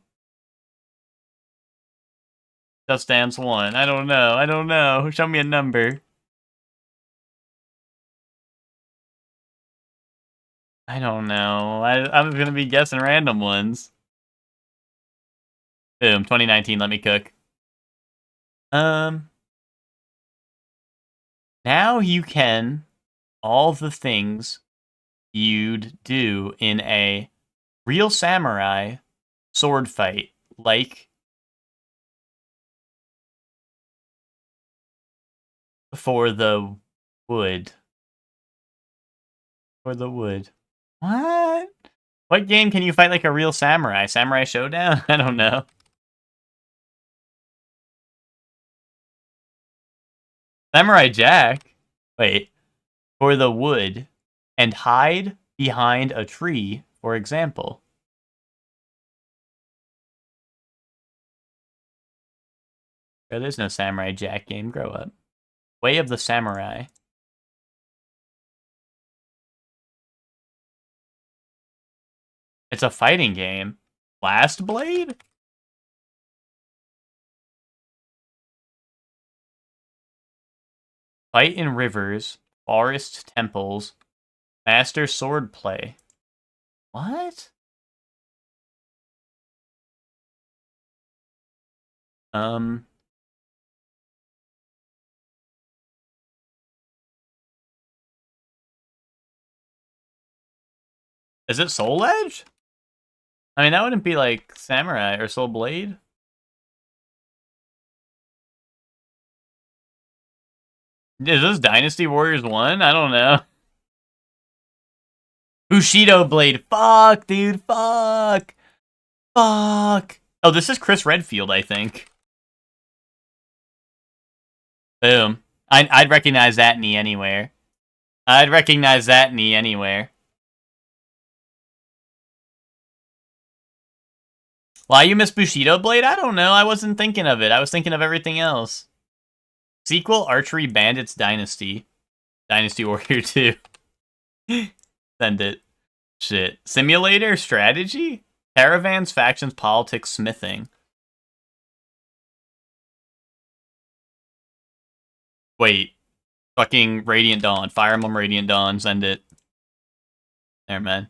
Speaker 1: Just Dance 1. I don't know. Show me a number. I don't know. I'm gonna be guessing random ones. Boom, 2019, let me cook. Now you can all the things you'd do in a real samurai sword fight, like For the Wood. For the Wood. What? What game can you fight like a real samurai? Samurai Showdown? I don't know. Samurai Jack. Wait. For the wood. And hide behind a tree, for example. There's no Samurai Jack game. Grow up. Way of the Samurai. It's a fighting game. Last Blade? Fight in rivers, forest temples, master sword play. What? Is it Soul Edge? I mean, that wouldn't be like Samurai or Soul Blade. Is this Dynasty Warriors 1? I don't know. Bushido Blade. Fuck, dude. Fuck. Fuck. Oh, this is Chris Redfield, I think. Boom. I'd recognize that knee anywhere. I'd recognize that knee anywhere. Why you miss Bushido Blade? I don't know. I wasn't thinking of it. I was thinking of everything else. Sequel, Archery Bandits Dynasty. Dynasty Warrior 2. Send it. Shit. Simulator? Strategy? Caravans, Factions, Politics, Smithing. Wait. Fucking Radiant Dawn. Fire Emblem Radiant Dawn. Send it. There, man.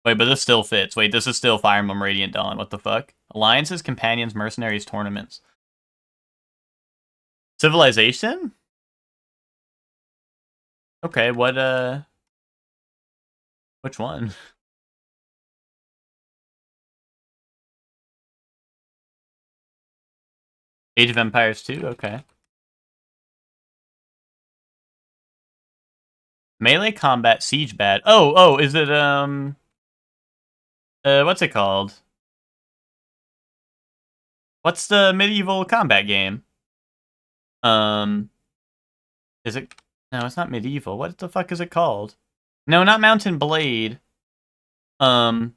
Speaker 1: Wait, but this still fits. Wait, this is still Fire Emblem Radiant Dawn. What the fuck? Alliances, Companions, Mercenaries, Tournaments. Civilization? Okay, what, which one? Age of Empires 2? Okay. Melee combat, siege bat. Oh, is it, what's it called? What's the medieval combat game? Is it? No, it's not medieval. What the fuck is it called? No, not Mountain Blade. Like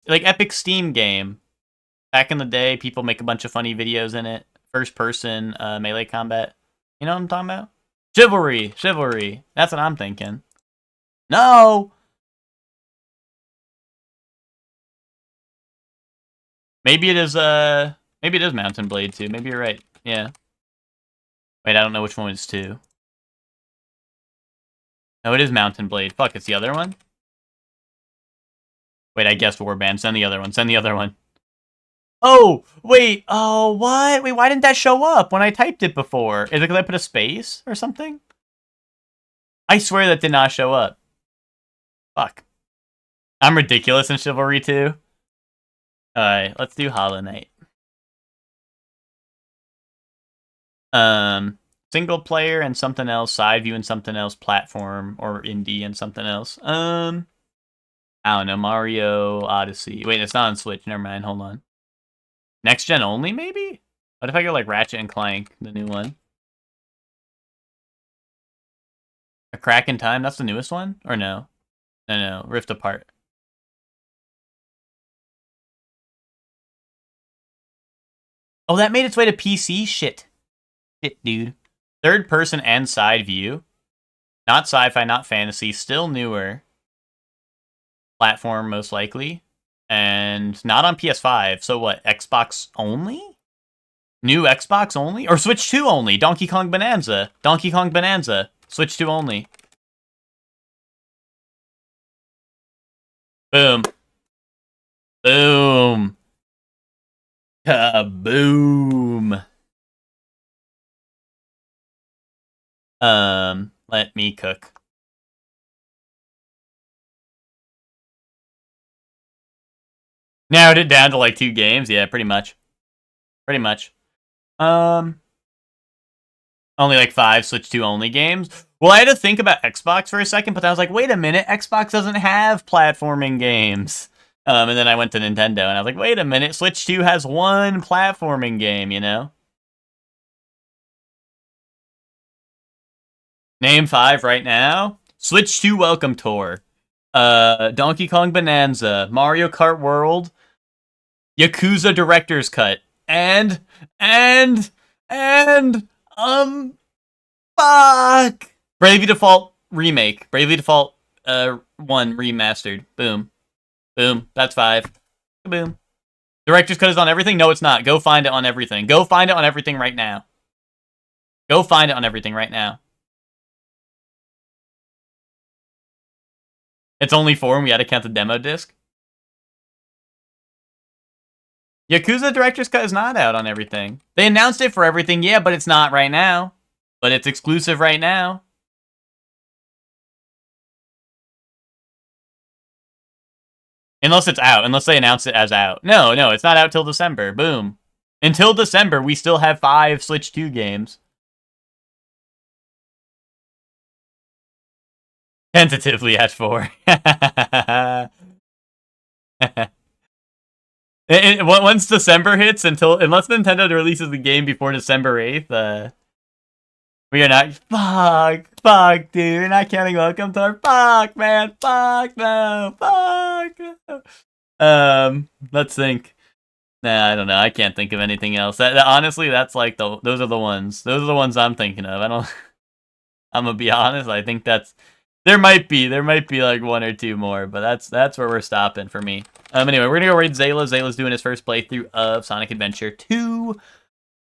Speaker 1: Epic Steam game. Back in the day, people make a bunch of funny videos in it. First person, melee combat. You know what I'm talking about? Chivalry. That's what I'm thinking. No! Maybe it is Mountain Blade 2. Maybe you're right. Yeah. Wait, I don't know which one is 2. No, it is Mountain Blade. Fuck, it's the other one? Wait, I guessed Warband. Send the other one. Oh, wait. Oh, what? Wait, why didn't that show up when I typed it before? Is it because I put a space or something? I swear that did not show up. Fuck. I'm ridiculous in Chivalry 2. Alright, let's do Hollow Knight. Single player and something else, side view and something else, platform or indie and something else. I don't know, Mario Odyssey. Wait, it's not on Switch. Never mind. Hold on. Next gen only, maybe? What if I go like Ratchet and Clank, the new one? A Crack in Time. That's the newest one, or no? No. Rift Apart. Oh, that made its way to PC? Shit, dude. Third person and side view. Not sci-fi, not fantasy. Still newer. Platform, most likely. And not on PS5. So what, Xbox only? New Xbox only? Or Switch 2 only? Donkey Kong Bonanza. Switch 2 only. Boom. Kaboom. Let me cook. Narrowed it down to like 2 games. Yeah, pretty much. Only like 5 Switch 2 only games. Well, I had to think about Xbox for a second, but I was like, wait a minute, Xbox doesn't have platforming games. And then I went to Nintendo, and I was like, wait a minute, Switch 2 has 1 platforming game, you know? Name 5 right now. Switch 2 Welcome Tour. Donkey Kong Bonanza. Mario Kart World. Yakuza Director's Cut. And, fuck! Bravely Default Remake. Bravely Default 1 Remastered. Boom. Boom. That's 5. Boom. Director's Cut is on everything? No, it's not. Go find it on everything. Go find it on everything right now. Go find it on everything right now. It's only 4 and we had to count the demo disc? Yakuza Director's Cut is not out on everything. They announced it for everything, yeah, but it's not right now. But it's exclusive right now. Unless it's out. Unless they announce it as out. No, it's not out till December. Boom. Until December, we still have 5 Switch 2 games. Tentatively at 4. Once December hits, unless Nintendo releases the game before December 8th, we are not. Fuck, dude. We're not counting Welcome Tour. Fuck, man. Fuck, no. Fuck. Let's think. Nah, I don't know. I can't think of anything else. Honestly, that's like those are the ones. Those are the ones I'm thinking of. I'm gonna be honest. I think there might be like 1 or 2 more, but that's where we're stopping for me. Anyway, we're gonna go raid Zayla. Zayla's doing his first playthrough of Sonic Adventure 2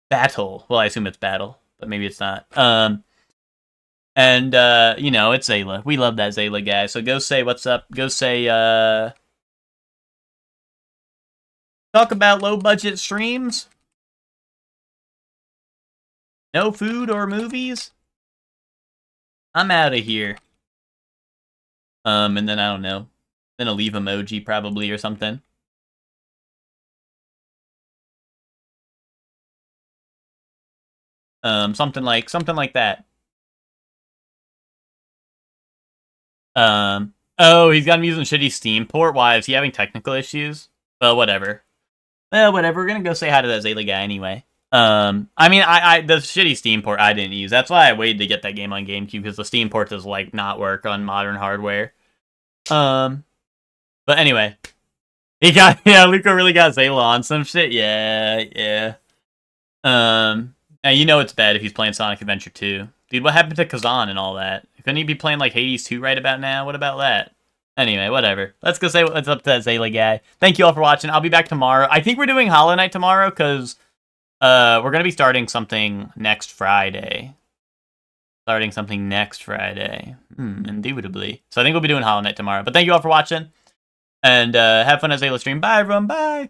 Speaker 1: Battle. Well, I assume it's Battle, but maybe it's not. And it's Zayla. We love that Zayla guy. So go say what's up. Go say talk about low budget streams. No food or movies. I'm out of here. And then I don't know. Then a leave emoji probably or something. Something like that. Oh, he's got him using shitty Steam port. Why is he having technical issues? Well, whatever. We're gonna go say hi to that Zayla guy anyway. I mean, the shitty Steam port I didn't use. That's why I waited to get that game on GameCube, because the Steam port does like not work on modern hardware. But anyway, Luca really got Zayla on some shit. Yeah. Now you know it's bad if he's playing Sonic Adventure 2. Dude, what happened to Kazan and all that? Couldn't he be playing like Hades 2 right about now? What about that? Anyway, whatever. Let's go say what's up to that Zayla guy. Thank you all for watching. I'll be back tomorrow. I think we're doing Hollow Knight tomorrow, because we're going to be starting something next Friday. Indubitably. So I think we'll be doing Hollow Knight tomorrow. But thank you all for watching. And have fun at Zayla stream. Bye, everyone. Bye.